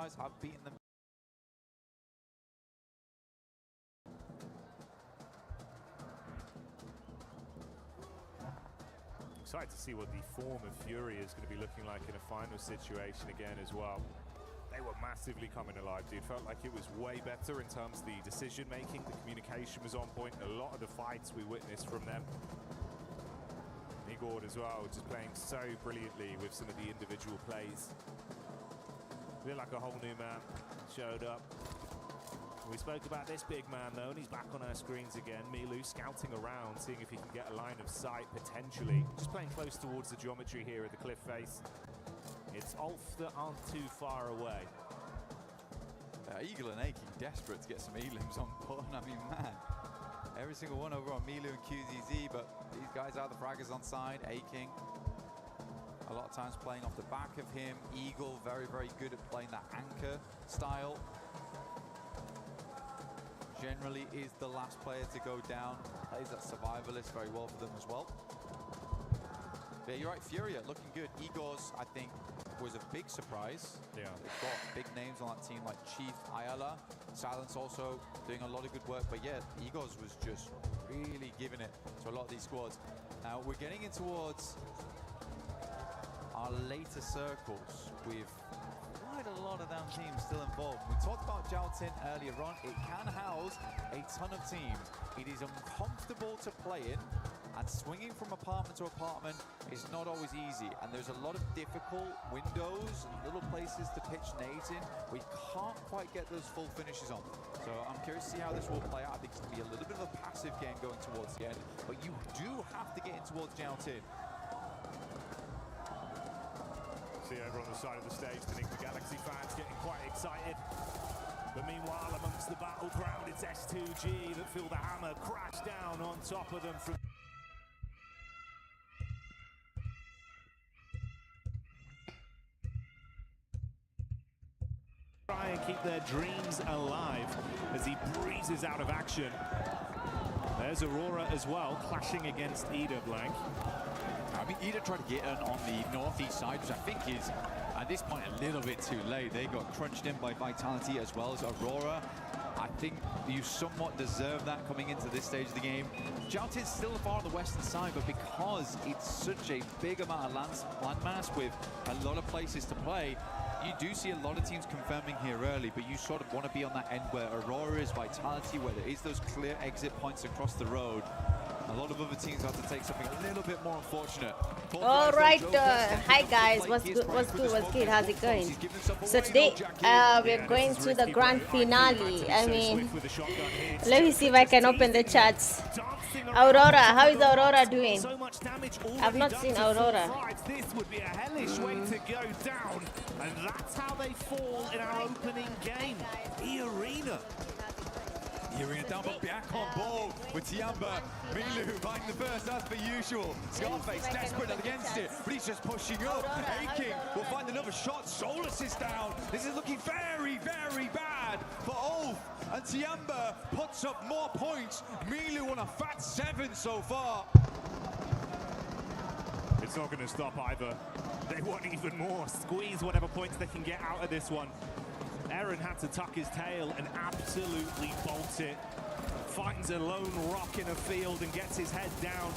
surprised. I've beaten them. Excited to see what the form of Fury is going to be looking like in a final situation again as well. They were massively coming alive, dude. Felt like it was way better in terms of the decision making. The communication was on point. A lot of the fights we witnessed from them. Igor as well, just playing so brilliantly with some of the individual plays. Feel like a whole new man showed up. We spoke about this big man though, and he's back on our screens again. Milu scouting around, seeing if he can get a line of sight potentially. Just playing close towards the geometry here at the cliff face. It's Ulf that aren't too far away. Eagle and Aching desperate to get some elims on board. I mean, man, every single one over on Milu and QZZ, but these guys are the fraggers on side. Aching, a lot of times playing off the back of him. Eagle, very, very good at playing that anchor style. Generally is the last player to go down. Plays that survivalist very well for them as well. Yeah, you're right, Furia looking good. Igor's, I think, was a big surprise. Yeah. They've got big names on that team like Chief, Ayala, Silence also doing a lot of good work. But yeah, Igor's was just really giving it to a lot of these squads. Now we're getting in towards our later circles with quite a lot of damn teams still involved. We talked about Jaltin earlier on. It can house a ton of teams. It is uncomfortable to play in, and swinging from apartment to apartment is not always easy. And there's a lot of difficult windows and little places to pitch nades in. We can't quite get those full finishes on. So I'm curious to see how this will play out. I think it's going to be a little bit of a passive game going towards the end, but you do have to get in towards Jaltin. See over on the side of the stage, the Nick the Galaxy fans getting quite excited. But meanwhile, amongst the battleground, it's S2G that feel the hammer crash down on top of them from... Try and keep their dreams alive as he breezes out of action. There's Aurora as well, clashing against Ida Blank. I mean, Ida tried to get in on the northeast side, which I think is, at this point, a little bit too late. They got crunched in by Vitality as well as Aurora. I think you somewhat deserve that coming into this stage of the game. Jaltin's still far on the western side, but because it's such a big amount of landmass with a lot of places to play, you do see a lot of teams confirming here early, but you sort of want to be on that end where Aurora is, Vitality, where there is those clear exit points across the road. A lot of other teams have to take something a little bit more unfortunate. All right, hi guys, what's good, how's it going? So today we're going to the grand finale. I mean, let me see if I can open the chats. Aurora, how is Aurora doing? I've not seen Aurora. This would be a hellish way to go down, and that's how they fall in our opening game. The Arena. Arena down, but back on ball with Tiamba. Milu finding the first, as per usual. Scarface desperate against it, but he's just pushing up. Aching will find another shot. Solus is down. This is looking very, very bad for Ulf. And Tiamba puts up more points. Milu on a fat 7 so far. It's not going to stop either. They want even more. Squeeze whatever points they can get out of this one. Eren had to tuck his tail and absolutely bolt it. Finds a lone rock in a field and gets his head down.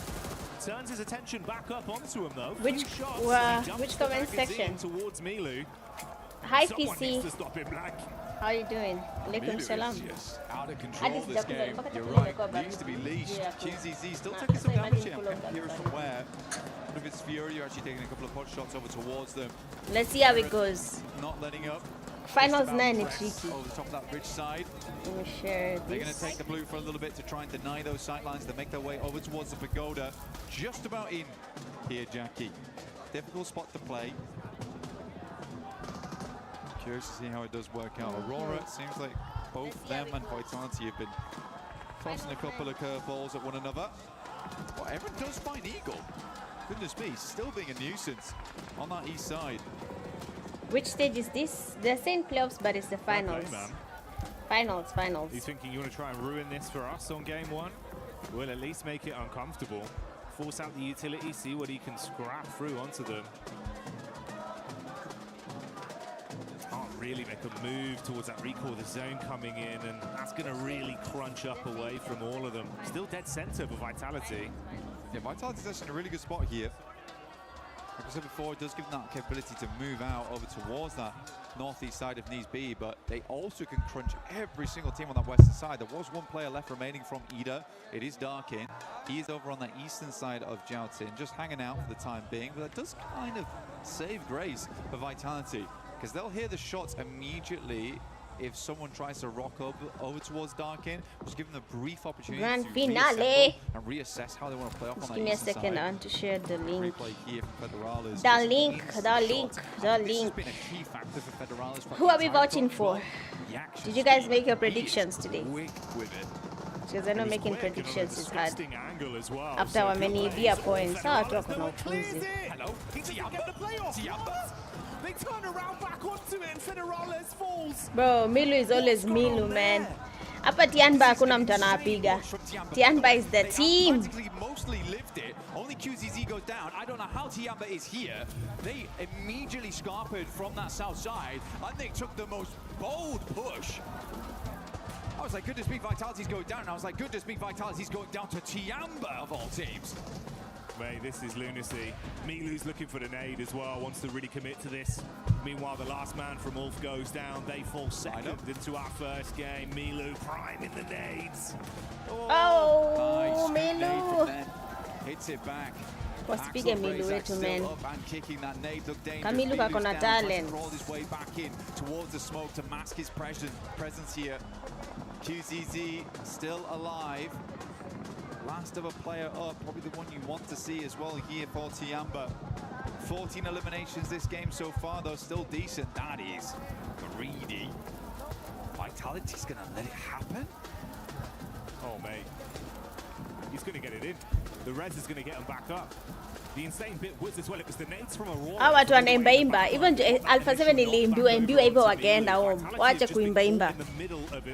Turns his attention back up onto him though. Which comment section? Towards Milu. Hi Someone PC. needs to stop him, Black. How are you doing? Alaikum salam. Yes, out of control this game. You're right, needs to be leashed. QZZ still taking some damage here. Can't hear from where. If it's Fury, you're actually taking a couple of pot shots over towards them. Let's see how it goes. Not letting up. Finals 9, it's tricky. Over the top of that bridge side. Let me share this. They're going to take the blue for a little bit to try and deny those sightlines. They make their way over towards the pagoda. Just about in here, Jackie. Difficult spot to play. Curious to see how it does work out. Aurora, it seems like both them and Vitality have been tossing a couple of curveballs at one another. Well, everyone does find Eagle. Goodness me, still being a nuisance on that east side. Which stage is this? They're saying playoffs, but it's the finals. Okay, Finals. You thinking you want to try and ruin this for us on game 1? We'll at least make it uncomfortable. Force out the utility, see what he can scrap through onto them. Can't really make a move towards that recall, the zone coming in, and that's going to really crunch up away from all of them. Still dead center for Vitality. Yeah, Vitality's actually in a really good spot here. Like I said before, it does give them that capability to move out over towards that northeast side of Knees B, but they also can crunch every single team on that western side. There was one player left remaining from Ida. It is Darkin. He is over on the eastern side of Jiaotin, just hanging out for the time being, but that does kind of save grace for Vitality, because they'll hear the shots immediately if someone tries to rock up over towards Darkin. Just give them a brief opportunity Grand to finale and reassess how they want to play off on that give me a eastern second, side. I want to share the link. Replay here for Federales. The link. This has been a key factor for Federales for Who are we entire voting top for? run. The action Did you guys speed. make your He is predictions today? quick with it. Because I know making Quick and on a predictions is hard. disgusting angle as well. After how many beer points? Federales, I talk no no one clears crazy. it. Hello? He doesn't get the playoff. They turn around back onto it and Federales falls. Bro, Milu is always Milu, man. Hapa Tianba hakuna mtu anapiga. Tianba is the team. Practically mostly lived it. Only QZZ goes down. I don't know how Tiamba is here. They immediately scarpered from that south side, and they took the most bold push. I was like, goodness me, Vitality's going down. And I was like, goodness me, Vitality's going down to Tiamba of all teams. Mate, this is lunacy. Milu's looking for the nade as well, wants to really commit to this. Meanwhile, the last man from Ulf goes down. They fall second into our first game. Milu priming the nades. Oh, Nice nade from Milu. them. Hits it back. Wasipige Milu wetu, man. Kamilu kako na talent. Roll his way back in towards the smoke to mask his presence here. QZZ still alive. Last of a player up, probably the one you want to see as well here for Tiamba. 14 eliminations this game so far, though, still decent. That is greedy. Vitality's gonna let it happen? Oh, mate. He's going to get it in. The res is going to get him back up. The insane bit was as well, it was the nades from Aurora. Hawa watu wanaimbaimba. Even Alpha 7 iliimbiwa hivyo wakaenda home. Waache kuimbaimba.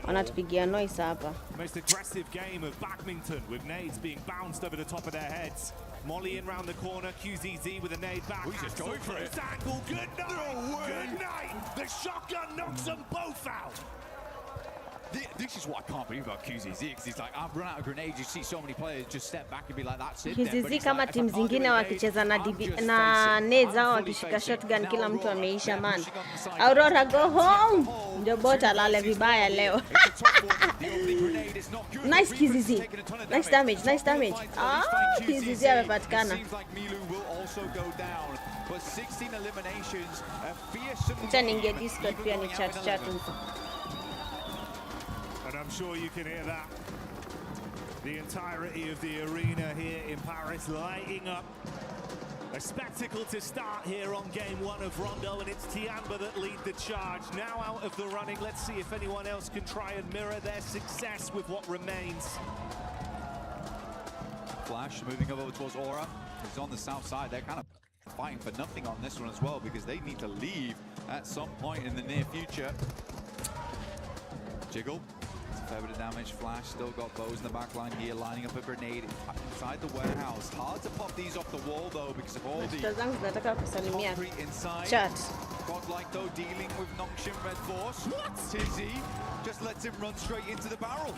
Wanatupigia noise hapa. Most aggressive game of badminton with nades being bounced over the top of their heads. Molly in round the corner, QZZ with a nade back. He's just going for it. Angle. Good night. No way. Good night. The shotgun knocks them both out. This is what I can't believe about QZZ, because he's like, I've run out of grenades. You see so many players just step back and be like, that's it. QZZ kama timu zingine wakicheza na nades hao wakishika shotgun kila mtu ameisha man. Aurora go home. Ndio bota alale vibaya leo. Nice QZZ. Nice damage, nice damage. Ah, QZZ amepatikana. Acha niingie Discord pia ni chat huko. And I'm sure you can hear that. The entirety of the arena here in Paris lighting up. A spectacle to start here on game one of Rondo, and it's Tiamba that lead the charge. Now out of the running, let's see if anyone else can try and mirror their success with what remains. Flash moving over towards Aura. He's on the south side. They're kind of fighting for nothing on this one as well, because they need to leave at some point in the near future. Jiggle. A fair bit of damage. Flash still got bows in the back line here, lining up a grenade inside the warehouse. Hard to pop these off the wall though, because of all the concrete inside. Chat. Godlike though dealing with Nongshin Red Force. What? Tizzy just lets him run straight into the barrel.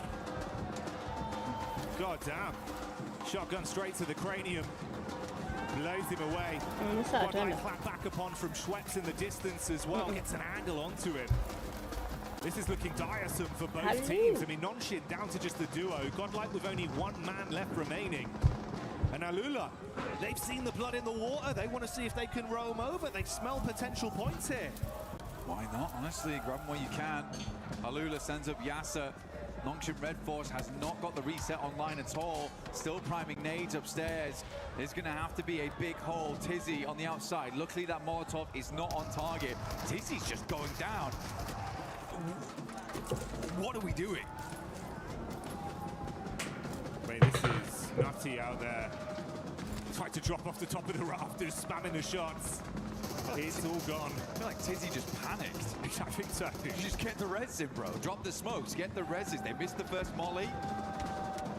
God damn. Shotgun straight to the cranium. Blows him away. Godlike clap back upon from Schweppes in the distance as well. Gets an angle onto him. This is looking tiresome for both teams. I mean, Nonshin down to just the duo. Godlike with only one man left remaining. And Alula, they've seen the blood in the water. They want to see if they can roam over. They smell potential points here. Why not? Honestly, grab them where you can. Alula sends up Yasser. Nongshin Red Force has not got the reset online at all. Still priming nades upstairs. There's going to have to be a big hole. Tizzy on the outside. Luckily, that Molotov is not on target. Tizzy's just going down. What are we doing? Mate, this is nutty out there. Tried to drop off the top of the rafters, spamming the shots. It's all gone. I feel like Tizzy just panicked. I think so. Just get the res in, bro. Drop the smokes, get the reses. They missed the first molly.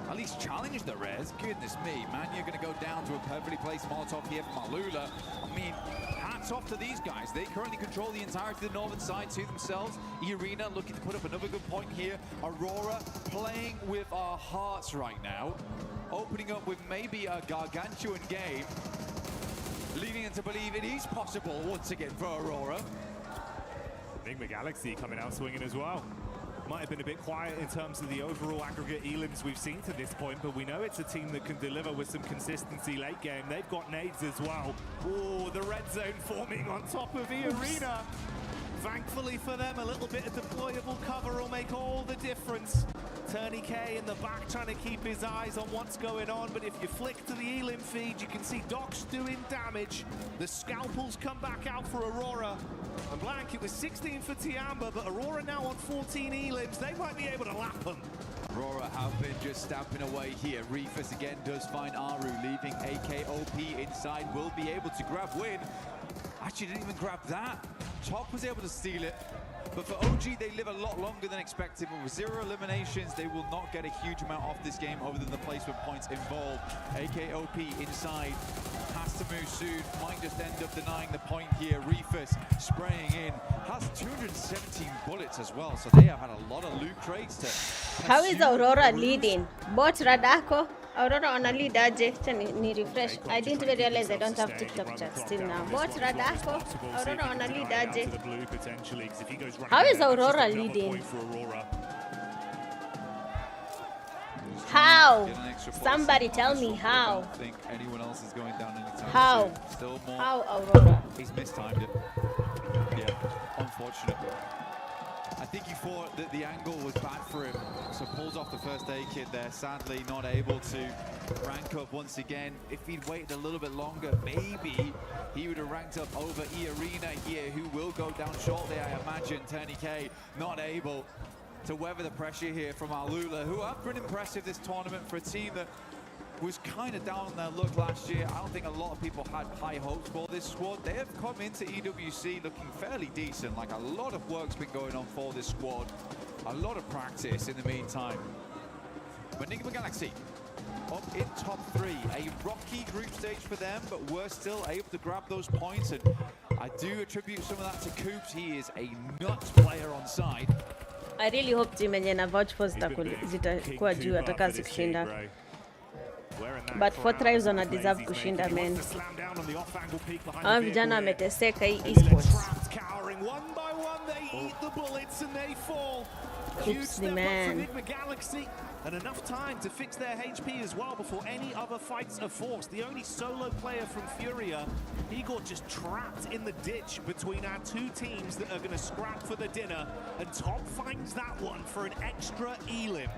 At least challenge the res. Goodness me, man, you're going to go down to a perfectly placed Molotov here from Alula. I mean, hats hats off to these guys. They currently control the entirety of the northern side to themselves. Arena looking to put up another good point here. Aurora playing with our hearts right now. Opening up with maybe a gargantuan game. Leading them to believe it is possible once again for Aurora. Enigma Galaxy coming out swinging as well. Might have been a bit quiet in terms of the overall aggregate elims we've seen to this point, but we know it's a team that can deliver with some consistency late game. They've got nades as well. Oh, the red zone forming on top of the arena. Thankfully for them, a little bit of deployable cover will make all the difference. Turney K in the back trying to keep his eyes on what's going on, but if you flick to the elim feed, you can see Docs doing damage. The scalpels come back out for Aurora. And blank, it was 16 for Tiamba, but Aurora now on 14 elims. They might be able to lap them. Aurora have been just stamping away here. Reefus again does find Aru, leaving AKOP inside, will be able to grab win. Actually didn't even grab that. Top was able to steal it. But for OG, they live a lot longer than expected. But with 0 eliminations, they will not get a huge amount off this game other than the placement points involved. AKOP inside, has to move soon. Might just end up denying the point here. Reefus spraying in, has 217 bullets as well. So they have had a lot of loot crates to... How is Aurora leading? Bot Radako? Aurora on a lead aje. Ni refresh. I didn't even realize I don't have TikTok chat still now. Bot Radako? Aurora on a lead aje. How is Aurora leading? How? Somebody tell me how. I don't think anyone else is going down anytime How? soon. Still more. How, Aurora? He's mistimed it. Yeah, unfortunate. I think he thought that the angle was bad for him, so pulls off the first aid kit there. Sadly, not able to rank up once again. If he'd waited a little bit longer, maybe he would have ranked up over E-Arena here, who will go down shortly, I imagine. Turney K not able to weather the pressure here from Alula, who have been impressive this tournament for a team that was kind of down on their luck last year. I don't think a lot of people had high hopes for this squad. They have come into EWC looking fairly decent, like a lot of work's been going on for this squad. A lot of practice in the meantime. But Enigma Galaxy up in top 3. A rocky group stage for them, but we're still able to grab those points. And I do attribute some of that to Coops. He is a nuts player on side. I really hope team yenye na vouch for zitakuwa juu atakazi kushinda. But 4 tries wana deserve kushinda, man. Hawa vijana wameteseka hii esports. Oops, the man. And enough time to fix their HP as well before any other fights are forced. The only solo player from Furia, he got just trapped in the ditch between our 2 teams that are going to scrap for the dinner, and Top finds that one for an extra elim.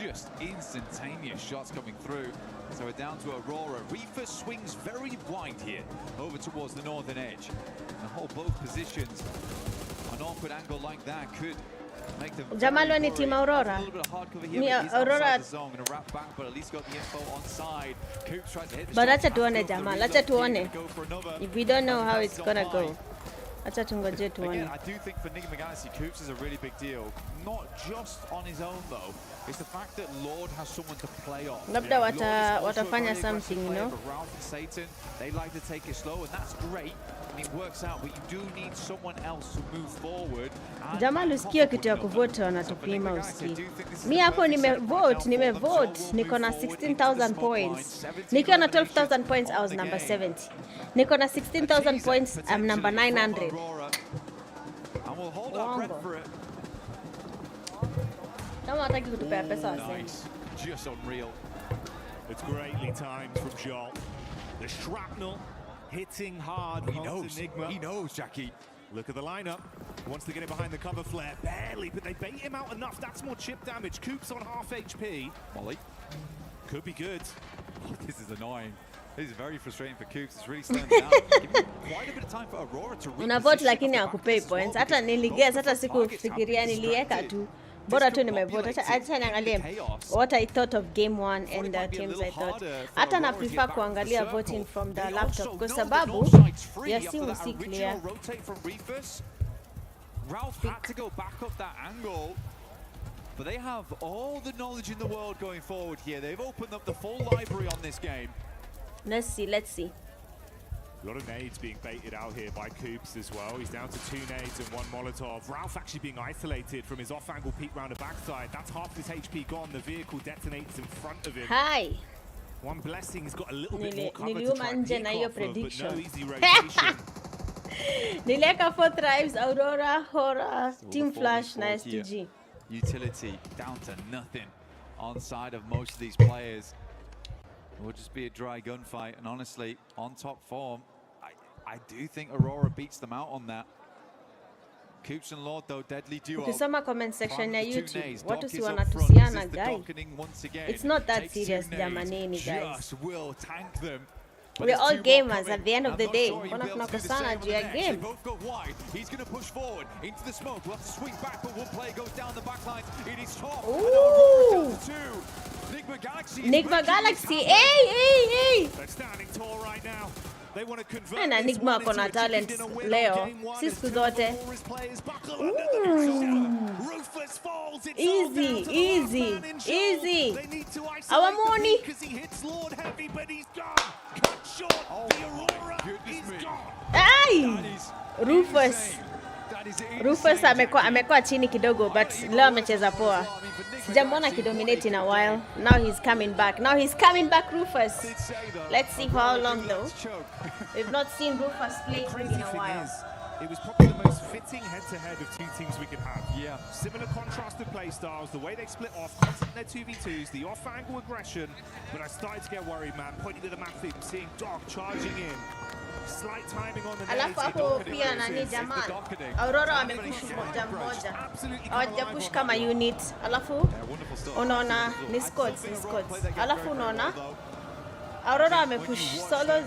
Just instantaneous shots coming through. So we're down to Aurora. Reefer swings very wide here, over towards the northern edge. And hold both positions. An awkward angle like that could make them... Jamal ni team Aurora. Me Aurora... But acha tuone Jamal, acha tuone. If we don't know how it's gonna go. Acha tungoje tuone. I do think for Enigma Galaxy, Coops is a really big deal. Not just on his own though. It's the fact that Lord has someone to play off. Labda watafanya something, you know. Ralph and Satan, they like to take it slow, and that's great. And it works out, but you do need someone else to move forward. Jamal usikia kitu ya kuvote wanatupima usikie. Mi hapo nimevote, niko na 16,000 points. Nikiwa na 12,000 points, I was number 70. Niko na 16,000 points, I'm number 900. And we'll hold our breath for it. Nice, just unreal. It's greatly timed from Joel. The shrapnel hitting hard. He knows. Enigma. He knows, Jackie. Look at the lineup. Wants to get it behind the cover flare. Barely, but they bait him out enough. That's more chip damage. Coops on half HP. Molly. Could be good. Oh, this is annoying. This is very frustrating for Coops. It's really slowing down. Quite a bit of time for Aurora to reposition. Unavote lakini hakupay points. Hata niligeza, hata sikufikiria nilieka tu. Bora tu nimevote. Acha niangalie what I thought of game 1 and the teams I thought. Hata na prefer kuangalia voting from the laptop kwa sababu ya simu si clear. Ralph had to go back up that angle. But they have all the knowledge in the world going forward here. They've opened up the full library on this game. Let's see. A lot of nades being baited out here by Coops as well. He's down to 2 nades and 1 Molotov. Ralph actually being isolated from his off-angle peek round the backside. That's half his HP gone. The vehicle detonates in front of him. Hi. One blessing, he's got a little bit more cover to try and peek off of, but no easy rotation. Nileka 4 Thrives, Aurora, Horror, Team Flash, na STG. Utility down to nothing on side of most of these players. It will just be a dry gunfight, and honestly, on top form, I do think Aurora beats them out on that. Coops and Lord, though, deadly duo. Ukisoma comment section ya YouTube, watu si wanatusiana guy. It's not that serious, jamaneni guys. Will tank them. We're all gamers at the end of the day. Mbona tunakosana juu ya game? He's going to push forward into the smoke. We'll have to swing back, but one player goes down the back lines. It is top. Ooh. Nigma Galaxy. Hey. They're standing tall right now. They want to convert na Nigma kona talent leo. Siku zote. Easy. Awamoni. Ay! Rufus amekuwa chini kidogo, but leo amecheza poa. Sijamwona kidominate in a while. Now he's coming back. Rufus. Let's see for how long though. We've not seen Rufus play in a while. It was probably the most fitting head-to-head of 2 teams we could have. Yeah. Similar contrasted play styles, the way they split off, constant their 2v2s, the off-angle aggression. But I started to get worried, man. Pointing to the map, seeing Dog charging in. Slight timing on the alafu hapo pia nani jamaa Aurora amepush moja. Hawajapush kama unit. Alafu unaona ni squads. Alafu unaona Aurora amepush solos.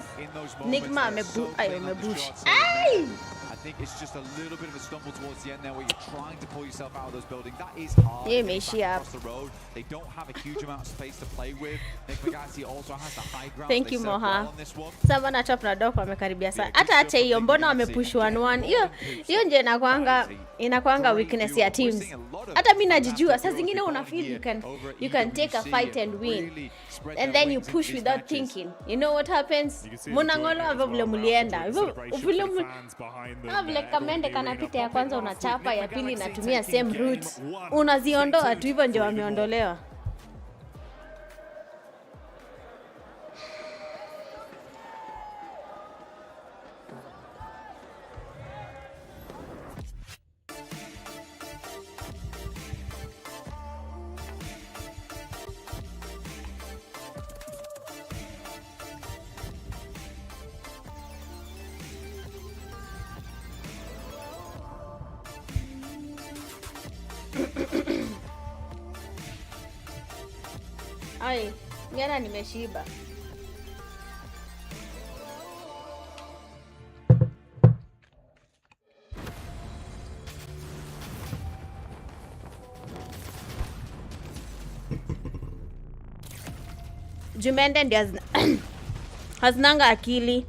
Nigma amepush. Ay! I think it's just a little bit of a stumble towards the end there where you're trying to pull yourself out of those buildings. That is hard. Across the road. They don't have a huge amount of space to play with. Nigma also has the high ground. Thank you Moha. Sasa na chop na dopo amekaribia sana. Hata acha hiyo mbona wamepush 1-1. Hiyo nje inakuanga weakness ya teams. Hata mimi najijua saa zingine una feel you can take a fight and win. And then you push without thinking. You know what happens? Mnangolo vile mulienda. Vile kamende kanapita ya kwanza unachapa, ya pili inatumia same route. Unaziondoa tu, hivyo ndio wameondolewa. Ai, jana nimeshiba. Jumende ndio hazinanga akili.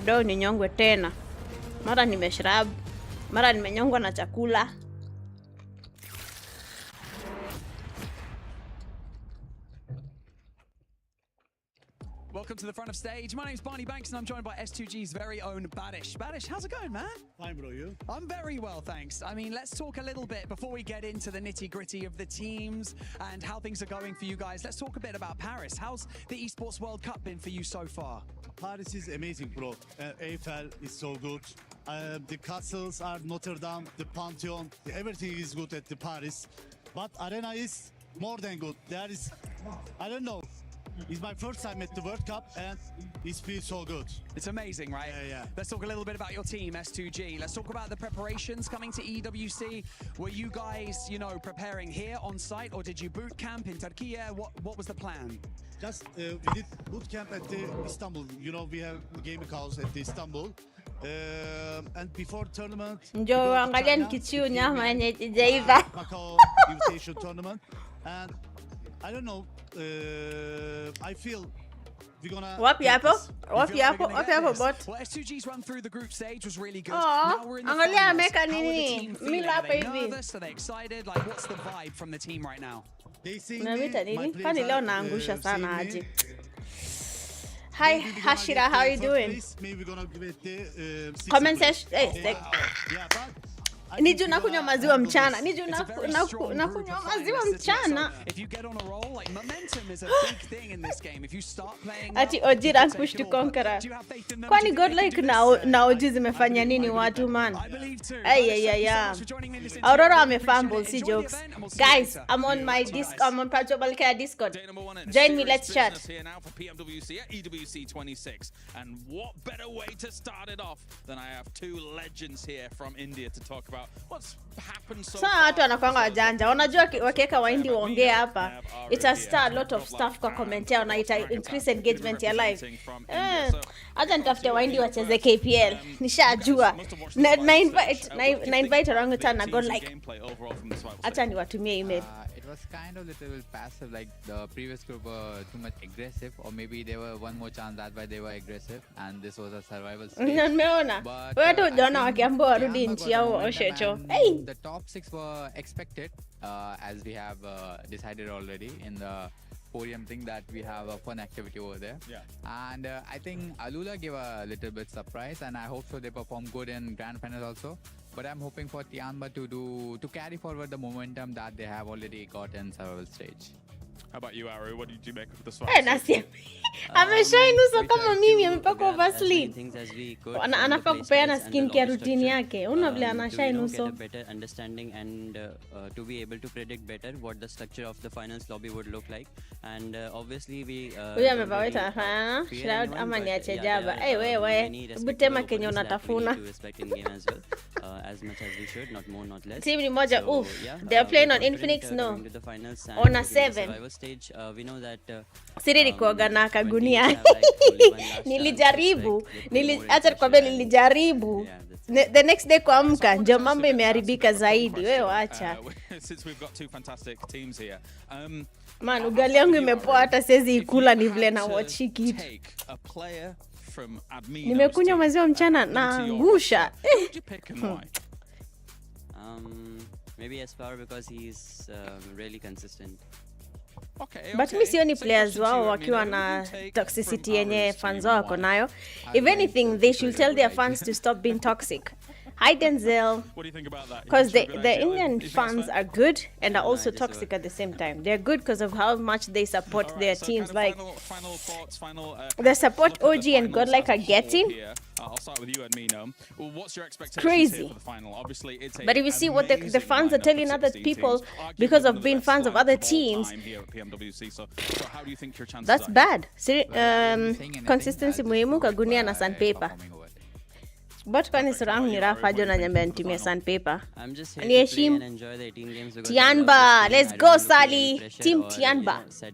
Ndio ninyongwe tena. Mara nimeshrab, mara nimenyongwa na chakula. Welcome to the front of stage. My name's Barney Banks and I'm joined by S2G's very own Badish. Badish, how's it going, man? Fine, bro, you? I'm very well, thanks. I mean, let's talk a little bit before we get into the nitty-gritty of the teams and how things are going for you guys. Let's talk a bit about Paris. How's the Esports World Cup been for you so far? Paris is amazing, bro. Eiffel is so good. The castles are Notre Dame, the Pantheon. Everything is good at the Paris. But Arena is more than good. There is, I don't know. It's my first time at the World Cup and it feels so good. It's amazing, right? Yeah. Let's talk a little bit about your team, S2G. Let's talk about the preparations coming to EWC. Were you guys, preparing here on site, or did you boot camp in Turkey? What was the plan? Just we did boot camp at the Istanbul. We have gaming house at the Istanbul. And before tournament, Njoo angalia nikichiu nyama yenye ijaiva. Macau invitation tournament, and I don't know. I feel we're gonna. Wapi hapo bot. Well, S2G's run through the group stage was really good. Oh, now we're in the angalia finals. ameka How are the nini? team feeling? Mila Are hapa they hivi. nervous? Are they excited? Like, what's the vibe from the team right now? They see Unamita me, nini? my Kwani players leo are, naangusha sana seeing me. aje. Hi Maybe we're gonna Hashira, get how are the you third doing? place, maybe we're gonna get the sixth Comment place. section. Yeah, but I Ni think juu we're nakunywa gonna maziwa handle mchana. this. Ni juu It's a very strong group nakunywa of maziwa finalists this year, so mchana. if you get on a roll, like momentum is a big thing in this game. If you start playing Ati well, OG you rank can push take to it all. But conqueror. do you have faith in them? Kwani Do you think they godlike can na do this? na OG zimefanya nini watu man? I believe too. Ay, But ay, thank you ay, so ay. much for joining me in this Aurora interview. ame fumble, Appreciate see it. Enjoy the jokes. event, and we'll see you Guys, later. I'm on my I'm on Pubgmobile Care Discord. Day number one in Join me, serious let's chat. business here now for PMWC at EWC 26. And what better way to start it off than I have two legends here from India to talk about what's happened so Sana far. watu wanakwanga wajanja. Unajua wakiweka waindi waongee hapa, ita start a lot of stuff kwa comment yao na ita increase engagement ya live. Acha nitafute waindi wacheze KPL. Nishajua. Na invite orangutan na go like. Acha niwatumie email. It was kind of little passive, like the previous group were too much aggressive, or maybe they were one more chance, that's why they were aggressive, and this was a survival stage. Nimeona. But, Wewe tu I unaona think wakiambiwa warudi Myanmar nchi got yao the momentum oshecho. and Hey. The top 6 were expected, as we have decided already in the podium thing that we have a fun activity over there. Yeah. And I think Alula gave a little bit surprise, and I hope so they perform good in grand final also. But I'm hoping for Tianba to carry forward the momentum that they have already got in survival stage. How about you, Aru? What did you make of the Eh, swag? nasi. Ameshainusa kama mimi amepaka Vaseline. Anafaa kupeana skincare routine yake. Una vile anashainusa. Better understanding and to be able to predict better what the structure of the finals lobby would look like, and obviously we Huyu amevaa wetu anafanya shroud ama niache jaba. Eh, wewe butema Kenya unatafuna. as much as we should, not more not less. Team ni moja. So, Oof. yeah, They are playing we're on confident, Infinix, no. going to the finals and On a to the 7. survival stage, we know that Siri nikuoga na when kagunia. teams have, like, only one last chance, Nilijaribu. it's like they put more Acha nikwambie pressure and- nilijaribu. Yeah, that's The next day kuamka ndio mambo imeharibika zaidi. Wewe acha. Since we've got two fantastic teams here, Man, ugali yangu imepoa hata siwezi ikula ni vile na watch kitu. take a player from Admino's Nimekunywa team maziwa mchana into na your ngusha. roster, who would you pick and why? maybe Espoir because he's really consistent. Okay, But okay. mi sioni Same players question to wao you, wakiwa Admino. na Who would you take toxicity from yenye Aru's fans team wao and wako why? nayo. If anything, they should tell their fans to stop being toxic. Hi Denzel. What do you think about that? Because You think the it's a good idea? Indian Is that fans fair? are good and are also just toxic at the same time. They're good because of how much they support All right, their so teams. kind of Like final thoughts, the support look at the OG and finals Godlike as are a whole getting. here. I'll start with you, Admino. Well, what's your expectations Crazy. here for the final? Obviously, it's a But if you see what the amazing fans are lineup telling of other 16 people teams, arguably because one of the being best fans of lineups other all teams, time here at PMWC. So how do you think your chances that's are? bad. Saying anything, Consistency I'll just muhimu, go with kagunia na by sandpaper. performing over it. But kwani sura yangu ni rafa jo na nyambia nitumie sandpaper. I'm just here Ni to play heshim. and enjoy the 18 games because Tianba, I love this let's team. I go, don't want to put any Sally. pressure Team or, Tianba. set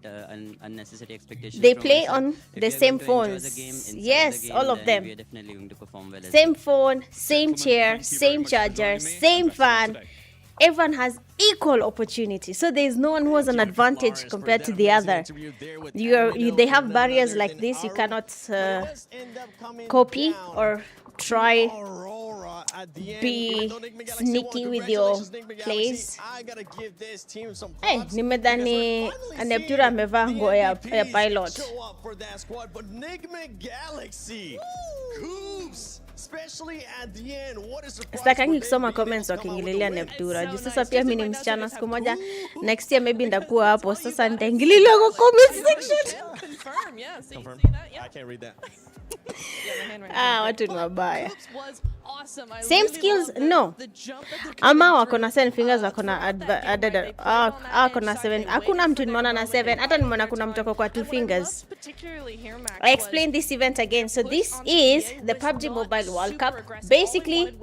unnecessary expectations. They from play myself. on If the we are same going to enjoy the phones. game, inside Yes, the game, all of then them. we are definitely going to perform well as Same well. phone, same Gentlemen, chair, thank you very same much for charger, joining me. same Best of luck fan. today. Everyone has equal opportunity. So there is no one who has an advantage compared to the other. They have barriers like this. You cannot copy or try be sneaky with your plays. Hey, nimedhani Neptura amevaa nguo ya pilot. Sitakangi kusoma comments wakiingililia Neptura. Juu sasa pia mimi ni msichana, siku moja next year maybe ndakuwa hapo. Sasa nitaingililia kwa comment section. Confirm, yeah. See that? Yeah. I can't read that. Watu ni wabaya. Was awesome. I Same really skills? loved No. the jump that the Ama kids wako na drew, 7 fingers, wako na throughout that game, right? They played on that wako na edge 7. side, they Hakuna waited mtu for nimeona na their 7. moment, Hata they nimeona took kuna their mtu kwa 2 time. And what I fingers. loved particularly here, Max, I explained this event again. So this is the PUBG Mobile World Cup. Basically,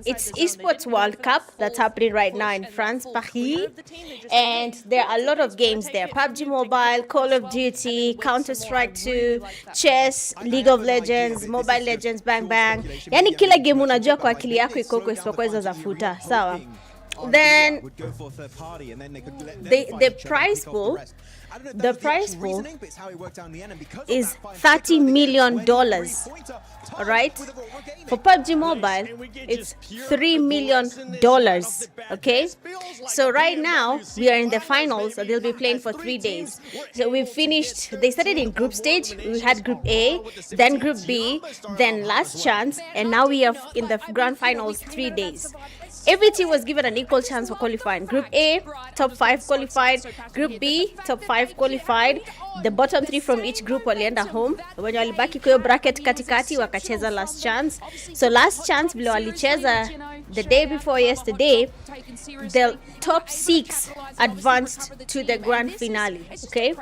it's esports World Cup that's happening right now in France, Paris. And there are a lot of games there. PUBG Mobile, Call of Duty, Counter-Strike 2, Chess, League of Legends, Mobile Legends, Bang Bang. Yani kila game unajua kwa akili yako iko huko isipokuwa hizo za futa. Sawa? then would go for a third party, and then they could let them the fight each other and prize pick off pool, rest. I don't know if the that was prize actual pool reasoning, but it's how it worked out in the end, and because of is that fine $30 striker, they get million. 23-pointer tied All right, with a Aurora Gaming. for PUBG Mobile, it's $3 million. Okay, so right now we are in the finals. So they'll be playing for 3 days. So we finished. They started in group stage. We had Group A, then Group B, then Last Chance, and now we are in the grand finals 3 days. Every team was given an equal chance for qualifying. Group A, top 5 qualified. Group B, top 5 qualified. The bottom 3 from each group walienda home. Wenye walibaki kwa bracket katikati wakacheza Last Chance. So Last Chance vile walicheza the day before yesterday, the top 6 advanced to the grand finale. Okay,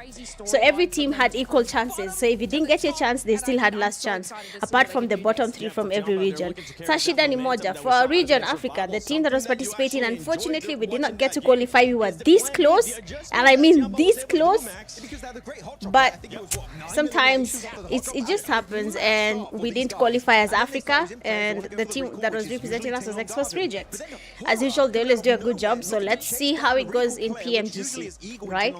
so every team had equal chances. So if you didn't get your chance, they still had Last Chance, apart from the bottom 3 from every region. Sashida ni moja for our region Africa, the team that was participating. Unfortunately, we did not get to qualify. We were this close, and I mean this close. But sometimes it just happens, and we didn't qualify as Africa, and the team that was representing us was Express Rejects. As usual, they always do a good job. So let's see how it goes in PMGC, right?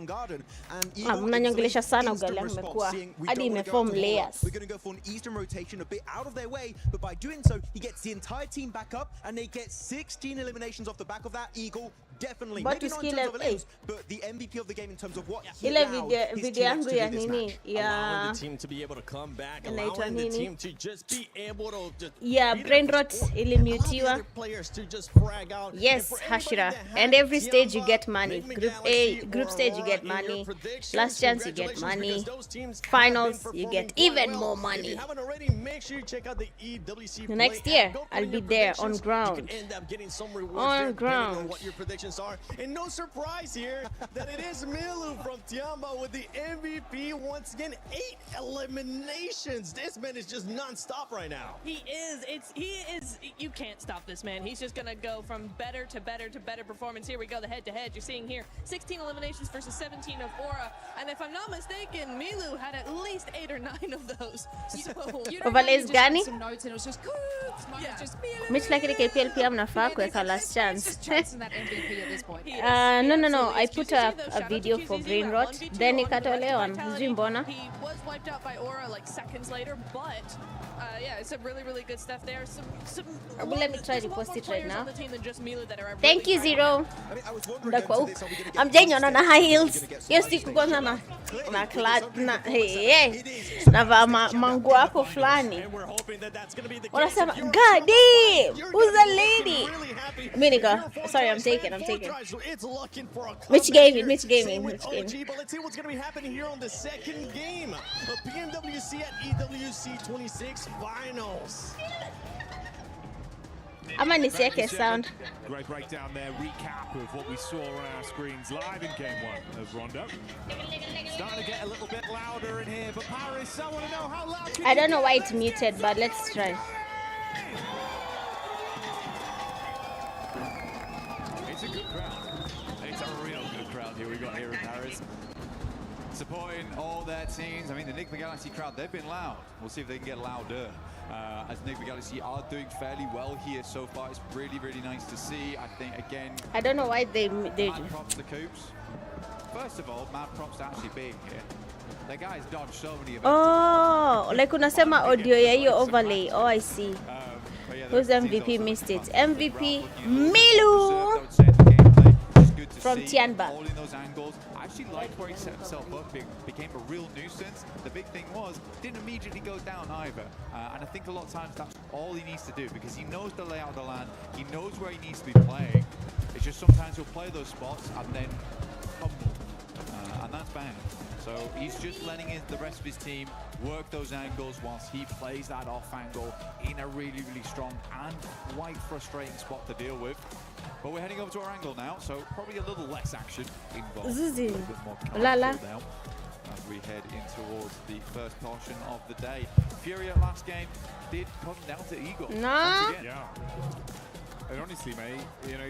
Mnanyongelesha sana ugali umekuwa hadi imeform layers. We're going to go for an eastern rotation a bit out of their way, but by doing so, he gets the entire team back up, and they get 16 eliminations off the back of that. Eagle definitely, But maybe not in skill terms of of elims, but the MVP of the game in terms of what he Ile allowed his video teammates yangu to ya do this nini match. ya the team to be able to come back, inaitwa allowing the nini? team to just be able to just Yeah, beat brain up rot the score, ilimutiwa. allow the other players to just frag out. Yes, And for anybody Hashira. that had And every stage you Tiamba, get money. Enigma Group Galaxy, A, group or stage you Aurora get in your money. predictions, Last chance you get congratulations, money. because those teams have Finals been you performing get quite even well. more If money. you haven't already, make sure you check out the EWC The next play year, app. Go put I'll in be your there on predictions. ground. You can end up getting some rewards On there, depending on ground. what your predictions are. And no surprise here that it is Milu from Tiamba with the MVP once again. 8 eliminations. This man is just non-stop right now. He is. You can't stop this man. He's just gonna go from better to better to better performance. Here we go, the head-to-head. You're seeing here 16 eliminations versus 17 of Aura, and if I'm not mistaken, Milu had at least 8 or 9 of those. So Overlays gani? Notes and it was just yeah. just Mich lakini KPL pia mnafaa kuweka Last Chance. chance in that MVP at this point. No. I put up a video for brain rot, then ikatolewa. Sijui mbona. He was wiped out by Aura like seconds later, but yeah, it's some really good stuff there. Some Let me try to post it right players now. on the team than just Milu that are Thank you, really Zero. I mean, I was wondering Ndakwa going huku. into this, are we going to get Amjanyona na high heels. Gonna get Hiyo some siku ice kwanza cream. na Clearly, clad na hey, hey. Navaa manguo hapo fulani. And we're hoping that that's going to be the case. Wanasema, If you're God damn, you're who's gonna the be lady? really happy. Mimi niko, If you're a sorry, I'm Fortress taking, fan, I'm taking. Fortress, it's looking for a Which comeback game? here. Which game? Same Which with game? OG, but let's see what's going to be happening here on the second game of PMWC at EWC 26 Finals. Ama nisiweke sound. Great breakdown there, recap of what we saw on our screens live in game 1 of Rondo. Starting to get a little bit louder in here, but Paris, I want to know how loud can I don't know why it's muted, but let's try. It's a good crowd. It's a real good crowd here we got here in Paris. Supporting all their teams. I mean, the Enigma Galaxy crowd, they've been loud. We'll see if they can get louder. As Enigma Galaxy are doing fairly well here so far. It's really nice to see. I think, again, I don't know why they mad props to Coops. First of all, mad props to actually being here. The guy's dodged so many events. Oh, like unasema audio ya hiyo overlay. Oh, I see. But yeah, Who's the MVP team's missed also it? been MVP looking Milu I would say, the gameplay. It's good to from see, Tianba. holding those angles. I actually liked where he set himself up. Became a real nuisance. The big thing was, didn't immediately go down either. And I think a lot of times that's all he needs to do, because he knows the layout of the land. He knows where he needs to be playing. It's just sometimes he'll play those spots and then fumble. And that's bad. So he's just letting the rest of his team work those angles whilst he plays that off angle in a really strong and quite frustrating spot to deal with. But we're heading over to our angle now, so probably a little less action involved. Zuzi. A little bit more Lala. calm now as we head in towards the first portion of the day. Fury at last game did come down to Eagle. Nah. Once again. Yeah. And honestly, mate, you know,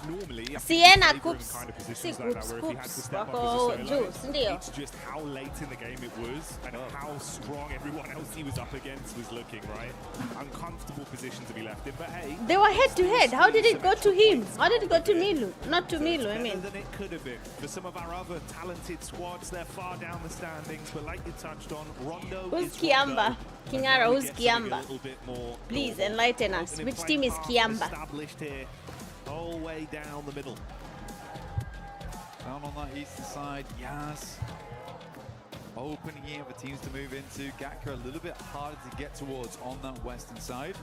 normally Sienna favour him Coops. kind of Si positions like that, Coops, where if he had to Coops. step up Wako as a juu, solo, sindio? it's just how late in the game it was and how strong everyone else he was up against was looking, right? Uncomfortable position to be left in, but hey. They were head to head. How did it go to him? How did it go to Milu? Not to Milu, I mean. Better than it could have been. For some of our other talented squads, they're far down the standings, but like you touched on, Rondo Who's is Kiamba? Rondo. Kingara, And now we who's get something Kiamba? a little bit more Please normal. enlighten us. Opening Which play team is path Kiamba? Established here, all way down the middle. Down on that eastern side, Yaz. Opening here for teams to move into. Gatka a little bit harder to get towards on that western side.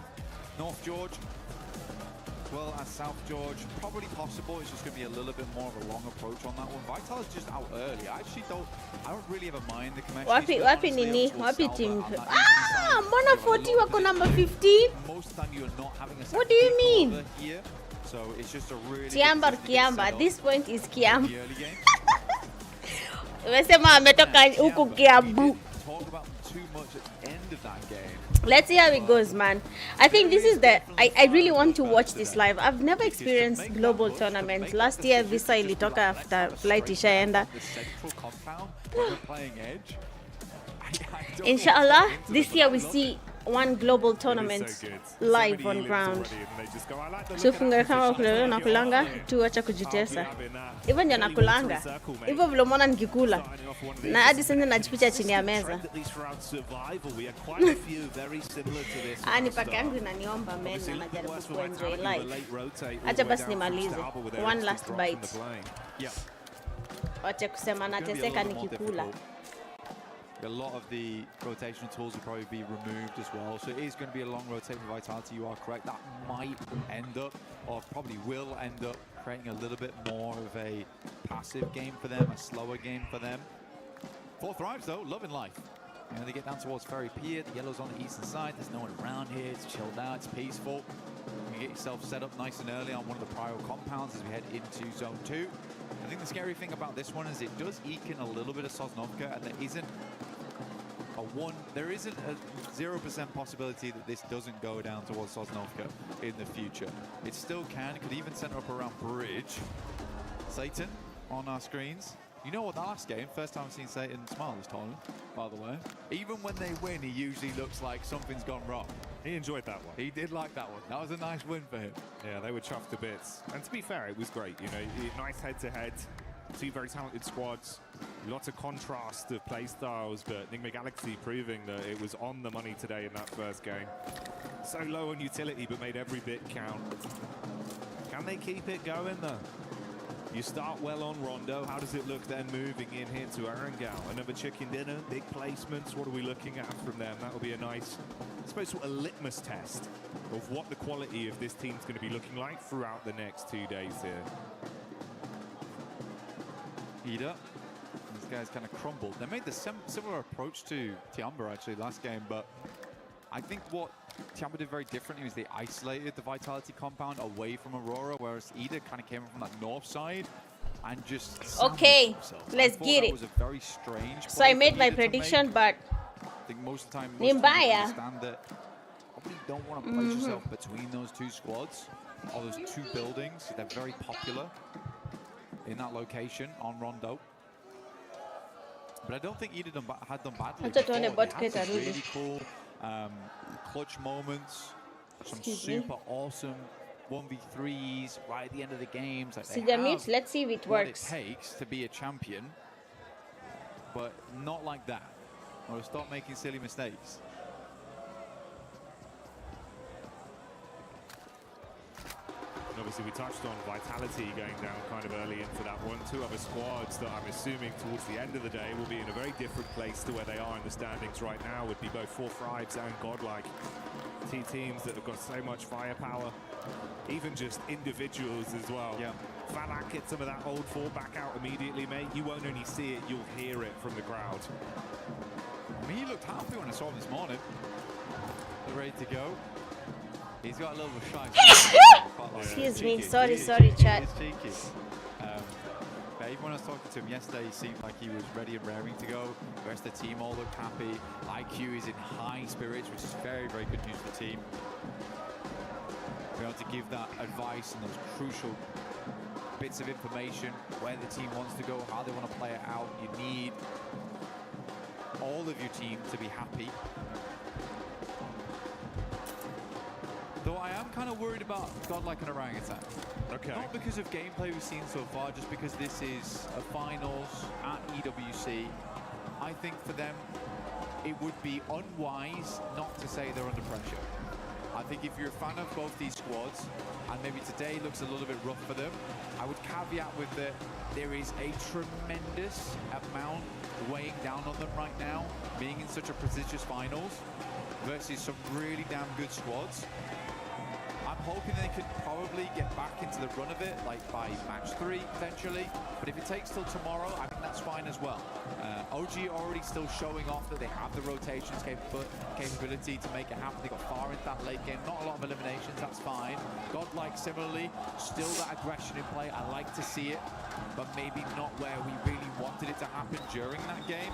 North George, as well as South George, probably possible. It's just going to be a little bit more of a long approach on that one. Vital is just out early. I don't really ever mind the connection. Wapi nini? Wapi team? Ah, mbona 40 wako number 15? Most of the time you're not having a What do you mean? here, so it's just a really Kiamba or good team to get Kiamba? set At this point is Kiamba. the early game. Umesema ametoka huku Kiambu. Talk about too much at the end of that game. Let's see how it goes, man. I think this is I really want to watch this live. I've never experienced global tournaments. Last year visa ilitoka after flight ishaenda. The central compound when we're playing Edge. I don't Inshallah, this year we see one global tournament live on ground. Sufunga kama kulele na kulanga tu acha kujitesa. Hivyo ndio nakulanga. Hivyo vile umeona nikikula. Na hadi sasa najificha chini ya meza. Ni paka yangu inaniomba men na najaribu kuenjoy life. Acha basi nimalize. One last bite. Wacha kusema nateseka nikikula. A lot of the rotational tools will probably be removed as well, so it is going to be a long rotate for Vitality. You are correct. That might end up, or probably will end up, creating a little bit more of a passive game for them, a slower game for them. 4 Thrives though, loving life. You know, they get down towards Ferry Pier, the yellow's on the eastern side, there's no one around here, it's chilled out, it's peaceful. You get yourself set up nice and early on one of the prior compounds as we head into Zone 2. I think the scary thing about this one is it does eke in a little bit of Sosnovka, and there isn't a 0% possibility that this doesn't go down towards Sosnovka in the future. It still can, could even center up around Bridge. Satan on our screens. You know what, the last game, first time I've seen Satan smile this tournament, by the way. Even when they win, he usually looks like something's gone wrong. He enjoyed that one. He did like that one. That was a nice win for him. Yeah, they were chuffed to bits. And to be fair, it was great. You know, nice head-to-head. Two very talented squads. Lots of contrast of play styles, but Enigma Galaxy proving that it was on the money today in that first game. So low on utility, but made every bit count. Can they keep it going, though? You start well on Rondo. How does it look then moving in here to Arangao? Another chicken dinner, big placements. What are we looking at from them? That will be a nice, I suppose, sort of litmus test of what the quality of this team's going to be looking like throughout the next 2 days here. Ida. These guys kind of crumbled. They made the similar approach to Tiamba actually last game, but I think what Tiamba did very differently was they isolated the Vitality compound away from Aurora, whereas Ida kind of came in from that north side and just okay, let's get it. Was a very strange so I made my prediction, but I think most of the time Nimbaya understand that probably don't want to place yourself between those two squads or those two buildings. They're very popular in that location on Rondo. But I don't think Ida had done badly. They had some really cool clutch moments, some super awesome 1v3s right at the end of the games. Like let's see if it works. What it takes to be a champion, but not like that. Or stop making silly mistakes. And obviously we touched on Vitality going down kind of early into that one. Two other squads that I'm assuming towards the end of the day will be in a very different place to where they are in the standings right now would be both 4 Thrives and Godlike. Two teams that have got so much firepower, even just individuals as well. Yeah. Falak gets some of that old 4 back out immediately, mate. You won't only see it, you'll hear it from the crowd. I mean, he looked happy when I saw him this morning. They're ready to go. He's got a little shy. Excuse me, sorry, chat. Cheeky. But even when I was talking to him yesterday, he seemed like he was ready and raring to go. The rest of the team all looked happy. IQ is in high spirits, which is very, very good news for the team. Be able to give that advice in those crucial bits of information, where the team wants to go, how they want to play it out. You need all of your team to be happy. Though I am kind of worried about Godlike and Orangutan. Okay. Not because of gameplay we've seen so far, just because this is a finals at EWC. I think for them, it would be unwise not to say they're under pressure. I think if you're a fan of both these squads, and maybe today looks a little bit rough for them, I would caveat with that there is a tremendous amount weighing down on them right now, being in such a prestigious finals versus some really damn good squads. I'm hoping they could probably get back into the run of it, like by match 3 potentially. But if it takes till tomorrow, I think that's fine as well. OG already still showing off that they have the rotations capability to make it happen. They got far into that late game. Not a lot of eliminations, that's fine. Godlike similarly, still that aggression in play. I like to see it, but maybe not where we really wanted it to happen during that game.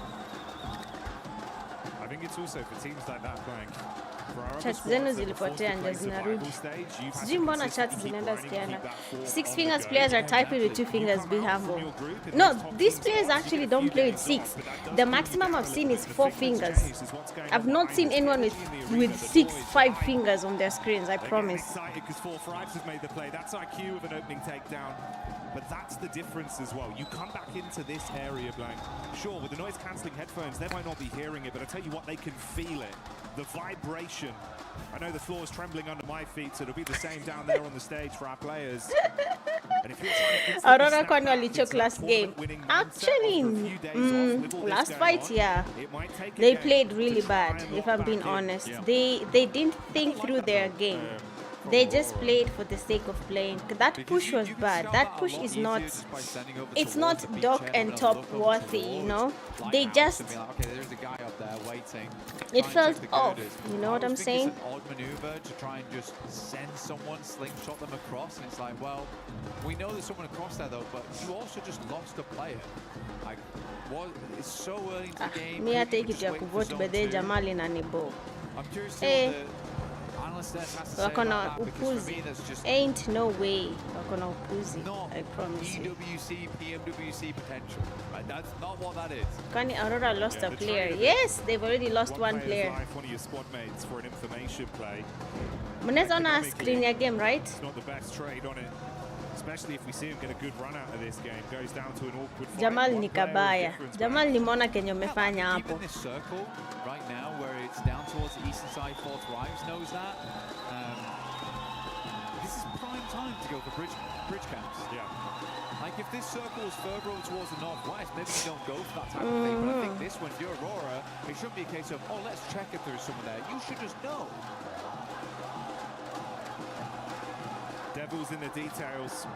I think it's also for teams like that, Frank. Chat zenu zilipotea ndio zinarudi. Sijui mbona chat zinaenda zikienda. 6 fingers players are typing with 2 fingers, be humble. No, these players actually don't play with 6. The maximum I've seen is 4 fingers. I've not seen anyone with 5 fingers on their screens, I promise. Excited because 4 frags have made the play. That's IQ with an opening takedown. But that's the difference as well. You come back into this area, Blank. Sure, with the noise-cancelling headphones, they might not be hearing it, but I tell you what, they can feel it. The vibration. I know the floor is trembling under my feet, so it'll be the same down there on the stage for our players. And if you're trying to Aurora kwani walichoke last game. Actually, last fight, yeah. They played really bad, if I'm being honest. They didn't think through their game. They just played for the sake of playing. That push was bad. That push is not, it's not dock and top worthy, you know? They just, it felt off, you know what I'm saying? It's an odd maneuver to try and just send someone, slingshot them across, and it's like, well, we know there's someone across there though, but you also just lost a player. Like, it's so early into the game. Me take it ya kuvote bede Jamali na nibo. I'm curious to know Wakona upuzi. Ain't no way wakona upuzi. I promise you. EWC, PMWC potential. Right? That's not what that is. Kani Aurora lost a player. Yes, they've already lost one player. One of your squad mates for an information play. Mnaweza ona screen ya game, right? It's not the best trade on it. Especially if we see him get a good run out of this game. Goes down to an awkward fight. Jamal ni kabaya. Jamal nimeona kenye umefanya hapo. Even this circle right now where it's down towards the eastern side, Fourth Wives knows that. This is prime time to go for bridge camps. Yeah. Like if this circle is further over towards the northwest, maybe you don't go for that type of thing. But I think this one, if you're Aurora, it shouldn't be a case of, oh, let's check if there's someone there. You should just know. Devil's in the details,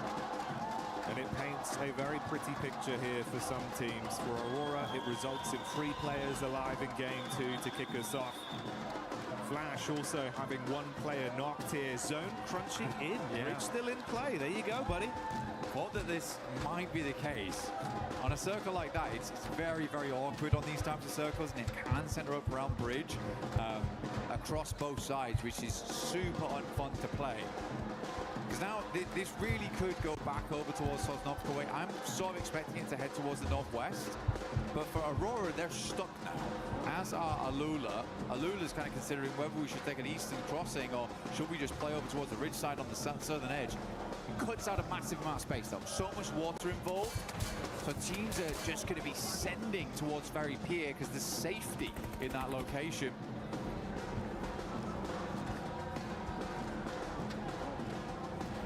and it paints a very pretty picture here for some teams. For Aurora, it results in 3 players alive in game 2 to kick us off. Flash also having 1 player knocked here. Zone crunching in. Bridge still in play. There you go, buddy. Thought that this might be the case. On a circle like that, it's very, very awkward on these types of circles, and it can center up around bridge across both sides, which is super unfun to play. Because now this really could go back over towards Sosnovka way. I'm sort of expecting it to head towards the northwest, but for Aurora, they're stuck now. As are Alula. Alula's kind of considering whether we should take an eastern crossing or should we just play over towards the ridge side on the southern edge. It cuts out a massive amount of space though. So much water involved. So teams are just going to be sending towards Ferry Pier because there's safety in that location.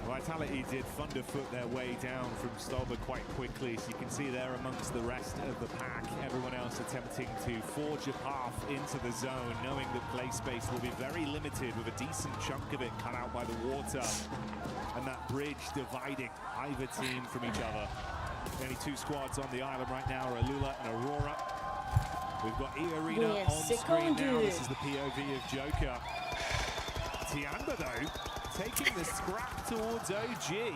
Vitality did thunderfoot their way down from Stolber quite quickly, so you can see there amongst the rest of the pack, everyone else attempting to forge a path into the zone, knowing that play space will be very limited with a decent chunk of it cut out by the water, and that bridge dividing either team from each other. The only 2 squads on the island right now are Alula and Aurora. We've got E-Arena on screen now. This is the POV of Joker. Tiamba though, taking the scrap towards OG.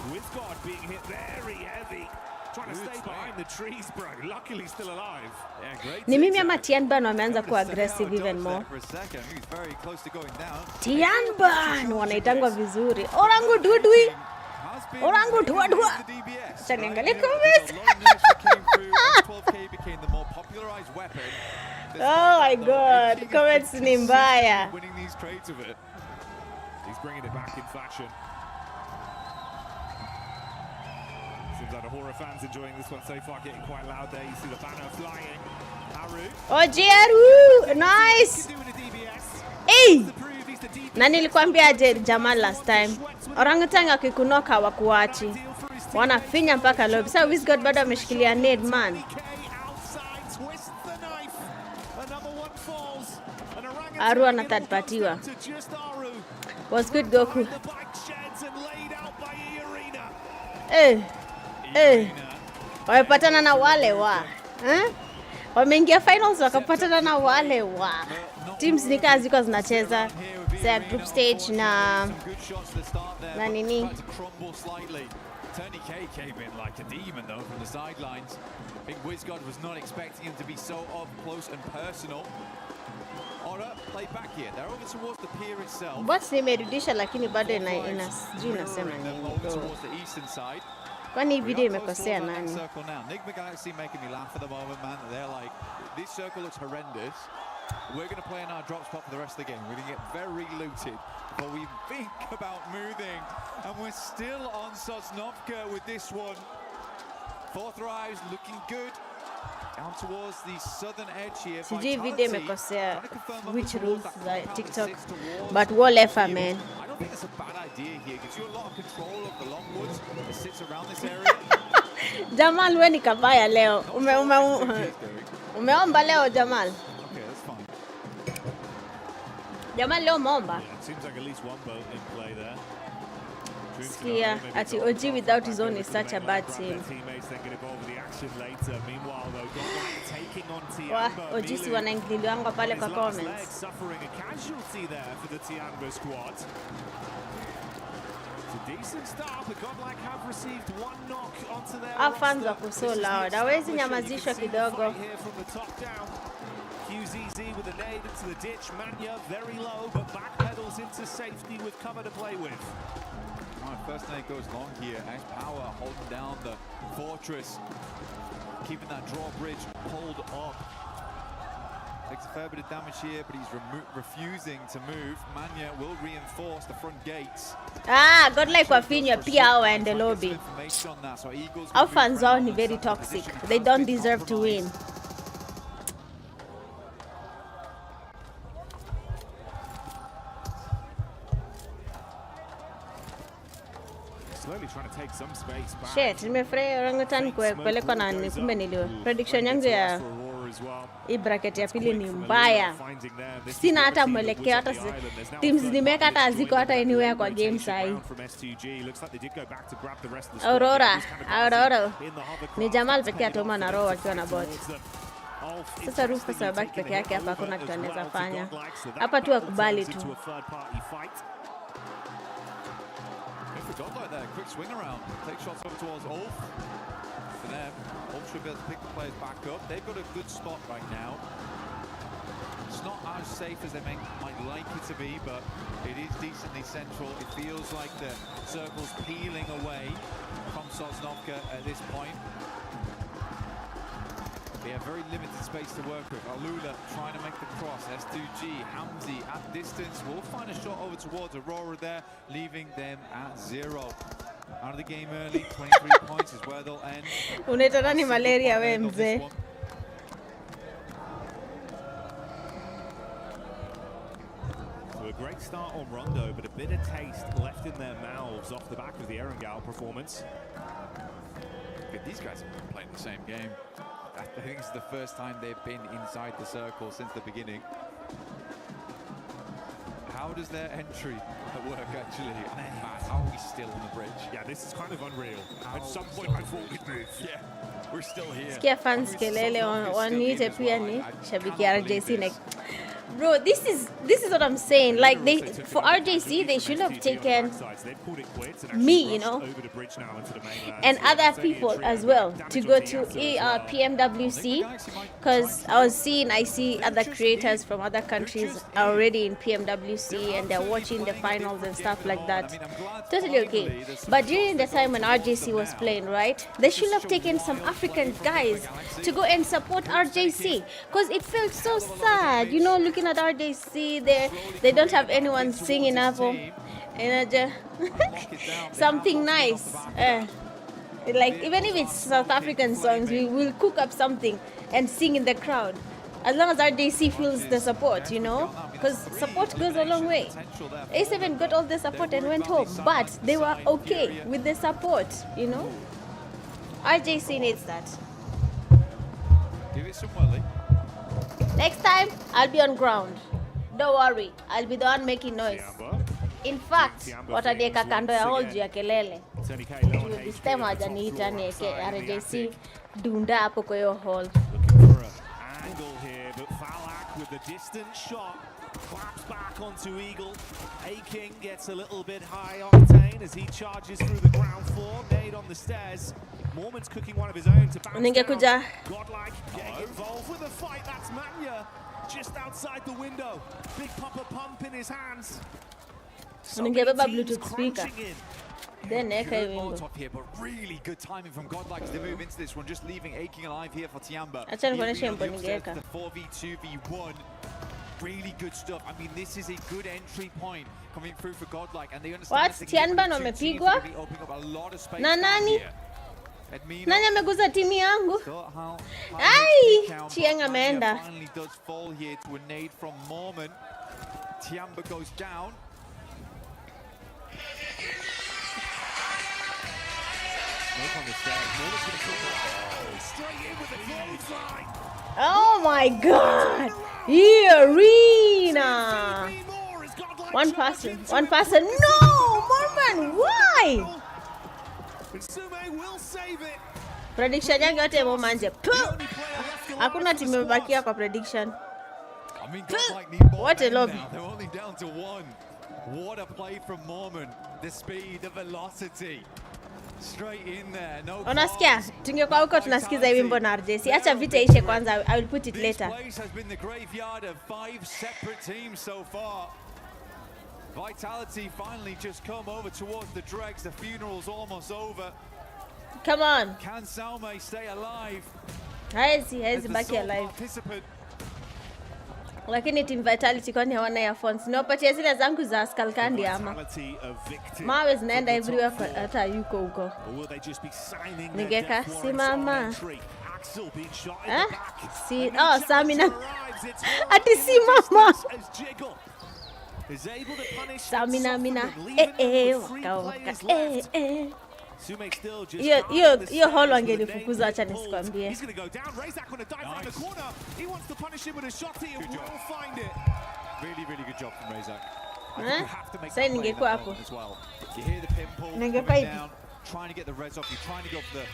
With God being hit very heavy. Trying to stay behind the trees, bro. Luckily still alive. Yeah, great. Ni mimi ama Tianban wameanza kuwa aggressive even more. Tianban wanaitangwa vizuri. Orangu dudui. Orangu dua dua. Chanengale comments. 12K became the more popularized weapon. Oh my god, comments ni mbaya. Winning these trades of it. He's bringing it back in fashion. Seems like the horror fans enjoying this one so far, getting quite loud there. You see the banner flying. Haru. Oh, Jeru, nice. Hey. Na nilikwambia aje Jamal last time. Orangutan akikunoka wakuachi. Wanafinya mpaka lobby. Sasa Wizgod bado ameshikilia nade man. Aru anatapatiwa. Was good Goku. Wamepatana na wale wa. Wameingia finals wakapatana na wale wa. Teams ni kazi kwa zinacheza. Say group stage na nini. Tony K came in like a demon though from the sidelines. I think Wizgod was not expecting him to be so up close and personal. Ora play back here. They're over towards the pier itself. Bots nimerudisha lakini bado sijui nasema nini. Towards the eastern side. Kwani video imekosea nani? Nigma Galaxy making me laugh at the moment, man. They're like, this circle looks horrendous. We're going to play in our drop spot for the rest of the game. We're going to get very looted before we think about moving. And we're still on Sosnovka with this one. Fourth rise looking good. Down towards the southern edge here. CG video imekosea which rules like TikTok. But whatever, man. I don't think that's a bad idea here. Gives you a lot of control of the long woods that sits around this area. Jamal, we ni kabaya leo. Umeomba leo Jamal. Okay, that's fine. Jamal leo umeomba. Yeah, it seems like at least one boat in play there. Skia, ati OG without his own is such a bad team. Teammates then get involved with the action later. Meanwhile, though, Godlike taking on Wah, Tianbo. OG si wanaingililiwa pale kwa comments. Suffering a casualty there for the Tianbo squad. It's a decent start, but Godlike have received one knock onto their Our fans wako so loud. Hawezi nyamazishwa kidogo. Here from the top down. QZZ with a nade into the ditch. Manya very low, but backpedals into safety with cover to play with. First nade goes long here. Nice power holding down the fortress. Keeping that drawbridge pulled up. Takes a fair bit of damage here, but he's refusing to move. Manya will reinforce the front gates. Godlike wafinywa pia hao waende lobby. Our fans wao ni very toxic. They don't deserve to win. Slowly trying to take some space back. Shit, nimefurahi orangutan kupelekwa na kumbe niliwa. Prediction yangu ya hii bracket ya pili ni mbaya. Sina hata mwelekeo, hata teams nimeweka hata haziko hata anywhere kwa game sai. Aurora ni Jamal pekee atoma na Row akiwa na bot. Sasa Rufus abaki peke yake hapa, hakuna kitu anaweza fanya. Hapa tu akubali tu. Godlike there, quick swing around, take shots over towards Ulf. For them, Ulf should be able to pick the players back up. They've got a good spot right now. It's not as safe as they might like it to be, but it is decently central. It feels like the circle's peeling away from Sosnovka at this point. They have very limited space to work with. Alula trying to make the cross. S2G, Hamzi at distance. Will find a shot over towards Aurora there, leaving them at 0. Out of the game early, 23 points is where they'll end. Unaitana ni malaria we mzee. So a great start on Rondo, but a bit of taste left in their mouths off the back of the Erangel performance. These guys have been playing the same game. I think it's the first time they've been inside the circle since the beginning. How does their entry work actually? How are we still on the bridge? Yeah, this is kind of unreal. At some point I thought we'd move. Yeah, we're still here. Sikia fans kelele waniite pia ni shabiki RJC na Bro, this is what I'm saying. Like for RJC, they should have taken me, you know, and other people as well to go to PMWC, because I see other creators from other countries already in PMWC and they're watching the finals and stuff like that. Totally okay. But during the time when RJC was playing, right, they should have taken some African guys to go and support RJC, because it felt so sad, you know, looking at RJC there. They don't have anyone singing up something nice. Like even if it's South African songs, we will cook up something and sing in the crowd. As long as RJC feels the support, you know, because support goes a long way. A7 got all the support and went home, but they were okay with the support, you know. RJC needs that. Give it some welly. Next time, I'll be on ground. Don't worry, I'll be the one making noise. In fact, watadeka kando ya hall juu ya kelele. This time hajaniita nieke RJC dunda hapo kwa hiyo hall. Angle here, but Falak with the distant shot claps back onto Eagle. A-King gets a little bit high octane as he charges through the ground floor. Nade on the stairs. Mormon's cooking one of his own to bounce down. Godlike getting involved with the fight. That's Manya just outside the window. Big Papa Pump in his hands. Bluetooth speaker. Then Molotov here, but really good timing from Godlike to move into this one, just leaving A-King alive here for Tiamba. The 4v2v1. Really good stuff. I mean, this is a good entry point coming through for Godlike, and they understand what? Tianban wamepigwa? Na nani? Nani ameguza timu yangu? Ai! Chieng ameenda. Finally does fall here to a nade from Mormon. Tiamba goes down. Oh my god! Arena! One person. No! Mormon, why? Prediction yangu yote ya Momanje. Hakuna timu imebakia kwa prediction. What a lobby. They're only down to one. What a play from Mormon. The speed, the velocity. Straight in there. No. Unasikia? Tungekuwa huko tunasikiza wimbo na RJC. Acha vita ishe kwanza. I will put it later. This place has been the graveyard of 5 separate teams so far. Vitality finally just come over towards the dregs. The funeral's almost over. Come on. Can Salme stay alive? Haezi baki alive. Lakini team Vitality kwani hawana earphones. Niwapatie zile zangu za Skull Candy ama. Mawe zinaenda everywhere hata yuko huko. Ningeka simama. Samina. Ati simama. Samina. Waka. Hiyo hall wangenifukuza, acha nisikwambie. Really good job from Razak. Sasa ningekuwa hapo. You hear the pinball coming down, trying to get the res off. You're trying to go for the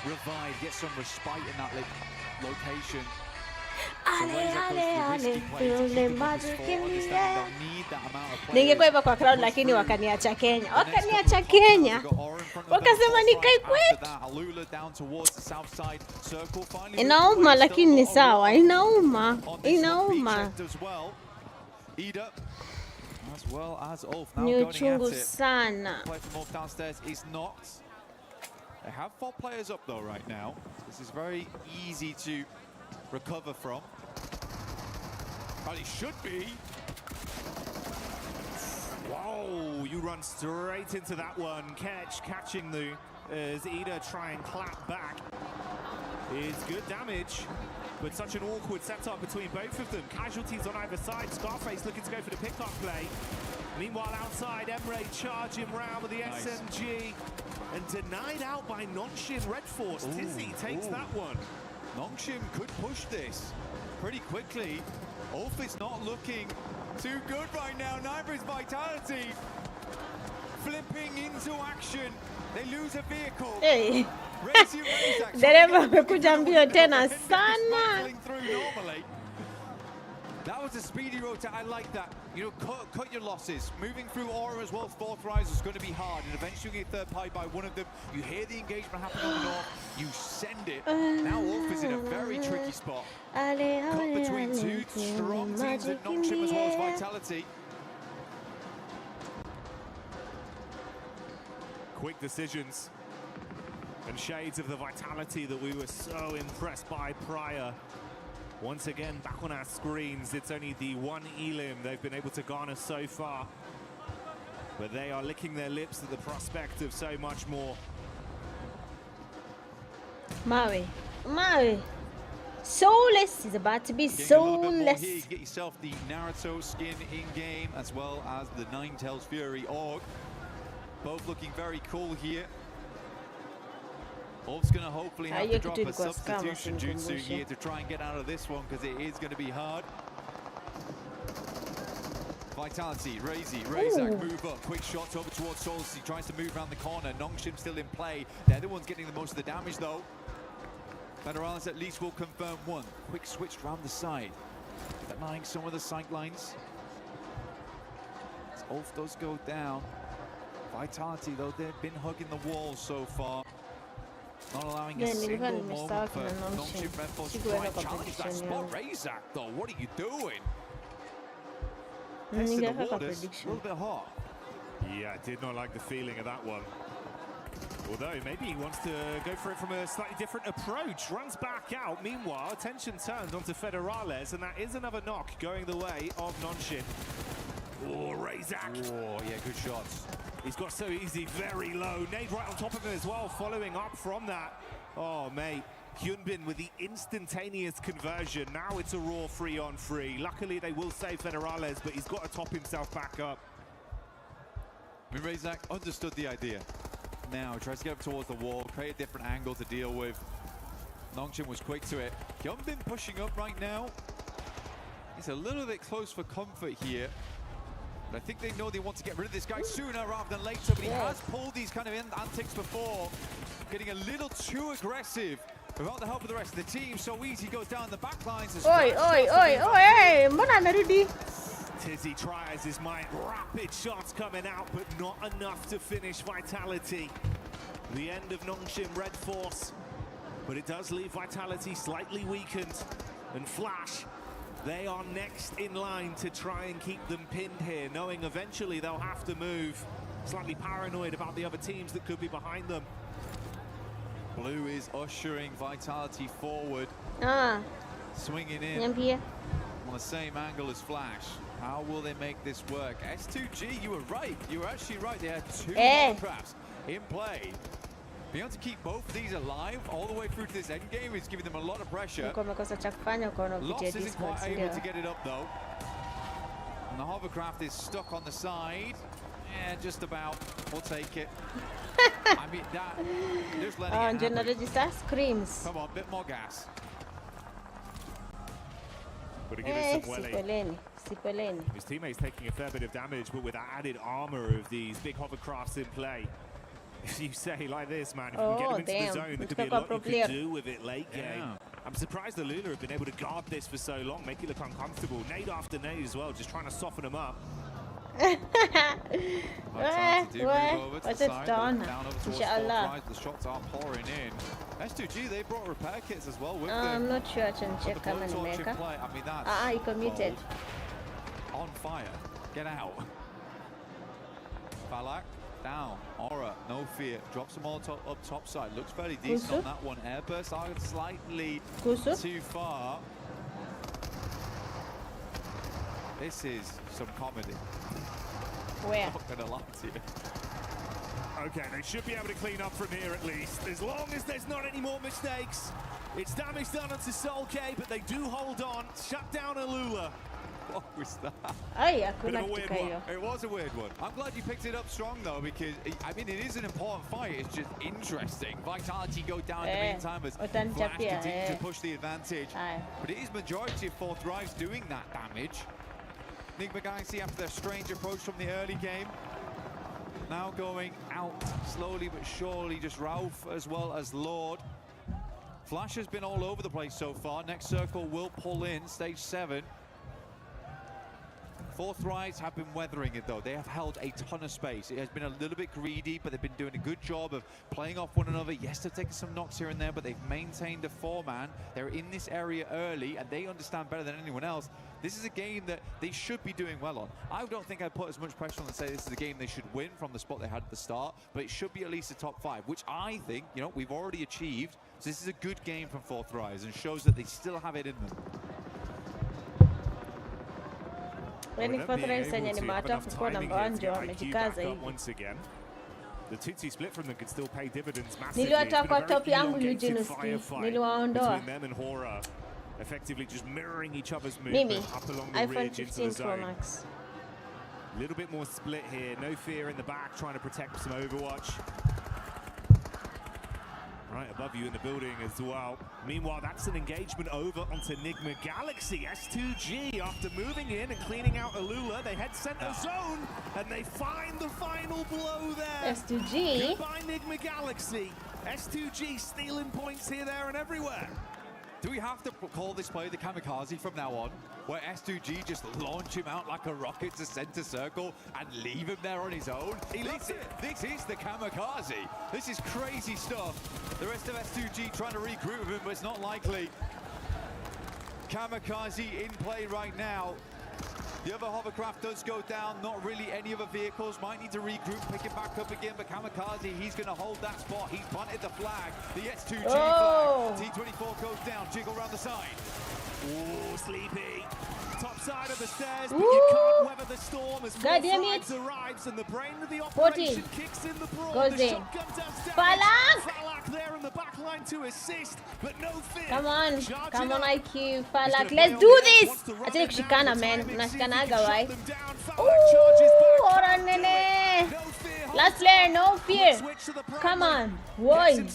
revive, get some respite in that location. Ningekuwa hivyo kwa crowd, lakini wakaniacha Kenya. Wakasema nikae kwetu. Inauma, lakini ni sawa. Inauma. Ni uchungu sana. They have 4 players up though right now. This is very easy to recover from. Well, it should be. Whoa, you run straight into that one. Catching the as Ida try and clap back. It's good damage, but such an awkward setup between both of them. Casualties on either side. Scarface looking to go for the pick-up play. Meanwhile, outside, Emre charging round with the SMG and denied out by Nongxin Red Force. Tizzy takes that one. Nongxin could push this pretty quickly. Ulf is not looking too good right now. Neither is Vitality. Flipping into action. They lose a vehicle. Hey. Dereva amekuja mbio tena sana. That was a speedy rotate. I like that. You know, cut your losses. Moving through Aura as well, fourth rise is going to be hard. And eventually you get third party by one of them. You hear the engagement happening on the north. You send it. Now Wolf is in a very tricky spot. Cut between two strong teams in Nongshim as well as Vitality. Quick decisions and shades of the Vitality that we were so impressed by prior. Once again, back on our screens, it's only the one elim they've been able to garner so far. But they are licking their lips at the prospect of so much more. Maui. Soulless. He's about to be soulless. Here, you get yourself the Naruto skin in-game, as well as the Ninetales Fury Org. Both looking very cool here. Wolf's going to hopefully have to drop a substitution jutsu here to try and get out of this one, because it is going to be hard. Vitality, Razak move up, quick shots over towards Souls. He tries to move around the corner. Nongshim still in play. They're the ones getting the most of the damage though. Federales at least will confirm one. Quick switch around the side, denying some of the sight lines. As Wolf does go down. Vitality though, they've been hugging the wall so far. Not allowing a single moment for Nongshim Red Force to try and challenge that spot. Razak though, what are you doing? Testing the waters, a little bit hot. Yeah, I did not like the feeling of that one. Although maybe he wants to go for it from a slightly different approach. Runs back out. Meanwhile, attention turns onto Federales, and that is another knock going the way of Nongshim. Oh, Razak. Oh, yeah, good shots. He's got so easy, very low. Nade right on top of him as well, following up from that. Oh, mate. Hyunbin with the instantaneous conversion. Now it's a raw 3-on-3. Luckily, they will save Federales, but he's got to top himself back up. I mean, Razak understood the idea. Now he tries to get up towards the wall, create a different angle to deal with. Nongshim was quick to it. Hyunbin pushing up right now. He's a little bit close for comfort here. But I think they know they want to get rid of this guy sooner rather than later. But he has pulled these kind of antics before, getting a little too aggressive. Without the help of the rest of the team, so easy goes down the back lines. Tizzy tries his might. Rapid shots coming out, but not enough to finish Vitality. The end of Nongshim Red Force. But it does leave Vitality slightly weakened. And Flash, they are next in line to try and keep them pinned here, knowing eventually they'll have to move. Slightly paranoid about the other teams that could be behind them. Blue is ushering Vitality forward. Swinging in on the same angle as Flash. How will they make this work? S2G, you were right. You were actually right. They had two hovercrafts in play. Being able to keep both of these alive all the way through to this end game is giving them a lot of pressure. Lost isn't quite able to get it up though. And the hovercraft is stuck on the side. Yeah, just about. We'll take it. I mean, that, just letting it happen. Screams. Come on, bit more gas. But to give it some welling. His teammates taking a fair bit of damage, but with that added armor of these big hovercrafts in play. If you say like this, man, if you can get them into the zone, there could be a lot you could do with it late game. I'm surprised the Lula have been able to guard this for so long, make it look uncomfortable. Nade after nade as well, just trying to soften them up. What's it done? Inshallah. The shots are pouring in. S2G, they brought repair kits as well with them. I'm not sure I can check how many make. I mean, that's he committed. On fire. Get out. Balak down. Aura, no fear. Drops them all up top side. Looks fairly decent on that one. Airburst are slightly too far. This is some comedy. Where? I'm not gonna lie to you. Okay, they should be able to clean up from here at least. As long as there's not any more mistakes. It's damage done onto Soul K, but they do hold on. Shut down Alula. What was that? Bit of a weird one. It was a weird one. I'm glad you picked it up strong though, because I mean it is an important fight. It's just interesting. Vitality go down in the meantime as Flash continue to push the advantage. But it is majority of fourth drives doing that damage. Enigma Galaxy after their strange approach from the early game. Now going out slowly but surely, just Ralph as well as Lord. Flash has been all over the place so far. Next circle will pull in, stage 7. Fourth Rise have been weathering it though. They have held a ton of space. It has been a little bit greedy, but they've been doing a good job of playing off one another. Yes, they've taken some knocks here and there, but they've maintained a four-man. They're in this area early, and they understand better than anyone else. This is a game that they should be doing well on. I don't think I'd put as much pressure on and say this is a game they should win from the spot they had at the start, but it should be at least a top 5, which I think, you know, we've already achieved. So this is a good game from Fourth Rise and shows that they still have it in them. Yaani Fourth Rise yenye ni matafu kwa namba 1 wamejikaza hivi. Once again. The 2-2 split from them could still pay dividends massively. Niliwatoa kwa top yangu Eugene, niliwaondoa. Them and Hora effectively just mirroring each other's movement up along the ridge into the zone. A little bit more split here. No fear in the back, trying to protect some Overwatch. Right above you in the building as well. Meanwhile, that's an engagement over onto Enigma Galaxy. S2G, after moving in and cleaning out Alula, they head center zone and they find the final blow there. S2G. Goodbye, Enigma Galaxy. S2G stealing points here, there, and everywhere. Do we have to call this play the kamikaze from now on, where S2G just launch him out like a rocket to center circle and leave him there on his own? This is the kamikaze. This is crazy stuff. The rest of S2G trying to regroup with him, but it's not likely. Kamikaze in play right now. The other hovercraft does go down, not really any other vehicles. Might need to regroup, pick it back up again, but Kamikaze, he's going to hold that spot. He's planted the flag, the S2G flag. T24 goes down, jiggle around the side. Ooh, Sleepy. Top side of the stairs, but you can't weather the storm as Fourth Rise arrives and the brain of the operation kicks in the brawl. Goes the in. shotgun does damage. Falak there in the back line to assist, but no fear. Come on IQ, Falak, let's do this! Acheni kushikana man, mnashikanaga why? Ooh, ora nene! Last player, no fear. Come on, boy.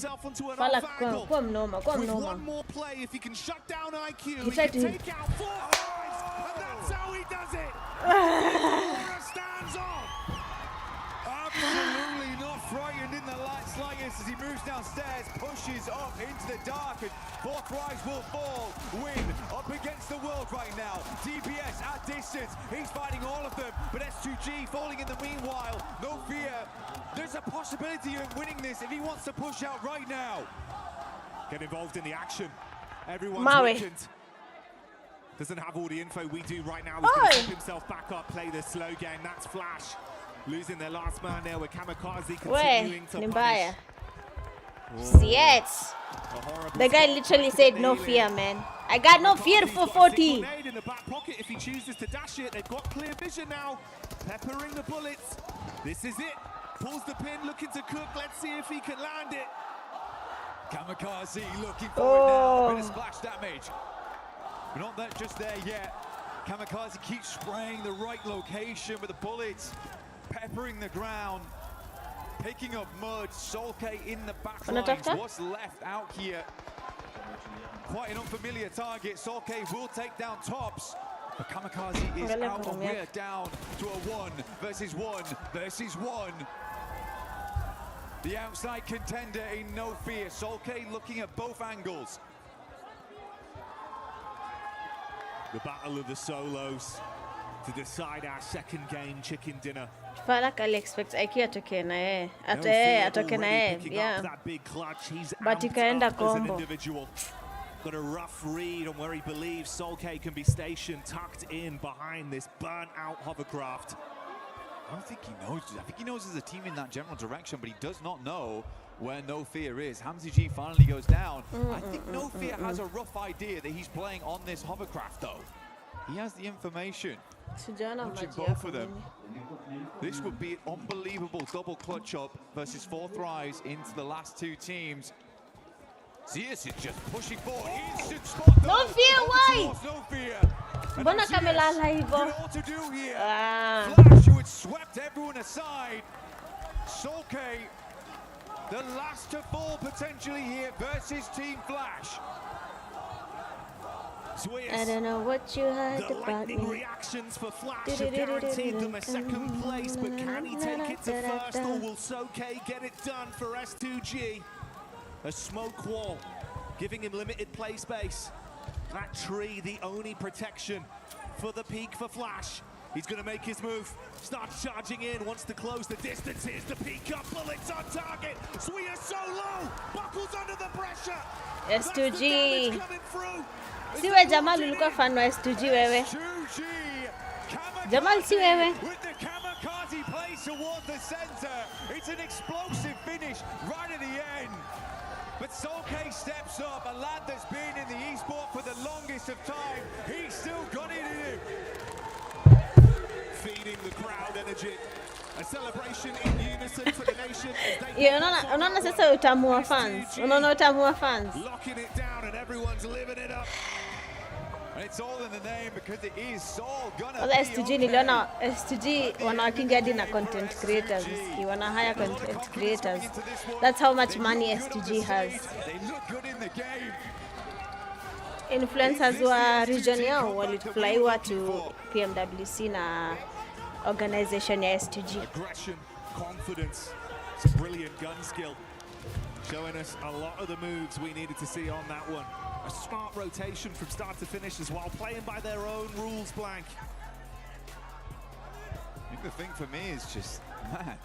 Falak, kwa mnoma, kwa mnoma. One more play, if he can shut down IQ, he can take out Fourth Rise, and that's how he does it. Aura stands on. Absolutely not frightened in the slightest as he moves downstairs, pushes up into the dark, and Fourth Rise will fall. Win up against the world right now. DPS at distance, he's fighting all of them, but S2G falling in the meanwhile. No fear. There's a possibility of winning this if he wants to push out right now. Get involved in the action. Everyone's weakened. Doesn't have all the info we do right now. He's going to keep himself back up, play the slow game. That's Flash. Losing their last man there with Kamikaze continuing to punish. Shit. The guy literally said no fear, man. I got no fear for 40. In the back pocket if he chooses to dash it. They've got clear vision now. Peppering the bullets. This is it. Pulls the pin, looking to cook. Let's see if he can land it. Kamikaze looking for it now. A bit of splash damage. We're not just there yet. Kamikaze keeps spraying the right location with the bullets. Peppering the ground, picking up mud. Solke in the back lines. What's left out here? Quite an unfamiliar target. Solke will take down tops, but Kamikaze is out, and we're down to a 1 versus 1 versus 1. The outside contender in no fear. Solke looking at both angles. The battle of the solos to decide our second game, chicken dinner. Falak ali expect IQ atoke na yeye. Atoke na yeye. Yeah. But ikaenda combo. Got a rough read on where he believes Solke can be stationed, tucked in behind this burnt-out hovercraft. I don't think he knows. I think he knows there's a team in that general direction, but he does not know where No Fear is. Hamzy G finally goes down. I think No Fear has a rough idea that he's playing on this hovercraft, though. He has the information. Watching both of them. This would be an unbelievable double clutch up versus Fourth Rise into the last two teams. Zeus is just pushing forward. Instant spot. No fear, why? No Fear. Mbona kamelala hivyo? What to do here? Flash, who had swept everyone aside. Solke, the last to fall potentially here versus Team Flash. I don't know what you heard the about me. Reactions for Flash have guaranteed them a second place, but can he take it to first, or will Soke get it done for S2G? A smoke wall, giving him limited play space. That tree, the only protection for the peak for Flash. He's going to make his move. Starts charging in, wants to close the distance. Here's the peak up, bullets on target. Sweer so low, buckles under the pressure. S2G. Siwe Jamal ulikuwa fan wa S2G wewe. Jamal si wewe. With the kamikaze place towards the center. It's an explosive finish right at the end. But Solkay steps up, a lad that's been in the esport for the longest of time. He's still got it in him. Feeding the crowd energy. A celebration in unison for the nation. Unaona sasa utamu wa fans. Unaona utamu wa fans. Locking it down and everyone's living it up. And it's all in the name because it is Sol gonna Wala S2G niliona S2G wanawakingia hadi na content creators. Wana hire content creators. That's how much money S2G has. They look good in the game. Influencers wa region yao waliflyiwa to PMWC na organization ya S2G. Aggression, confidence, some brilliant gun skill. Showing us a lot of the moves we needed to see on that one. A smart rotation from start to finish as well, playing by their own rules, Blank. I think the thing for me is just, man,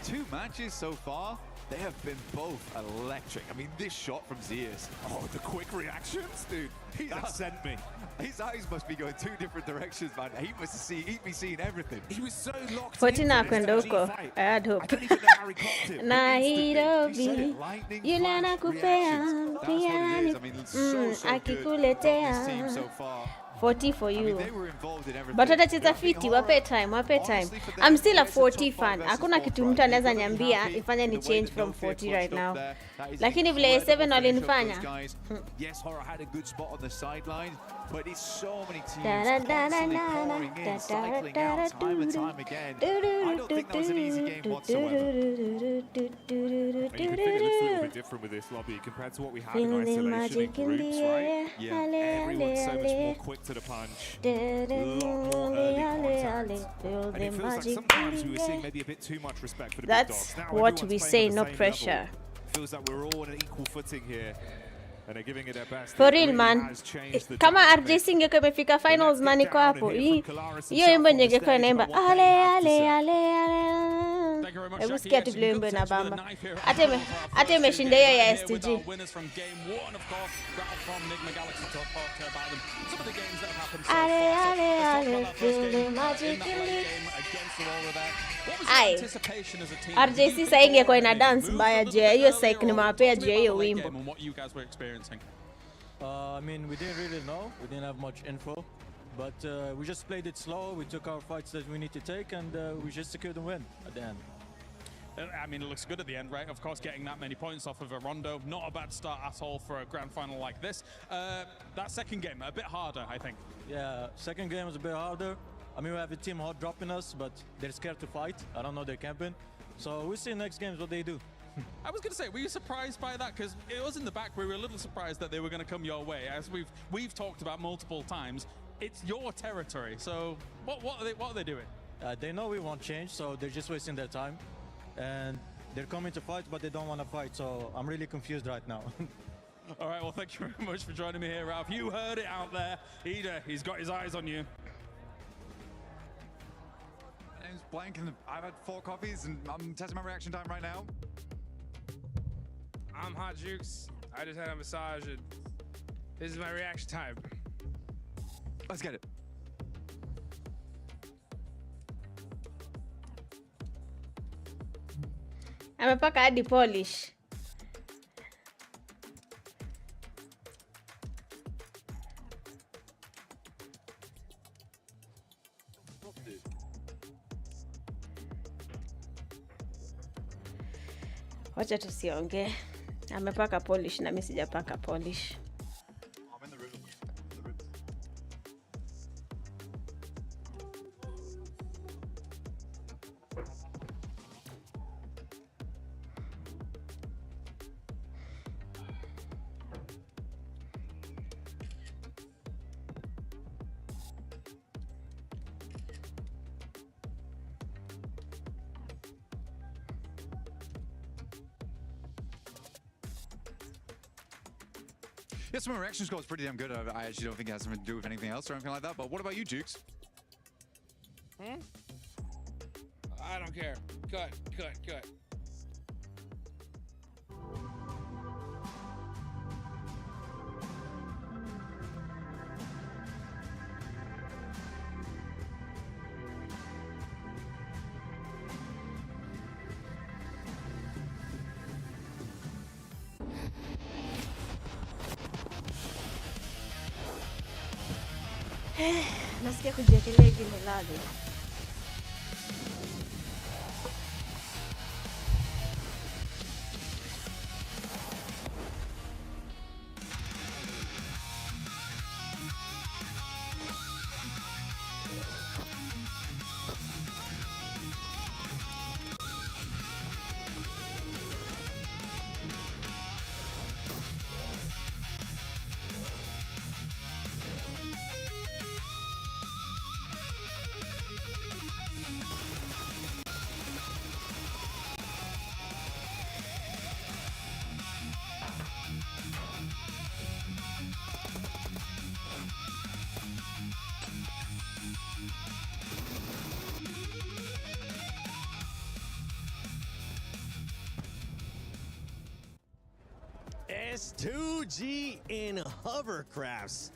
2 matches so far, they have been both electric. I mean, this shot from Zeus. Oh, the quick reactions, dude. That sent me. His eyes must be going 2 different directions, man. He must be seeing everything. He was so locked 14 akwenda huko. I had hope. Nairobi, yule nakupea mpiani, akikuletea 40 for you. But atacheza fiti, wape time. I'm still a 40 fan. Hakuna kitu mtu anaweza niambia ifanye ni change from 40 right now. Lakini vile 7 walinifanya. Yes, Horror had a good spot on the sideline, but it's so many teams constantly pouring in, cycling out time and time again. I don't think that was an easy game whatsoever. You can think it looks a little bit different with this lobby compared to what we had in isolation in groups, right? Yeah, everyone's so much more quick to the punch. A lot more early contact. And it feels like sometimes we were seeing maybe a bit too much respect for the big dogs. That's Now what we everyone's say, playing on no the same pressure. level. Feels like we're all on an equal footing here. And they're giving it their best. For real man, kama RJC ingekuwa imefika finals na niko hapo, hiyo wimbo ingekuwa inaimba ale. Hebu sikia tu vile wimbo inabamba. Hata imeshinda hiyo ya S2G. Ale, feel the magic in the Ai, RJC sasa ingekuwa ina dance mbaya juu ya hiyo psych nimewapea juu ya hiyo wimbo. I mean, we didn't really know. We didn't have much info. But we just played it slow. We took our fights that we need to take, and we just secured the win at the end. I mean, it looks good at the end, right? Of course, getting that many points off of a Rondo. Not a bad start at all for a grand final like this. That second game, a bit harder, I think. Yeah, second game was a bit harder. I mean, we have a team hot dropping us, but they're scared to fight. I don't know their camping. So we'll see next games what they do. I was going to say, were you surprised by that? Because it was in the back. We were a little surprised that they were going to come your way. As we've talked about multiple times, it's your territory. So what are they doing? They know we won't change, so they're just wasting their time. And they're coming to fight, but they don't want to fight. So I'm really confused right now. All right, well, thank you very much for joining me here, Ralph. You heard it out there. He's got his eyes on you. My name's Blank, and I've had 4 coffees, and I'm testing my reaction time right now. I'm Hot Jukes. I just had a massage, and this is my reaction time. Let's get it. Amepaka hadi polish. Wacha tusiongee. Amepaka polish na mimi sijapaka polish. Yes, my reaction score is pretty damn good. I actually don't think it has something to do with anything else or anything like that. But what about you, Jukes? I don't care. Good. Nasikia kujiekelea gile lali. S2G in hovercrafts.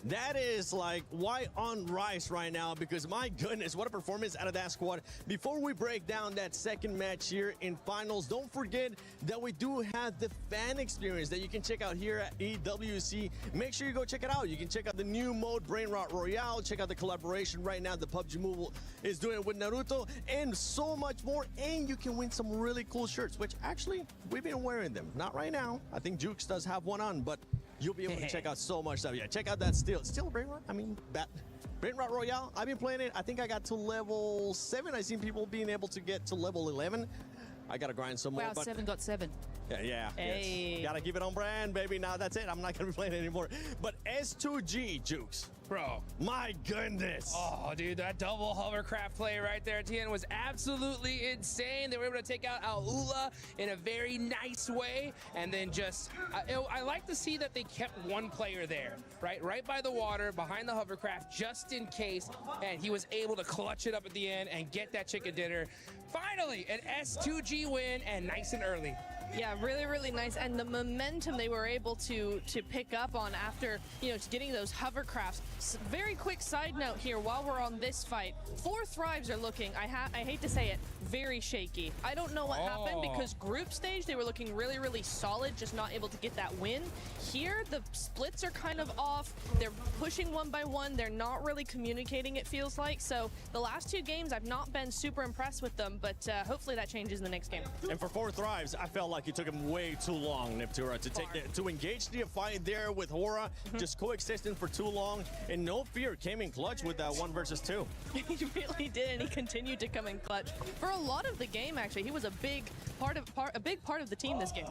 That is like white on rice right now, because my goodness, what a performance out of that squad. Before we break down that second match here in finals, don't forget that we do have the fan experience that you can check out here at PMWC. Make sure you go check it out. You can check out the new mode, Brain Rot Royale. Check out the collaboration right now that Pubgmobile is doing with Naruto, and so much more. And you can win some really cool shirts, which actually we've been wearing them. Not right now. I think Jukes does have one on, but you'll be able to check out so much stuff. Yeah, check out that still Brain Rot. I mean, Brain Rot Royale. I've been playing it. I think I got to level 7. I've seen people being able to get to level 11. I gotta grind some more. Wow, but 7.7. Yeah. Hey. Yes. Gotta keep it on brand, baby. Now that's it. I'm not gonna be playing it anymore. But S2G, Jukes. Bro. My goodness. Oh, dude, that double hovercraft play right there at the end was absolutely insane. They were able to take out Alula in a very nice way. And then just, I like to see that they kept one player there, right by the water, behind the hovercraft, just in case. And he was able to clutch it up at the end and get that chicken dinner. Finally, an S2G win, and nice and early. Yeah, really, really nice. And the momentum they were able to pick up on after, getting those hovercrafts. Very quick side note here while we're on this fight. 4 Thrives are looking, I hate to say it, very shaky. I don't know what happened, because group stage, they were looking really, really solid, just not able to get that win. Here, the splits are kind of off. They're pushing one by one. They're not really communicating, it feels like. So the last 2 games, I've not been super impressed with them, but hopefully that changes in the next game. And for 4 Thrives, I felt like it took him way too long, Neptura, to engage the fight there with Hora, just coexisting for too long, and No Fear came in clutch with that 1 versus 2. He really did, and he continued to come in clutch for a lot of the game. Actually, he was a big part of the team this game.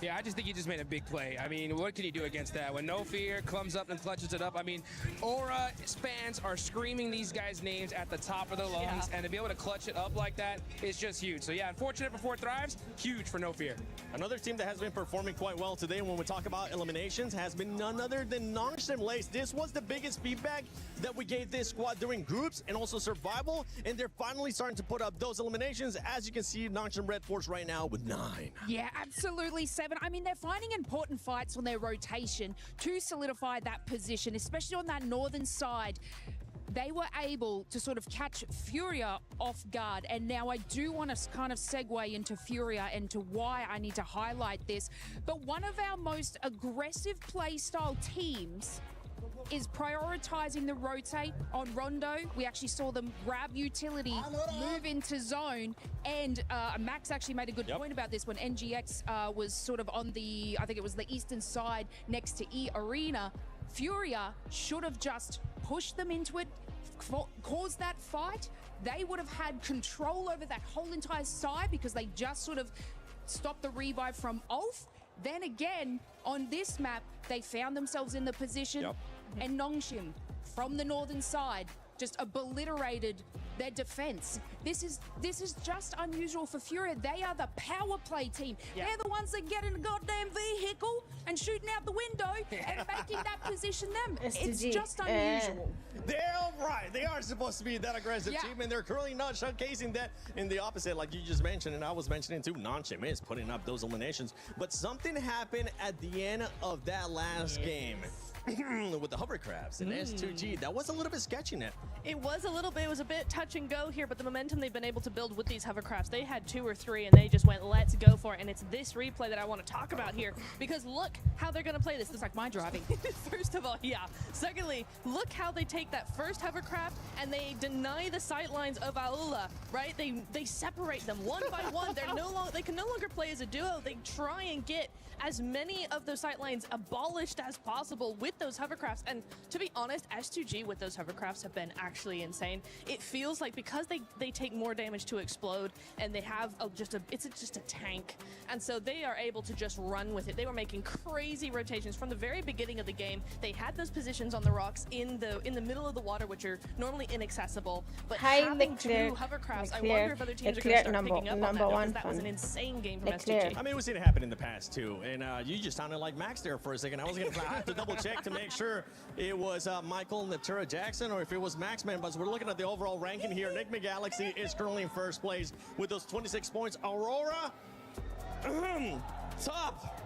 Yeah, I just think he just made a big play. I mean, what can you do against that? When No Fear comes up and clutches it up, I mean, Aura fans are screaming these guys' names at the top of their lungs, and to be able to clutch it up like that is just huge. So yeah, unfortunate for 4 Thrives, huge for No Fear. Another team that has been performing quite well today when we talk about eliminations has been none other than Nongshim Lace. This was the biggest feedback that we gave this squad during groups and also survival, and they're finally starting to put up those eliminations. As you can see, Nongshim Red Force right now with 9. Yeah, absolutely, 7. I mean, they're finding important fights on their rotation to solidify that position, especially on that northern side. They were able to sort of catch Furia off guard, and now I do want to kind of segue into Furia and to why I need to highlight this. But one of our most aggressive playstyle teams is prioritizing the rotate on Rondo. We actually saw them grab utility, move into zone, and Max actually made a good point about this when NGX was sort of on the, I think it was the eastern side next to E Arena. Furia should have just pushed them into it, caused that fight. They would have had control over that whole entire side because they just sort of stopped the revive from Ulf. Then again, on this map, they found themselves in the position, and Nongshim, from the northern side, just obliterated their defense. This is just unusual for Furia. They are the power play team. They're the ones that get in a goddamn vehicle and shooting out the window and making that position them. It's STG. just unusual. They're all right. They are supposed to be that aggressive team, and they're currently not showcasing that in the opposite, like you just mentioned, and I was mentioning too. Nanshim is putting up those eliminations, but something happened at the end of that last game. With the hovercrafts and S2G, that was a little bit sketchy, Net. It was a little bit, it was a bit touch and go here, but the momentum they've been able to build with these hovercrafts, they had 2 or 3 and they just went, let's go for it. And it's this replay that I want to talk about here, because look how they're going to play this. This is like my driving. First of all, yeah. Secondly, look how they take that first hovercraft and they deny the sightlines of Aula, right? They separate them one by one. They can no longer play as a duo. They try and get as many of those sightlines abolished as possible with those hovercrafts. And to be honest, S2G with those hovercrafts have been actually insane. It feels like because they take more damage to explode and they have it's just a tank, and so they are able to just run with it. They were making crazy rotations from the very beginning of the game. They had those positions on the rocks in the middle of the water, which are normally inaccessible, but having 2 hovercrafts, I wonder if other teams are going to start picking up on that, because that was an insane game from S2G. I mean, we've seen it happen in the past too, and you just sounded like Max there for a second. I have to double check to make sure it was Michael Natura Jackson or if it was Maxman, but we're looking at the overall ranking here. Enigma Galaxy is currently in first place with those 26 points. Aurora, top.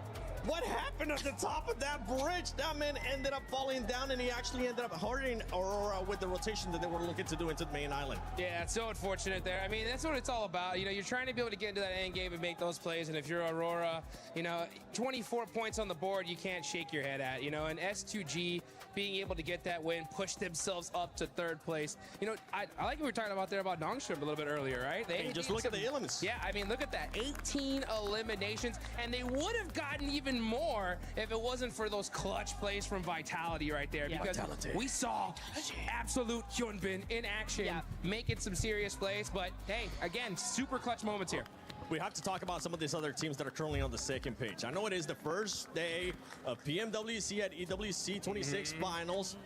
What happened at the top of that bridge? That man ended up falling down, and he actually ended up hurting Aurora with the rotation that they were looking to do into the main island. Yeah, it's so unfortunate there. I mean, that's what it's all about. You know, you're trying to be able to get into that end game and make those plays, and if you're Aurora, you know, 24 points on the board, you can't shake your head at, you know, and S2G being able to get that win, push themselves up to 3rd place. You know, I like what we were talking about there about Nongshim a little bit earlier, right? They just look at the elements. Yeah, I mean, look at that. 18 eliminations, and they would have gotten even more if it wasn't for those clutch plays from Vitality right there. Yeah. Because we saw absolute Hyunbin in action, making some serious plays. But hey, again, super clutch moments here. We have to talk about some of these other teams that are currently on the second page. I know it is the first day of PMWC at EWC 26 finals.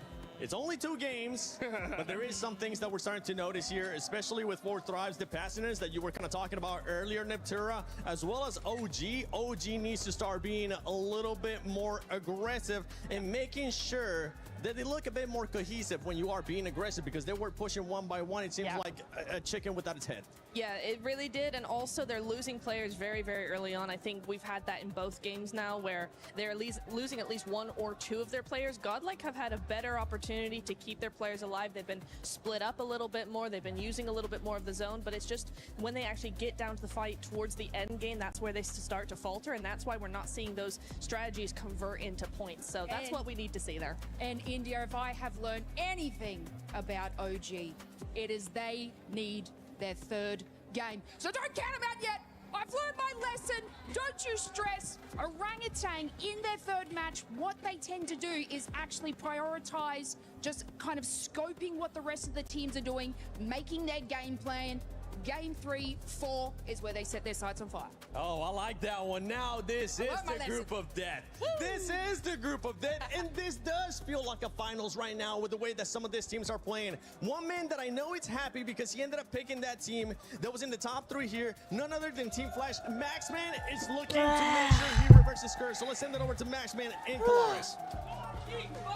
It's only 2 games, but there is some things that we're starting to notice here, especially with 4 Thrives, the passengers that you were kind of talking about earlier, Neptura, as well as OG. OG needs to start being a little bit more aggressive and making sure that they look a bit more cohesive when you are being aggressive, because they were pushing one by one. It seems like a chicken without its head. Yeah, it really did, and also they're losing players very, very early on. I think we've had that in both games now, where they're losing at least 1 or 2 of their players. Godlike have had a better opportunity to keep their players alive. They've been split up a little bit more. They've been using a little bit more of the zone, but it's just when they actually get down to the fight towards the end game, that's where they start to falter, and that's why we're not seeing those strategies convert into points. So that's what we need to see there. And India, if I have learned anything about OG, it is they need their 3rd game. So don't count them out yet. I've learned my lesson. Don't you stress. Orangutan in their 3rd match, what they tend to do is actually prioritize just kind of scoping what the rest of the teams are doing, making their game plan. Game 3, 4 is where they set their sights on fire. Oh, I like that one. Now this is the group of death. This is the group of death, and this does feel like a finals right now with the way that some of these teams are playing. One man that I know is happy because he ended up picking that team that was in the top 3 here, none other than Team Flash. Maxman is looking to make sure he reverses curse. So let's send it over to Maxman in Colares.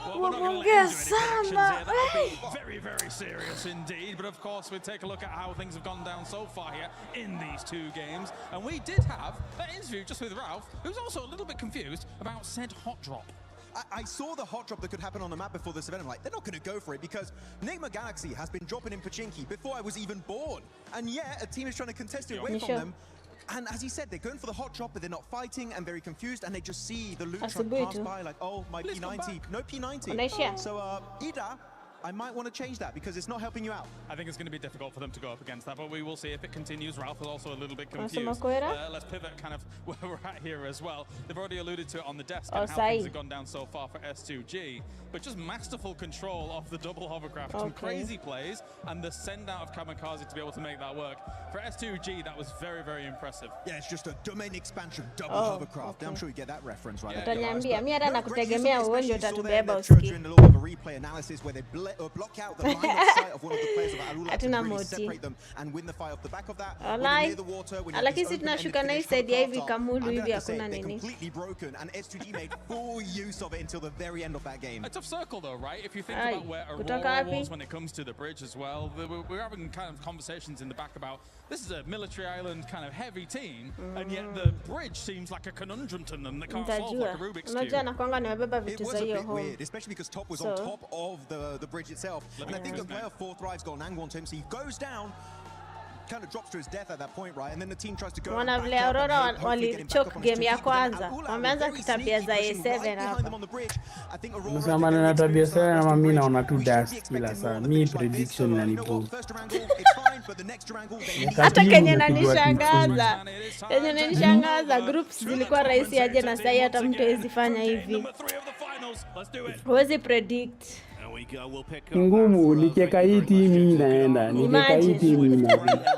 Well, we're not going to let him do any predictions here. That would be very, very serious indeed. But of course, we take a look at how things have gone down so far here in these 2 games. And we did have an interview just with Ralph, who's also a little bit confused about said hot drop. I saw the hot drop that could happen on the map before this event. I'm like, they're not going to go for it because Enigma Galaxy has been dropping in Pachinki before I was even born. And yet, a team is trying to contest it away from them. And as he said, they're going for the hot drop, but they're not fighting and very confused, and they just see the loot truck pass by like, oh, my P90. No P90. So, Ida, I might want to change that because it's not helping you out. I think it's going to be difficult for them to go up against that, but we will see if it continues. Ralph is also a little bit confused. Let's pivot kind of where we're at here as well. They've already alluded to it on the desk and how things have gone down so far for S2G, but just masterful control of the double hovercraft, some crazy plays, and the send out of Kamikaze to be able to make that work. For S2G, that was very, very impressive. Yeah, it's just a domain expansion double hovercraft. I'm sure you get that reference right there. Utaniambia, mimi hata nakutegemea uonje utatubeba usikie. A little bit of a replay analysis where they or block out the line of sight of one of the players of Alula to really separate them and win the fight off the back of that. When you're near the water, when you're completely broken, and S2G made full use of it until the very end of that game. A tough circle though, right? If you think about where Aurora was when it comes to the bridge as well, we're having kind of conversations in the back about this is a military island kind of heavy team, and yet the bridge seems like a conundrum to them that can't solve like a Rubik's Cube. It was a bit weird, especially because Top was on top of the bridge itself. And I think the player 4 Thrive's got an angle on him, so he goes down, kind of drops to his death at that point, right? And then the team tries to go back up Aurora walichoke game ya kwanza. Wameanza kitabia za A7 hapa. Msama na tabia 7 ama mimi naona tu dust kila saa. Mi prediction na nipo. Hata Kenya nanishangaza groups zilikuwa rahisi aje na sasa hata mtu hawezi fanya hivi. Huwezi predict. Ngumu nikiweka hii timu inaenda. Nikiweka hii timu inaenda.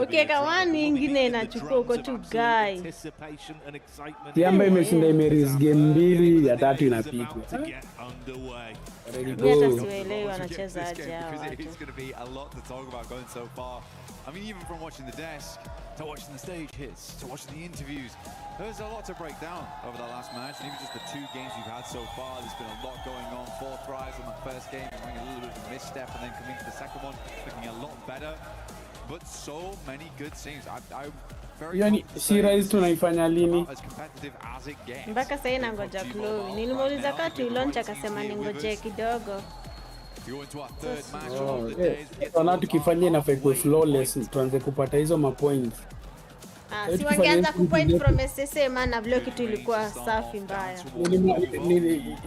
Ukiweka wani ingine inachukua uko tu guy. Tiamba imeshinda Emery's game 2 ya 3 inapigwa. Hata sielewi wanacheza aje hao watu. It's going to be a lot to talk about going so far. I mean, even from watching the desk to watching the stage hits to watching the interviews, there's a lot to break down over the last match. And even just the 2 games we've had so far, there's been a lot going on. 4 tries on the first game, having a little bit of a misstep, and then coming to the second one, looking a lot better. But so many good scenes. I'm very series tunaifanya lini? as competitive as it gets. Mpaka sasa nangoja Chloe. Nilimuuliza kati launch akasema ningoje kidogo. Tuna tukifanya na fake flawless tuanze kupata hizo ma points. Si wangeanza ku point from SSA maana vile kitu ilikuwa safi mbaya.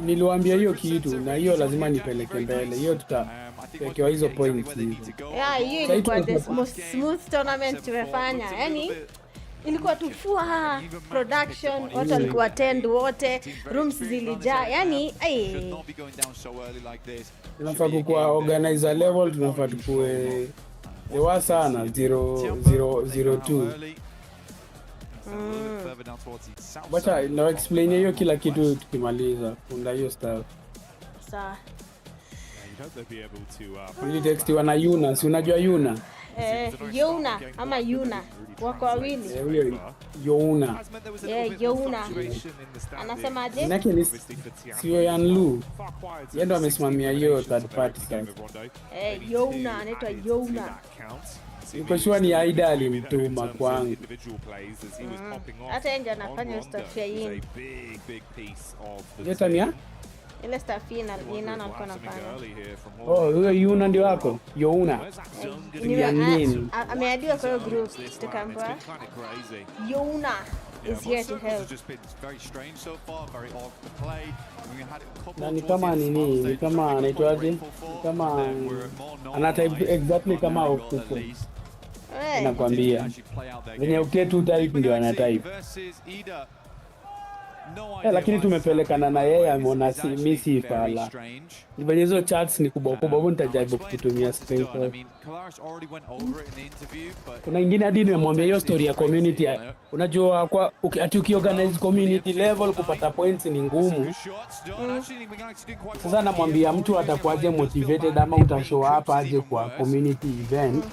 Niliwaambia hiyo kitu na hiyo lazima nipeleke mbele. Hiyo tutawekewa hizo points hizo. Hiyo ilikuwa the most smooth tournament tumefanya. Yaani ilikuwa tufua production, watu walikuwa attend wote, rooms zilijaa. Yaani tunafaa kuwa organizer level, tunafaa tukue ewa sana 002. Wacha na explain hiyo kila kitu tukimaliza kunda hiyo stuff. Sawa. Ili text wana Yuna, si unajua Yuna? Yuna ama Yuna wako wawili. Yuna. Yuna. Anasemaje? Nake sio Yanlu. Yeye ndo amesimamia hiyo third party sasa. Yuna anaitwa Yuna. Niko sure ni Aida alimtuma kwangu. Hata nje anafanya stuff ya yini. Yeta nia? Ile stuff final yina na alikuwa anafanya. Huyo Yuna ndio wako? Yuna. Ameadiwa kwa hiyo group tukaambiwa. Yuna is here to help. Na ni kama nini? Ni kama anaitwaje? Kama ana type exactly kama Okuko. Nakwambia. Venye uketu type ndio ana type. Lakini tumepelekana na yeye ameona si misi fala. Venye hizo charts ni kubwa kubwa, hapo nitajaribu kutumia screenshot. Kuna ingine hadi nimemwambia hiyo story ya community. Unajua kwa ukiorganize community level kupata points ni ngumu. Sasa namwambia mtu atakuwaje motivated ama utashow up aje kwa community event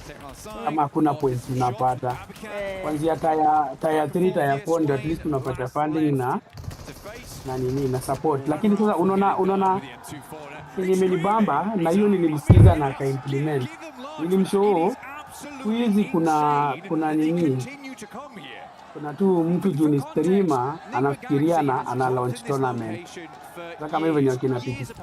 kama hakuna points unapata. Kwanza taya 3 taya 4 ndio at least unapata funding na nini na support. Lakini sasa unaona nimelibamba na hiyo nilimsikiza na ka implement. Nilimshow hizi kuna nini? Kuna tu mtu juni streamer anafikiria na ana launch tournament. Sasa kama hivyo ndio kinapita.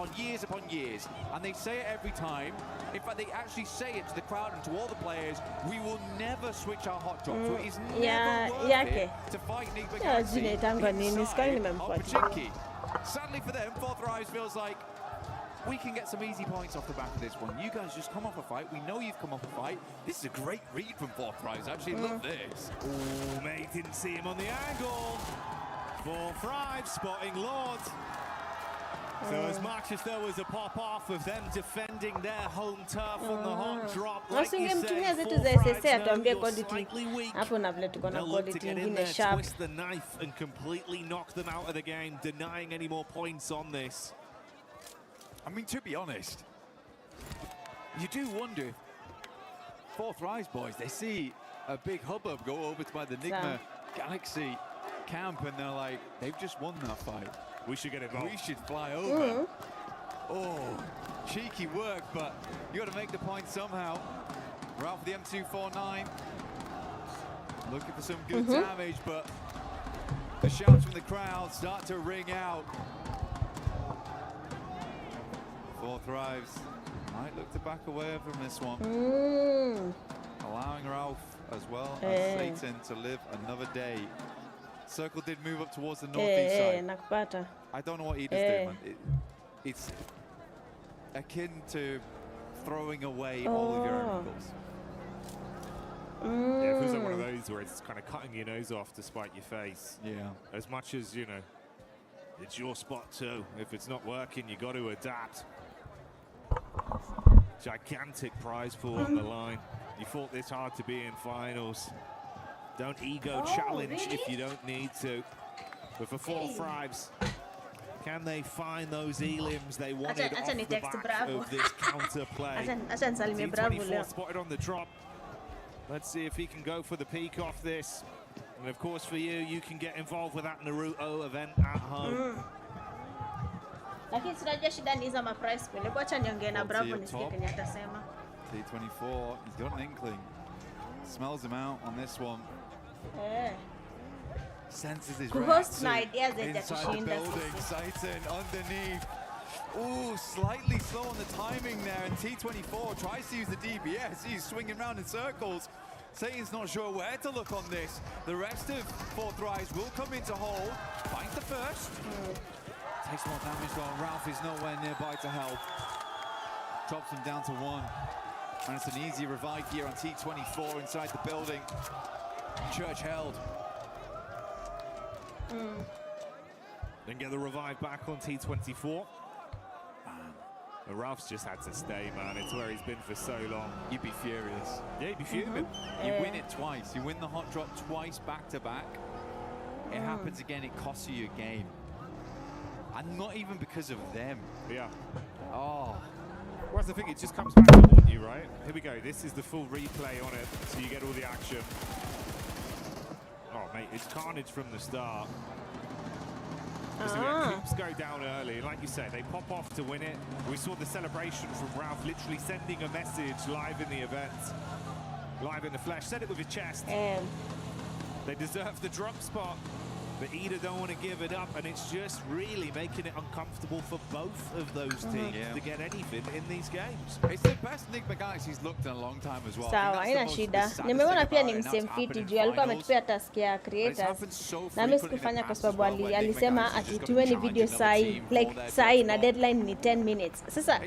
And they say it every time. In fact, they actually say it to the crowd and to all the players. We will never switch our hot drop. So it is never worth it to fight Nick Galaxy. Sadly for them, 4 Thrives feels like we can get some easy points off the back of this one. You guys just come off a fight. We know you've come off a fight. This is a great read from 4 Thrives. Actually, love this. Oh, mate, didn't see him on the angle. 4 Thrives spotting Lord. So as much as there was a pop-off of them defending their home turf on the hot drop, like you Wasingemtumia zetu za SSA atuambie quality. Hapo na vile tuko na quality nyingine sharp. Twist the knife and completely knock them out of the game, denying any more points on this. I mean, to be honest, you do wonder if Fourth Rise boys, they see a big hubbub go over by the Nigma Galaxy camp, and they're like, they've just won that fight. We should get involved. We should fly over. Oh, cheeky work, but you got to make the point somehow. Ralph the M249 looking for some good damage, but the shouts from the crowd start to ring out. Fourth Rise might look to back away from this one. Allowing Ralph as well as Satan to live another day. Circle did move up towards the northeast side. I don't know what Eda's doing, man. It's akin to throwing away all of your own goals. Yeah, it feels like one of those where it's kind of cutting your nose off to spite your face. Yeah. As much as, you know, it's your spot too. If it's not working, you got to adapt. Gigantic prize pool on the line. You fought this hard to be in finals. Don't ego challenge if you don't need to. But for Fourth Rise, can they find those elims they wanted off the back of this counter play? T24 spotted on the drop. Let's see if he can go for the peak off this. And of course for you, you can get involved with that Naruto event at home. Lakini tunajua shida ni za price pool. Hebu acha niongee na Bravo nisikie kenye atasema. T24, he's got an inkling. Smells him out on this one. Senses his Kuhost na ideas inside the building. Satan underneath. Ooh, slightly slow on the timing there, and T24 tries to use the DBS. He's swinging around in circles. Satan's not sure where to look on this. The rest of Fourth Rise will come into hold. Finds the first. Takes more damage though. Ralph is nowhere nearby to help. Drops him down to 1. And it's an easy revive here on T24 inside the building. Church held. Then get the revive back on T24. And Ralph's just had to stay, man. It's where he's been for so long. You'd be furious. Yeah, you'd be fuming. You win it twice. You win the hot drop twice back to back. It happens again, it costs you your game. And not even because of them. Yeah. Oh. Well, that's the thing, it just comes back to haunt you, right? Here we go. This is the full replay on it, so you get all the action. Oh, mate, it's carnage from the start. Coops go down early, and like you say, they pop off to win it. We saw the celebration from Ralph literally sending a message live in the event. Live in the flesh, said it with his chest. They deserve the drop spot, but Eda don't want to give it up, and it's just really making it uncomfortable for both of those teams to get anything in these games. It's the best Nigma Galaxy's looked in a long time as well. Sawa, haina shida. Nimeona pia ni msemfiti juu alikuwa ametupea task ya creators. Na mimi sikufanya kwa sababu alisema atitueni video sahi, like sahi na deadline ni 10 minutes. Sasa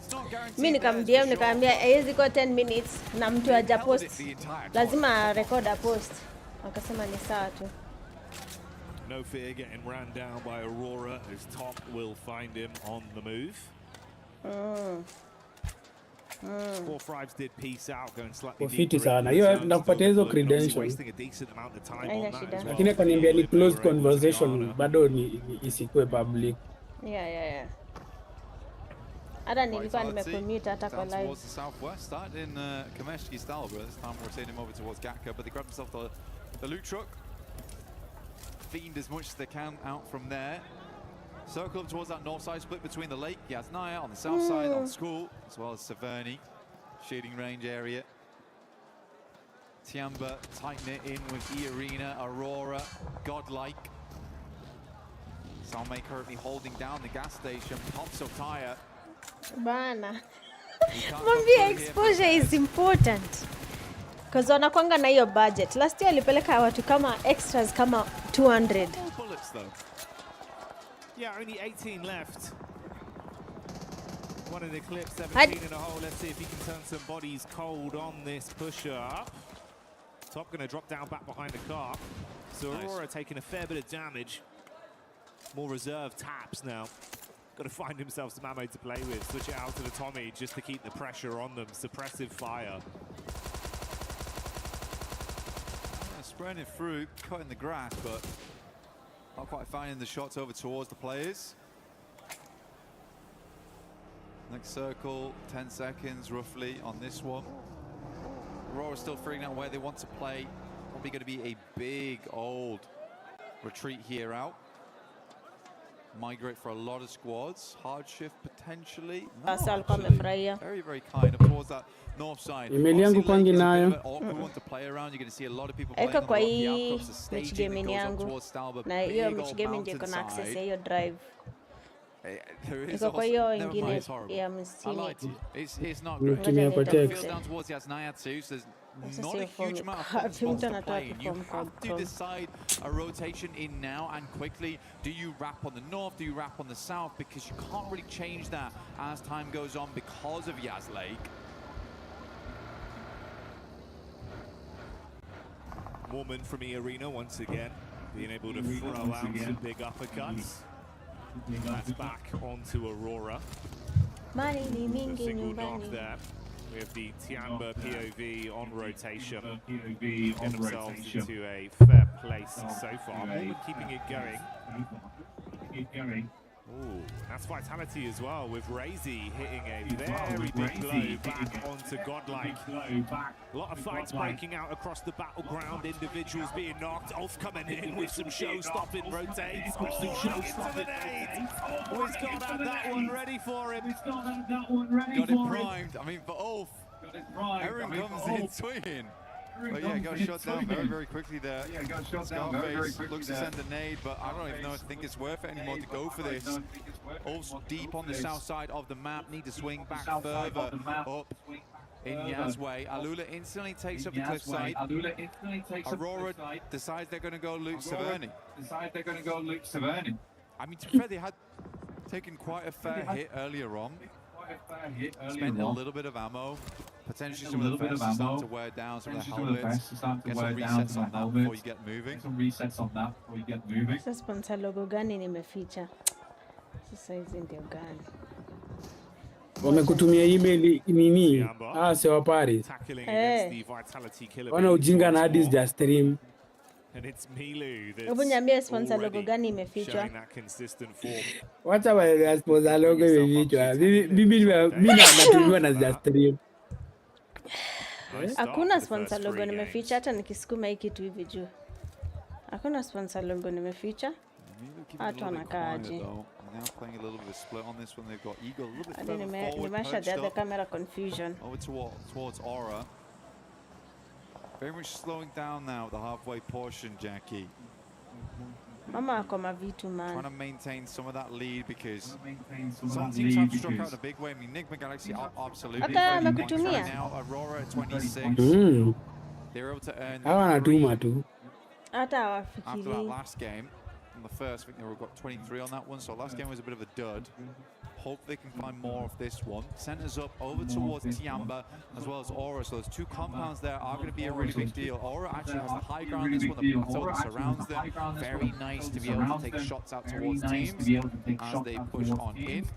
mimi nikamdm nikamwambia haiwezi kwa 10 minutes na mtu haja post. Lazima record a post. Akasema ni sawa tu. No fear getting ran down by Aurora, as Top will find him on the move. Fourth Rise did peace out, going slightly deeper. Sana. Hiyo nakupatia hizo credentials. Lakini kaniambia ni closed conversation, bado ni isikue public. Yeah. Hata nilikuwa nimecommute hata kwa live. Towards the southwest, started in Kameshki style, but this time we're taking him over towards Gatka, but they grabbed themselves the loot truck. Fiend as much as they can out from there. Circle up towards that north side, split between the lake. Yaznaya on the south side, on school, as well as Severny, shading range area. Tiamba tighten it in with E-Arena, Aurora, Godlike. Salme currently holding down the gas station, pops up tire. Bana. Mwambie exposure is important. Because wanakwanga na hiyo budget. Last year alipeleka watu kama extras kama 200. Bullets though. Yeah, only 18 left. One in the clip, 17 in a hole. Let's see if he can turn some bodies cold on this push-up. Top going to drop down back behind the car. So Aurora taking a fair bit of damage. More reserve taps now. Got to find himself some ammo to play with. Switch it out to the Tommy just to keep the pressure on them. Suppressive fire. Spraying it through, cutting the grass, but not quite finding the shots over towards the players. Next circle, 10 seconds roughly on this one. Aurora's still figuring out where they want to play. Probably going to be a big old retreat here out. Migrate for a lot of squads. Hard shift potentially. No, very, very kind up towards that north side. Email yangu kwangi nayo. Awkward one to play around. You're going to see a lot of people playing on the rocky outcrops. The staging that goes up towards Stalba. Big old mountainside. There is also, never mind, it's horrible. I lied to you. It's not great. It feels down towards Yasnaya too, so there's not a huge amount of fun spots to play in. You have to decide a rotation in now and quickly. Do you wrap on the north? Do you wrap on the south? Because you can't really change that as time goes on because of Yas Lake. Mormon from E Arena once again, being able to throw out some big uppercuts. That's back onto Aurora. A single knock there. We have the Tiamba POV on rotation. Get themselves into a fair place so far. Mormon keeping it going. Ooh, that's Vitality as well, with Razy hitting a very big blow back onto Godlike. A lot of fights breaking out across the battleground, individuals being knocked. Ulf coming in with some show-stopping rotates. Oh, into the nade! Oh, he's got that one ready for him. Got it primed. I mean, for Ulf, everyone comes in swinging. But yeah, got shot down very, very quickly there. Scarface looks to send a nade, but I don't even know if I think it's worth it anymore to go for this. Ulf's deep on the south side of the map, need to swing back further up in Yazway. Alula instantly takes up the cliffside. Aurora decides they're going to go loot Severny. I mean, to be fair, they had taken quite a fair hit earlier on. Spent a little bit of ammo. Potentially some of the vests start to wear down, some of the helmets. Get some resets on that before you get moving. Sasa sponsor logo gani nimeficha? Sasa hizi ndio gani? Wamekutumia email nini? Sewa Paris. Wana ujinga na hadi just stream. And it's Milu Hebu niambie sponsor logo gani imefichwa? Wacha wale sponsor logo imefichwa. Mimi natumiwa na just stream. Hakuna sponsor logo nimeficha, hata nikisukuma hiki kitu hivi juu. Hakuna sponsor logo nimeficha. Hata wanakaaje? Nimesha the camera confusion. Over towards Aura. Very much slowing down now at the halfway portion, Jackie. Mama ako mavitu, man. Trying to maintain some of that lead because some teams have struck out in a big way. I mean, Enigma Galaxy absolutely. Okay, right now. Aurora at 26. They're able to earn. After that last game, on the first, I think they got 23 on that one. So last game was a bit of a dud. Hope they can find more of this one. Centers up over towards Tiamba as well as Aura. So those two compounds there are going to be a really big deal. Aura actually has the high ground in this one, the plateau that surrounds them. Very nice to be able to take shots out towards teams as they push on in.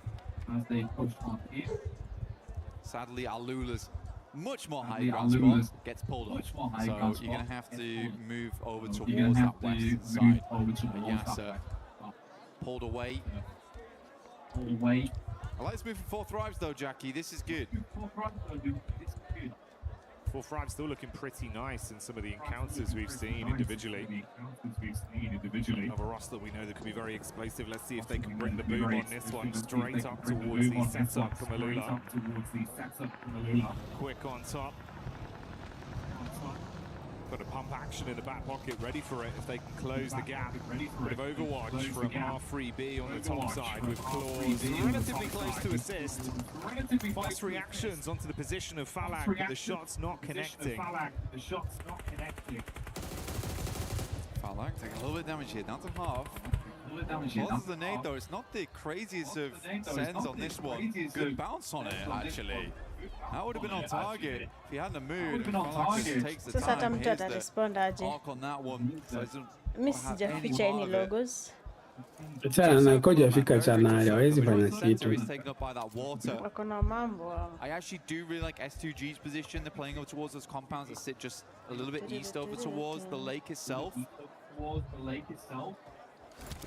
Sadly, Alula's much more high ground spot gets pulled up. So you're going to have to move over towards that western side. Yasa pulled away. Let's move for 4 Thrives though, Jackie. This is good. 4 Thrives still looking pretty nice in some of the encounters we've seen individually. Of a roster we know that could be very explosive. Let's see if they can bring the boom on this one straight up towards the setup from Alula. Quick on top. Got a pump action in the back pocket, ready for it if they can close the gap. Bit of Overwatch from R3B on the top side with Claws relatively close to assist. Fast reactions onto the position of Falak, but the shot's not connecting. Falak taking a little bit of damage here, down to half. Lots of the nade though, it's not the craziest of sends on this one. Good bounce on it actually. That would have been on target if he hadn't moved. Falak just takes the time. Here's the arc on that one. So sijaficha any logos. Sana koja fika sana hawezi fanya kitu. I actually do really like S2G's position. They're playing over towards those compounds that sit just a little bit east over towards the lake itself.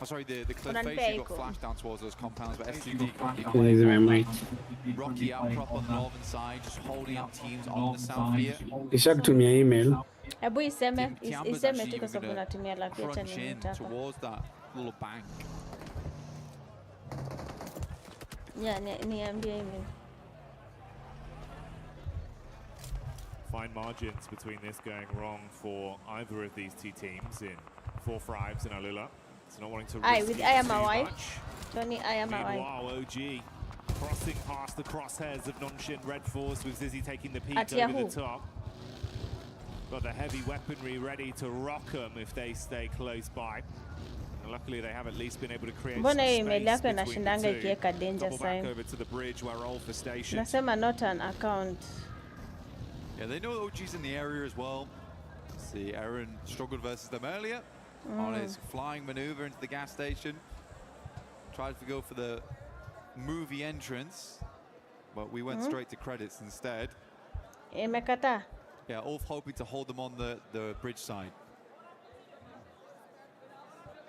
Oh, sorry, the cliff face, you got flashed down towards those compounds, but S2G Rocky out prop on the northern side, just holding out teams on the south here. Ishakutumia email. Hebu iseme tu kwa sababu natumia lapia cha nimutaka. Towards that little bank. Yeah, niambie email. Fine margins between this going wrong for either of these two teams in 4-5s and Alula. It's not wanting to risk too much. Johnny, I am a Meanwhile, OG crossing past the crosshairs of Nongshim Red Force with Zizzy taking the peak over the top. Got the heavy weaponry ready to rock them if they stay close by. And luckily, they have at least been able to create some space between the two. Double back over to the bridge where Rolf is stationed. Nasema not an account. Yeah, they know OG's in the area as well. See, Aaron struggled versus them earlier on his flying maneuver into the gas station. Tried to go for the movie entrance, but we went straight to credits instead. Mekata. Yeah, Ulf hoping to hold them on the bridge side.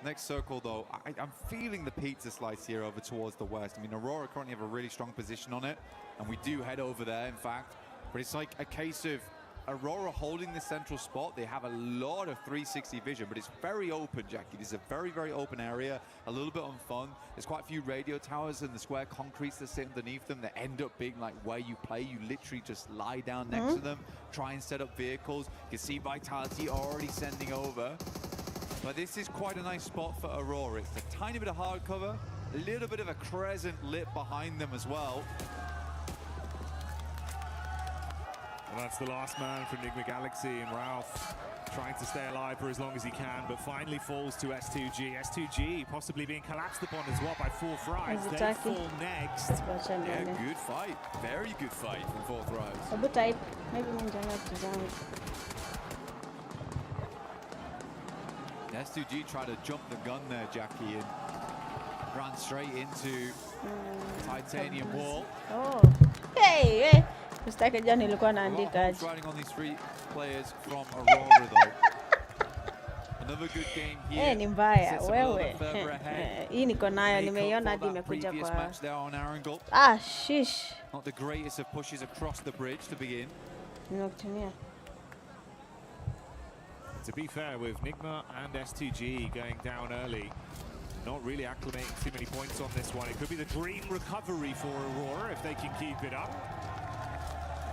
Next circle, though, I'm feeling the pizza slice here over towards the west. I mean, Aurora currently have a really strong position on it, and we do head over there, in fact. But it's like a case of Aurora holding the central spot. They have a lot of 360 vision, but it's very open, Jackie. This is a very, very open area, a little bit unfun. There's quite a few radio towers and the square concretes that sit underneath them that end up being like where you play. You literally just lie down next to them, try and set up vehicles. You can see Vitality already sending over. But this is quite a nice spot for Aurora. It's a tiny bit of hard cover, a little bit of a crescent lit behind them as well. Well, that's the last man from Enigma Galaxy, and Ralph trying to stay alive for as long as he can, but finally falls to S2G. S2G possibly being collapsed upon as well by 4-5s. They fall next. Yeah, good fight. Very good fight from 4-5s. Abu type. Maybe S2G tried to jump the gun there, Jackie, and ran straight into titanium wall. Oh, hey. Mstake jana nilikuwa naandika aje. Riding on these three players from Aurora though. Another good game here. Ni mbaya wewe. Hii niko nayo nimeiona hadi imekuja kwa. Shish. Not the greatest of pushes across the bridge to begin. Nimekutumia. To be fair, with Nigma and S2G going down early, not really acclimating too many points on this one. It could be the dream recovery for Aurora if they can keep it up.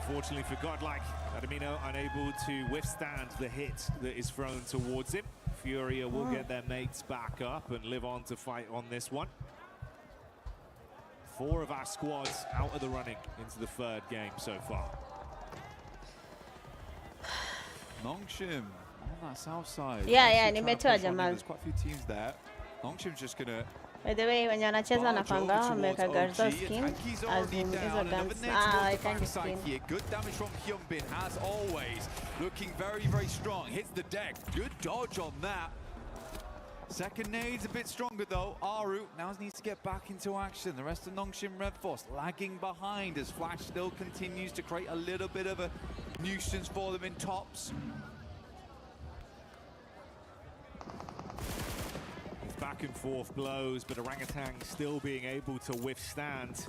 Unfortunately for Godlike, Adamino unable to withstand the hit that is thrown towards him. Furia will get their mates back up and live on to fight on this one. 4 of our squads out of the running into the 3rd game so far. Nongshim on that south side. Yeah, nimetoa jamaa. There's quite a few teams there. Nongshim's just gonna. By the way, when wanacheza na panga wameweka Garza skin as in hizo guns. I can't skin. Good damage from Hyunbin as always. Looking very, very strong. Hits the deck. Good dodge on that. Second nade's a bit stronger though. Aru now needs to get back into action. The rest of Nongshim Red Force lagging behind as Flash still continues to create a little bit of a nuisance for them in tops. Back and forth blows, but Orangutan still being able to withstand.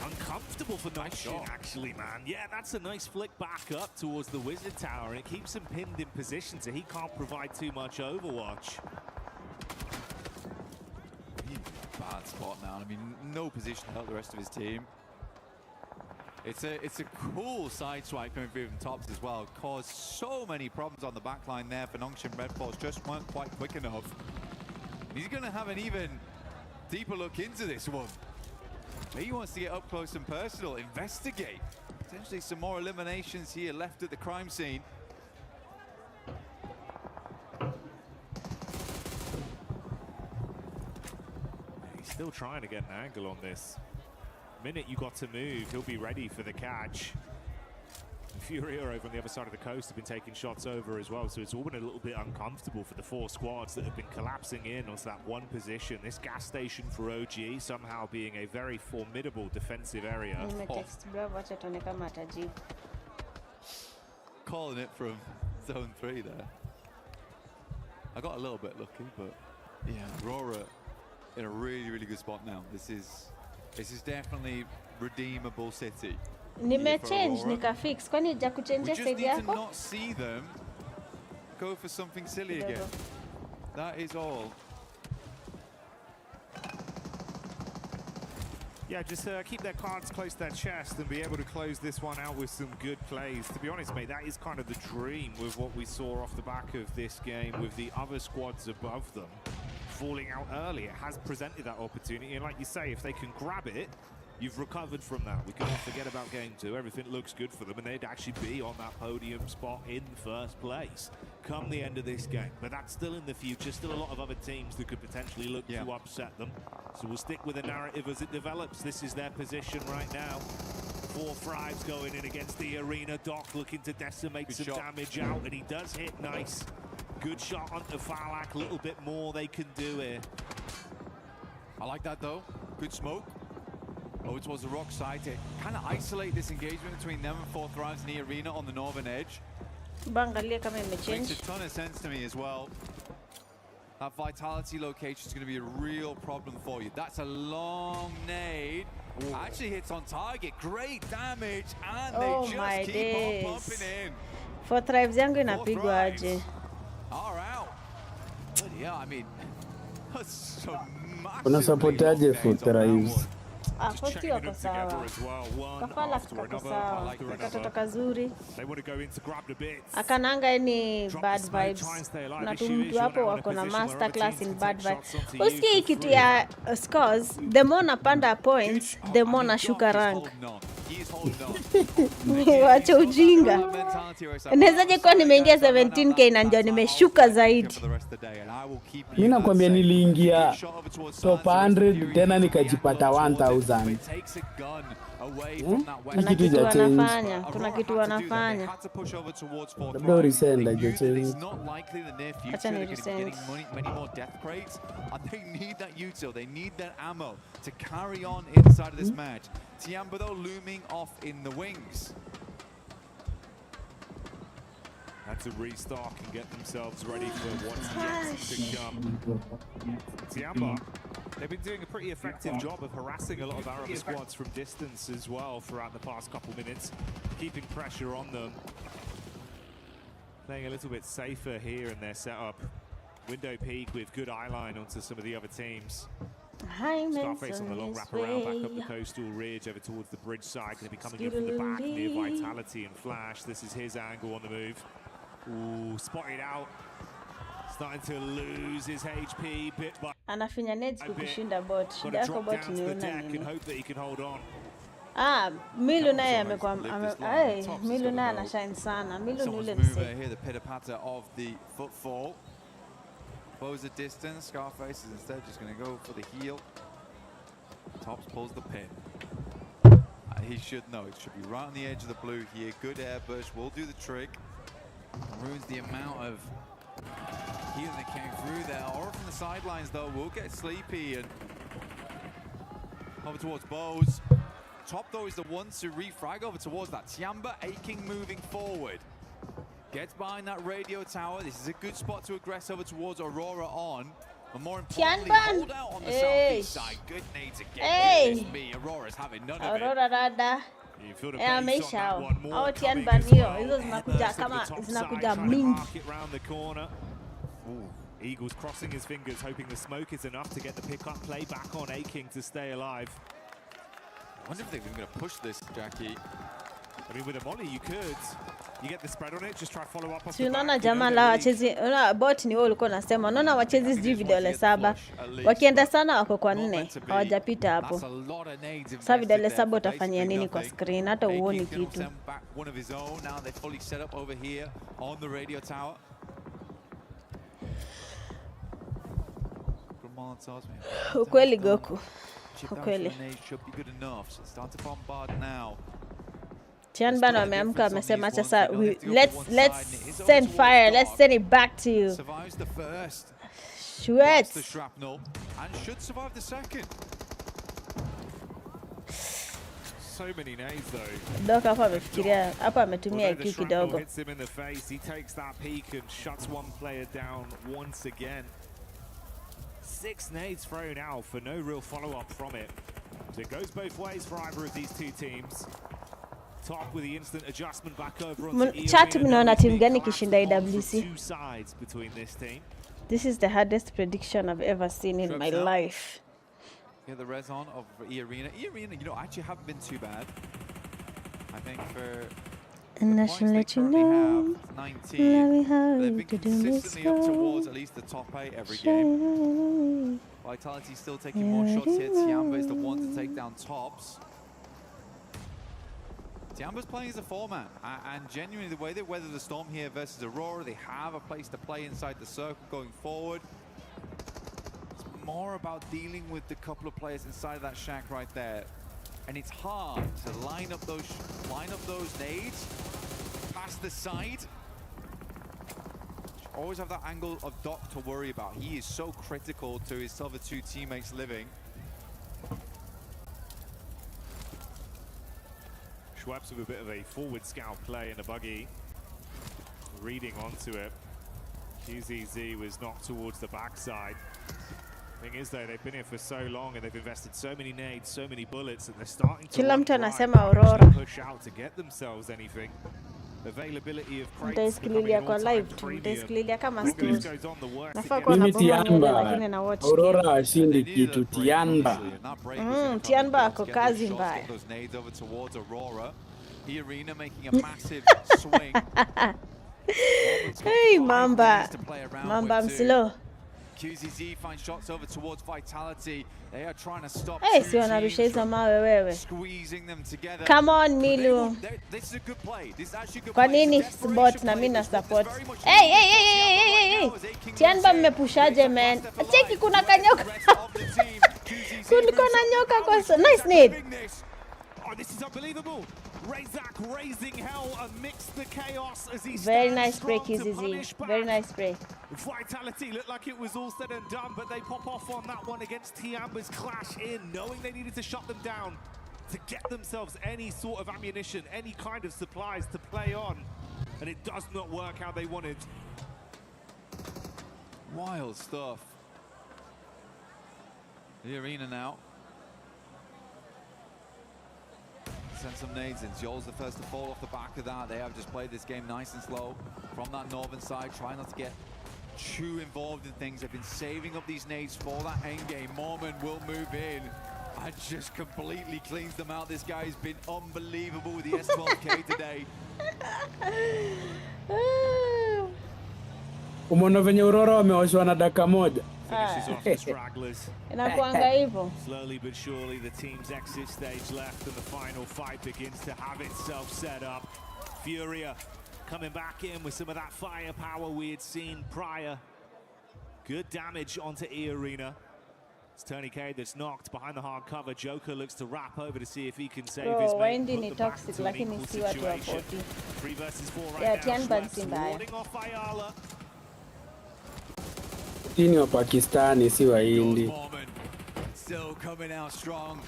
Uncomfortable for Nongshim, actually, man. Yeah, that's a nice flick back up towards the Wizard Tower, and it keeps him pinned in position, so he can't provide too much overwatch. Bad spot now. I mean, no position to help the rest of his team. It's a cool side swipe coming through from tops as well. Caused so many problems on the back line there for Nongshim Red Force. Just weren't quite quick enough. He's going to have an even deeper look into this one. He wants to get up close and personal, investigate. Potentially some more eliminations here left at the crime scene. He's still trying to get an angle on this. The minute you got to move, he'll be ready for the catch. Furia over on the other side of the coast have been taking shots over as well, so it's all been a little bit uncomfortable for the 4 squads that have been collapsing in onto that one position. This gas station for OG somehow being a very formidable defensive area. Calling it from zone 3 there. I got a little bit lucky, but Yeah, Aurora in a really good spot now. This is definitely redeemable city. Nimechange nikafix. Kwani huja kuchange side yako? We just need to not see them go for something silly again. That is all. Yeah, just keep their cards close to their chest and be able to close this one out with some good plays. To be honest, mate, that is kind of the dream with what we saw off the back of this game with the other squads above them falling out early. It has presented that opportunity, and like you say, if they can grab it, you've recovered from that. We cannot forget about game 2. Everything looks good for them, and they'd actually be on that podium spot in first place come the end of this game. But that's still in the future. Still a lot of other teams that could potentially look to upset them. So we'll stick with the narrative as it develops. This is their position right now. 4 Thrives going in against the arena. Doc looking to decimate some damage out, and he does hit nice. Good shot onto Falak. A little bit more they can do here. I like that though. Good smoke. Over towards the rock side to kind of isolate this engagement between them and 4 Thrives in the arena on the northern edge. Makes a ton of sense to me as well. That vitality location is going to be a real problem for you. That's a long nade. Actually hits on target. Great damage, and they just keep on pumping in. 4 Thrives yangu inapigwa aje. All out. But yeah, I mean, that's so massive. Una supportaje 4 Thrives? Kosti wako sawa. Kafala kako sawa. Katoto kazuri. Akananga any bad vibes. Na tumtu hapo wako na masterclass in bad vibes. Uski kitu ya scores, the more napanda points, the more nashuka rank. Wacha ujinga. Nawezaje kuwa nimeingia 17k na ndio nimeshuka zaidi. Mimi nakwambia niliingia top 100 tena nikajipata 1000. Kuna kitu wanafanya. Labda urisenda jecheni. Acha ni resend. They need that util, they need that ammo to carry on inside of this match. Tiamba though looming off in the wings. Had to restock and get themselves ready for what's yet to come. Tiamba, they've been doing a pretty effective job of harassing a lot of our other squads from distance as well throughout the past couple minutes, keeping pressure on them. Playing a little bit safer here in their setup. Window peak with good eye line onto some of the other teams. Scarface on the long wrap around back up the coastal ridge over towards the bridge side. Going to be coming in from the back near Vitality and Flash. This is his angle on the move. Ooh, spotted out. Starting to lose his HP bit by anafinya neds kukushinda bot. Shida yako bot ni una nini? Hope that he can hold on. Milu naye amekuwa Milu naye anashine sana. Milu ni ule mse. Here the pitter patter of the footfall. Close the distance. Scarface is instead just going to go for the heel. Tops pulls the pin. He should know. It should be right on the edge of the blue here. Good airburst will do the trick. Ruins the amount of healing that came through there. Aura from the sidelines though will get sleepy and over towards Bose. Top though is the one to refrag over towards that. Tiamba aching moving forward. Gets behind that radio tower. This is a good spot to aggress over towards Aurora on. But more importantly, hold out on the southeast side. Good nade to get me. Aurora's having none of it. Aurora rada. Ameisha hao. Hao Tianban hiyo. Hizo zinakuja kama zinakuja mingi. Eagles crossing his fingers, hoping the smoke is enough to get the pickup play back on Aching to stay alive. I wonder if they're going to push this, Jackie. I mean, with a molly, you could. You get the spread on it, just try to follow up. Unaona jamaa la wachezi, unaona bot ni wewe ulikuwa unasema. Unaona wachezi sijui vidole 7. Wakienda sana wako kwa 4. Hawajapita hapo. Sasa vidole 7 utafanyia nini kwa screen? Hata uone kitu. Ukweli Goku. Ukweli. Tianban wameamka amesema sasa let's send fire, let's send it back to you. Survives the first. Shoot. The shrapnel and should survive the second. So many nades though. Doc hapa amefikiria, hapa ametumia IQ kidogo. Hits him in the face. He takes that peak and shuts one player down once again. 6 nades thrown out for no real follow-up from it. So it goes both ways for either of these two teams. Top with the instant adjustment back over onto chat mnaona team gani kishinda IWC. Two sides between this team. This is the hardest prediction I've ever seen in my life. Yeah, the res on of E-Arena. E-Arena, you know, actually haven't been too bad. I think for and I shall let you know. 19. They've been consistently up towards at least the top 8 every game. Vitality still taking more shots here. Tiamba is the one to take down tops. Tiamba's playing as a 4-man, and genuinely the way they weather the storm here versus Aurora, they have a place to play inside the circle going forward. It's more about dealing with the couple of players inside of that shack right there, and it's hard to line up those nades past the side. Always have that angle of Doc to worry about. He is so critical to his other 2 teammates living. Schweppes with a bit of a forward scout play in a buggy, reading onto it. QZZ was knocked towards the backside. Thing is though, they've been here for so long and they've invested so many nades, so many bullets, and they're starting to push out to get themselves anything. Availability of crates becoming an all-time premium. Goes on the worst. Aurora ashindi kitu Tiamba. Tiamba ako kazi mbaya. Those nades over towards Aurora. E-Arena making a massive swing. Hey Mamba. Mamba msilo. QZZ finds shots over towards Vitality. They are trying to stop squeezing them together. Come on, Milu. This is a good play. This is actually a good Kwa play. nini bot na mimi na support? Hey. Tiamba mmepushaje man? Cheki kuna kanyoka. Kulikuwa na nyoka kwa nice nade. Oh, this is unbelievable. Razak raising hell amidst the chaos as he very nice spray, QZZ. Very nice spray. Vitality looked like it was all said and done, but they pop off on that one against Tiamba's clash in, knowing they needed to shut them down to get themselves any sort of ammunition, any kind of supplies to play on, and it does not work how they wanted. Wild stuff. The arena now. Send some nades in. Zol's the first to fall off the back of that. They have just played this game nice and slow from that northern side. Try not to get too involved in things. They've been saving up these nades for that end game. Mormon will move in and just completely cleans them out. This guy's been unbelievable with the S12K today. Umeona venye Aurora wameoshwa na dakika moja. Finishes off the stragglers. Slowly but surely the team's exit stage left and the final fight begins to have itself set up. Furia coming back in with some of that firepower we had seen prior. Good damage onto E-Arena. It's Tony K that's knocked behind the hard cover. Joker looks to wrap over to see if he can save his mate. Put them back to an equal situation. 3 versus 4 right now. Warding off Ayala. Tini wa Pakistani si wa Hindi. Still coming out strong.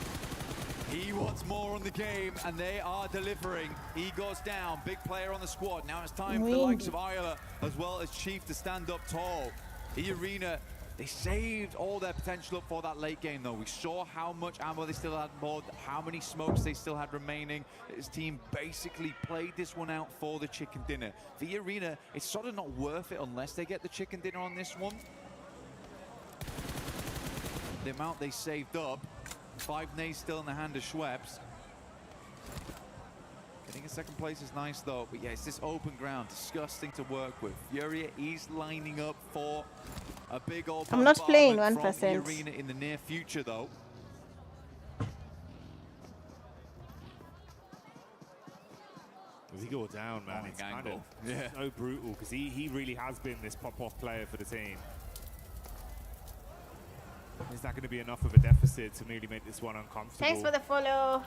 He wants more on the game, and they are delivering. He goes down, big player on the squad. Now it's time for the likes of Ayala as well as Chief to stand up tall. E-Arena, they saved all their potential up for that late game, though. We saw how much ammo they still had aboard, how many smokes they still had remaining. His team basically played this one out for the chicken dinner. For E-Arena, it's sort of not worth it unless they get the chicken dinner on this one. The amount they saved up, 5 nades still in the hand of Schweppes. Getting a second place is nice though, but yeah, it's this open ground, disgusting to work with. Furia is lining up for a big old I'm not playing 1%. From the arena in the near future though. As he go down, man, it's kind of so brutal because he really has been this pop-off player for the team. Is that going to be enough of a deficit to really make this one uncomfortable? Thanks for the follow.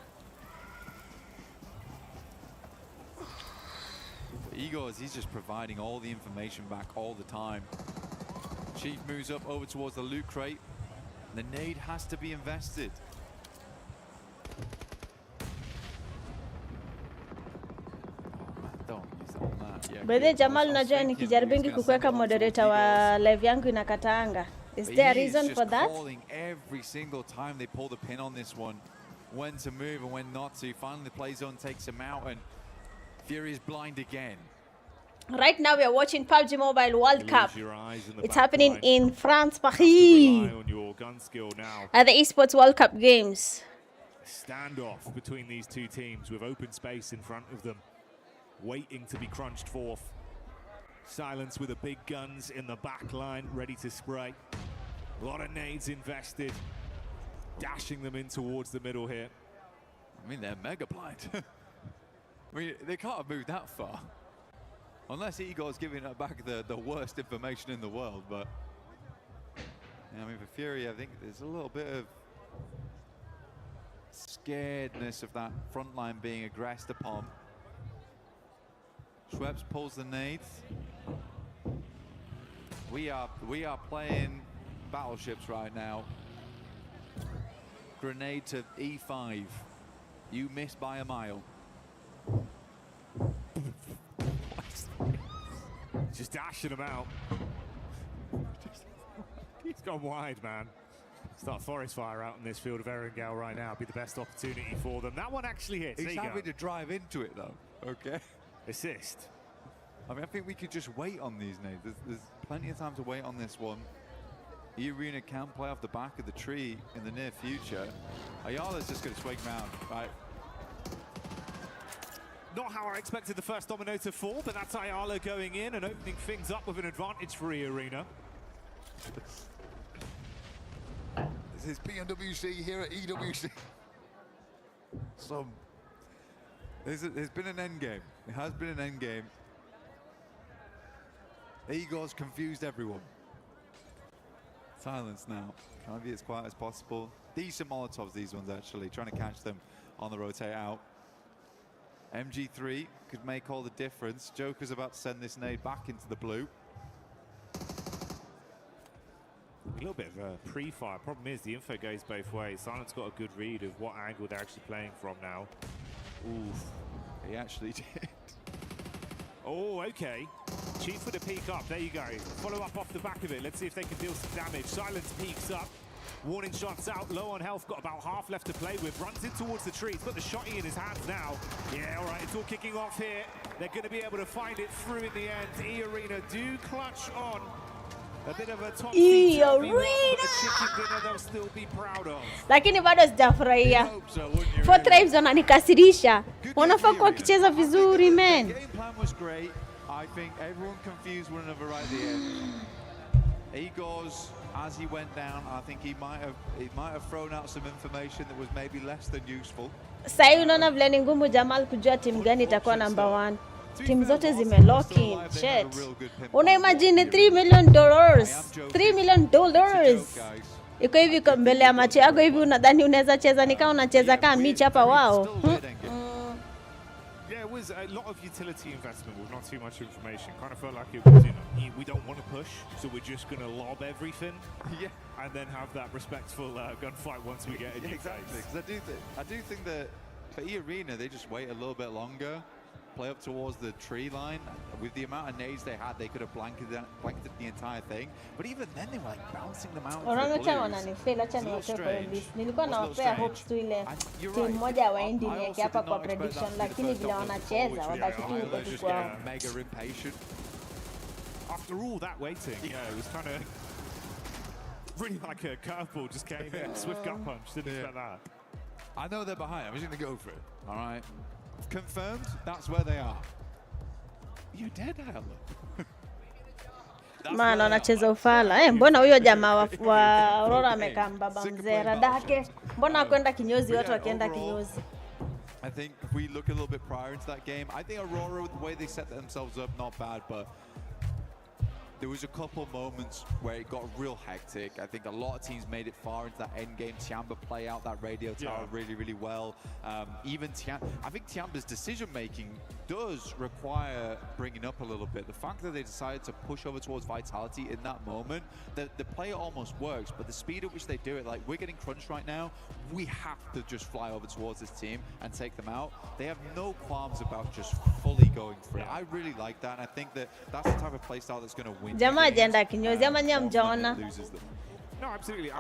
Igor, he's just providing all the information back all the time. Chief moves up over towards the loot crate. The nade has to be invested. Bede Jamal, unajua nikijaribingi kukuweka moderator wa live yangu inakataanga. Is there a reason for that? Calling every single time they pull the pin on this one, when to move and when not to. Finally, the play zone takes him out, and Fury is blind again. Right now, we are watching Pubgmobile World Cup. It's happening in France, Paris. At the Esports World Cup games. Standoff between these two teams with open space in front of them, waiting to be crunched forth. Silence with the big guns in the back line, ready to spray. A lot of nades invested, dashing them in towards the middle here. I mean, they're mega blind. I mean, they can't have moved that far. Unless Igor's giving back the worst information in the world, but... Yeah, I mean, for Fury, I think there's a little bit of scaredness of that front line being aggressed upon. Schweppes pulls the nades. We are playing battleships right now. Grenade to E5. You missed by a mile. Just dashing him out. He's gone wide, man. Start forest fire out in this field of Erangel right now. Be the best opportunity for them. That one actually hits. He's having to drive into it though. Okay. Assist. I mean, I think we could just wait on these nades. There's plenty of time to wait on this one. E-Arena can play off the back of the tree in the near future. Ayala's just going to swing round, right? Not how I expected the first domino to fall, but that's Ayala going in and opening things up with an advantage for E-Arena. This is PMWC here at EWC. There's been an end game. It has been an end game. Igor's confused everyone. Silence now. Trying to be as quiet as possible. Decent Molotovs, these ones actually. Trying to catch them on the rotate out. MG3 could make all the difference. Joker's about to send this nade back into the blue. A little bit of a pre-fire. Problem is the info goes both ways. Silence got a good read of what angle they're actually playing from now. Oof. He actually did. Oh, okay. Chief with a peek up. There you go. Follow up off the back of it. Let's see if they can deal some damage. Silence peeks up. Warning shots out. Low on health. Got about half left to play with. Runs in towards the tree. He's got the shotty in his hands now. Yeah, all right. It's all kicking off here. They're going to be able to find it through in the end. E-Arena do clutch on. A bit of a top they'll still be proud of. Lakini bado sijafurahia. 4 tribes wananikasirisha. Wanafaa kuwa kicheza vizuri, man. The game plan was great. I think everyone confused one another right at the end. Igor's, as he went down, I think he might have thrown out some information that was maybe less than useful. Sasa unaona vile ni ngumu Jamal kujua timu gani itakuwa number 1. Timu zote zimelock in. Shit. Una imagine $3 million. $3 million. Iko hivi kwa mbele ya macho yako hivi unadhani unaweza cheza ni kama unacheza kama Mitch hapa wao. Yeah, it was a lot of utility investment with not too much information. Kind of felt like it was, we don't want to push, so we're just going to lob everything. Yeah. And then have that respectful gunfight once we get in. Exactly. Because I do think that for E-Arena, they just wait a little bit longer. Play up towards the tree line. With the amount of nades they had, they could have blanketed the entire thing. But even then, they were like bouncing them out. Nilikuwa nawapea hopes tu ile timu moja waendi niweke hapa kwa prediction, lakini vile wanacheza wabaki tu kwa mega impatient. After all that waiting, yeah, it was kind of really like a curveball just came in. Swift gut punch, didn't expect that. I know they're behind. I'm just going to go for it. All right. Confirmed, that's where they are. You're dead, Hell. Maana anacheza ufala. Mbona huyo jamaa wa Aurora amekaa mbaba mzera dake? Mbona kwenda kinyozi watu wakienda kinyozi? I think if we look a little bit prior into that game, I think Aurora, the way they set themselves up, not bad, but there was a couple moments where it got real hectic. I think a lot of teams made it far into that end game. Tiamba play out that radio tower really, really well. Even I think Tiamba's decision making does require bringing up a little bit. The fact that they decided to push over towards Vitality in that moment, the play almost works, but the speed at which they do it, like we're getting crunched right now, we have to just fly over towards this team and take them out. They have no qualms about just fully going for it. I really like that, and I think that that's the type of playstyle that's going to win Jamaa jenda kinyozi ama nyamjaona. No, absolutely.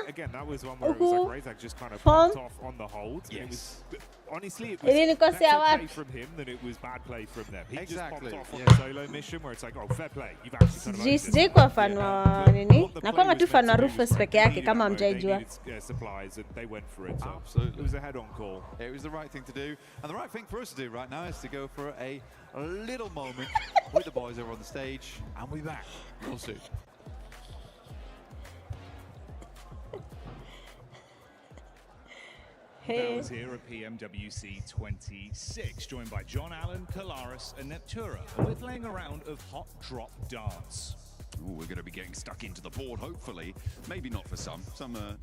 Again, that was one where it was like Razak just kind of popped off on the hold. Yes. Honestly, it was better play from him than it was bad play from them. He just popped off on the solo mission where it's like, oh, fair play. You've actually sijui kwa fan wa nini? Na kwa tu fan wa Rufus peke yake kama mjaijua. Supplies and they went for it. So absolutely. It was a head-on call. It was the right thing to do. And the right thing for us to do right now is to go for a little moment with the boys over on the stage. And we'll be back real soon. That was here at PMWC 26, joined by John Allen, Kalaris, and Neptura. And we're playing a round of hot drop dance. Ooh, we're going to be getting stuck into the board, hopefully. Maybe not for some. Some are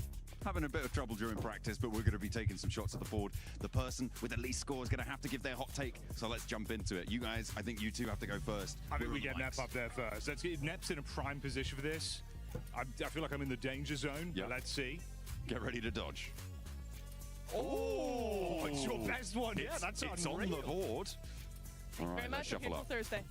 having a bit of trouble during practice, but we're going to be taking some shots at the board. The person with the least score is going to have to give their hot take. So let's jump into it. You guys, I think you two have to go first. I think we get Nep up there first. Let's get Nep's in a prime position for this. I feel like I'm in the danger zone. Yeah. Let's see. Get ready to dodge. Oh, it's your best one. Yeah, that's it's on the board. Thank you very much. Until Thursday.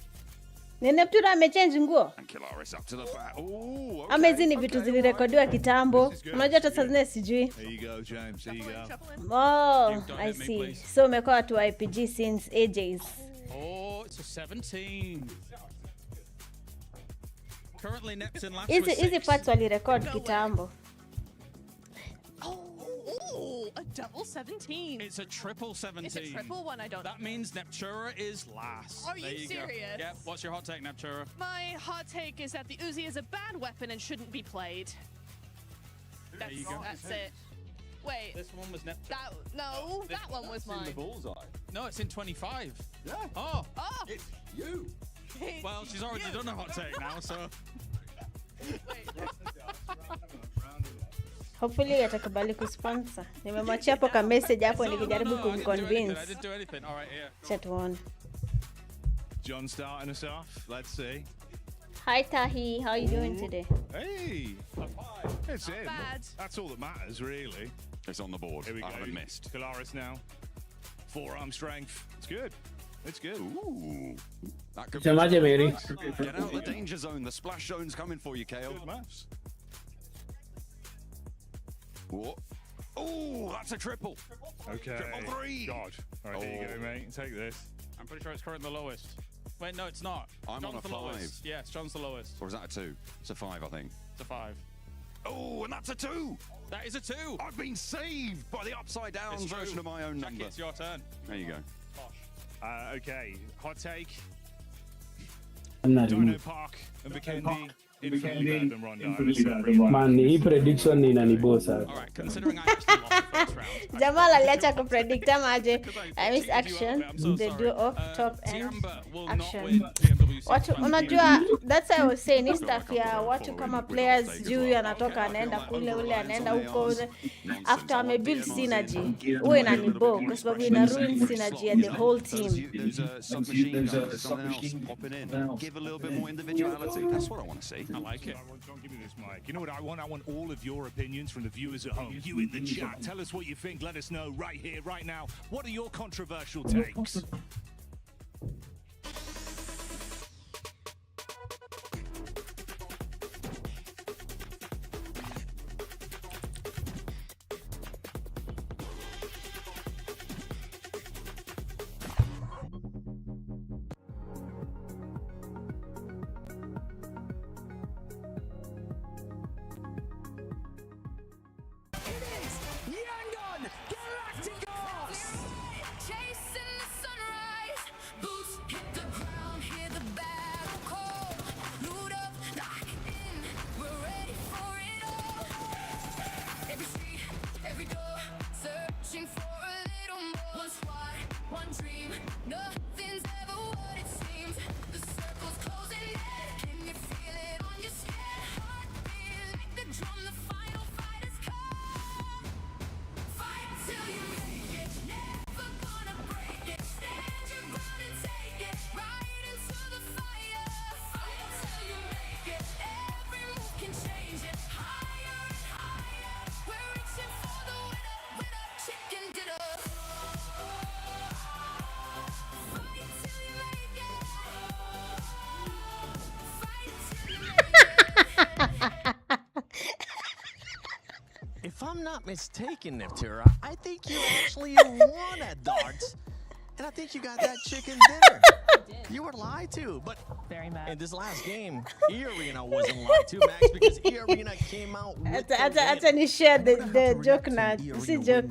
Neptura amechange nguo. And Kalaris up to the back. Oh, okay. Ama ni vitu zilirekodiwa kitambo. Unajua hata saa zingine sijui. There you go, James. There you go. Oh, I see. So umekuwa tu IPG since ages. Oh, it's a 17. Currently Neps in last. Easy parts walirecord kitambo. Oh, a double 17. It's a triple 17. It's a triple one, I don't know. That means Neptura is last. Are you serious? Yep. What's your hot take, Neptura? My hot take is that the Uzi is a bad weapon and shouldn't be played. That's it. Wait. This one was Neptura. That one was mine. In the bullseye. No, it's in 25. Yeah. Oh. It's you. Well, she's already done a hot take now, so. Hopefully atakubali kusponsor. Nimemwachia hapo ka message hapo nikijaribu kumconvince. I didn't do anything. All right, here. Chat one. John starting us off. Let's see. Hi Tahi, how are you doing today? Hey. It's him. That's all that matters, really. It's on the board. Here we go. I haven't missed. Kalaris now. Forearm strength. It's good. It's good. Ooh. That could be Mary. Get out of the danger zone. The splash zone's coming for you, Kale. Good maths. Oh, that's a triple. Okay. Triple 3. God. All right, here you go, mate. Take this. I'm pretty sure it's currently the lowest. Wait, no, it's not. I'm John's on a 5. Lowest. Yes, John's the lowest. Or is that a 2? It's a 5, I think. It's a 5. Oh, and that's a 2. That is a 2. I've been saved by the upside down version of my own number. It's your turn. There you go. Okay, hot take. Dino Park and Vikendi. Man, hii prediction inanibosa. Alright, considering I actually lost the first round. Jamal aliacha kupredict ama aje. I miss action. They do off top end action. Watu unajua, that's why I was saying stuff ya watu kama players juu anatoka anaenda kule ule anaenda huko after ame build synergy. Uwe inanibo kwa sababu ina ruin synergy ya the whole team. There's a submachine gun, something else popping in. Give a little bit more individuality. That's what I want to see. I like it. Don't give me this mic. You know what I want? I want all of your opinions from the viewers at home. You in the chat. Tell us what you think. Let us know right here, right now. What are your controversial takes? If I'm not mistaken, Neptura, I think you actually won at darts. And I think you got that chicken dinner. You were lied to, but very mad. In this last game, E-Arena wasn't lied to, Max, because E-Arena came out with Actually, share the joke now. This is joke.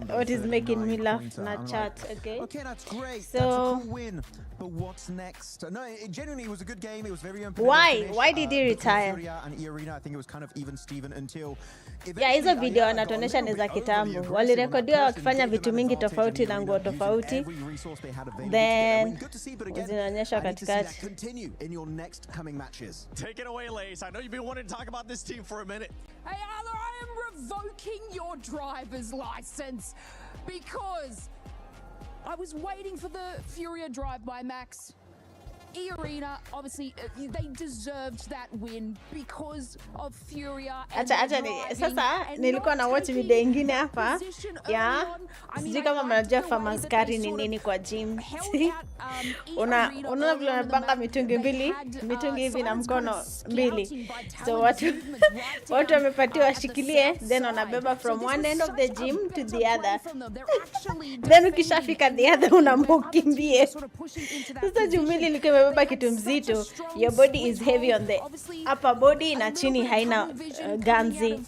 What is making me laugh in that chat, okay? Okay, that's great. So, that's a cool win. But what's next? No, it genuinely was a good game. It was very unpredictable. Why did he retire? And E-Arena, I think it was kind of even Steven until hizo video anatuonyesha ni za kitambo. Walirekodiwa wakifanya vitu mingi tofauti na nguo tofauti. Then zinaonyeshwa katikati. Continue in your next coming matches. Take it away, Lace. I know you've been wanting to talk about this team for a minute. Hey, Arlo, I am revoking your driver's license because I was waiting for the Furia drive by Max. E-Arena, obviously, they deserved that win because of Furia. Acha sasa nilikuwa na watch video ingine hapa ya sijui kama mnajua farmers carry ni nini kwa gym. Unaona vile unapanga mitungi hivi na mkono mbili. So watu wamepatiwa washikilie, then wanabeba from one end of the gym to the other. Then ukishafika the other unamkimbie. Sasa jumili ilikuwa imebeba kitu mzito. Your body is heavy on the upper body na chini haina ganzi.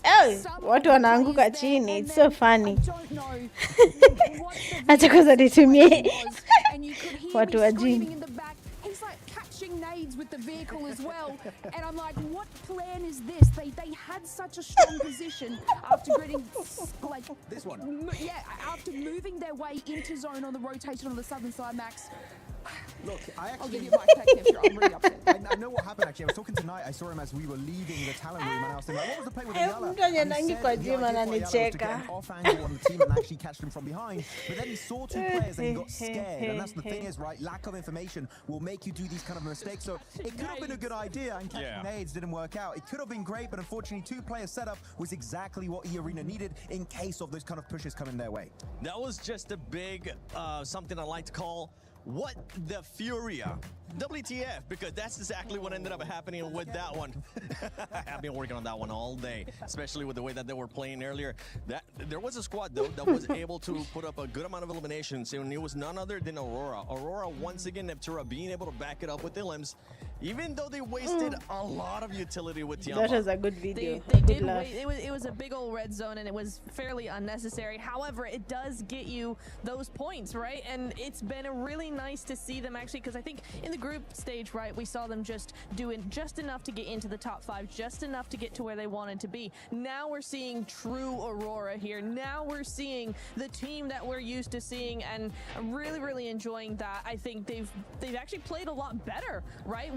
Watu wanaanguka chini. It's so funny. Acha kwanza nitumie watu wa gym. Nades with the vehicle as well, and I'm like, what plan is this? They had such a strong position after getting like this one. Yeah, after moving their way into zone on the rotation on the southern side, Max. Look, I'll give you my take. I'm really upset. I know what happened actually. I was talking tonight. I saw him as we were leaving the talent room, and I was thinking, like, what was the play with Ayala? And he said the idea for Ayala was to get an off angle on the team and actually catch them from behind. But then he saw two players and he got scared. And that's the thing is, right? Lack of information will make you do these kind of mistakes. So it could have been a good idea, and catching nades didn't work out. It could have been great, but unfortunately, two-player setup was exactly what E-Arena needed in case of those kind of pushes coming their way. That was just a big something I like to call what the Furia. WTF, because that's exactly what ended up happening with that one. I've been working on that one all day, especially with the way that they were playing earlier. There was a squad, though, that was able to put up a good amount of eliminations, and it was none other than Aurora. Aurora, once again, Neptura being able to back it up with Ilims, even though they wasted a lot of utility with Tiamba. That was a good video. They did wait. It was a big old red zone, and it was fairly unnecessary. However, it does get you those points, right? And it's been really nice to see them actually, because I think in the group stage, right, we saw them just doing just enough to get into the top 5, just enough to get to where they wanted to be. Now we're seeing true Aurora here. Now we're seeing the team that we're used to seeing, and I'm really enjoying that. I think they've actually played a lot better, right?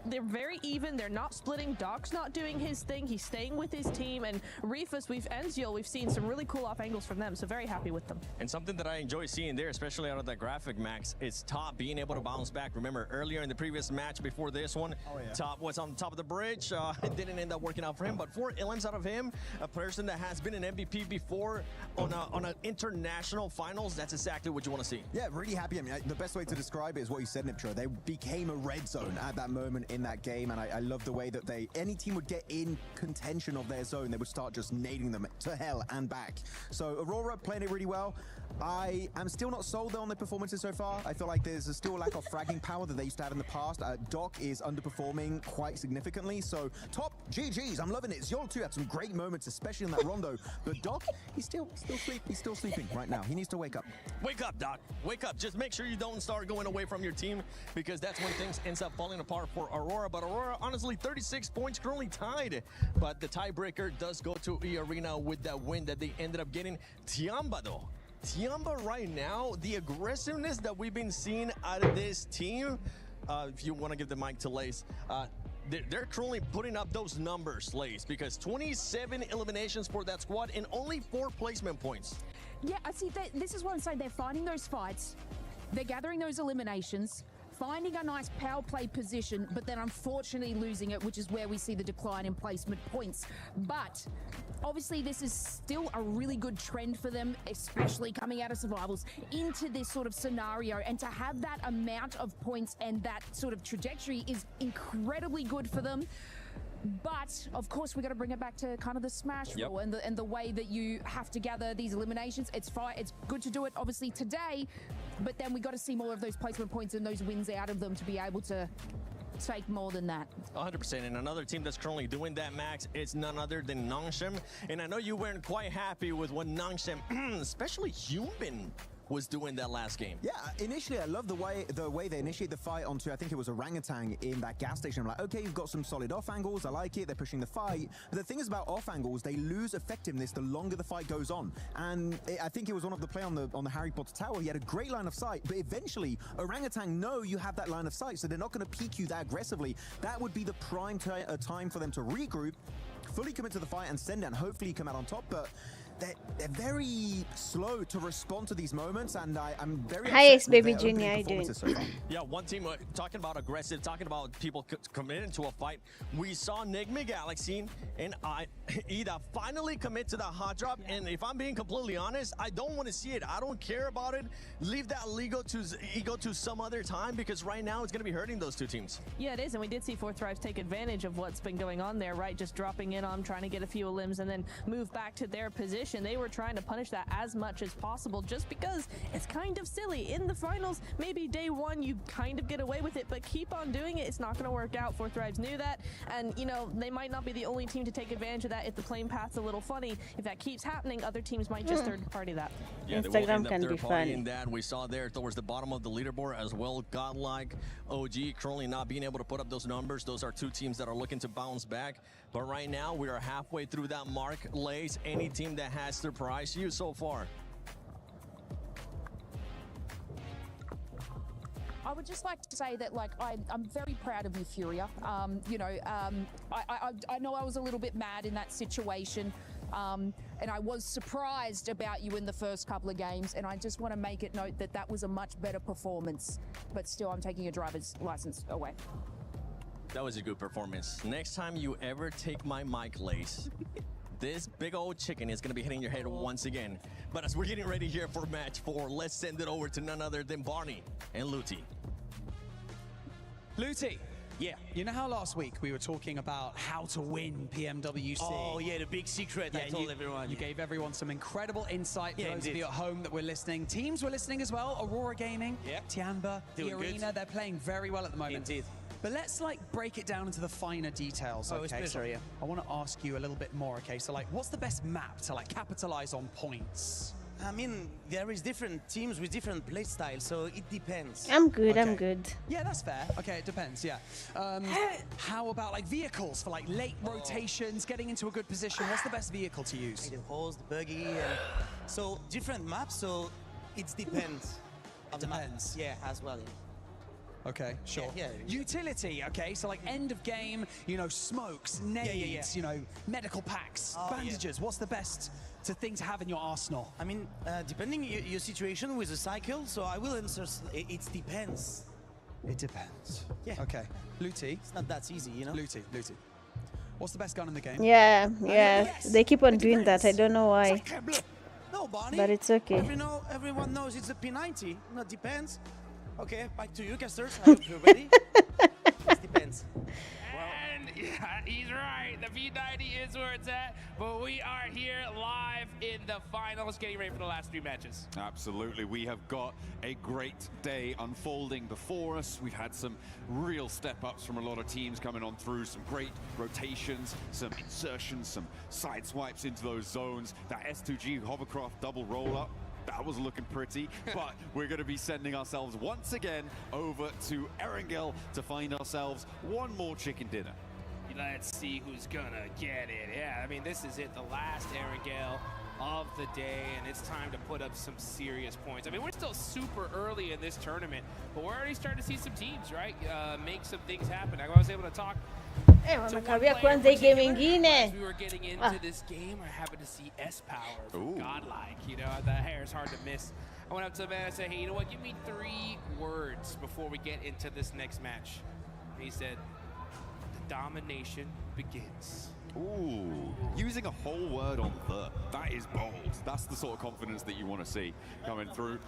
They're very even. They're not splitting. Doc's not doing his thing. He's staying with his team, and Rifus, Enziel, we've seen some really cool off angles from them, so very happy with them. And something that I enjoy seeing there, especially out of that graphic, Max, is Top being able to bounce back. Remember earlier in the previous match before this one, Top was on top of the bridge. It didn't end up working out for him, but 4 Ilims out of him, a person that has been an MVP before on an international finals, that's exactly what you want to see. Yeah, really happy. I mean, the best way to describe it is what you said, Niptra. They became a red zone at that moment in that game, and I love the way that any team would get in contention of their zone, they would start just nading them to hell and back. So Aurora playing it really well. I am still not sold though on their performances so far. I feel like there's still a lack of fragging power that they used to have in the past. Doc is underperforming quite significantly. So Top, GG's, I'm loving it. Zol too had some great moments, especially in that rondo. But Doc, he's still sleeping right now. He needs to wake up. Wake up, Doc. Wake up. Just make sure you don't start going away from your team, because that's when things ends up falling apart for Aurora. But Aurora, honestly, 36 points, currently tied. But the tiebreaker does go to E-Arena with that win that they ended up getting. Tiamba, though. Tiamba right now, the aggressiveness that we've been seeing out of this team, if you want to give the mic to Lace, they're currently putting up those numbers, Lace, because 27 eliminations for that squad and only 4 placement points. Yeah, I see. This is what I'm saying. They're finding those fights. They're gathering those eliminations, finding a nice power play position, but then unfortunately losing it, which is where we see the decline in placement points. But obviously this is still a really good trend for them, especially coming out of survivals into this sort of scenario, and to have that amount of points and that sort of trajectory is incredibly good for them. But of course, we got to bring it back to kind of the smash rule and the way that you have to gather these eliminations. It's fine. It's good to do it, obviously, today, but then we got to see more of those placement points and those wins out of them to be able to take more than that. 100%. And another team that's currently doing that, Max, is none other than Nangshem. And I know you weren't quite happy with what Nangshem, especially Human, was doing that last game. Yeah, initially I love the way they initiate the fight onto, I think it was Orangutan in that gas station. I'm like, okay, you've got some solid off angles, I like it, they're pushing the fight. But the thing is about off angles, they lose effectiveness the longer the fight goes on. And I think it was one of the play on the Harry Potter tower, he had a great line of sight, but eventually Orangutan know you have that line of sight, so they're not going to peek you that aggressively. That would be the prime time for them to regroup, fully commit to the fight and send it, and hopefully come out on top. But they're very slow to respond to these moments, and I'm very Hi, Baby Junior, how you doing? So yeah, one team talking about aggressive, talking about people committing to a fight. We saw Enigma Galaxy and Ida finally commit to the hot drop, and if I'm being completely honest, I don't want to see it. I don't care about it. Leave that ego to some other time, because right now it's going to be hurting those two teams. Yeah, it is, and we did see Fourth Thrives take advantage of what's been going on there, right? Just dropping in on, trying to get a few limbs, and then move back to their position. They were trying to punish that as much as possible, just because it's kind of silly. In the finals, maybe day one you kind of get away with it, but keep on doing it, it's not going to work out. Fourth Thrives knew that, and you know, they might not be the only team to take advantage of that if the playing path's a little funny. If that keeps happening, other teams might just third party that. Yeah, Instagram can be fun. That we saw there towards the bottom of the leaderboard as well. Godlike, OG currently not being able to put up those numbers. Those are two teams that are looking to bounce back. But right now we are halfway through that mark. Lace, any team that has surprised you so far? I would just like to say that, like, I'm very proud of you, Furia. You know, I know I was a little bit mad in that situation, and I was surprised about you in the first couple of games, and I just want to make it note that that was a much better performance. But still, I'm taking your driver's license away. That was a good performance. Next time you ever take my mic, Lace, this big old chicken is going to be hitting your head once again. But as we're getting ready here for match 4, let's send it over to none other than Barney and Luti. Luti, yeah, you know how last week we were talking about how to win PMWC? Oh yeah, the big secret I told everyone. You gave everyone some incredible insight for those of you at home that were listening. Teams were listening as well. Aurora Gaming, Tianba, the Arena, they're playing very well at the moment. Indeed. But let's like break it down into the finer details, okay? Especially, so I want to ask you a little bit more, okay? So like, what's the best map to like capitalize on points? I mean, there is different teams with different play styles, so it depends. I'm good, I'm good. Yeah, that's fair. Okay, it depends, yeah. How about like vehicles for like late rotations, getting into a good position? What's the best vehicle to use? The horse, the buggy, and so different maps, so it depends. It depends. Yeah, as well. Okay, sure. Yeah. Utility, okay, so like end of game, you know, smokes, nades, you know, medical packs, bandages. What's the best thing to have in your arsenal? I mean, depending your situation with the cycle, so I will answer, it depends. It depends. Yeah. Okay. Luti. It's not that easy, you know? Luti. What's the best gun in the game? Yeah, they keep on doing that. I don't know why. No, Barney. But it's okay. Everyone knows it's a P90. No, it depends. Okay, back to you, casters. I hope you're ready. It depends. And yeah, he's right. The V90 is where it's at, but we are here live in the finals, getting ready for the last 3 matches. Absolutely. We have got a great day unfolding before us. We've had some real step-ups from a lot of teams coming on through, some great rotations, some insertions, some side swipes into those zones. That S2G hovercraft double roll-up, that was looking pretty, but we're going to be sending ourselves once again over to Erangel to find ourselves one more chicken dinner. Let's see who's gonna get it. Yeah, I mean, this is it, the last Erangel of the day, and it's time to put up some serious points. I mean, we're still super early in this tournament, but we're already starting to see some teams, right, make some things happen. I was able to talk wamekawia kwanza hii game ingine. We were getting into this game, I happened to see S-Power from Godlike. You know, the hair is hard to miss. I went up to the man and said, hey, you know what, give me 3 words before we get into this next match. And he said, the domination begins. Ooh, using a whole word on the. That is bold. That's the sort of confidence that you want to see coming through.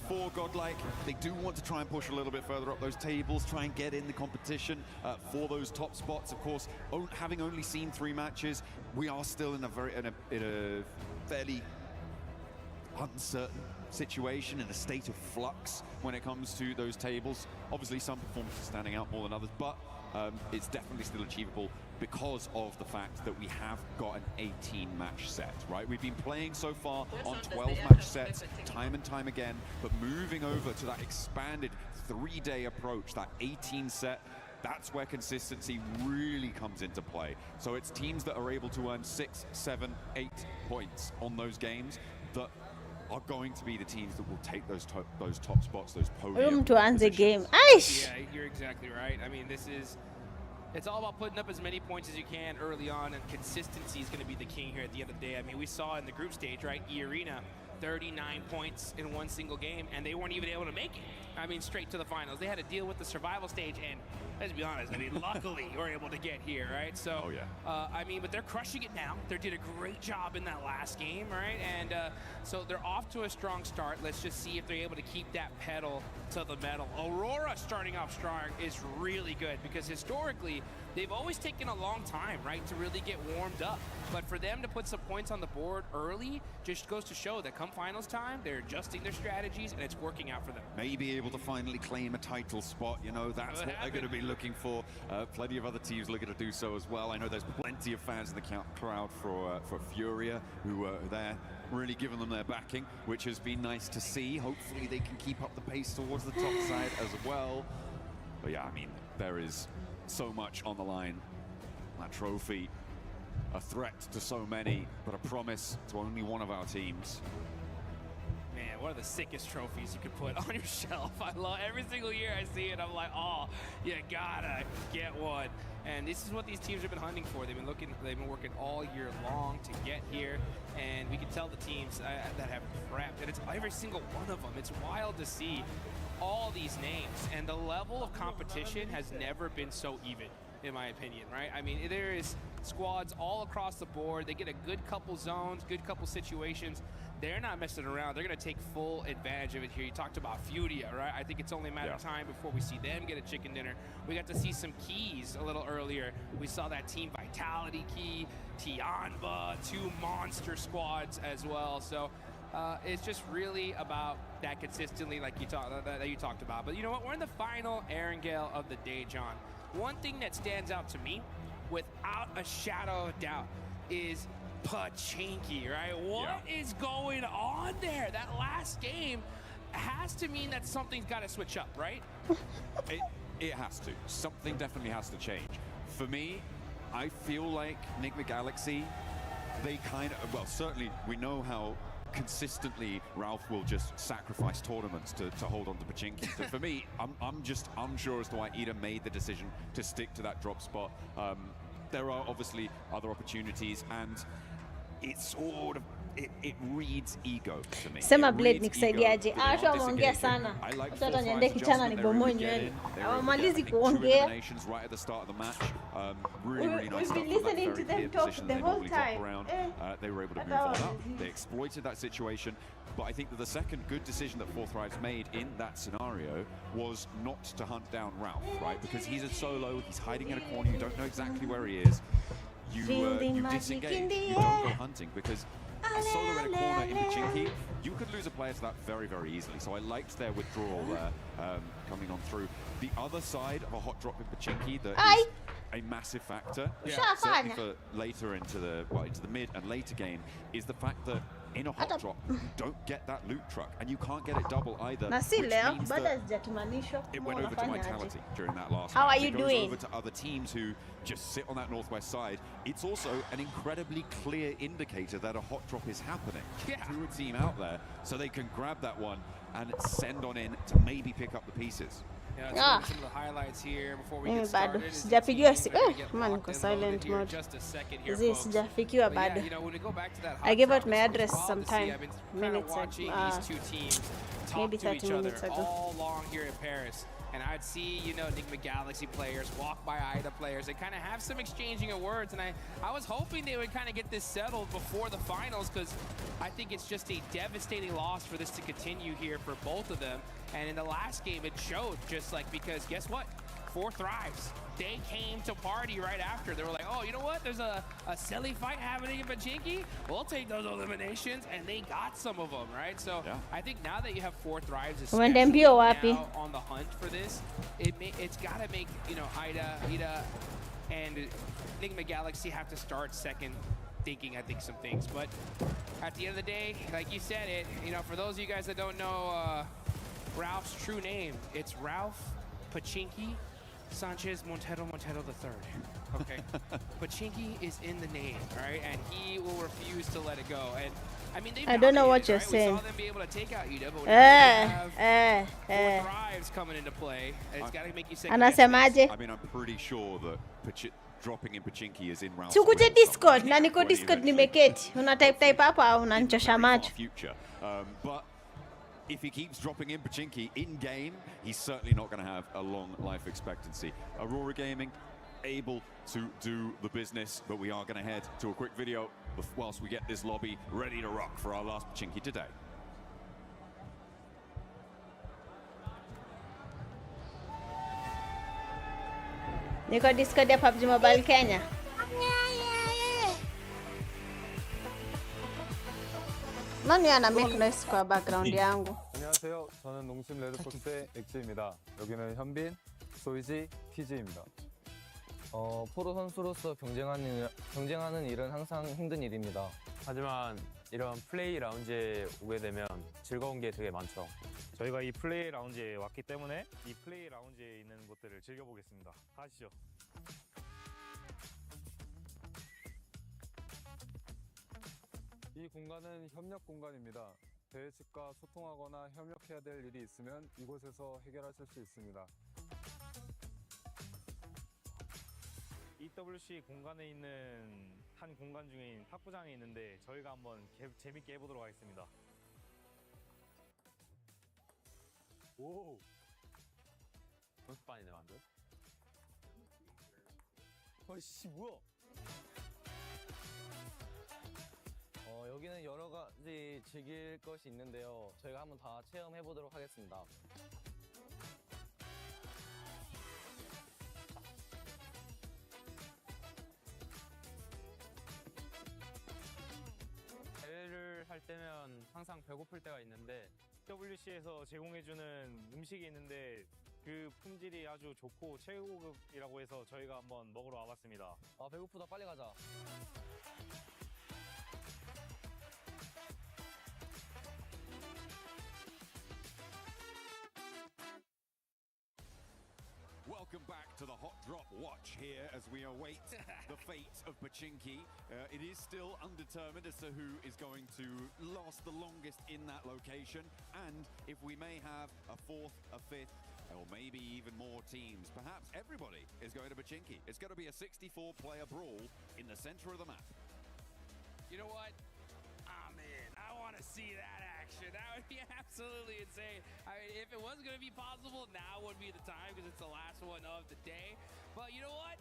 For Godlike, they do want to try and push a little bit further up those tables, try and get in the competition for those top spots. Of course, having only seen 3 matches, we are still in a fairly uncertain situation, in a state of flux when it comes to those tables. Obviously, some performances standing out more than others, but it's definitely still achievable because of the fact that we have got an 18-match set, right? We've been playing so far on 12-match sets time and time again, but moving over to that expanded 3-day approach, that 18 set, that's where consistency really comes into play. So it's teams that are able to earn 6, 7, 8 points on those games that are going to be the teams that will take those top spots, those podium to answer game. Yeah, you're exactly right. I mean, it's all about putting up as many points as you can early on, and consistency is going to be the king here at the end of the day. I mean, we saw in the group stage, right, E-Arena, 39 points in one single game, and they weren't even able to make it. I mean, straight to the finals. They had to deal with the survival stage, and let's be honest, I mean, luckily we're able to get here, right? So, I mean, but they're crushing it now. They did a great job in that last game, right? And so they're off to a strong start. Let's just see if they're able to keep that pedal to the metal. Aurora starting off strong is really good because historically, they've always taken a long time, right, to really get warmed up. But for them to put some points on the board early just goes to show that come finals time, they're adjusting their strategies and it's working out for them. Maybe able to finally claim a title spot, you know, that's what they're going to be looking for. Plenty of other teams looking to do so as well. I know there's plenty of fans in the crowd for Furia who are there, really giving them their backing, which has been nice to see. Hopefully they can keep up the pace towards the top side as well. But yeah, I mean, there is so much on the line. That trophy, a threat to so many, but a promise to only one of our teams. Man, one of the sickest trophies you could put on your shelf. I love every single year I see it. I'm like, oh, you gotta get one. And this is what these teams have been hunting for. They've been working all year long to get here. And we can tell the teams that have prepped, and it's every single one of them. It's wild to see all these names, and the level of competition has never been so even, in my opinion, right? I mean, there is squads all across the board. They get a good couple zones, good couple situations. They're not messing around. They're going to take full advantage of it here. You talked about Furia, right? I think it's only a matter of time before we see them get a chicken dinner. We got to see some keys a little earlier. We saw that Team Vitality key, Tianba, 2 monster squads as well. So it's just really about that consistently, like you talked about. But you know what? We're in the final Erangel of the day, John. One thing that stands out to me, without a shadow of doubt, is Pachinki, right? What is going on there? That last game has to mean that something's got to switch up, right? It has to. Something definitely has to change. For me, I feel like Enigma Galaxy, they kind of, well, certainly we know how consistently Ralph will just sacrifice tournaments to hold on to Pachinki. So for me, I'm just unsure as to why Ida made the decision to stick to that drop spot. There are obviously other opportunities, and it's sort of it reads ego to me. Sema Blade nikusaidiaje? Watu wameongea sana. Watu wataniambia kichana ni bomoe nywele. Hawamalizi kuongea. Right at the start of the match. Really nice stuff. We've been listening to them talk the whole time. They were able to move on up. They exploited that situation. But I think that the second good decision that Fourth Thrives made in that scenario was not to hunt down Ralph, right? Because he's a solo, he's hiding in a corner, you don't know exactly where he is. You disengage, you don't go hunting, because a solo in a corner in Pachinki, you could lose a player to that very, very easily. So I liked their withdrawal there coming on through. The other side of a hot drop in Pachinki that is a massive factor, certainly for later into the mid and later game, is the fact that in a hot drop, you don't get that loot truck, and you can't get it double either. It went over to Vitality during that last How match. Are you it goes doing? Over to other teams who just sit on that northwest side. It's also an incredibly clear indicator that a hot drop is happening to a team out there, so they can grab that one and send on in to maybe pick up the pieces. Yeah, some of the highlights here before we get started. Sijapigiwa man, niko silent mode. Sijafikiwa bado. I gave out my address sometime minutes watching these two teams maybe talk to 30 each other minutes ago. all along here in Paris. And I'd see, you know, Enigma Galaxy players walk by IDA players and kind of have some exchanging of words. And I was hoping they would kind of get this settled before the finals, because I think it's just a devastating loss for this to continue here for both of them. And in the last game, it showed, just like, because guess what? 4 Thrives. They came to party right after. They were like, oh, you know what? There's a silly fight happening in Pachinki. We'll take those eliminations, and they got some of them, right? So I think now that you have 4 Thrives, especially now on the hunt for this, it's got to make, you know, IDA, and Enigma Galaxy have to start second thinking, I think, some things. But at the end of the day, like you said it, you know, for those of you guys that don't know Ralph's true name, it's Ralph Pachinki Sanchez Montero III. Okay. Pachinki is in the name, all right? And he will refuse to let it go. And I mean, I don't know what you're right? saying. We saw them be able to take out Ida, but when you have 4 Thrives coming into play, it's got to make you second guess. I mean, I'm pretty sure that dropping in Pachinki is in Ralph's Tukuje Discord, na niko Discord nimeketi. Una type hapa au unanichosha macho. Future. But if he keeps dropping in Pachinki in-game, he's certainly not going to have a long life expectancy. Aurora Gaming able to do the business, but we are going to head to a quick video whilst we get this lobby ready to rock for our last Pachinki today. Niko Discord ya Pubgmobile Kenya. Nani ana make noise kwa background yangu? 안녕하세요. 저는 농심 레드포스의 엑지입니다. 여기는 현빈, 소이지, TG입니다. 프로 선수로서 경쟁하는 일은 항상 힘든 일입니다. 하지만 이런 플레이 라운지에 오게 되면 즐거운 게 되게 많죠. 저희가 이 플레이 라운지에 왔기 때문에 이 플레이 라운지에 있는 것들을 즐겨보겠습니다. 가시죠. 이 공간은 협력 공간입니다. 대회 측과 소통하거나 협력해야 될 일이 있으면 이곳에서 해결하실 수 있습니다. EWC 공간에 있는 한 공간 중인 탁구장이 있는데 저희가 한번 재밌게 해보도록 하겠습니다. 오! 연습반이네 완전. 어이씨 뭐야? 여기는 여러 가지 즐길 것이 있는데요. 저희가 한번 다 체험해 보도록 하겠습니다. 대회를 할 때면 항상 배고플 때가 있는데 WC에서 제공해주는 음식이 있는데 그 품질이 아주 좋고 최고급이라고 해서 저희가 한번 먹으러 와봤습니다. 아 배고프다 빨리 가자. Welcome back to the Hot Drop Watch here as we await the fate of Pachinki. It is still undetermined as to who is going to last the longest in that location, and if we may have a 4th, a 5th, or maybe even more teams. Perhaps everybody is going to Pachinki. It's going to be a 64-player brawl in the center of the map. You know what? I'm in. I want to see that action. That would be absolutely insane. I mean, if it wasn't going to be possible, now would be the time because it's the last one of the day. But you know what?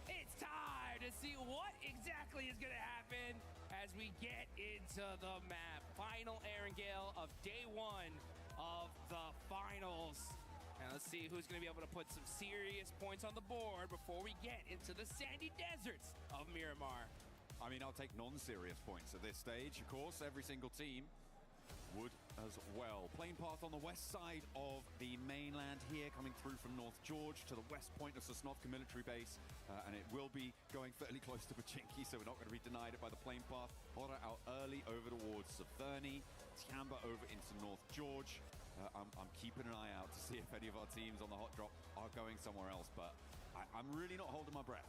It's time to see what exactly is going to happen as we get into the map. Final Erangel of day 1 of the finals. And let's see who's going to be able to put some serious points on the board before we get into the sandy deserts of Miramar. I mean, I'll take non-serious points at this stage. Of course, every single team would as well. Plane path on the west side of the mainland here, coming through from North George to the west point of Sosnovka military base. And it will be going fairly close to Pachinki, so we're not going to be denied it by the plane path. Hora out early over towards Savurni. Tiamba over into North George. I'm keeping an eye out to see if any of our teams on the hot drop are going somewhere else, but I'm really not holding my breath.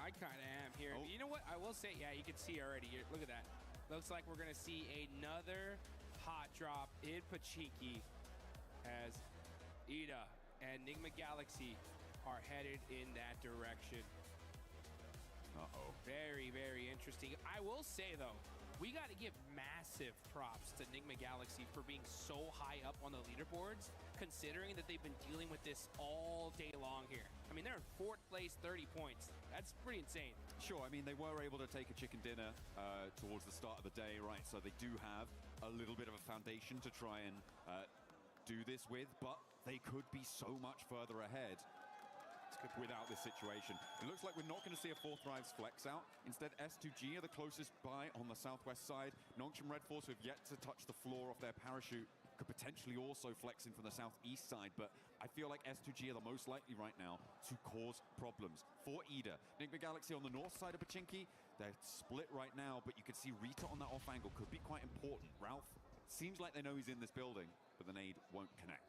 I kind of am here. Oh. You know what? I will say, yeah, you can see already here. Look at that. Looks like we're going to see another hot drop in Pachinki as Ida and Enigma Galaxy are headed in that direction. Uh-oh. Very, very interesting. I will say, though, we got to give massive props to Enigma Galaxy for being so high up on the leaderboards, considering that they've been dealing with this all day long here. I mean, they're in 4th place, 30 points. That's pretty insane. Sure, I mean, they were able to take a chicken dinner towards the start of the day, right? So they do have a little bit of a foundation to try and do this with, but they could be so much further ahead without this situation. It looks like we're not going to see a 4th Thrives flex out. Instead, S2G are the closest by on the southwest side. Nongshim Red Force, who have yet to touch the floor of their parachute, could potentially also flex in from the southeast side, but I feel like S2G are the most likely right now to cause problems for Ida. Enigma Galaxy on the north side of Pachinki, they're split right now, but you can see Rita on that off angle could be quite important. Ralph seems like they know he's in this building, but the nade won't connect.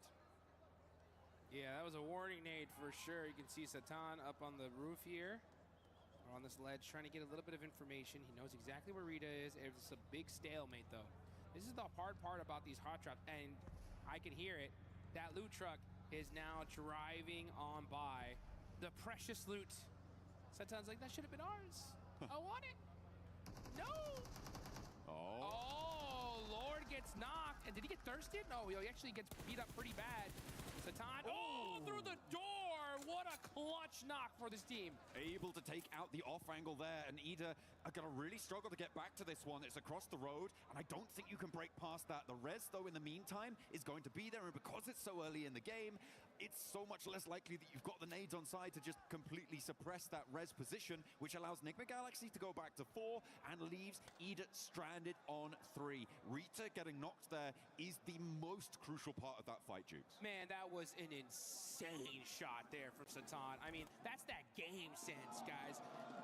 Yeah, that was a warning nade for sure. You can see Satan up on the roof here, or on this ledge, trying to get a little bit of information. He knows exactly where Rita is. It's a big stalemate, though. This is the hard part about these hot drops, and I can hear it. That loot truck is now driving on by. The precious loot. Satan's like, that should have been ours. I want it. No. Oh, Lord gets knocked. And did he get thirsted? No, he actually gets beat up pretty bad. Satan, through the door! What a clutch knock for this team. Able to take out the off angle there, and Ida are going to really struggle to get back to this one. It's across the road, and I don't think you can break past that. The res, though, in the meantime, is going to be there, and because it's so early in the game, it's so much less likely that you've got the nades on side to just completely suppress that res position, which allows Enigma Galaxy to go back to 4 and leaves Ida stranded on 3. Rita getting knocked there is the most crucial part of that fight, Jukes. Man, that was an insane shot there from Satan. I mean, that's that game sense, guys.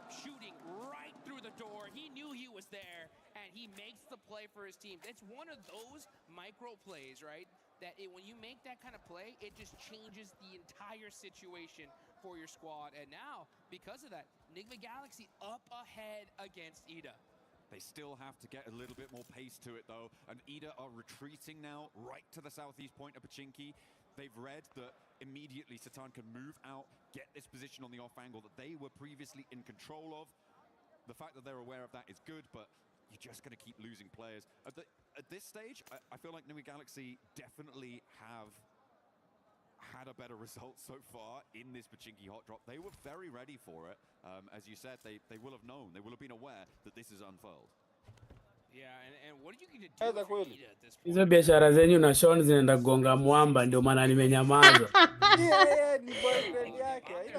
Shooting right through the door. He knew he was there, and he makes the play for his team. It's one of those micro plays, right? That when you make that kind of play, it just changes the entire situation for your squad. And now, because of that, Enigma Galaxy up ahead against Ida. They still have to get a little bit more pace to it, though. And Ida are retreating now right to the southeast point of Pachinki. They've read that immediately Satan can move out, get this position on the off angle that they were previously in control of. The fact that they're aware of that is good, but you're just going to keep losing players. At this stage, I feel like Enigma Galaxy definitely have had a better result so far in this Pachinki hot drop. They were very ready for it. As you said, they will have known, they will have been aware that this is unfurled. Yeah, and what did you get to do for Ida at this point? Hizo biashara zenyu na Sean zinaenda kugonga mwamba, ndio maana nimenyamaza.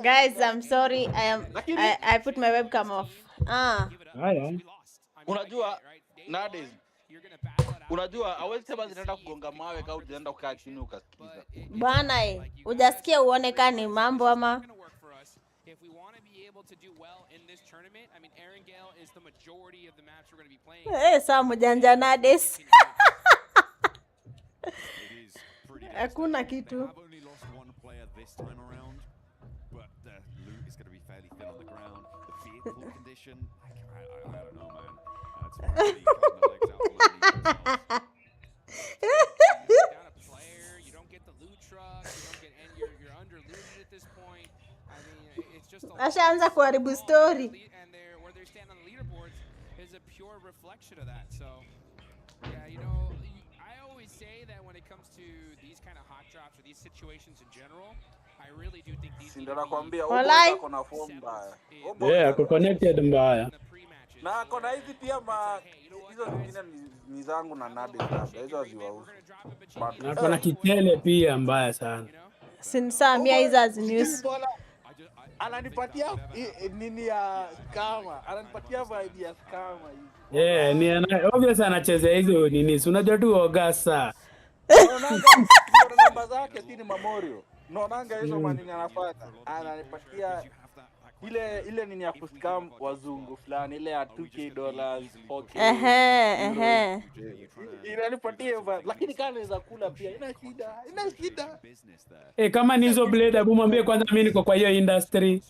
Guys, I'm sorry. I put my webcam off. Haya. Unajua nowadays, unajua hawezi sema zinaenda kugonga mawe au zinaenda kukaa chini ukasikiza. Bwana, hujasikia uonekane mambo ama? If we want to be able to do well in this tournament, I mean, Aaron Gale is the majority of the maps we're going to be playing. Saa mjanja nades. Hakuna kitu. I've only lost one player this time around, but the loot is going to be fairly thin on the ground. The vehicle condition, I don't know, man. It's really cutting the legs out for Down a player, you don't get the loot truck, you don't get, and you're under looted at this point. I mean, it's just a Ashaanza kuharibu story. And where they stand on the leaderboards is a pure reflection of that. So, yeah, you know, I always say that when it comes to these kind of hot drops or these situations in general, I really do think these Ndio nakwambia uko na form mbaya. Yeah, ako connected mbaya. Na kona hizi pia hizo zingine ni zangu na nade labda hizo ziwauza. Na kuna kitele pia mbaya sana. Sinsamia hizo news. Ananipatia nini ya kama, ananipatia vibe ya kama hivi. Yeah, ni obviously anacheza hizo nini. Unajua tu ogasa. Naonanga namba zake si ni Memorial. Naonanga hizo manini anafanya. Ananipatia ile nini ya kuscam wazungu fulani ile ya $2K, $4K. Inanipatia vibe, lakini kama inaweza kula pia ina shida. Kama ni hizo blade hebu mwambie kwanza mimi niko kwa hiyo industry.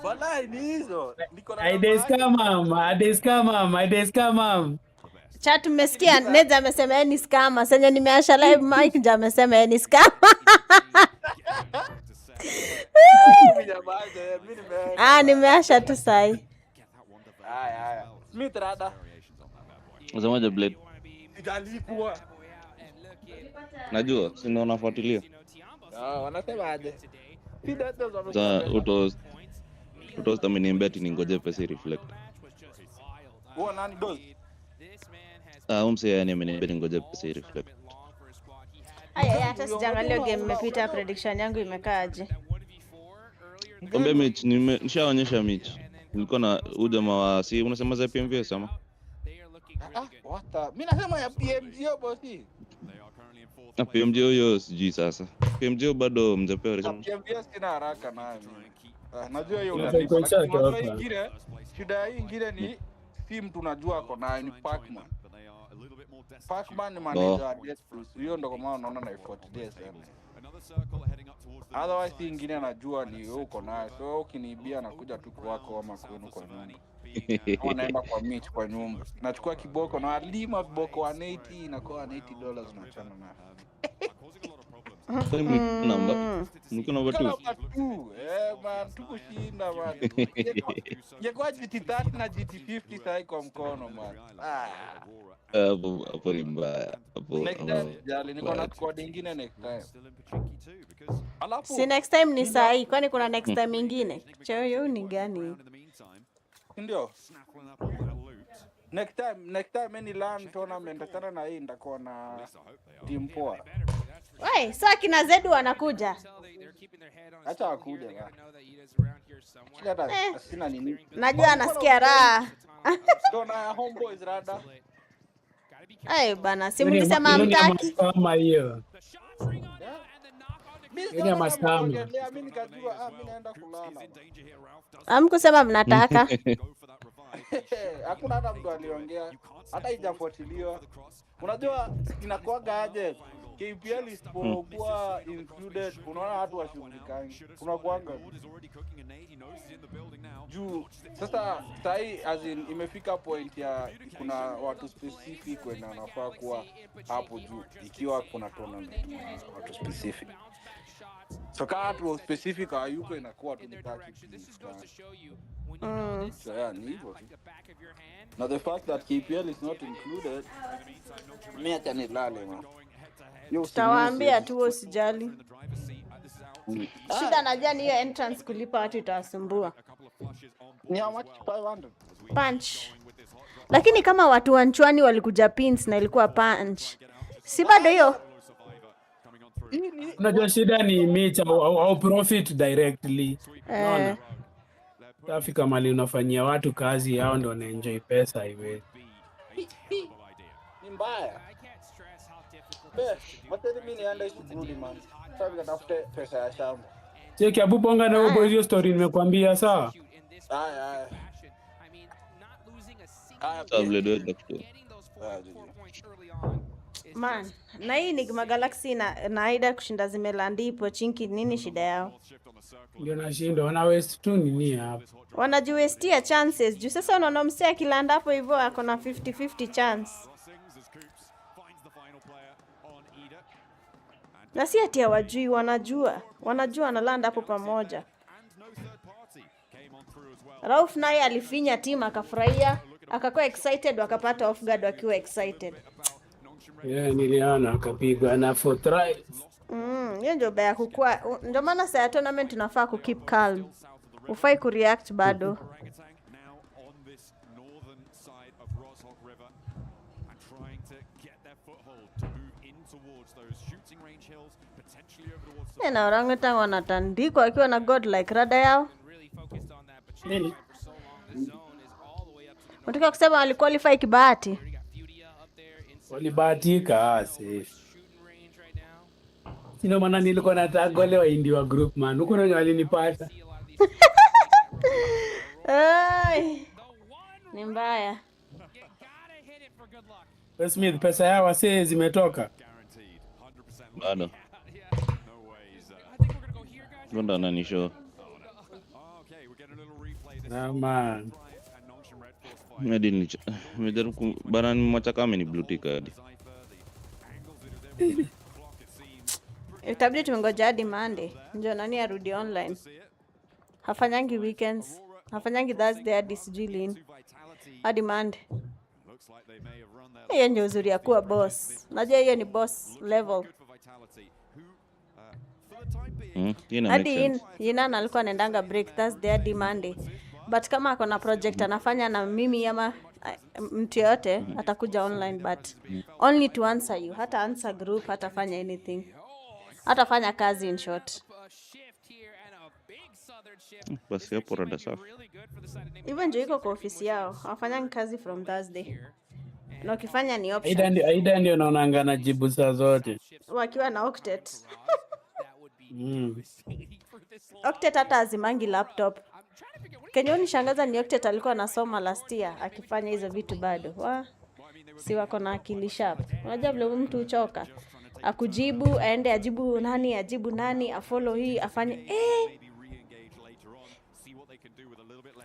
Wallahi ni hizo. Niko na I deskamam. Chat umesikia Neza amesema ni scammer. Sasa nimeasha live mic ndio amesema ni scammer. Nimeasha tu sai. Haya. Smith rada. Unasemaje Blade? Sijalipwa. Najua, si ndio unafuatilia. Wanasemaje? Fidatos Sasa wamesema. utos ameniambia ati ningoje pesa reflect. Nani does? Umse yani ameniambia ningoje pesa reflect. Hata sijaangalia game imepita, prediction yangu imekaaje? Kombe mechi nishaonyesha mechi. Nilikuwa na jamaa wa si unasema za PMWC ama? Mimi nasema ya PMGO bosi. Na PMGO hiyo sijui sasa. PMGO bado mjapewa result. PMWC sina haraka nayo. Najua hiyo unajua. Shida hii ingine ni team tunajua ako nayo ni Pacman. Pacman ni manager DS Plus. Hiyo ndio kwa maana unaona naifuatilia sana. Otherwise ingine anajua ni wewe uko nayo. So ukiniibia nakuja tu kwako ama kwenu kwa nyumba. Kama naenda kwa meet kwa nyumba. Nachukua kiboko na alima viboko 180 inakuwa $180 unachana nayo. Number 2. Man, tukushinda man. Yekwa GT30 na GT50 sai kwa mkono man. Hapo ni mbaya. Next time jali niko na squad nyingine next time. Si next time ni sahi, kwani kuna next time nyingine? Choyo ni gani? Ndio. Next time any land tournament tena na hii ndakuwa na team poa. Wai, sasa kina Zedu wanakuja. Acha wakuja bana. Sina nini. Najua anasikia raha. Tuna homeboys rada. Bana, si mlisema mtaki. Kama hiyo. Mimi maskama. Mimi nikajua mimi naenda kulala. Hamkusema mnataka. Hakuna hata mtu aliongea, hata haijafuatiliwa. Unajua inakuwaga aje? KPL isipokuwa included, unaona watu washughulikaji. Unakuanga juu sasa sai as in imefika point ya kuna watu specific wenye wanafaa kuwa hapo juu ikiwa kuna tournament watu specific. So kama watu specific hayuko inakuwa tu nitaki. So yeah, ni hivyo. Now the fact that KPL is not included, mimi hata nilale man. Tawaambia tu usijali. Shida najua ni hiyo entrance kulipa watu itawasumbua. Ni how much? 500. Punch. Lakini kama watu wa Nchwani walikuja pins na ilikuwa punch. Si bado hiyo? Unajua shida ni mecha au profit directly. Unaona? Afika mali unafanyia watu kazi hao ndio wanaenjoy pesa hivi. Ni mbaya. Wateni mimi niende shughuli man. Sasa nikatafute pesa ya shamba. Cheki Abu Bonga na Obo hiyo story nimekwambia sawa. Haya. Man, na hii Enigma Galaxy na Aida kushinda zimelandi ipo chinki, nini shida yao? Ndio nashinda, wana waste tu nini hapo. Wanajiwestia chances. Juu sasa unaona msea kilanda hapo hivyo ako na 50-50 chance. Na si ati hawajui, wanajua analanda hapo pamoja. Rauf naye alifinya team akafurahia, akakuwa excited, wakapata off guard wakiwa excited. Niliona akapigwa na for try. Hiyo ndio baya kukua. Ndio maana saa tournament tunafaa ku keep calm. Ufai ku react bado. Na orangutan wanatandikwa wakiwa na god like rada yao. Nini? Unataka kusema waliqualify kibahati? Walibahatika safe. Sina maana nilikuwa nataka wale wa India group man. Huko ndio walinipata. Ni mbaya. Smith, pesa yao wase zimetoka. Bado. Ndio nani show. Man. Nimejaribu barani mwacha ni blue tick hadi. Itabidi tumengoja hadi Monday. Ndio nani arudi online. Hafanyangi weekends. Hafanyangi Thursday hadi sijui lini. hadi Monday. Hiyo ndio uzuri ya kuwa boss. Najua hiyo ni boss level. Hadi Yinan alikuwa anaendanga break Thursday hadi Monday. But kama ako na project anafanya na mimi ama mtu yote atakuja online, but only to answer you. Hata answer group, hatafanya anything. Hatafanya kazi in short. Basi hapo rada safi. Even ndio iko kwa ofisi yao. Hawafanya kazi from Thursday. Na ukifanya ni option. Aida ndio naonanga na jibu saa zote. Wakiwa na Octet. Octet hata azimangi laptop. Kenyo nishangaza ni Octet alikuwa anasoma last year akifanya hizo vitu bado. Si wako na akili sharp. Unajua vile mtu uchoka. Akujibu, aende ajibu nani, afollow hii, afanye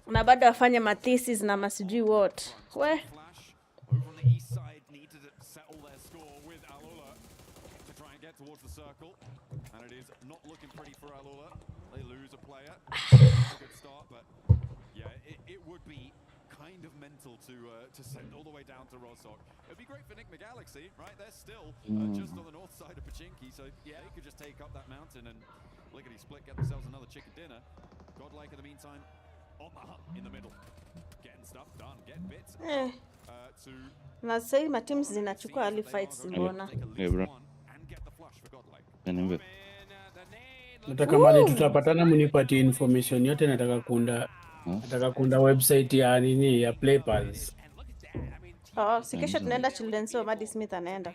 na bado afanye mathesis na masijui what. We towards the circle, and it is not looking pretty for Alula. They lose a player. Good start, but yeah, it would be kind of mental to send all the way down to Rostock. It'd be great for Nick McGalaxy, right? They're still just on the north side of Pachinki, so yeah, they could just take up that mountain and lickety split, get themselves another chicken dinner. Godlike in the meantime on the hunt in the middle, getting stuff done, getting bits. Na sasa ma teams zinachukua early fights mbona. Nataka mali tutapatana mnipatie information yote, nataka kuunda website ya nini ya Playpals. Si kesho tunaenda Children's Home, Maddie Smith anaenda.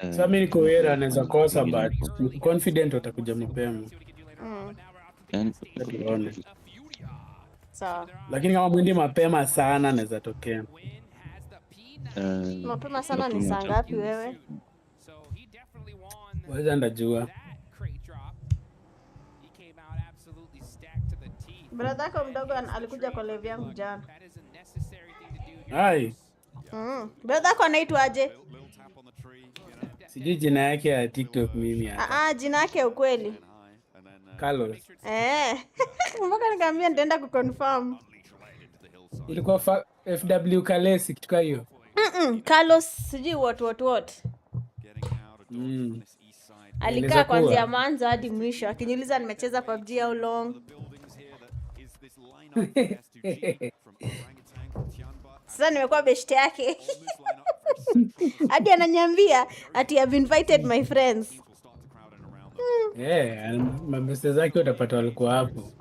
Sasa mimi niko era naweza kosa, but confident utakuja mapema. Sawa. Lakini kama mwindi mapema sana naweza tokea. Mapema sana ni saa ngapi wewe? Wacha ndajua. Brother yako mdogo alikuja kwa live yangu jana. Hai. Brother yako anaitwa aje? Sijui jina yake ya TikTok mimi hapa. Jina yake ukweli. Carlos. Mbona nikamwambia nitaenda kuconfirm. Ilikuwa FW Kalesi kitu kama hiyo. Carlos sijui what. Alikaa kuanzia mwanzo hadi mwisho akiniuliza nimecheza PUBG how long. Sasa nimekuwa best yake. Hadi ananiambia ati I've invited my friends. Mabeste zake utapata walikuwa hapo.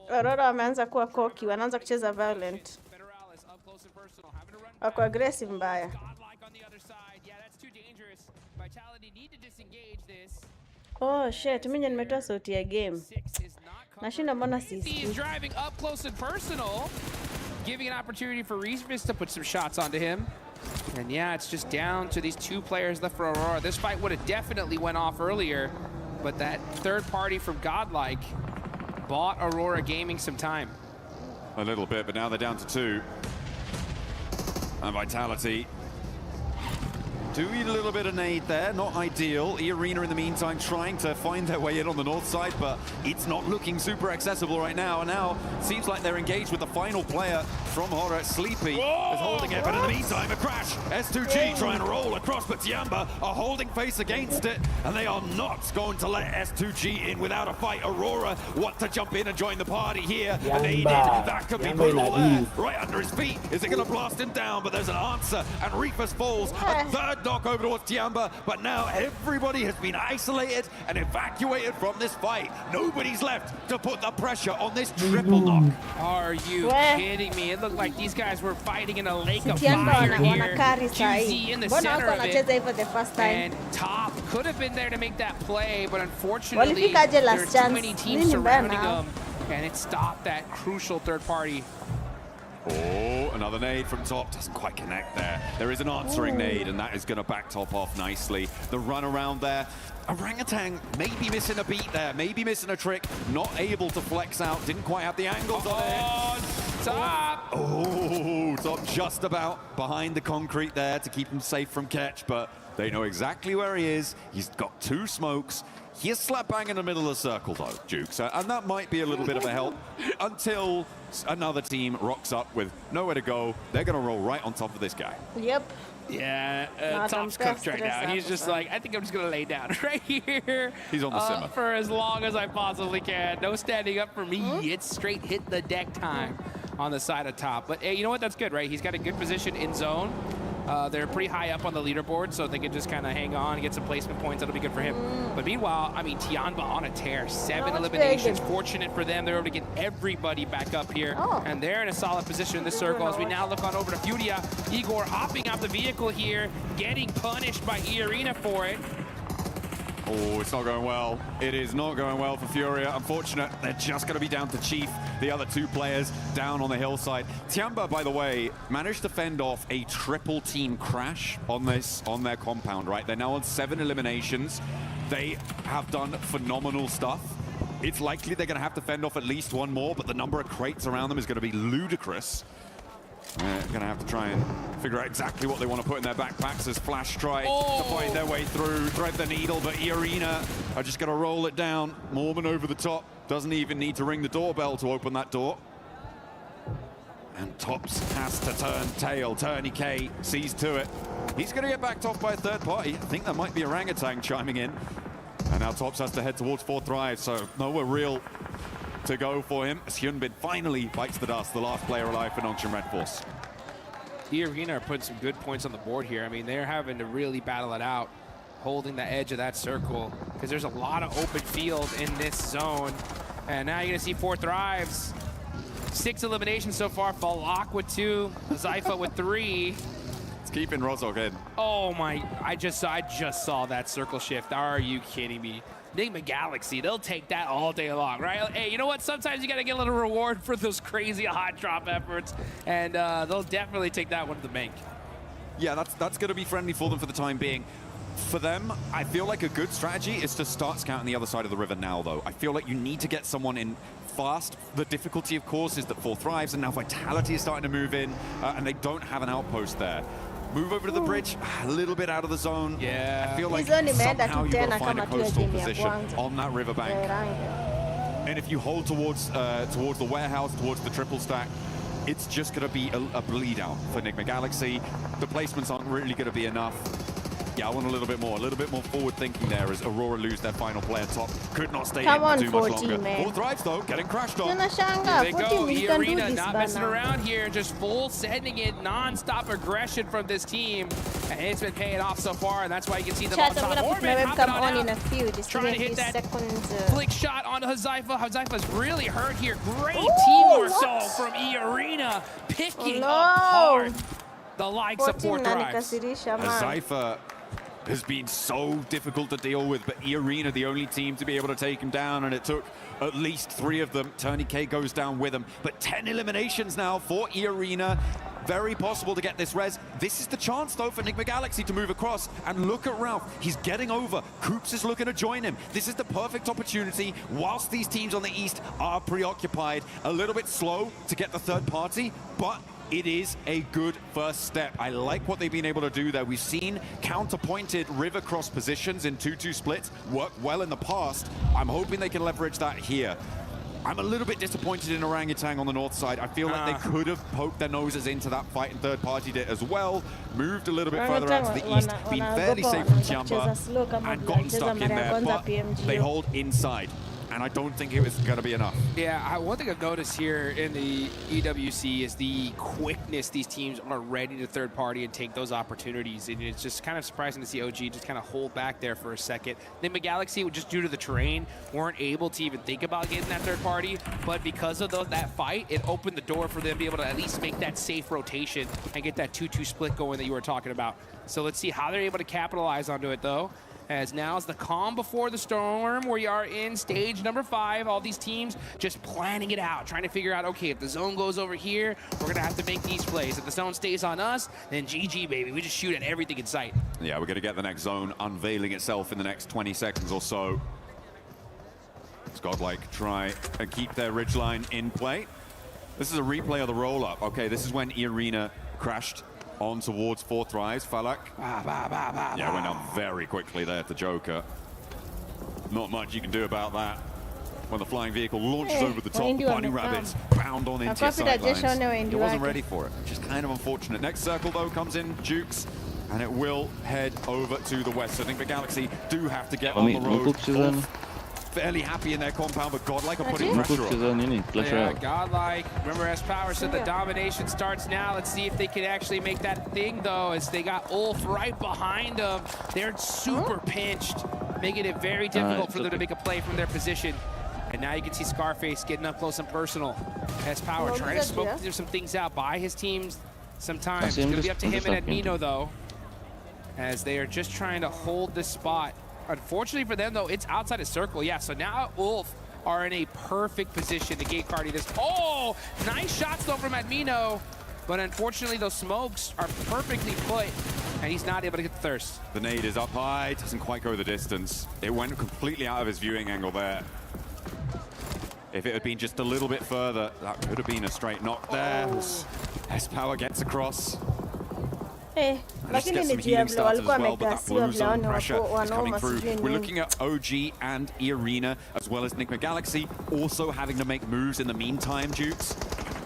Aurora wameanza kuwa koki, wanaanza kucheza violent. Wako aggressive mbaya. Oh shit, mimi nimetoa sauti ya game. Nashinda mbona sisi. He's driving up close and personal, giving an opportunity for Reefus to put some shots onto him. And yeah, it's just down to these two players left for Aurora. This fight would have definitely went off earlier, but that third party from Godlike bought Aurora Gaming some time. A little bit, but now they're down to 2. And Vitality doing a little bit of nade there, not ideal. E-Arena in the meantime trying to find their way in on the north side, but it's not looking super accessible right now. And now it seems like they're engaged with the final player from Horror. Sleepy is holding it, but in the meantime a crash. S2G trying to roll across, but Tiamba are holding face against it, and they are not going to let S2G in without a fight. Aurora want to jump in and join the party here. And they did. That could be brutal there. Right under his feet. Is it going to blast him down? But there's an answer, and Reefus falls. A third knock over towards Tiamba, but now everybody has been isolated and evacuated from this fight. Nobody's left to put the pressure on this triple knock. Are you kidding me? It looked like these guys were fighting in a lake of fire here. QZ in the center of it. And Top could have been there to make that play, but unfortunately, there's too many teams surrounding them, and it stopped that crucial third party. Oh, another nade from Top. Doesn't quite connect there. There is an answering nade, and that is going to back Top off nicely. The run around there. Orangutan maybe missing a beat there, maybe missing a trick. Not able to flex out. Didn't quite have the angles on it. Top! Oh, Top just about behind the concrete there to keep him safe from catch, but they know exactly where he is. He's got 2 smokes. He is slap bang in the middle of the circle, though, Jukes, and that might be a little bit of a help until another team rocks up with nowhere to go. They're going to roll right on top of this guy. Yep. Yeah, Tom's cooked right now. He's just like, I think I'm just going to lay down right here. He's on the simmer. For as long as I possibly can. No standing up for me. It's straight hit the deck time on the side of top. But hey, you know what? That's good, right? He's got a good position in zone. They're pretty high up on the leaderboard, so they can just kind of hang on and get some placement points. That'll be good for him. But meanwhile, I mean, Tianba on a tear. 7 eliminations. Fortunate for them. They're able to get everybody back up here. And they're in a solid position in this circle as we now look on over to Furia. Igor hopping out the vehicle here, getting punished by Arena for it. Oh, it's not going well. It is not going well for Furia. Unfortunate, they're just going to be down to Chief, the other 2 players down on the hillside. Tianba, by the way, managed to fend off a triple team crash on their compound, right? They're now on 7 eliminations. They have done phenomenal stuff. It's likely they're going to have to fend off at least 1 more, but the number of crates around them is going to be ludicrous. They're going to have to try and figure out exactly what they want to put in their backpacks as Flash try to find their way through, thread the needle, but Arena are just going to roll it down. Mormon over the top, doesn't even need to ring the doorbell to open that door. And Tops has to turn tail. TourneyK sees to it. He's going to get backed off by a third party. I think that might be Orangutan chiming in. And now Tops has to head towards 4th Thrive, so nowhere real to go for him as Hyunbin finally bites the dust, the last player alive for Nongshim Red Force. Arena are putting some good points on the board here. I mean, they're having to really battle it out, holding the edge of that circle, because there's a lot of open field in this zone. And now you're going to see 4 Thrives. 6 eliminations so far. Falak with 2, Zypha with 3. It's keeping Rozog in. Oh my, I just saw that circle shift. Are you kidding me? Enigma Galaxy, they'll take that all day long, right? Hey, you know what? Sometimes you got to get a little reward for those crazy hot drop efforts, and they'll definitely take that one to the bank. Yeah, that's going to be friendly for them for the time being. For them, I feel like a good strategy is to start scouting the other side of the river now, though. I feel like you need to get someone in fast. The difficulty, of course, is that 4 Thrives, and now Vitality is starting to move in, and they don't have an outpost there. Move over to the bridge, a little bit out of the zone. Yeah. I feel like somehow you've got to find a coastal position on that riverbank. And if you hold towards the warehouse, towards the triple stack, it's just going to be a bleed out for Enigma Galaxy. The placements aren't really going to be enough. Yeah, I want a little bit more forward thinking there as Aurora lose their final player. Top could not stay in for too much longer. Man. 4 Thrives though, getting crashed on. There they go, Arena not messing around here, just full sending it, non-stop aggression from this team. And it's been paying off so far, and that's why you can see them on top. Orman hopping on in a few, just trying to hit that flick shot onto Zypha. Zypha's really hurt here. Great teamwork from Arena, picking apart the likes of 4 Thrives. Zypha has been so difficult to deal with, but Arena the only team to be able to take him down, and it took at least 3 of them. TourneyK goes down with him, but 10 eliminations now for Arena. Very possible to get this res. This is the chance, though, for Enigma Galaxy to move across. And look at Ralph. He's getting over. Coops is looking to join him. This is the perfect opportunity whilst these teams on the east are preoccupied. A little bit slow to get the third party, but it is a good first step. I like what they've been able to do there. We've seen counterpointed river cross positions in 2-2 splits work well in the past. I'm hoping they can leverage that here. I'm a little bit disappointed in Orangutan on the north side. I feel like they could have poked their noses into that fight, and third party did as well. Moved a little bit further out to the east, been fairly safe from Tianba, and gotten stuck in there, but they hold inside. And I don't think it was going to be enough. Yeah, one thing I've noticed here in the EWC is the quickness these teams are ready to third party and take those opportunities. And it's just kind of surprising to see OG just kind of hold back there for a second. Enigma Galaxy, just due to the terrain, weren't able to even think about getting that third party. But because of that fight, it opened the door for them to be able to at least make that safe rotation and get that 2-2 split going that you were talking about. So let's see how they're able to capitalize onto it, though. As now is the calm before the storm. We are in stage number 5. All these teams just planning it out, trying to figure out, okay, if the zone goes over here, we're going to have to make these plays. If the zone stays on us, then GG, baby. We just shoot at everything in sight. Yeah, we're going to get the next zone unveiling itself in the next 20 seconds or so. Godlike try and keep their ridgeline in play. This is a replay of the roll-up. Okay, this is when Arena crashed on towards 4 Thrives. Falak. Yeah, went down very quickly there to Joker. Not much you can do about that. When the flying vehicle launches over the top, the bunny rabbits bound on into your sidelines. He wasn't ready for it, which is kind of unfortunate. Next circle, though, comes in Jukes, and it will head over to the west. So I think the Galaxy do have to get on the road. Fairly happy in their compound, but Godlike are putting pressure on. Yeah, Godlike. Remember, as Power said, the domination starts now. Let's see if they can actually make that thing, though, as they got Ulf right behind them. They're super pinched, making it very difficult for them to make a play from their position. And now you can see Scarface getting up close and personal. As Power trying to smoke some things out by his teams sometimes. It's going to be up to him and Admino, though, as they are just trying to hold this spot. Unfortunately for them, though, it's outside of circle. Yeah, so now Ulf are in a perfect position to gate cardi this. Oh, nice shots, though, from Admino. But unfortunately, those smokes are perfectly put, and he's not able to get the thirst. The nade is up high, doesn't quite go the distance. It went completely out of his viewing angle there. If it had been just a little bit further, that could have been a straight knock there. As Power gets across. Lakini ni Diablo walikuwa wamegasiwa vile coming through. We're looking at OG and Irina, as well as Enigma Galaxy, also having to make moves in the meantime, Dukes,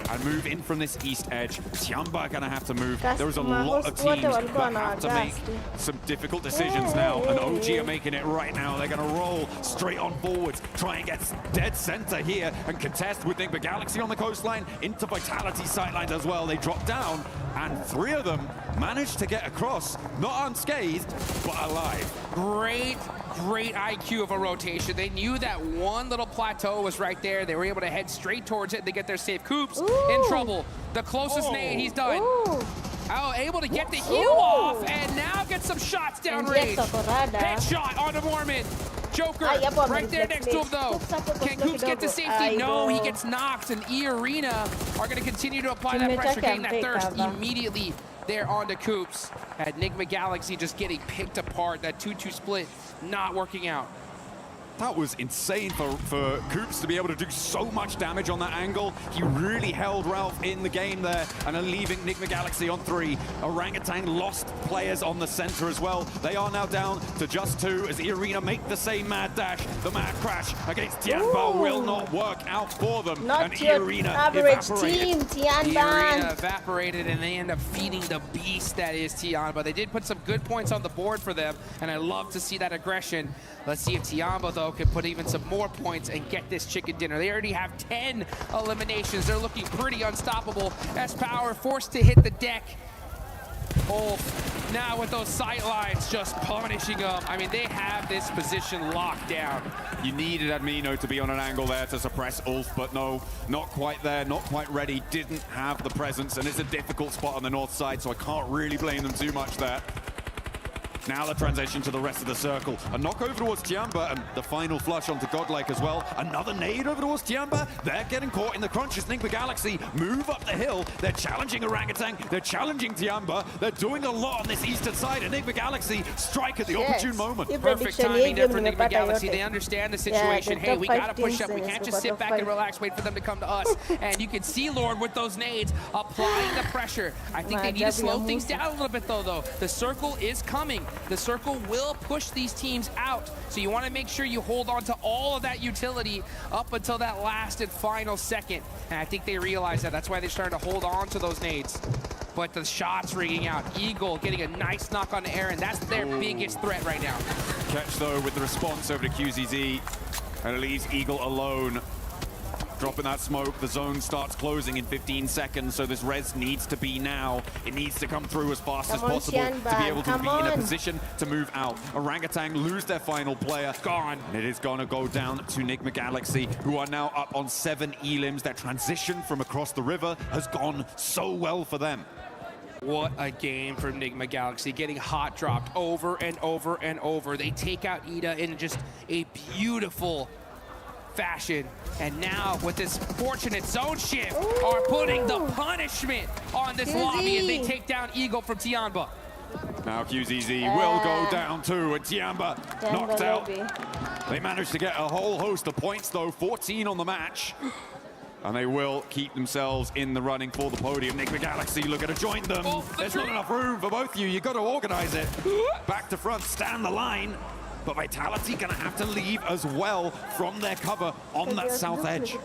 and move in from this east edge. Tiamba are going to have to move. There is a lot of teams that have to make some difficult decisions now, and OG are making it right now. They're going to roll straight on forwards, try and get dead center here, and contest with Enigma Galaxy on the coastline, into Vitality sidelines as well. They drop down, and 3 of them managed to get across, not unscathed, but alive. Great IQ of a rotation. They knew that one little plateau was right there. They were able to head straight towards it. They get their safe. Coops in trouble. The closest nade, he's done. Oh, able to get the heal off, and now get some shots downrange. Headshot onto Mormon. Joker right there next to him, though. Can Coops get to safety? No, he gets knocked, and E-Arena are going to continue to apply that pressure, getting that thirst immediately there onto Coops. Enigma Galaxy just getting picked apart. That 2-2 split not working out. That was insane for Coops to be able to do so much damage on that angle. He really held Ralph in the game there, and are leaving Enigma Galaxy on 3. Orangutan lost players on the center as well. They are now down to just 2 as E-Arena make the same mad dash. The mad crash against Tianba will not work out for them. Not and E-Arena average team, Tianba. E-Arena evaporated, and they end up feeding the beast that is Tianba. They did put some good points on the board for them, and I love to see that aggression. Let's see if Tianba, though, can put even some more points and get this chicken dinner. They already have 10 eliminations. They're looking pretty unstoppable. S-Power forced to hit the deck. Ulf now with those sight lines just punishing them. I mean, they have this position locked down. You needed Admino to be on an angle there to suppress Ulf, but no, not quite there, not quite ready. Didn't have the presence, and it's a difficult spot on the north side, so I can't really blame them too much there. Now the transition to the rest of the circle. A knock over towards Tiamba, and the final flush onto Godlike as well. Another nade over towards Tiamba. They're getting caught in the crunches. Enigma Galaxy move up the hill. They're challenging Orangutan. They're challenging Tiamba. They're doing a lot on this eastern side. Enigma Galaxy strike at the opportune moment. Perfect timing there for Enigma Galaxy. They understand the situation. Hey, we got to push up. We can't just sit back and relax, wait for them to come to us. And you can see Lord with those nades applying the pressure. I think they need to slow things down a little bit, though. The circle is coming. The circle will push these teams out, so you want to make sure you hold on to all of that utility up until that last and final second. And I think they realize that. That's why they're starting to hold on to those nades. But the shots ringing out. Eagle getting a nice knock on Aaron. That's their biggest threat right now. Catch, though, with the response over to QZZ, and it leaves Eagle alone. Dropping that smoke, the zone starts closing in 15 seconds, so this res needs to be now. It needs to come through as fast as possible to be able to be in a position to move out. Orangutan lose their final player. Gone. And it is going to go down to Enigma Galaxy, who are now up on 7 elims. That transition from across the river has gone so well for them. What a game from Enigma Galaxy, getting hot dropped over and over and over. They take out Ida in just a beautiful fashion, and now with this fortunate zone shift are putting the punishment on this lobby, and they take down Eagle from Tianba. Now QZZ will go down too, and Tianba knocked out. They managed to get a whole host of points, though, 14 on the match. And they will keep themselves in the running for the podium. Enigma Galaxy looking to join them. There's not enough room for both of you. You've got to organize it. Back to front, stand the line. but Vitality gonna have to leave as well from their cover on that south edge.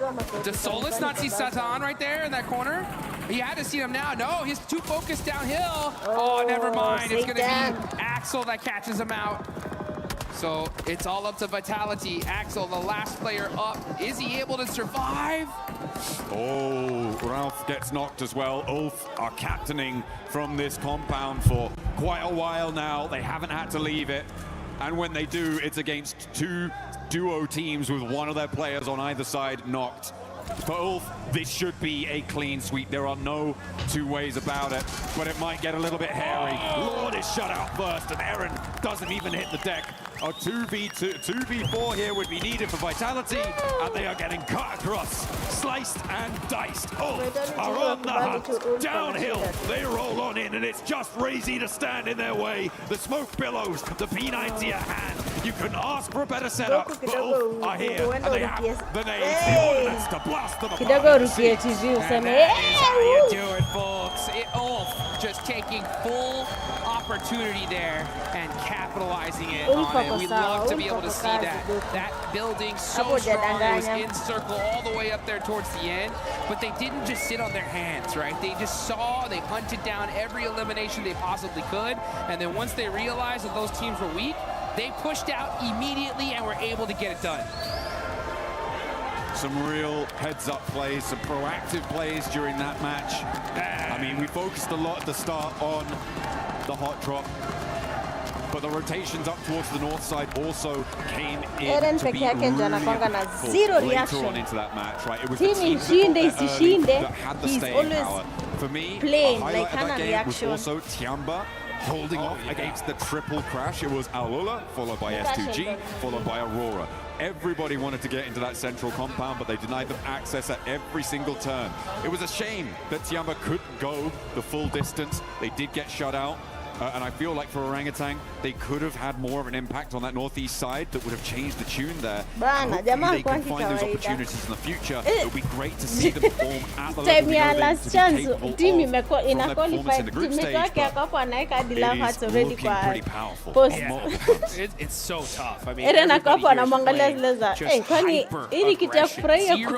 Does Solus not see Satan right there in that corner? He had to see him now. No, he's too focused downhill. Oh, never mind. It's going to be Axel that catches him out. So it's all up to Vitality. Axel, the last player up. Is he able to survive? Oh, Ralph gets knocked as well. Ulf are captaining from this compound for quite a while now. They haven't had to leave it. And when they do, it's against two duo teams with one of their players on either side knocked. For Ulf, this should be a clean sweep. There are no two ways about it, but it might get a little bit hairy. Lord is shut out first, and Eren doesn't even hit the deck. A 2v4 here would be needed for Vitality, and they are getting cut across, sliced and diced. Ulf are on the hunt, downhill. They roll on in, and it's just Razy to stand in their way. The smoke billows, the P90 at hand. You couldn't ask for a better setup, but Ulf are here, and they have the nades, the ordnance to blast them apart. And that is how you do it, folks. Ulf just taking full opportunity there and capitalizing it on it. We love to be able to see that. That building so strong. It was in circle all the way up there towards the end, but they didn't just sit on their hands, right? They just saw, they hunted down every elimination they possibly could, and then once they realized that those teams were weak, they pushed out immediately and were able to get it done. Some real heads-up plays, some proactive plays during that match. I mean, we focused a lot at the start on the hot drop, but the rotations up towards the north side also came in to be really zero reaction. On into that match, right? It was Team the team that had the he's staying always power. For me, playing a like highlight of that game reaction. was also Tiamba holding off against the triple crash. It was Alula, followed by S2G, followed by Aurora. Everybody wanted to get into that central compound, but they denied them access at every single turn. It was a shame that Tiamba couldn't go the full distance. They did get shut out. And I feel like for Orangutan, they could have had more of an impact on that northeast side that would have changed the tune there. Hopefully they can find those opportunities in the future. It would be great to see them perform at the level we know them to be capable of from their performance in the group stage, but it is looking pretty powerful. It's so tough. I mean, zero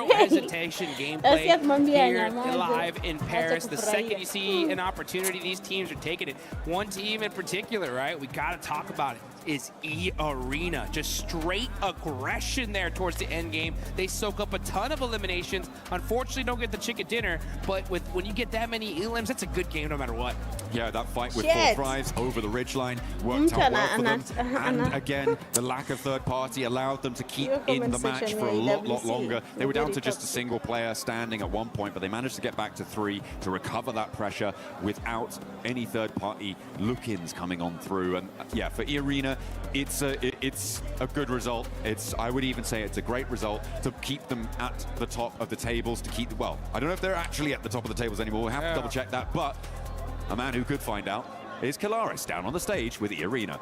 hesitation gameplay here live in Paris. The second you see an opportunity, these teams are taking it. One team in particular, right? We got to talk about it. Is E-Arena. Just straight aggression there towards the end game. They soak up a ton of eliminations. Unfortunately, don't get the chicken dinner, but when you get that many elims, that's a good game no matter what. Yeah, that fight with 4 tries over the ridgeline worked out well for them. And again, the lack of third party allowed them to keep in the match for a lot longer. They were down to just a single player standing at one point, but they managed to get back to 3 to recover that pressure without any third party look-ins coming on through. And yeah, for E-Arena, it's a good result. I would even say it's a great result to keep them at the top of the tables, to keep, well, I don't know if they're actually at the top of the tables anymore. We'll have to double check that, but a man who could find out is Kalaris down on the stage with E-Arena.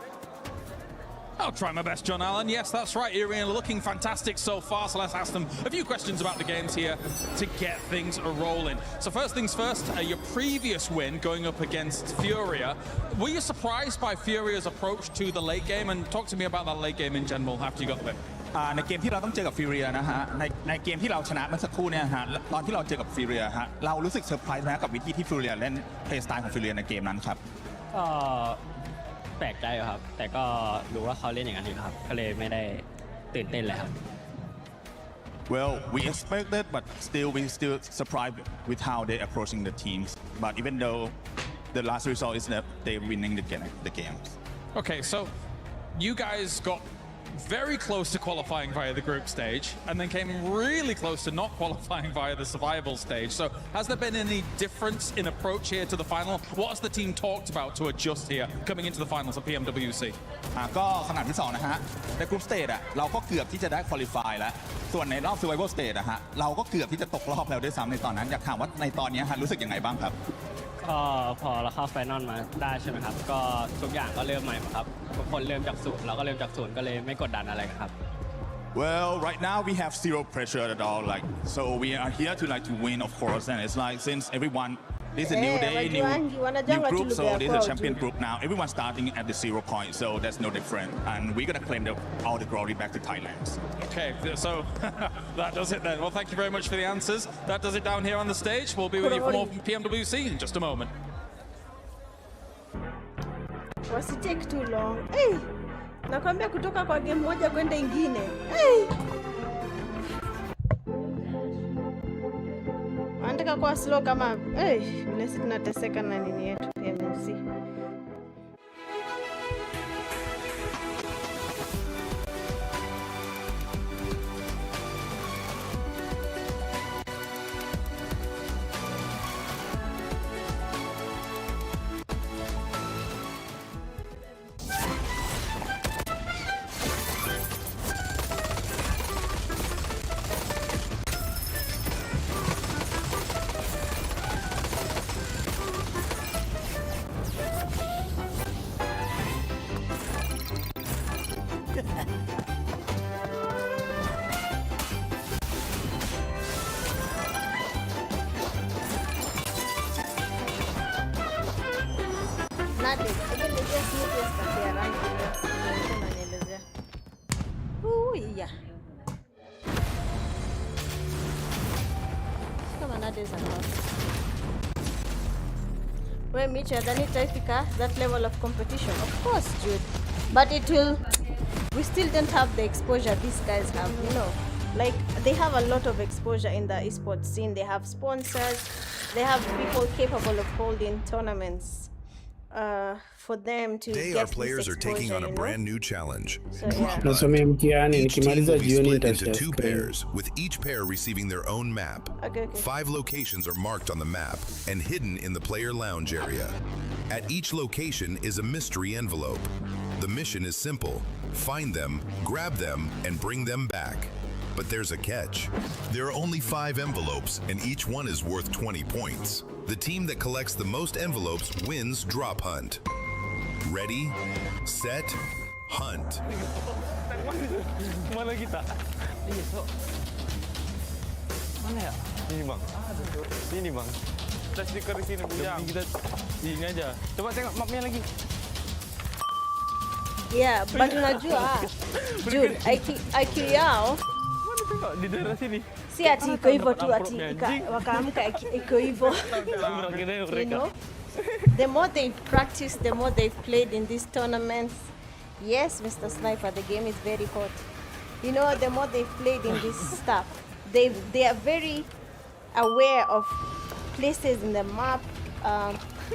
I'll try my best, John Allen. Yes, that's right. E-Arena looking fantastic so far, so let's ask them a few questions about the games here to get things rolling. So first things first, your previous win going up against Furia. Were you surprised by Furia's approach to the late game? And talk to me about that late game in general after you got the win. ในเกมที่เราต้องเจอกับฟิเรียนะฮะในเกมที่เราชนะเมื่อสักครู่เนี่ยฮะตอนที่เราเจอกับฟิเรียฮะเรารู้สึกเซอร์ไพรส์ไหมกับวิธีที่ฟิเรียเล่นเพลย์สไตล์ของฟิเรียในเกมนั้นครับ แปลกใจครับแต่ก็รู้ว่าเขาเล่นอย่างนั้นอยู่ครับก็เลยไม่ได้ตื่นเต้นเลยครับ Well, we expected, but we still surprised with how they're approaching the teams. But even though the last result is that they're winning the games. Okay, so you guys got very close to qualifying via the group stage and then came really close to not qualifying via the survival stage. So has there been any difference in approach here to the final? What has the team talked about to adjust here coming into the finals of PMWC? ก็ขนาดที่2นะฮะในกรุ๊ปสเตจเราก็เกือบที่จะได้ควอลิฟายแล้วส่วนในรอบ Survival Stage เราก็เกือบที่จะตกรอบแล้วด้วยซ้ำในตอนนั้นอยากถามว่าในตอนนี้รู้สึกยังไงบ้างครับก็พอเราเข้าไฟนอลมาได้ใช่ไหมครับก็ทุกอย่างก็เริ่มใหม่ครับทุกคนเริ่มจากศูนย์เราก็เริ่มจากศูนย์ก็เลยไม่กดดันอะไรครับ Well, right now we have zero pressure at all. So we are here to win, of course, and it's like since everyone This is a new day, new group, so this is a champion group now. Everyone's starting at the 0 point, so that's no different. And we're going to claim all the glory back to Thailand. Okay, so that does it then. Well, thank you very much for the answers. That does it down here on the stage. We'll be with you for more from PMWC in just a moment. Wasi take too long. Hey, nakwambia kutoka kwa game moja kwenda ingine. Hey. Andika kwa slow kama vile sisi tunateseka na nini yetu PMWC. We're Mitch, that level of competition. Of course, Jude. But we still don't have the exposure these guys have, you know. Like, they have a lot of exposure in the esports scene. They have sponsors. They have people capable of holding tournaments for them to Today, get our players are taking on a brand new challenge. Nasomea mtihani Each team nikimaliza will be jioni split into nitashare 2 screen. pairs, with each pair receiving their own map. Okay. 5 locations are marked on the map and hidden in the player lounge area. At each location is a mystery envelope. The mission is simple: find them, grab them, and bring them back. But there's a catch. There are only 5 envelopes, and each one is worth 20 points. The team that collects the most envelopes wins Drop Hunt. Ready, set, hunt. Mana kita? Iya, so. Mana ya? Ini bang. Ini bang. Kita stiker di sini bujang. Kita ini aja. Coba tengok mapnya lagi. Yeah, but unajua, Jude, IQ yao di daerah sini. Si ati iko hivyo tu ati wakaamka iko hivyo. You know? The more they've practiced, the more they've played in these tournaments. Yes, Mr. Sniper, the game is very hot. You know, the more they've played in this stuff, they are very aware of places in the map.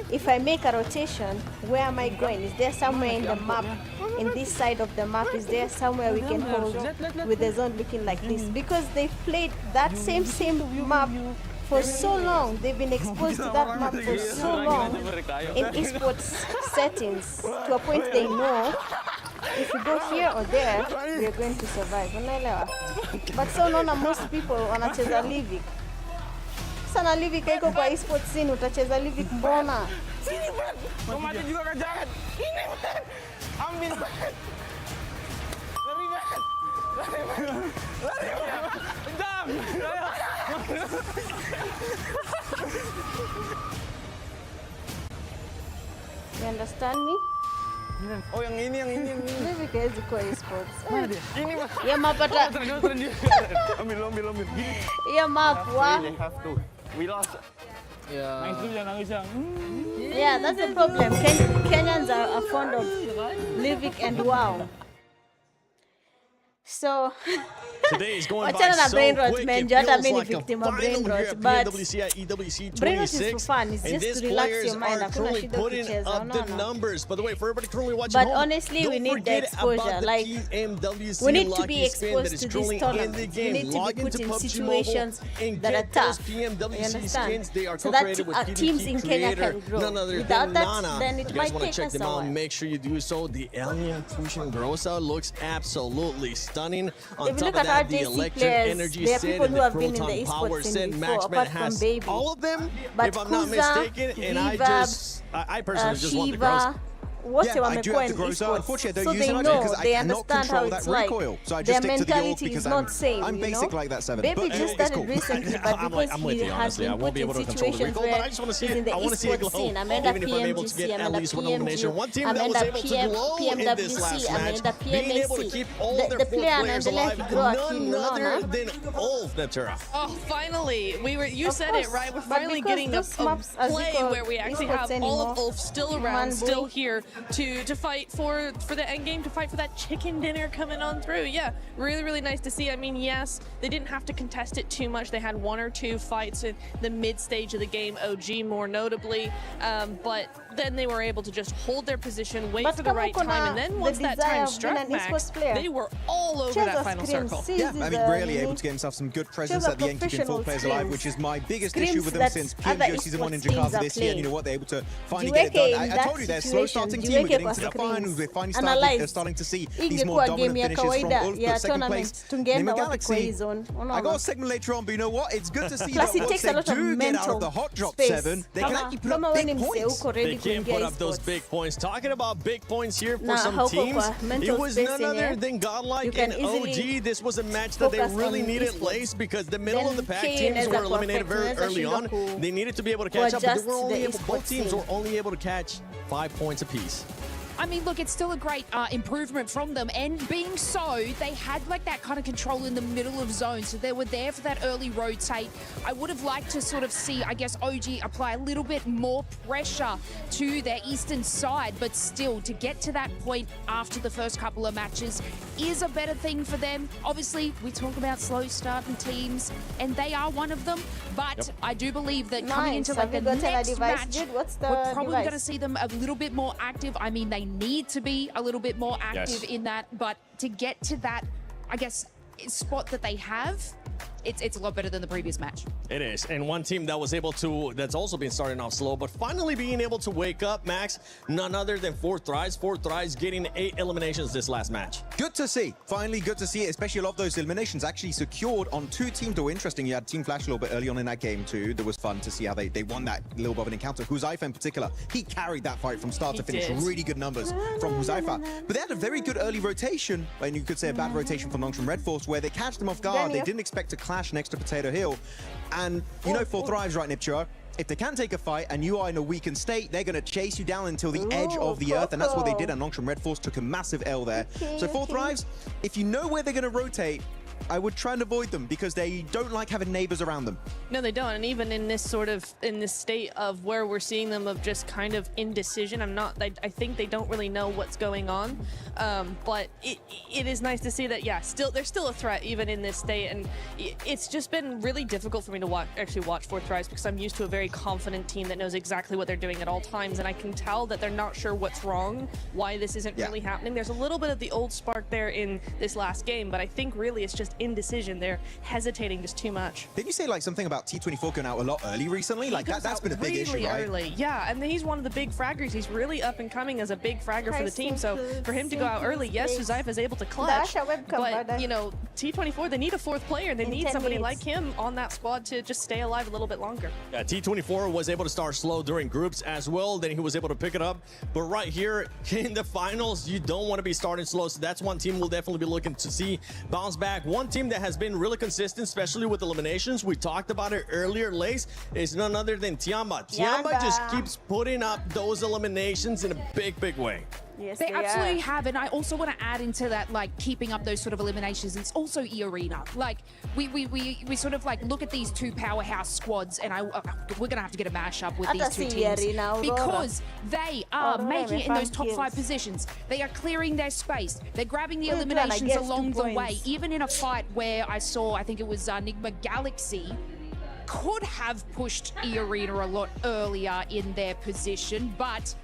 If I make a rotation, where am I going? Is there somewhere in the map, in this side of the map, is there somewhere we can hold with the zone looking like this? Because they've played that same map for so long. They've been exposed to that map for so long in esports settings, to a point they know if you go here or there, you're going to survive. But so no, most people wanacheza Livik. Sana Livik iko kwa esports scene, utacheza Livik mbona? Kau mati juga kan jangan. Ini betul. Ambil. Lari banget. Lari banget. Lari banget. Jam. You understand me? Oh, yang ini. Livik is kwa esports. Mana dia? Ini mah. Ya map ada. Ambil. Ya map wah. Have to. We lost. Yeah, that's the problem. Kenyans are fond of Livik and WoW. So today is going by so quick. It feels like a final here at PMWC at EWC 26. And these players are currently putting up the numbers. By the way, for everybody currently watching but home, honestly, we need the exposure. Like, PMWC we need to be exposed exposed to these tournaments. We need to be put in situations that are tough. You understand? So that teams in Kenya can grow. Without that, then it might take us a while. Make sure you do so. The alien Tushin Grossa looks absolutely stunning. On top of that, the electric energy set and the proton power set Matchman has all of them, if I'm not mistaken. And I personally just want the Grossa. wote wamekuwa in esports, so they know, they understand how it's like. Their mentality is not same, I'm basic like that, Seven. Baby just started recently, but because he has been put in situations where he's in the esports scene. Ameenda PMWC, ameenda PMG, ameenda PMWC, ameenda PMAC. The player anaendelea kigrow akili, unaona? Oh, finally, you said it right. We're finally getting a play where we actually have all of Ulf still around, still here to fight for the end game, to fight for that chicken dinner coming on through. Yeah, really, really nice to see. I mean, yes, they didn't have to contest it too much. They had 1 or 2 fights in the mid stage of the game, OG more notably, but then they were able to just hold their position, wait for the right time, and then once that time struck, Max, they were all over that final circle. Yeah, I mean, really able to get himself some good presence at the end, keeping 4 players alive, which is my biggest issue with them since PMWC Season 1 in Jakarta this year. And you know what, they're able to finally get it done. I told you, they're a slow starting team. We're getting to the finals. We're finally starting to see these more dominant finishes from Ulf. But second place, Neymar Galaxy. I got a segment later on, but you know what? It's good to see that once they do get out of the hot drop 7, they can actually put up big points. They can put up those big points. Talking about big points here for some teams, it was none other than Godlike and OG. This was a match that they really needed late because the middle of the pack teams were eliminated very early on. They needed to be able to catch up, but both teams were only able to catch 5 points apiece. I mean, look, it's still a great improvement from them. And being so, they had like that kind of control in the middle of zone. So they were there for that early rotate. I would have liked to sort of see, I guess, OG apply a little bit more pressure to their eastern side. But still, to get to that point after the first couple of matches is a better thing for them. Obviously, we talk about slow starting teams, and they are one of them. But I do believe that coming into like the next match, we're probably going to see them a little bit more active. I mean, they need to be a little bit more active in that, but to get to that, I guess, spot that they have, it's a lot better than the previous match. It is, and one team that was able to, that's also been starting off slow, but finally being able to wake up, Max, none other than 4Thrives. 4Thrives getting 8 eliminations this last match. Good to see. Finally, good to see it, especially a lot of those eliminations actually secured on 2 teams that were interesting. You had Team Flash a little bit early on in that game too. That was fun to see how they won that little bit of an encounter. Huzaifa in particular, he carried that fight from start to finish. Really good numbers from Huzaifa. But they had a very good early rotation, and you could say a bad rotation from Nongshim Red Force, where they catch them off guard. They didn't expect to clash next to Potato Hill. And you know 4Thrives, right, Nipchira? If they can take a fight and you are in a weakened state, they're going to chase you down until the edge of the earth, and that's what they did. And Nongshim Red Force took a massive L there. So 4Thrives, if you know where they're going to rotate, I would try and avoid them because they don't like having neighbors around them. No, they don't. And even in this state of where we're seeing them of just kind of indecision, I think they don't really know what's going on. But it is nice to see that, yeah, they're still a threat even in this state. And it's just been really difficult for me to watch 4Thrives because I'm used to a very confident team that knows exactly what they're doing at all times. And I can tell that they're not sure what's wrong, why this isn't really happening. There's a little bit of the old spark there in this last game, but I think really it's just indecision. They're hesitating just too much. Did you say like something about T24 going out a lot early recently? Like that's been a big issue, right? Early. Yeah, and he's one of the big fraggers. He's really up and coming as a big fragger for the team. So for him to go out early, yes, Huzaifa is able to clutch, but you know, T24, they need a 4th player. They need somebody like him on that squad to just stay alive a little bit longer. Yeah, T24 was able to start slow during groups as well. Then he was able to pick it up. But right here in the finals, you don't want to be starting slow. So that's one team we'll definitely be looking to see bounce back. One team that has been really consistent, especially with eliminations, we talked about it earlier, Lace, is none other than Tiamba. Tiamba just keeps putting up those eliminations in a big way. Yes, they absolutely have, and I also want to add into that, like, keeping up those sort of eliminations. It's also E-Arena. Like, we sort of like look at these 2 powerhouse squads, and we're gonna have to get a mashup with these 2 teams because they are making it in those top 5 positions. They are clearing their space. They're grabbing the eliminations along the way. Even in a fight where I think it was Enigma Galaxy could have pushed E-Arena a lot earlier in their position, but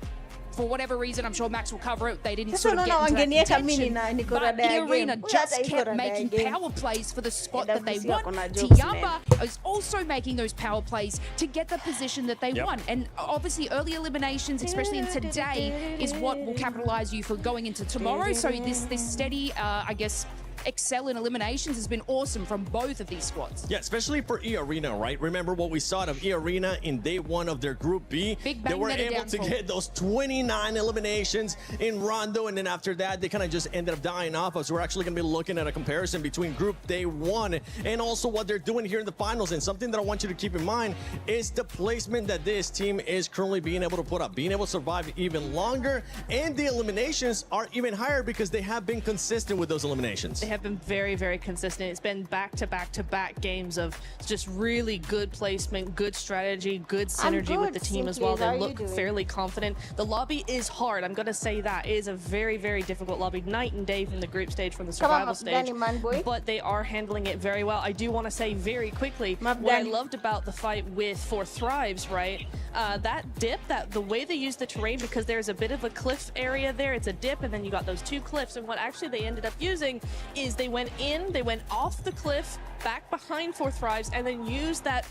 for whatever reason, I'm sure Max will cover it, they didn't sort of get into that contention. But E-Arena just kept making power plays for the spot that they want. Tiamba is also making those power plays to get the position that they want. And obviously, early eliminations, especially in today, is what will capitalize you for going into tomorrow. So this steady, I guess, excel in eliminations has been awesome from both of these squads. Yeah, especially for E-Arena, right? Remember what we saw out of E-Arena in day one of their Group B? They were able to get those 29 eliminations in Rondo, and then after that, they kind of just ended up dying off us. We're actually going to be looking at a comparison between Group Day 1 and also what they're doing here in the finals. And something that I want you to keep in mind is the placement that this team is currently being able to put up, being able to survive even longer, and the eliminations are even higher because they have been consistent with those eliminations. They have been very, very consistent. It's been back-to-back-to-back games of just really good placement, good strategy, good synergy with the team as well. They look fairly confident. The lobby is hard. I'm going to say that. It is a very, very difficult lobby, night and day from the group stage, from the survival stage. But they are handling it very well. I do want to say very quickly, what I loved about the fight with For Thrives, right? That dip, the way they use the terrain, because there's a bit of a cliff area there, it's a dip, and then you got those two cliffs, and what actually they ended up using is they went off the cliff, back behind For Thrives, and then used that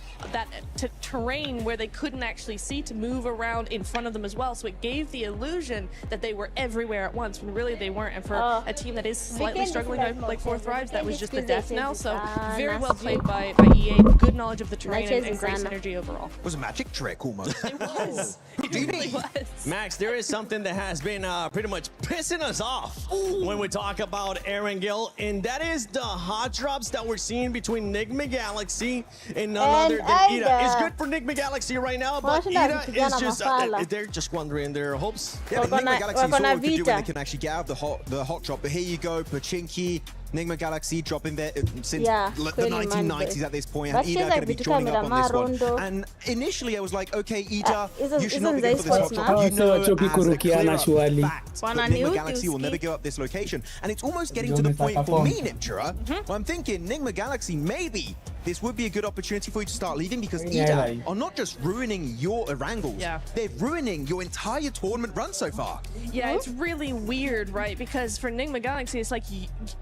terrain where they couldn't actually see to move around in front of them as well. So it gave the illusion that they were everywhere at once, when really they weren't. And for a team that is slightly struggling like For Thrives, that was just the death knell. So very well played by EA. Good knowledge of the terrain and great synergy overall. It was a magic trick almost. It was. It really was. Max, there is something that has been pretty much pissing us off when we talk about Erangel, and that is the hot drops that we're seeing between Nigma Galaxy and none other than Ida. It's good for Nigma Galaxy right now, but Ida is just, they're just squandering their hopes. Yeah, but Nigma Galaxy saw what to do when they can actually get out of the hot drop. But here you go, Pachinki, Nigma Galaxy dropping there since the 1990s at this point, and Ida going to be joining up on this one. And initially I was like, okay, Ida, you should not be good for this hot drop. You know, as a clear fact that Nigma Galaxy will never give up this location. And it's almost getting to the point for me, Niptura, where I'm thinking, Nigma Galaxy, maybe this would be a good opportunity for you to start leaving, because Ida are not just ruining your Erangels, they're ruining your entire tournament run so far. Yeah, it's really weird, right? Because for Nigma Galaxy, it's like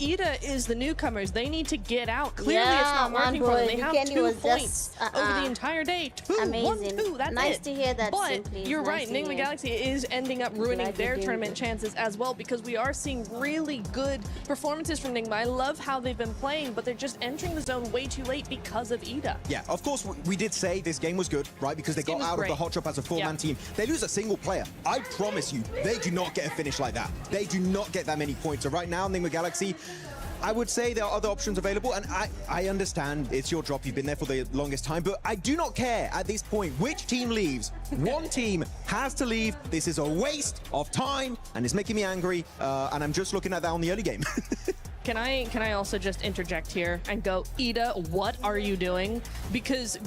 Ida is the newcomers. They need to get out. Clearly, it's not working for them. They have 2 points over the entire day. Amazing. 1-2, that's nice it. to hear that. But you're right, Nigma Galaxy is ending up ruining their tournament chances as well, because we are seeing really good performances from Nigma. I love how they've been playing, but they're just entering the zone way too late because of Ida. Yeah, of course, we did say this game was good, right? Because they got out of the hot drop as a 4-man team. They lose a single player. I promise you, they do not get a finish like that. They do not get that many points. So right now, Nigma Galaxy, I would say there are other options available, and I understand it's your drop. You've been there for the longest time, but I do not care at this point which team leaves. One team has to leave. This is a waste of time, and it's making me angry, and I'm just looking at that on the early game. Can I also just interject here and go, Ida, what are you doing? Because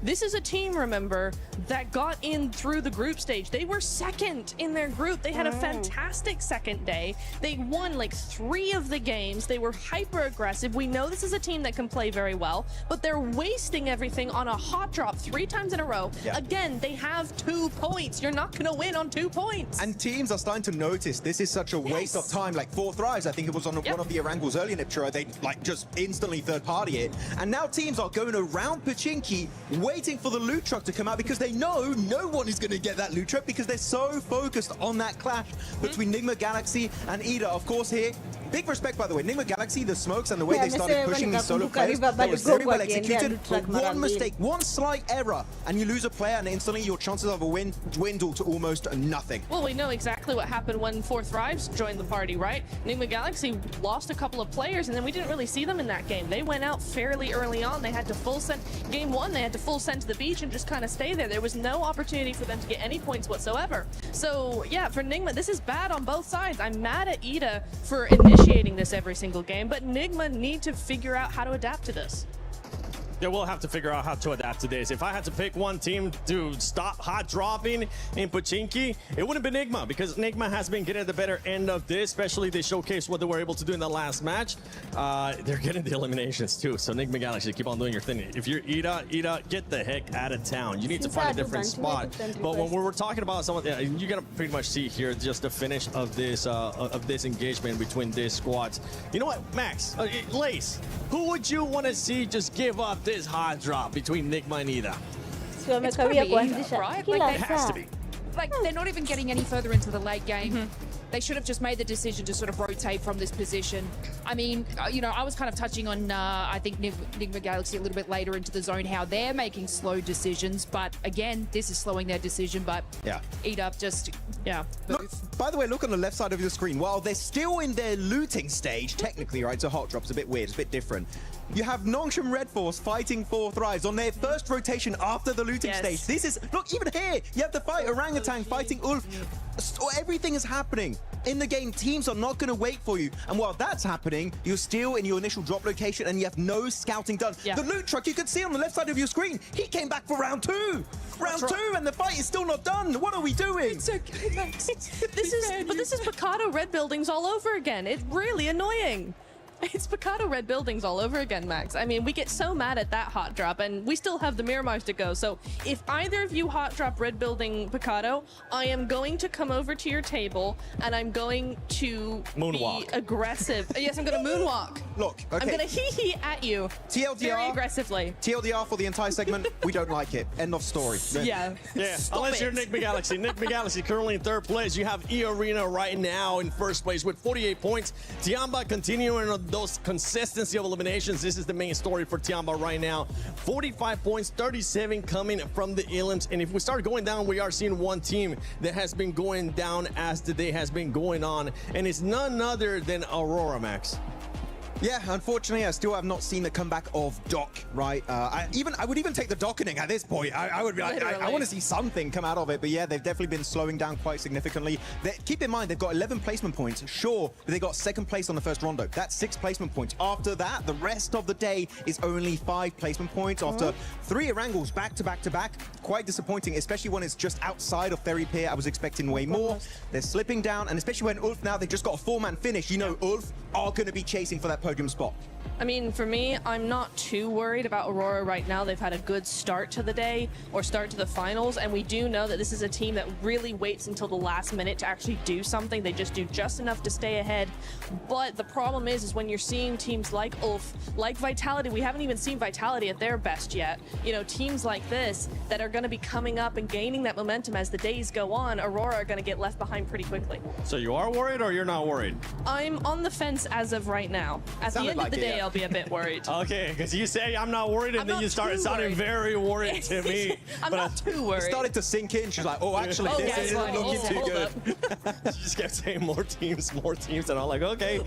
this is a team, remember, that got in through the group stage. They were second in their group. They had a fantastic second day. They won like 3 of the games. They were hyper aggressive. We know this is a team that can play very well, but they're wasting everything on a hot drop 3 times in a row. Again, they have 2 points. You're not gonna win on 2 points. And teams are starting to notice this is such a waste of time. Like For Thrives, I think it was on one of the Erangels earlier, Niptura, they like just instantly third party it. And now teams are going around Pachinki, waiting for the loot truck to come out, because they know no one is going to get that loot truck, because they're so focused on that clash between Nigma Galaxy and Ida. Of course here, big respect, by the way, Nigma Galaxy, the smokes and the way they started pushing these solo players, that was very well executed. But one mistake, one slight error, and you lose a player, and instantly your chances of a win dwindle to almost nothing. Well, we know exactly what happened when For Thrives joined the party, right? Nigma Galaxy lost a couple of players, and then we didn't really see them in that game. They went out fairly early on. They had to full send. Game 1, they had to full send to the beach and just kind of stay there. There was no opportunity for them to get any points whatsoever. So yeah, for Nigma, this is bad on both sides. I'm mad at Ida for initiating this every single game, but Nigma need to figure out how to adapt to this. Yeah, we'll have to figure out how to adapt to this. If I had to pick one team to stop hot dropping in Pachinki, it wouldn't be Nigma, because Nigma has been getting the better end of this, especially they showcased what they were able to do in the last match. They're getting the eliminations too, so Nigma Galaxy, keep on doing your thing. If you're Ida, get the heck out of town. You need to find a different spot. But when we were talking about someone, you're gonna pretty much see here just the finish of this engagement between these squads. You know what, Max, Lace, who would you want to see just give up this hot drop between Nigma and Ida? It's gotta be Ida, right? Like, it has to be. Like, they're not even getting any further into the late game. they should have just made the decision to sort of rotate from this position. I mean, you know, I was kind of touching on, I think, Nigma Galaxy a little bit later into the zone, how they're making slow decisions. But again, this is slowing their decision. But yeah, Eat Up just, yeah. Look, by the way, look on the left side of your screen. While they're still in their looting stage, technically, right? So Hot Drop's a bit weird, it's a bit different. You have Nongshim Red Force fighting for Thrives on their first rotation after the looting stage. This is, look, even here, you have the fight Orangutan fighting Ulf. Everything is happening. In the game, teams are not going to wait for you. And while that's happening, you're still in your initial drop location and you have no scouting done. The loot truck, you can see on the left side of your screen, he came back for round 2. Round 2, and the fight is still not done. What are we doing? It's okay, Max. This is Picado red buildings all over again. It's really annoying. It's Picado red buildings all over again, Max. I mean, we get so mad at that hot drop, and we still have the Miramars to go. So if either of you hot drop red building Picado, I am going to come over to your table, and I'm going to moonwalk. Be aggressive. Yes, I'm going to moonwalk. Look, okay. I'm going to hee-hee at you. TLDR. Very aggressively. TLDR for the entire segment. We don't like it. End of story. Yeah. Unless you're Nigma Galaxy. Nigma Galaxy currently in 3rd place. You have E-Arena right now in 1st place with 48 points. Tiamba continuing on those consistency of eliminations. This is the main story for Tiamba right now. 45 points, 37 coming from the Elims. And if we start going down, we are seeing one team that has been going down as the day has been going on. And it's none other than Aurora, Max. Yeah, unfortunately, I still have not seen the comeback of Doc, right? I would even take the dockening at this point. I would be like, I want to see something come out of it. But yeah, they've definitely been slowing down quite significantly. Keep in mind, they've got 11 placement points, sure, but they got 2nd place on the first rondo. That's 6 placement points. After that, the rest of the day is only 5 placement points after 3 Erangles back to back to back. Quite disappointing, especially when it's just outside of Ferry Pier. I was expecting way more. They're slipping down, and especially when Ulf now, they just got a 4-man finish. You know, Ulf are going to be chasing for that podium spot. I mean, for me, I'm not too worried about Aurora right now. They've had a good start to the day or start to the finals, and we do know that this is a team that really waits until the last minute to actually do something. They just do just enough to stay ahead. But the problem is when you're seeing teams like Ulf, like Vitality, we haven't even seen Vitality at their best yet. You know, teams like this that are going to be coming up and gaining that momentum as the days go on, Aurora are going to get left behind pretty quickly. So you are worried or you're not worried? I'm on the fence as of right now. At the end of the day, I'll be a bit worried. Okay, because you say I'm not worried, and then you start sounding very worried to me. I'm not too worried. It started to sink in. She's like, oh, actually, this isn't looking too good. She just kept saying more teams, and I'm like, okay.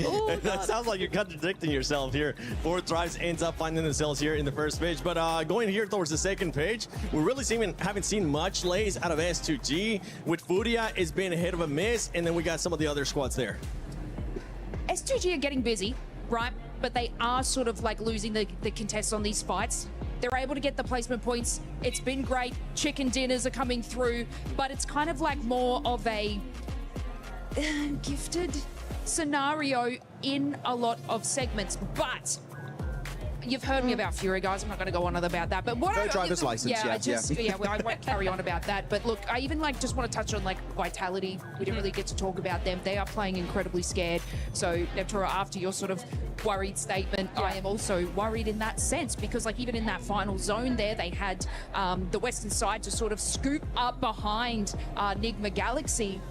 That sounds like you're contradicting yourself here. 4 Thrives ends up finding themselves here in the first page. But going here towards the second page, we really haven't seen much lays out of S2G. With Furia, it's been a hit of a miss, and then we got some of the other squads there. S2G are getting busy, right? But they are sort of like losing the contests on these fights. They're able to get the placement points. It's been great. Chicken dinners are coming through, but it's kind of like more of a gifted scenario in a lot of segments. But you've heard me about Fury, guys. I'm not going to go on about that. But what no driver's license. I won't carry on about that. But look, I even just want to touch on Vitality. We didn't really get to talk about them. They are playing incredibly scared. So Neptura, after your sort of worried statement, I am also worried in that sense, because even in that final zone there, they had the western side to sort of scoop up behind Nigma Galaxy,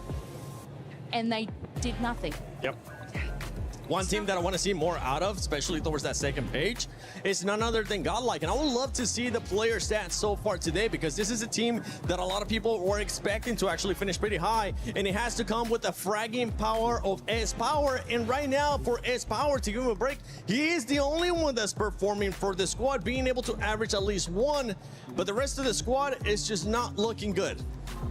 and they did nothing. Yep. One team that I want to see more out of, especially towards that second page, is none other than Godlike. And I would love to see the player stats so far today, because this is a team that a lot of people were expecting to actually finish pretty high. And it has to come with the fragging power of S-Power. And right now, for S-Power, to give him a break, he is the only one that's performing for the squad, being able to average at least 1. But the rest of the squad is just not looking good.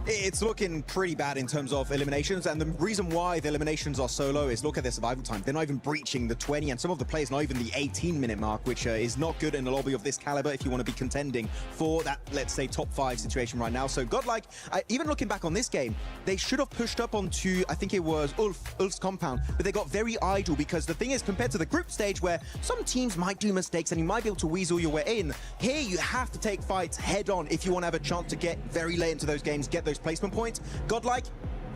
It's looking pretty bad in terms of eliminations, and the reason why the eliminations are so low is look at their survival time. They're not even breaching the 20, and some of the players not even the 18-minute mark, which is not good in a lobby of this caliber if you want to be contending for that, let's say, top 5 situation right now. So Godlike, even looking back on this game, they should have pushed up onto, I think it was Ulf's compound, but they got very idle, because the thing is, compared to the group stage where some teams might do mistakes and you might be able to weasel your way in, here you have to take fights head on if you want to have a chance to get very late into those games, get those placement points. Godlike,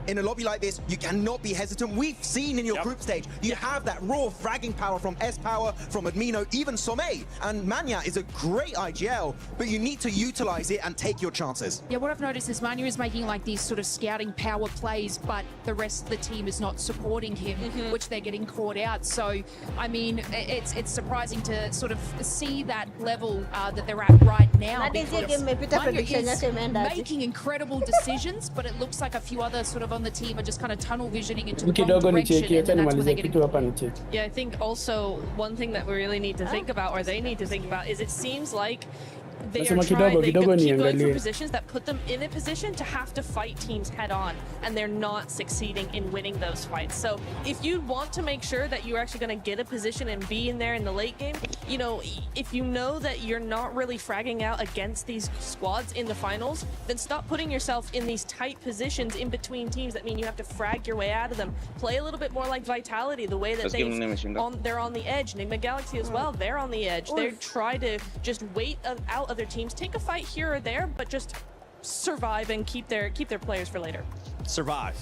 in a lobby like this, you cannot be hesitant. We've seen in your group stage, you have that raw fragging power from S-Power, from Admino, even Sommé. And Mania is a great IGL, but you need to utilize it and take your chances. Yeah, what I've noticed is Mania is making like these sort of scouting power plays, but the rest of the team is not supporting him, which they're getting caught out. So, I mean, it's surprising to sort of see that level that they're at right now. Because Mania is making incredible decisions, but it looks like a few others sort of on the team are just kind of tunnel visioning into the wrong direction, and that's when they're getting. Yeah, I think also one thing that we really need to think about, or they need to think about, is it seems like they are trying, they keep going for positions that put them in a position to have to fight teams head on, and they're not succeeding in winning those fights. So if you want to make sure that you're actually going to get a position and be in there in the late game, you know, if you know that you're not really fragging out against these squads in the finals, then stop putting yourself in these tight positions in between teams that mean you have to frag your way out of them. Play a little bit more like Vitality, the way that they're on the edge. Enigma Galaxy as well, they're on the edge. They try to just wait out other teams, take a fight here or there, but just survive and keep their players for later. Survive.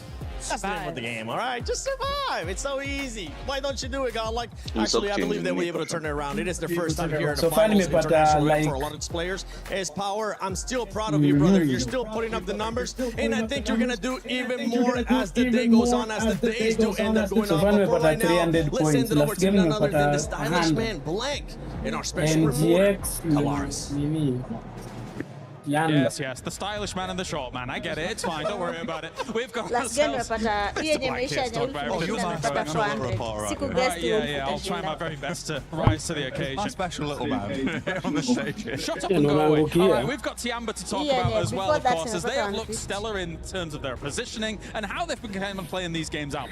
That's the name of the game, all right? Just survive. It's so easy. Why don't you do it, Godlike? Actually, I believe they'll be able to turn it around. It is their first time here in the finals internationally for a lot of players. As Power, I'm still proud of you, brother. You're still putting up the numbers, and I think you're going to do even more as the day goes on, as the days do end up going on. But for right now, let's send it over to none other than the stylish man, Blank, in our special report, Alaris. Yes, the stylish man and the short man. I get it. It's fine. Don't worry about it. We've got ourselves. Yeah, I'll try my very best to rise to the occasion. My special little man on the stage. Shut up and go away. All right, we've got Tiamba to talk about as well, of course, as they have looked stellar in terms of their positioning and how they've been playing these games out.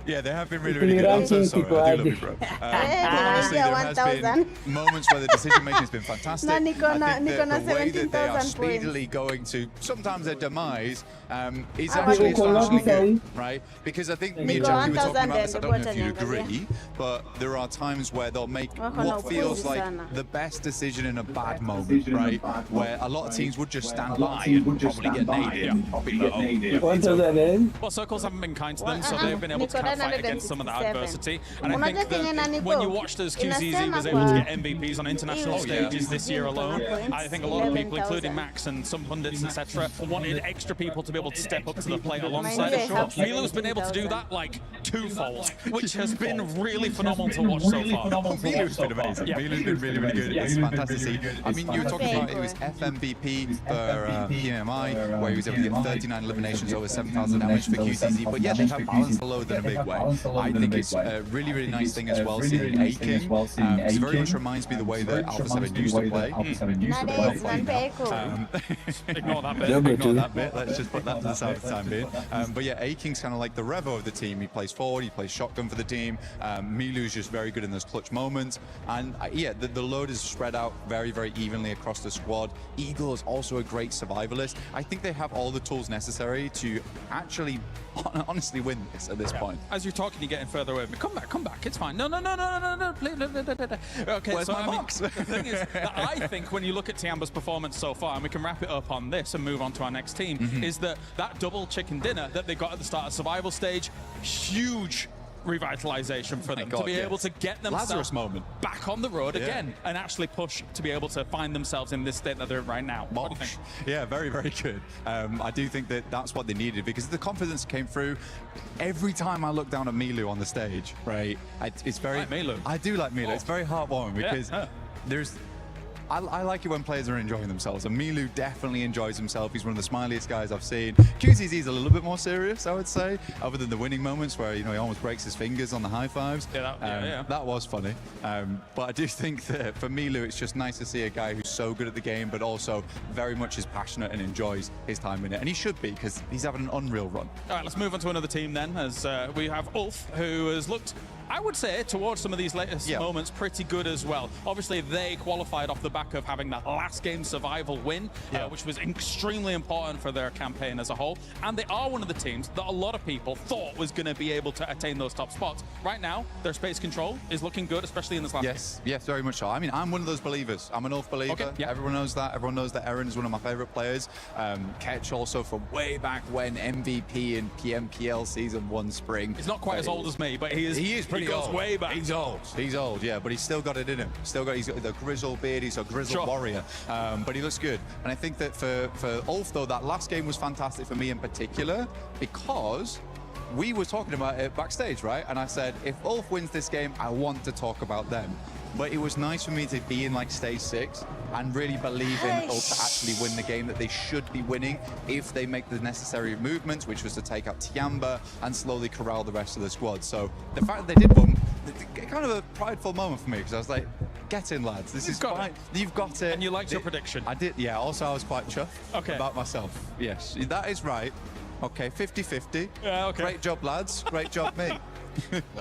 Yeah, they have been really, really good. I'm so sorry. I do love you, bro. Honestly, there has been moments where the decision making has been fantastic. I think that the way that they are speedily going to sometimes their demise is actually astonishing, right? Because I think me and Jackie were talking about this, I don't know if you agree, but there are times where they'll make what feels like the best decision in a bad moment, right? Where a lot of teams would just stand by and probably get naded. Well, Circles haven't been kind to them, so they've been able to kind of fight against some of that adversity. And I think that when you watched as QZZ was able to get MVPs on international stages this year alone, I think a lot of people, including Max and some pundits, etc., wanted extra people to be able to step up to the plate alongside it. Milu's been able to do that like twofold, which has been really phenomenal to watch so far. Milu's been amazing. Milu's been really, really good. It's fantastic to see. I mean, you were talking about it was FMVP for PMI, where he was able to get 39 eliminations over 7,000 damage for QCZ. But yeah, they have balanced the load in a big way. I think it's a really, really nice thing as well seeing A-King. It very much reminds me of the way that Alpha 7 used to play. Ignore that bit. Ignore that bit. Let's just put that to the side for the time being. But yeah, A-King's kind of like the Revo of the team. He plays forward, he plays shotgun for the team. Milu's just very good in those clutch moments. And yeah, the load is spread out very, very evenly across the squad. Eagle is also a great survivalist. I think they have all the tools necessary to actually honestly win this at this point. As you're talking, you're getting further away. Come back. It's fine. No. Okay, where's my box? The thing is that I think when you look at Tiamba's performance so far, and we can wrap it up on this and move on to our next team, is that double chicken dinner that they got at the start of survival stage, huge revitalization for them to be able to get themselves back on the road again and actually push to be able to find themselves in this state that they're in right now. Yeah, very, very good. I do think that that's what they needed, because the confidence came through. Every time I look down at Milu on the stage, right, it's very... Milu. I do like Milu. It's very heartwarming because there's... I like it when players are enjoying themselves, and Milu definitely enjoys himself. He's one of the smiliest guys I've seen. QZZ is a little bit more serious, I would say, other than the winning moments where, you know, he almost breaks his fingers on the high fives. That was funny. But I do think that for Milu, it's just nice to see a guy who's so good at the game, but also very much is passionate and enjoys his time in it. And he should be, because he's having an unreal run. All right, let's move on to another team then, as we have Ulf, who has looked I would say, towards some of these latest moments, pretty good as well. Obviously, they qualified off the back of having that last game survival win, which was extremely important for their campaign as a whole. And they are one of the teams that a lot of people thought was going to be able to attain those top spots. Right now, their space control is looking good, especially in this last game. Yes, very much so. I mean, I'm one of those believers. I'm an Ulf believer. Okay, everyone knows that. Everyone knows that Eren is one of my favorite players. Ketch also from way back when, MVP in PMPL Season 1 Spring. He's not quite as old as me, but he is pretty old. He goes way back. He's old, yeah, but he's still got it in him. He's got the grizzled beard. He's a grizzled warrior, but he looks good. And I think that for Ulf, though, that last game was fantastic for me in particular because we were talking about it backstage, right? And I said, if Ulf wins this game, I want to talk about them. But it was nice for me to be in like stage 6 and really believe in Ulf to actually win the game that they should be winning if they make the necessary movements, which was to take out Tiamba and slowly corral the rest of the squad. So the fact that they did boom, kind of a prideful moment for me because I was like, get in, lads. This is fine. You've got it. And you liked your prediction. I did, yeah. Also, I was quite chuffed about myself. Yes, that is right. Okay, 50-50. Yeah, okay. Great job, lads. Great job, me.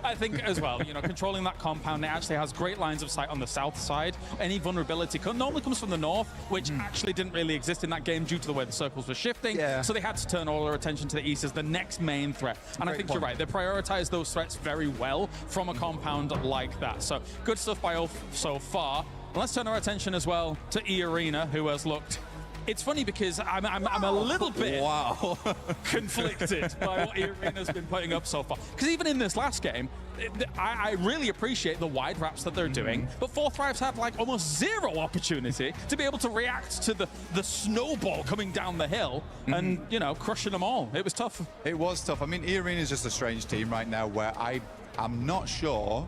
I think as well, you know, controlling that compound, it actually has great lines of sight on the south side. Any vulnerability normally comes from the north, which actually didn't really exist in that game due to the way the circles were shifting. So they had to turn all their attention to the east as the next main threat. And I think you're right. They prioritize those threats very well from a compound like that. So good stuff by Ulf so far. And let's turn our attention as well to E-Arena, who has looked... It's funny because I'm a little bit conflicted by what E-Arena's been putting up so far. Because even in this last game, I really appreciate the wide wraps that they're doing, but Fourth Thrive's had like almost zero opportunity to be able to react to the snowball coming down the hill and, you know, crushing them all. It was tough. It was tough. I mean, E-Arena is just a strange team right now where I'm not sure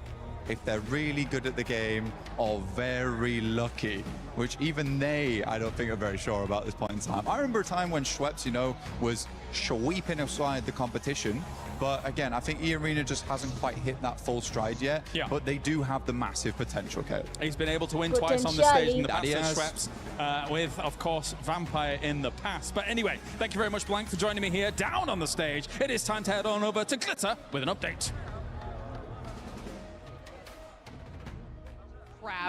if they're really good at the game or very lucky, which even they, I don't think, are very sure about this point in time. I remember a time when Schweppes, you know, was sweeping aside the competition. But again, I think E-Arena just hasn't quite hit that full stride yet. Yeah. But they do have the massive potential, Kale. He's been able to win twice on the stage in the past with Schweppes, with, of course, Vampire in the past. But anyway, thank you very much, Blank, for joining me here down on the stage. It is time to head on over to Glitter with an update.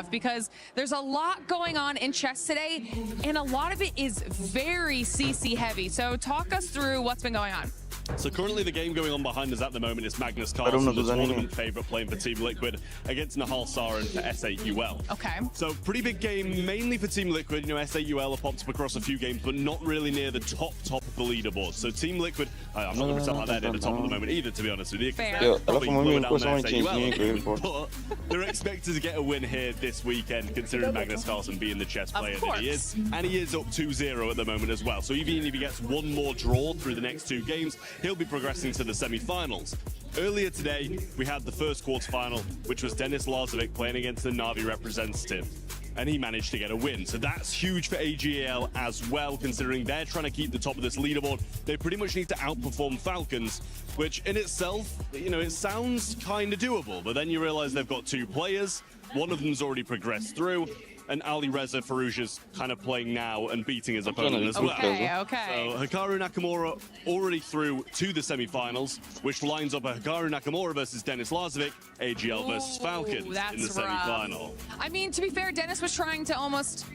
Because there's a lot going on in chess today, and a lot of it is very CC heavy. So talk us through what's been going on. So currently the game going on behind us at the moment is Magnus Carlsen, the tournament favourite, playing for Team Liquid against Nahal Sarin for SAUL. Okay. So pretty big game, mainly for Team Liquid. You know, SAUL have popped up across a few games, but not really near the top of the leaderboard. So Team Liquid, I'm not going to pretend like they're near the top of the moment either, to be honest with you. They're probably lower down than SAUL, but they're expected to get a win here this weekend, considering Magnus Carlsen being the chess player that he is. And he is up 2-0 at the moment as well. So even if he gets one more draw through the next 2 games, he'll be progressing to the semi-finals. Earlier today, we had the first quarterfinal, which was Denis Lazovic playing against the Na'Vi representative, and he managed to get a win. So that's huge for AGL as well, considering they're trying to keep the top of this leaderboard. They pretty much need to outperform Falcons, which in itself, you know, it sounds kind of doable, but then you realize they've got 2 players. One of them's already progressed through, and Ali Reza Farouja's kind of playing now and beating his opponent as well. Okay. So Hikaru Nakamura already through to the semi-finals, which lines up a Hikaru Nakamura versus Denis Lazovic, AGL versus Falcons in the semi-final. I mean, to be fair, Denis was trying to almost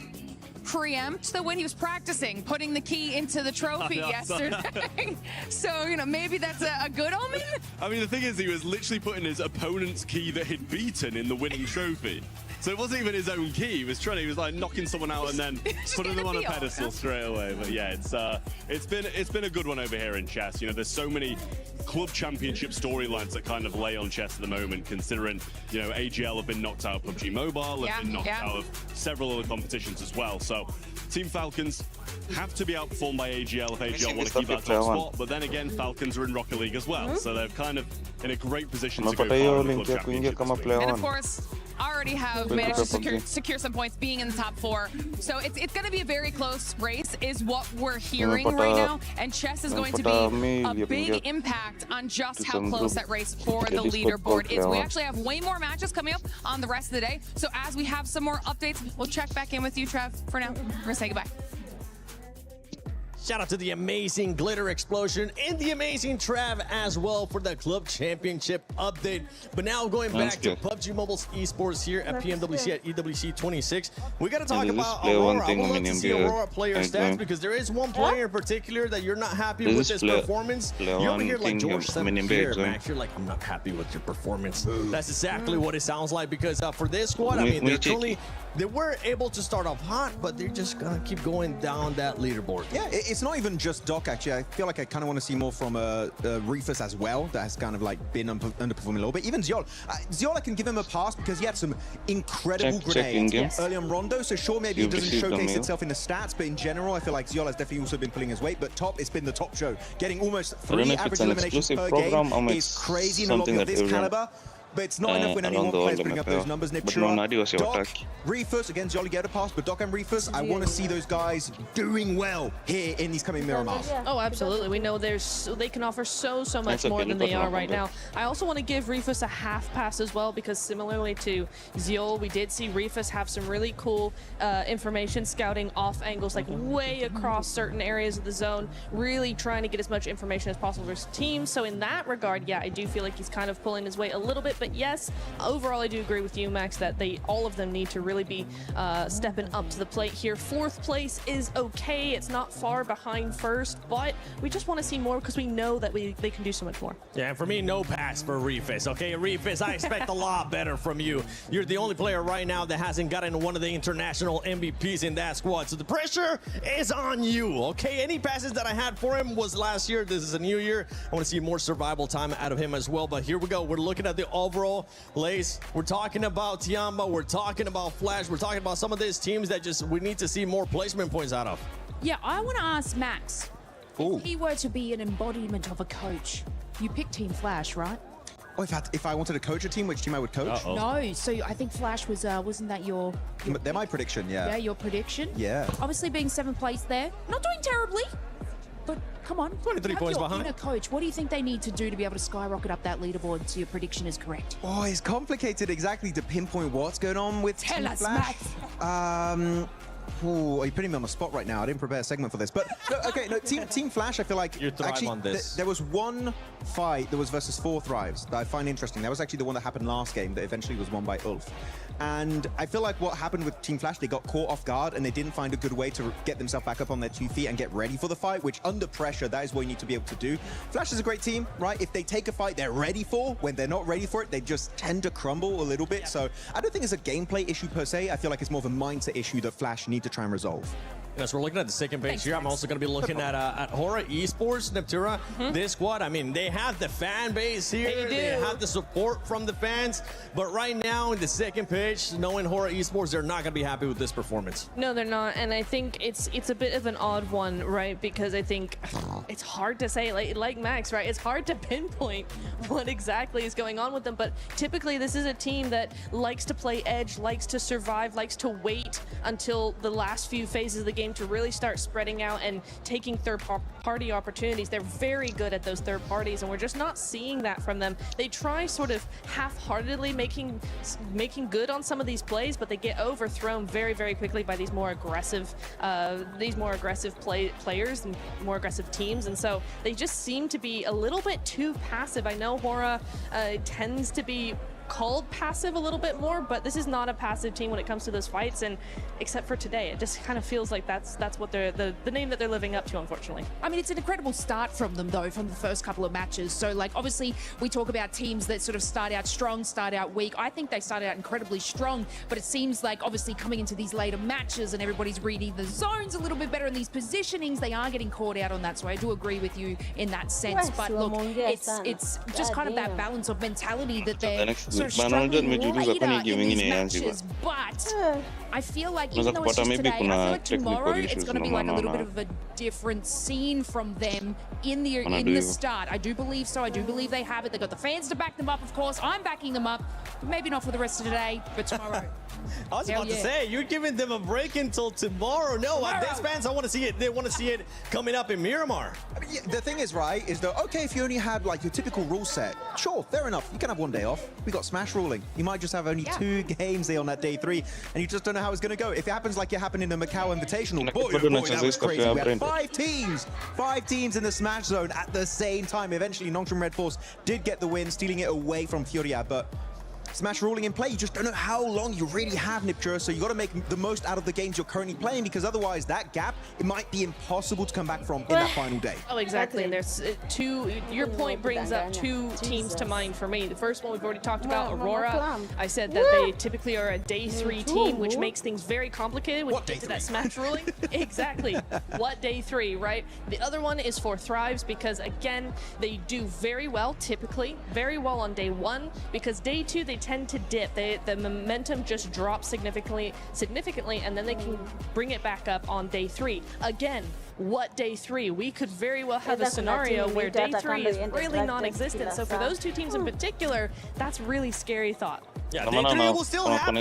preempt the win. He was practicing putting the key into the trophy yesterday. So, you know, maybe that's a good omen? I mean, the thing is, he was literally putting his opponent's key that he'd beaten in the winning trophy. So it wasn't even his own key. He was like knocking someone out and then putting them on a pedestal straight away. But yeah, it's been a good one over here in chess. You know, there's so many club championship storylines that kind of lay on chess at the moment, considering, you know, AGL have been knocked out of Pubgmobile, have been knocked out of several other competitions as well. So Team Falcons have to be outperformed by AGL if AGL want to keep that top spot. But then again, Falcons are in Rocket League as well. So they're kind of in a great position to go far in the club championship. And of course, already have managed to secure some points being in the top 4. So it's going to be a very close race is what we're hearing right now. And chess is going to be a big impact on just how close that race for the leaderboard is. We actually have way more matches coming up on the rest of the day. So as we have some more updates, we'll check back in with you, Trev. For now, we're going to say goodbye. Shout out to the amazing Glitter Explosion and the amazing Trav as well for the Club Championship update. But now going back to PUBG Mobile's esports here at PMWC at EWC 26, we got to talk about Aurora. I would love to see Aurora player stats because there is one player in particular that you're not happy with his performance. You're over here like George here, Max. You're like, I'm not happy with your performance. That's exactly what it sounds like because for this squad, I mean, they were able to start off hot, but they're just gonna keep going down that leaderboard. Yeah, it's not even just Doc, actually. I feel like I kind of want to see more from Reefus as well. That has kind of like been underperforming a little bit. Even Ziol. Ziol, I can give him a pass because he had some incredible grenades early on Rondo. So sure, maybe it doesn't showcase itself in the stats, but in general, I feel like Ziol has definitely also been pulling his weight. But top, it's been the top show. Getting almost 3 average eliminations per game is crazy in a lobby of this caliber. But it's not enough when any more players bring up those numbers. Niptura, Doc, Reefus, again, Zioli get a pass, but Doc and Reefus, I want to see those guys doing well here in these coming Miramars. Oh, absolutely. We know they can offer so much more than they are right now. I also want to give Reefus a half pass as well, because similarly to Ziol, we did see Reefus have some really cool information scouting off angles, like way across certain areas of the zone, really trying to get as much information as possible for his team. So in that regard, yeah, I do feel like he's kind of pulling his weight a little bit. But yes, overall, I do agree with you, Max, that all of them need to really be stepping up to the plate here. 4th place is okay. It's not far behind 1st, but we just want to see more because we know that they can do so much more. Yeah, and for me, no pass for Reefus. Okay, Reefus, I expect a lot better from you. You're the only player right now that hasn't gotten one of the international MVPs in that squad, so the pressure is on you. Okay, any passes that I had for him was last year. This is a new year. I want to see more survival time out of him as well. But here we go. We're looking at the overall Lace. We're talking about Tiamba. We're talking about Flash. We're talking about some of these teams that we need to see more placement points out of. Yeah, I want to ask Max, if he were to be an embodiment of a coach, you pick Team Flash, right? Oh, if I wanted to coach a team, which team I would coach? No, so I think Flash was, wasn't that your... They're my prediction, yeah. Yeah, your prediction? Yeah. Obviously being 7th place there, not doing terribly. But come on, 23 points behind. Inner coach, what do you think they need to do to be able to skyrocket up that leaderboard so your prediction is correct? Oh, it's complicated exactly to pinpoint what's going on with Team Flash. You're putting me on the spot right now. I didn't prepare a segment for this, but Team Flash. I feel like there was one fight that was versus 4 Thrives that I find interesting. That was actually the one that happened last game that eventually was won by Ulf. And I feel like what happened with Team Flash, they got caught off guard and they didn't find a good way to get themselves back up on their 2 feet and get ready for the fight, which under pressure, that is what you need to be able to do. Flash is a great team, right? If they take a fight they're ready for, when they're not ready for it, they just tend to crumble a little bit. So I don't think it's a gameplay issue per se. I feel like it's more of a mindset issue that Flash need to try and resolve. As we're looking at the second page here, I'm also going to be looking at Hora Esports, Neptura. This squad, I mean, they have the fan base here. They have the support from the fans. But right now, in the second page, knowing Hora Esports, they're not going to be happy with this performance. No, they're not. And I think it's a bit of an odd one, right? Because I think it's hard to say, like Max, right? It's hard to pinpoint what exactly is going on with them. But typically, this is a team that likes to play edge, likes to survive, likes to wait until the last few phases of the game to really start spreading out and taking third-party opportunities. They're very good at those third parties, and we're just not seeing that from them. They try sort of half-heartedly making good on some of these plays, but they get overthrown very, very quickly by these more aggressive players and more aggressive teams, and so they just seem to be a little bit too passive. I know Hora tends to be called passive a little bit more, but this is not a passive team when it comes to those fights, and except for today, it just kind of feels like that's what they're the name that they're living up to, unfortunately. I mean, it's an incredible start from them though, from the first couple of matches. So like, obviously we talk about teams that sort of start out strong, start out weak. I think they started out incredibly strong, but it seems like obviously coming into these later matches and everybody's reading the zones a little bit better in these positionings, they are getting caught out on that. So I do agree with you in that sense, but look, it's just kind of that balance of mentality that they're sort of struggling later in these matches, but I feel like even though it's just today, I feel like tomorrow it's going to be like a little bit of a different scene from them in the start. I do believe so. I do believe they have it. They've got the fans to back them up, of course. I'm backing them up. Maybe not for the rest of today, but tomorrow. I was about to say, you're giving them a break until tomorrow. No, these fans, I want to see it. They want to see it coming up in Miramar. I mean, the thing is, right, is that, okay, if you only had like your typical rule set, sure, fair enough, you can have one day off. We got Smash ruling. You might just have only 2 games there on that day 3, and you just don't know how it's going to go. If it happens like it happened in the Macau Invitational, boy, that was crazy. We had 5 teams in the Smash zone at the same time. Eventually, Nongshim Red Force did get the win, stealing it away from Furia, but Smash ruling in play, you just don't know how long you really have, Nipture, so you got to make the most out of the games you're currently playing, because otherwise that gap, it might be impossible to come back from in that final day. Oh, exactly, and there's your point brings up 2 teams to mind for me. The first one we've already talked about, Aurora. I said that they typically are a day 3 team, which makes things very complicated when you get to that Smash ruling. Exactly. What day 3, right? The other one is for Thrives, because again, they do very well, typically, very well on day 1, because day 2, they tend to dip. The momentum just drops significantly, and then they can bring it back up on day 3. Again, what day 3? We could very well have a scenario where day 3 is really non-existent. So for those 2 teams in particular, that's really scary thought. Yeah, day 3 will still happen,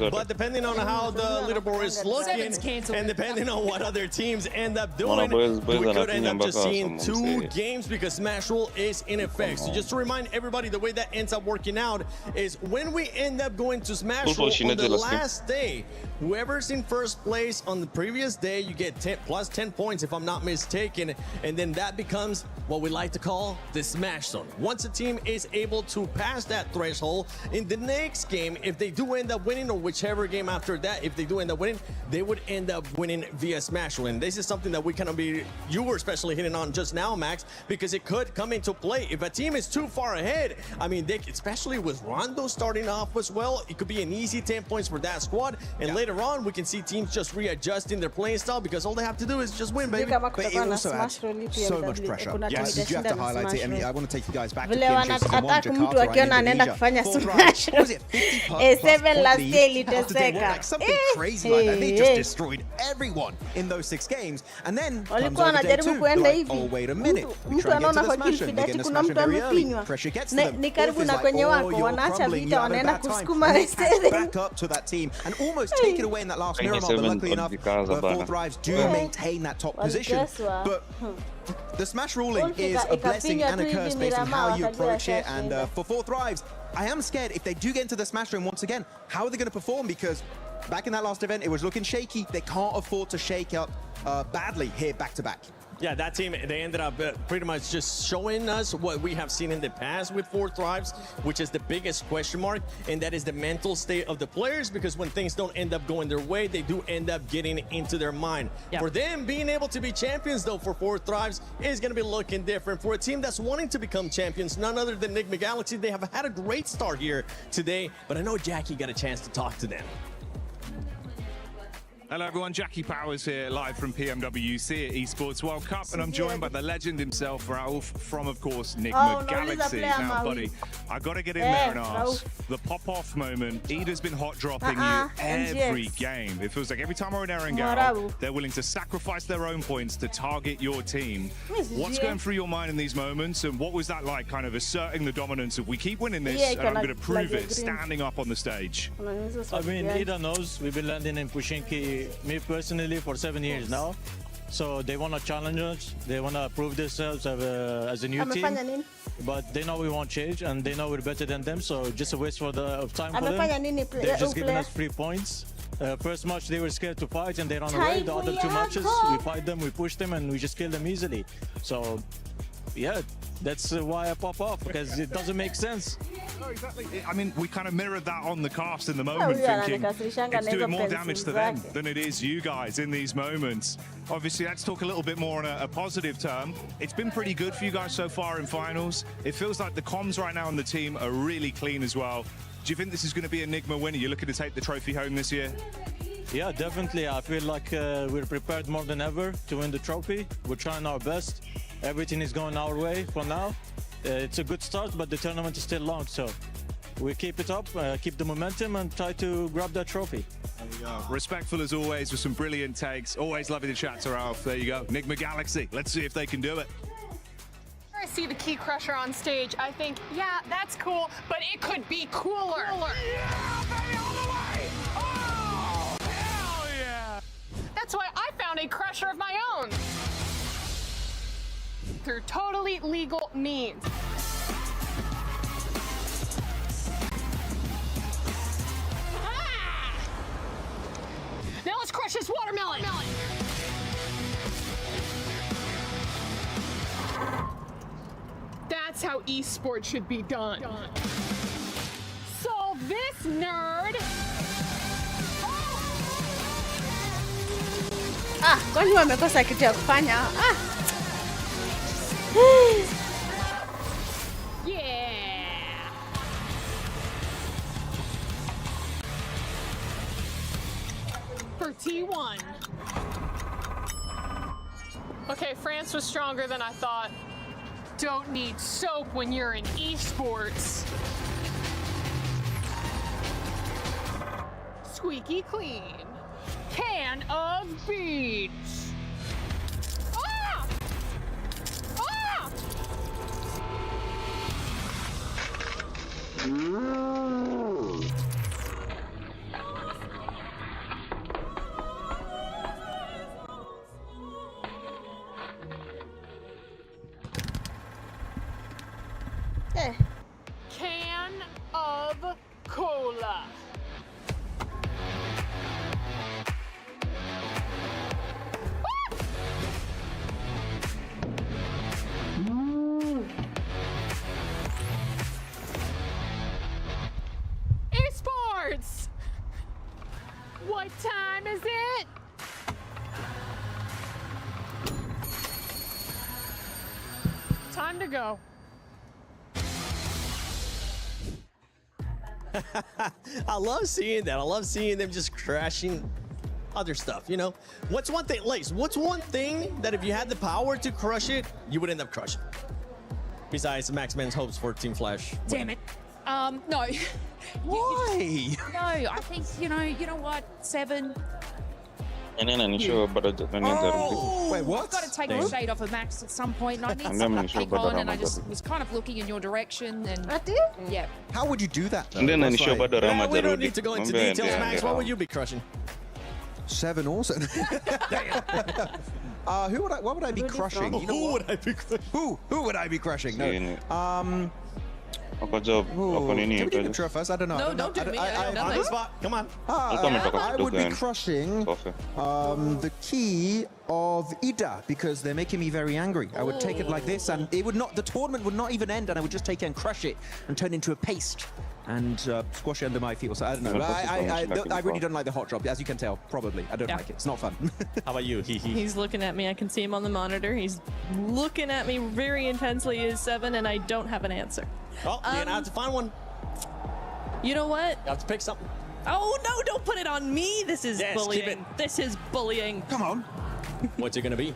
but depending on how the leaderboard is looking, and depending on what other teams end up doing, we could end up just seeing 2 games because Smash Rule is in effect. So just to remind everybody, the way that ends up working out is when we end up going to Smash Rule on the last day, whoever's in first place on the previous day, you get plus 10 points if I'm not mistaken, and then that becomes what we like to call the Smash Zone. Once a team is able to pass that threshold, in the next game, if they do end up winning, or whichever game after that, if they do end up winning, they would end up winning via Smash Rule. And this is something that we kind of you were especially hitting on just now, Max, because it could come into play. If a team is too far ahead, I mean, especially with Rondo starting off as well, it could be an easy 10 points for that squad. And later on, we can see teams just readjusting their playing style because all they have to do is just win, baby. But it also adds so much pressure. Yes, you have to highlight it. I want to take you guys back to PMWC 7 last day liteseka. Something crazy like that. They just destroyed everyone in those 6 games. And then comes over day 2, like, oh, wait a minute. We try to get to the Smash and they get the Smash very early. Pressure gets to them. Both is like, oh, you're crumbling, you have a bad time. They catch back up to that team and almost take it away in that last mirror mark. But luckily enough, Four Thrives do maintain that top position. But the Smash ruling is a blessing and a curse based on how you approach it. And for Four Thrives, I am scared if they do get into the Smash room once again, how are they going to perform? Because back in that last event, it was looking shaky. They can't afford to shake up badly here back to back. Yeah, that team, they ended up pretty much just showing us what we have seen in the past with Four Thrives, which is the biggest question mark, and that is the mental state of the players, because when things don't end up going their way, they do end up getting into their mind. Yeah. For them, being able to be champions, though, for Four Thrives is going to be looking different. For a team that's wanting to become champions, none other than Enigma Galaxy, they have had a great start here today, but I know Jackie got a chance to talk to them. Hello everyone, Jackie Powers here, live from PMWC at Esports World Cup, and I'm joined by the legend himself, Ralph, from, of course, Enigma Galaxy. Now, buddy, I got to get in there and ask, the pop-off moment, Ida's been hot-dropping you every game. It feels like every time we're in Erangel, they're willing to sacrifice their own points to target your team. What's going through your mind in these moments, and what was that like, kind of asserting the dominance of, we keep winning this, and I'm going to prove it, standing up on the stage? I mean, Ida knows we've been landing in Pushinki, me personally, for 7 years now. So they want to challenge us. They want to prove themselves as a new team. But they know we won't change, and they know we're better than them. So just a waste of time for them. They're just giving us 3 points. First match, they were scared to fight, and they ran away. The other 2 matches, we fight them, we push them, and we just kill them easily. So, yeah, that's why I pop off, because it doesn't make sense. No, exactly. I mean, we kind of mirrored that on the cast in the moment, thinking it's doing more damage to them than it is you guys in these moments. Obviously, let's talk a little bit more on a positive term. It's been pretty good for you guys so far in finals. It feels like the comms right now on the team are really clean as well. Do you think this is going to be Enigma winner? You're looking to take the trophy home this year? Yeah, definitely. I feel like we're prepared more than ever to win the trophy. We're trying our best. Everything is going our way for now. It's a good start, but the tournament is still long, so we keep it up, keep the momentum, and try to grab that trophy. There we go. Respectful as always, with some brilliant takes. Always lovely to chat to Ralph. There you go. Enigma Galaxy. Let's see if they can do it. I see the Key Crusher on stage. I think, yeah, that's cool, but it could be cooler. Yeah, baby, all the way! Oh, hell yeah! That's why I found a crusher of my own. through totally legal means. Ah! Now let's crush this watermelon. That's how esports should be done. So this nerd. Kwani wamekosa kitu ya kufanya? Yeah. For T1. Okay, France was stronger than I thought. Don't need soap when you're in esports. Squeaky clean. Can of beans. Ah! Ah! Can of cola. Esports! What time is it? Time to go. I love seeing that. I love seeing them just crashing other stuff, you know? What's one thing, Lace, what's one thing that if you had the power to crush it, you would end up crushing? Besides Max Man's hopes for Team Flash. Damn it. No. Why? No, I think, you know what, 7. Wait, what? I've got to take the shade off of Max at some point, and I need something to pick on, and I just was kind of looking in your direction, and... Yeah. How would you do that, though? We don't need to go into details, Max. What would you be crushing? 7 also. What would I be crushing? You know Who would I be crushing? Who would I be crushing? No. Can we do the intro first? I don't know. No, don't do me. On the spot. Come on. I would be crushing the key of Ida because they're making me very angry. I would take it like this, and it would not. The tournament would not even end, and I would just take it and crush it and turn it into a paste and squash it under my feet. So I don't know. I really don't like the hot drop, as you can tell. Probably, I don't like it. It's not fun. How about you? He's looking at me. I can see him on the monitor. He's looking at me very intensely. He is 7, and I don't have an answer. Oh, you're gonna have to find one. You know what? You have to pick something. Oh no! Don't put it on me. This is bullying. This is bullying. Come on. What's it gonna be?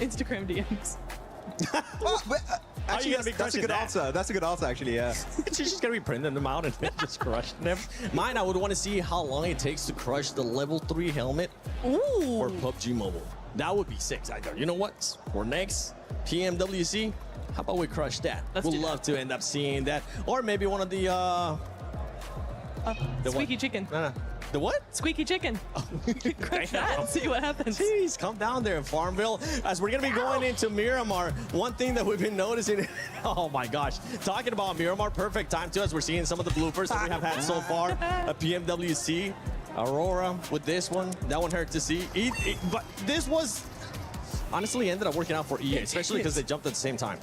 Instagram DMs. Actually, that's a good answer. That's a good answer, actually. Yeah. She's just gonna be printing them out and just crushing them. Mine, I would want to see how long it takes to crush the level 3 helmet for PUBG Mobile. That would be 6. I go. You know what? For next PMWC, how about we crush that? We'd love to end up seeing that, or maybe one of the squeaky chicken. No. The what? Squeaky chicken. Crush that and see what happens. Jeez, come down there in Farmville. As we're going to be going into Miramar, one thing that we've been noticing, oh my gosh, talking about Miramar, perfect time too, as we're seeing some of the bloopers that we have had so far. A PMWC, Aurora with this one. That one hurt to see. But this was, honestly, ended up working out for EA, especially because they jumped at the same time.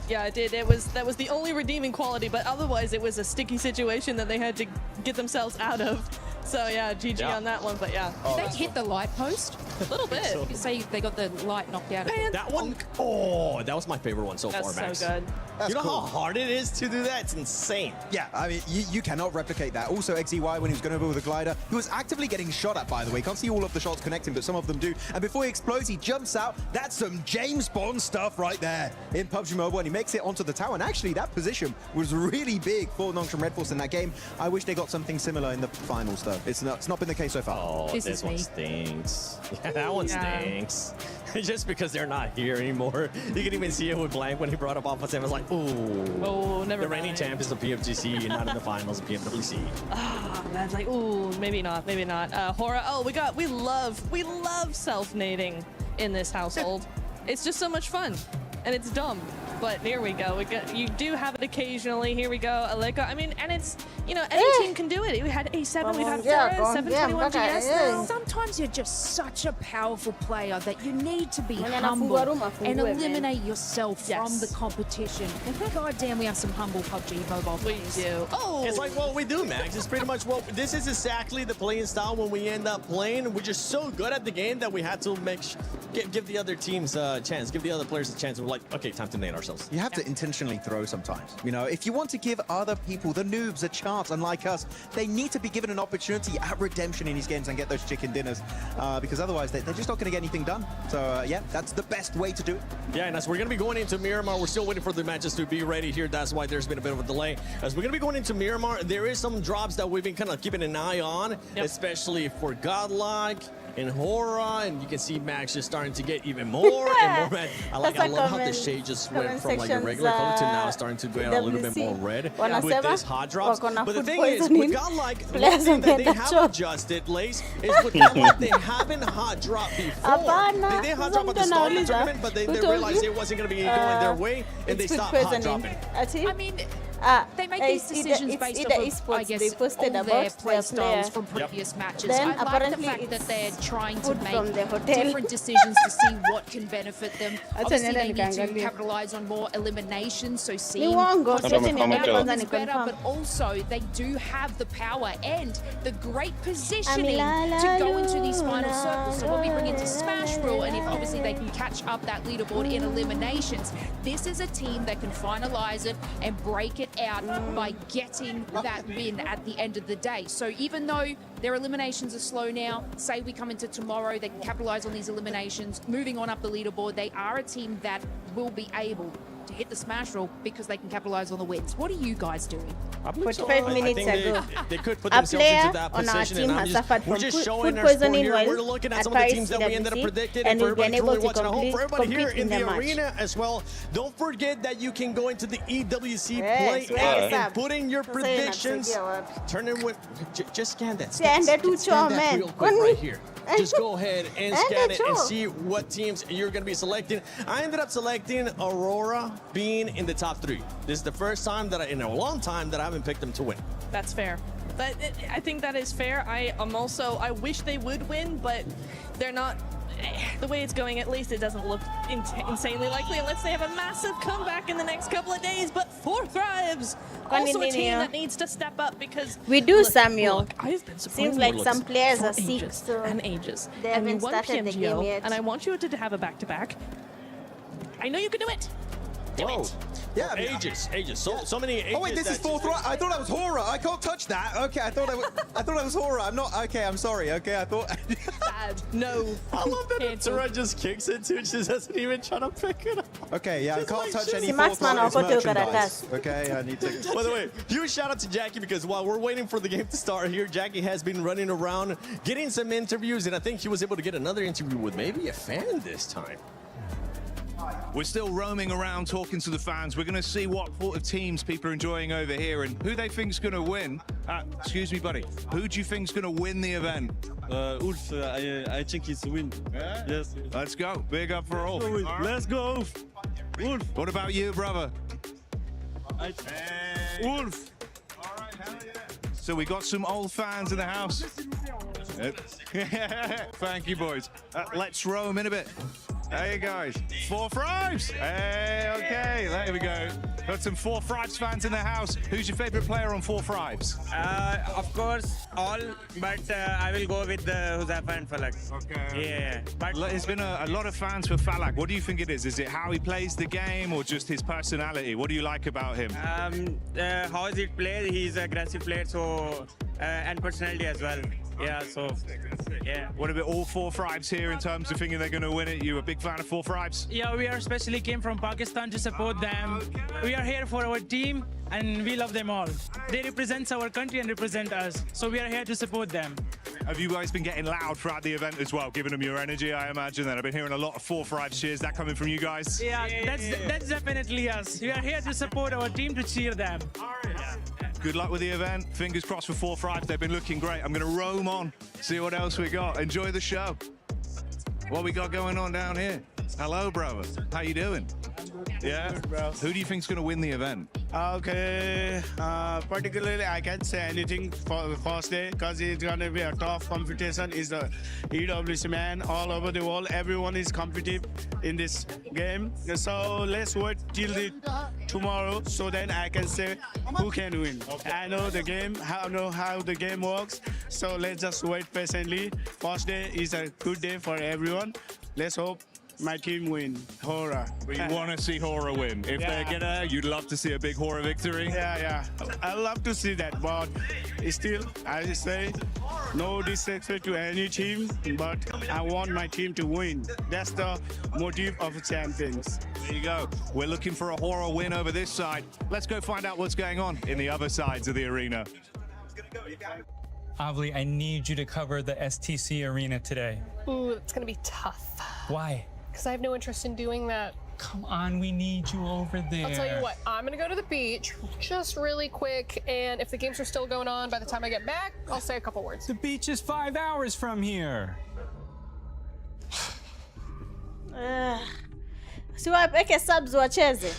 Yeah, it did. That was the only redeeming quality, but otherwise it was a sticky situation that they had to get themselves out of. So yeah, GG on that one, but yeah. Did they hit the light post? A little bit. You say they got the light knocked out of it. That one, oh, that was my favorite one so far, Max. That's so good. You know how hard it is to do that? It's insane. Yeah, I mean, you cannot replicate that. Also, XEY, when he was going over with a glider, he was actively getting shot at, by the way. Can't see all of the shots connecting, but some of them do. And before he explodes, he jumps out. That's some James Bond stuff right there in PUBG Mobile, and he makes it onto the tower. And actually, that position was really big for Nongshim Red Force in that game. I wish they got something similar in the finals, though. It's not been the case so far. Oh, this one stinks. Yeah, that one stinks. Just because they're not here anymore. You can even see it with Blank when he brought up Alpha 7. I was like, ooh. Oh, never The reigning champ is the PMGC, not in the finals of PMWC. Ah, that's like, ooh, maybe not, maybe not. Hora, we love self-nading in this household. It's just so much fun, and it's dumb. But here we go. You do have it occasionally. Here we go, Aleko. I mean, and it's, you know, any team can do it. We had A7, we've had Flores, 721 GS now. Sometimes you're just such a powerful player that you need to be humble and eliminate yourself from the competition. God damn, we have some humble PUBG Mobile players. We do. Oh! It's like what we do, Max. It's pretty much what... This is exactly the playing style when we end up playing. We're just so good at the game that we had to give the other teams a chance, give the other players a chance. We're like, okay, time to nade ourselves. You have to intentionally throw sometimes. You know, if you want to give other people, the noobs, a chance, unlike us, they need to be given an opportunity at redemption in these games and get those chicken dinners, because otherwise they're just not going to get anything done. So yeah, that's the best way to do it. Yeah, and as we're going to be going into Miramar, we're still waiting for the matches to be ready here. That's why there's been a bit of a delay. As we're going to be going into Miramar, there is some drops that we've been kind of keeping an eye on, especially for Godlike and Hora, and you can see Max just starting to get even more and more red. I love how the shade just went from like a regular color to now starting to go a little bit more red with this hot drops. But the thing is, with Godlike, one thing that they have adjusted, Lace, is with Godlike, they haven't hot dropped before. They did hot drop at the start of the tournament, but they realized it wasn't going to be going their way, and they stopped hot dropping. I mean, they make these decisions based off, I guess, all their play styles from previous matches. I like the fact that they're trying to make different decisions to see what can benefit them. Obviously, they need to capitalize on more eliminations, so seeing what's better, but also they do have the power and the great positioning to go into these final circles. So when we bring into Smash Rule, and if obviously they can catch up that leaderboard in eliminations, this is a team that can finalize it and break it out by getting that win at the end of the day. So even though their eliminations are slow now, say we come into tomorrow, they can capitalize on these eliminations, moving on up the leaderboard, they are a team that will be able to hit the smash roll because they can capitalize on the wins. What are you guys doing? 45 minutes ago, they could put a themselves player into that on our position, team and has suffered from food our poisoning here. while We're looking at at some of the Paris teams that we ended up predicting, and we've been able to watching at home. For everybody here compete in the match. arena as well, don't forget that you can go into the EWC play and put in your predictions. Turn in with, just scan that. Scan that real quick right here. Just go ahead and scan it and see what teams you're going to be selecting. I ended up selecting Aurora being in the top 3. This is the first time that in a long time that I haven't picked them to win. That's fair. I think that is fair. I wish they would win, but they're not. The way it's going, at least it doesn't look insanely likely unless they have a massive comeback in the next couple of days. But 4 Thrives, also a team that needs to step up because we do, Samuel. Look, I've been seems like some players are sick, so and ages. They haven't started the game yet. And I want you to have a back-to-back. I know you can do it. Do it. Yeah, I mean, ages. So many ages. Oh wait, this is 4 Thrives. I thought I was Hora. I can't touch that. Okay, I thought I was Hora. I'm not. Okay, I'm sorry. Okay, I thought. No. I love that Tura just kicks it too. She doesn't even try to pick it up. Okay, yeah, I can't touch any 4 Thrives merchandise. Okay, I need to. By the way, huge shout out to Jackie because while we're waiting for the game to start here, Jackie has been running around getting some interviews, and I think she was able to get another interview with maybe a fan this time. We're still roaming around talking to the fans. We're going to see what sort of teams people are enjoying over here and who they think's going to win. Excuse me, buddy. Who do you think's going to win the event? Ulf, I think he's win. Yeah? Yes. Let's go. Big up for Ulf. Let's go, Ulf. Ulf. What about you, brother? Ulf. All right, hell yeah. So we got some old fans in the house. Thank you, boys. Let's roam in a bit. Hey guys, 4 Thrives. Hey, okay, there we go. Got some 4 Thrives fans in the house. Who's your favorite player on 4 Thrives? Of course, all, but I will go with Huzafa and Falak. Okay. Yeah. But there's been a lot of fans for Falak. What do you think it is? Is it how he plays the game or just his personality? What do you like about him? How is it played? He's an aggressive player, so and personality as well. Yeah, so, yeah. What about all 4 Thrives here in terms of thinking they're going to win it? You a big fan of 4 Thrives? Yeah, we are especially came from Pakistan to support them. We are here for our team and we love them all. They represent our country and represent us. So we are here to support them. Have you guys been getting loud throughout the event as well, giving them your energy, I imagine? That I've been hearing a lot of 4 Thrives cheers. That coming from you guys? Yeah, that's definitely us. We are here to support our team, to cheer them. Good luck with the event. Fingers crossed for 4 Thrives. They've been looking great. I'm going to roam on, see what else we got. Enjoy the show. What we got going on down here? Hello, brother. How you doing? Yeah? Who do you think's going to win the event? Okay, particularly I can't say anything for the first day because it's going to be a tough competition. It's the EWC man all over the world. Everyone is competitive in this game. So let's wait till tomorrow so then I can say who can win. I know the game, I know how the game works. So let's just wait patiently. First day is a good day for everyone. Let's hope my team win. Hora. We want to see Hora win. If they're gonna, you'd love to see a big Hora victory. Yeah. I love to see that, but still, I say, no disrespect to any team, but I want my team to win. That's the motive of champions. There you go. We're looking for a Hora win over this side. Let's go find out what's going on in the other sides of the arena. Avli, I need you to cover the STC arena today. Ooh, it's gonna be tough. Why? Because I have no interest in doing that. Come on, we need you over there. I'll tell you what, I'm gonna go to the beach just really quick, and if the games are still going on by the time I get back, I'll say a couple words. The beach is 5 hours from here. Siwapeke subs wacheze.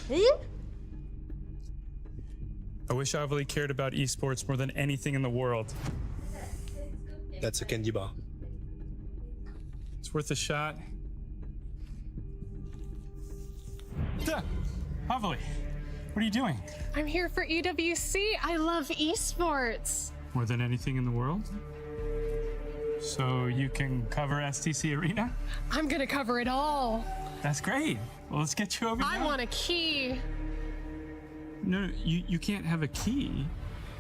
I wish Avli cared about esports more than anything in the world. That's a candy bar. It's worth a shot. Avli, what are you doing? I'm here for EWC. I love esports. More than anything in the world? So you can cover STC Arena? I'm gonna cover it all. That's great. Well, let's get you over there. I want a key. No, you can't have a key.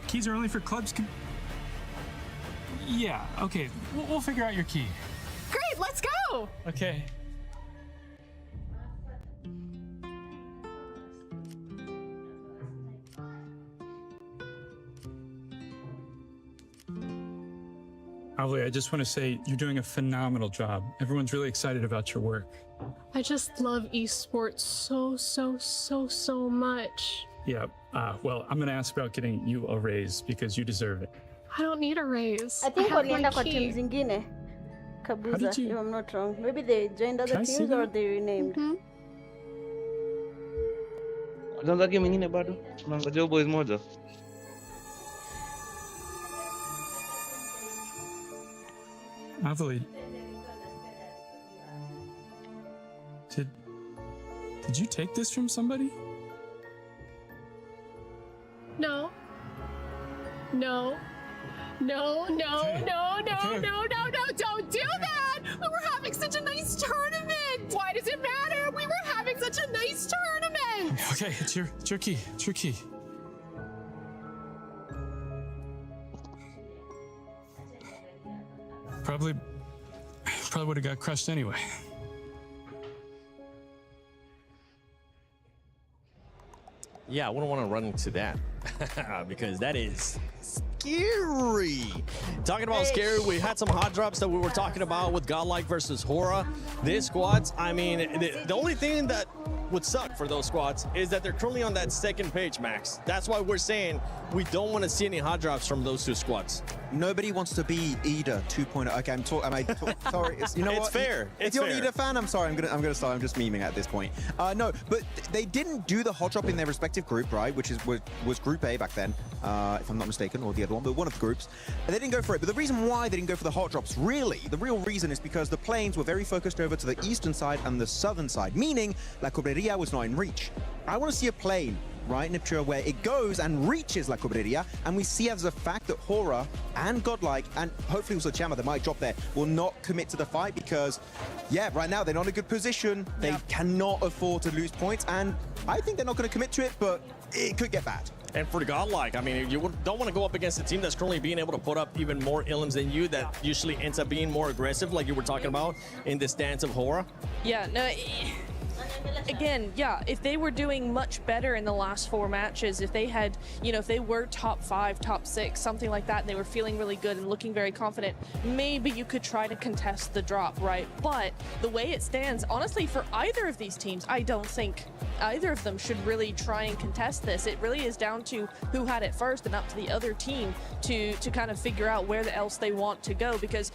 Keys are only for clubs. Yeah, okay. We'll figure out your key. Great, let's go. Okay. Avli, I just want to say you're doing a phenomenal job. Everyone's really excited about your work. I just love esports so much. Yeah, well, I'm going to ask about getting you a raise because you deserve it. I don't need a raise. I think have my walienda kwa key. team zingine. Kabuza, if I'm not wrong. Maybe they joined other teams or they renamed. Kwanza game nyingine bado. Tunangoja boys moja. Avli, did you take this from somebody? No, don't do that! We were having such a nice tournament! Why does it matter? We were having such a nice tournament! Okay, it's your key. It's your key. Probably would have got crushed anyway. Yeah, I wouldn't want to run into that because that is scary. Talking about scary, we had some hot drops that we were talking about with Godlike versus Hora. These squads, I mean, the only thing that would suck for those squads is that they're currently on that second page, Max. That's why we're saying we don't want to see any hot drops from those two squads. Nobody wants to be Ida 2.0. Okay, sorry. You know it's what? fair. If you're an Ida fan, I'm sorry. I'm gonna start. I'm just memeing at this point. No, but they didn't do the hot drop in their respective group, right? Which was Group A back then, if I'm not mistaken, or the other one, but one of the groups. And they didn't go for it. But the reason why they didn't go for the hot drops, really, the real reason is because the planes were very focused over to the eastern side and the southern side, meaning La Cobreria was not in reach. I want to see a plane, right, Niptura, where it goes and reaches La Cobreria, and we see as a fact that Hora and Godlike, and hopefully also Chama, that might drop there, will not commit to the fight because, yeah, right now they're not in a good position. They cannot afford to lose points, and I think they're not going to commit to it, but it could get bad. And for the Godlike, I mean, you don't want to go up against a team that's currently being able to put up even more elims than you, that usually ends up being more aggressive, like you were talking about in the stance of Hora. Yeah, no, again, yeah, if they were doing much better in the last 4 matches, if they had, you know, if they were top 5, top 6, something like that, and they were feeling really good and looking very confident, maybe you could try to contest the drop, right? But the way it stands, honestly, for either of these teams, I don't think either of them should really try and contest this. It really is down to who had it first and up to the other team to kind of figure out where else they want to go, because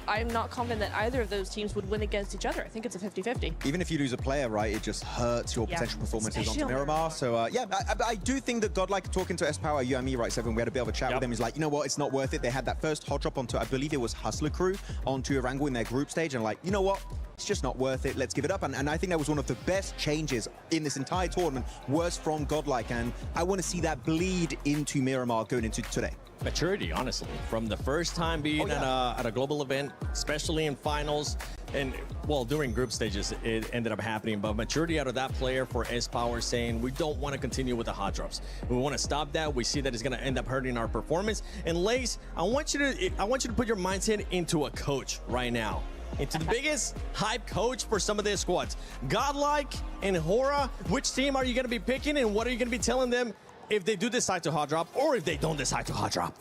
I'm not confident that either of those teams would win against each other. I think it's a 50-50. Even if you lose a player, right, it just hurts your potential performances onto Miramar. So yeah, I do think that Godlike, talking to S-Power, you and me, right, Seven, we had a bit of a chat with him. He's like, you know what, it's not worth it. They had that first hot drop onto, I believe it was Hustler Crew, onto Erangel in their group stage, and like, you know what, it's just not worth it. Let's give it up. And I think that was one of the best changes in this entire tournament, was from Godlike, and I want to see that bleed into Miramar going into today. Maturity, honestly, from the first time being at a global event, especially in finals, and well, during group stages, it ended up happening. But maturity out of that player for S-Power, saying we don't want to continue with the hot drops. We want to stop that. We see that it's going to end up hurting our performance. And Lace, I want you to put your mindset into a coach right now, into the biggest hype coach for some of their squads. Godlike and Hora, which team are you going to be picking, and what are you going to be telling them if they do decide to hot drop, or if they don't decide to hot drop?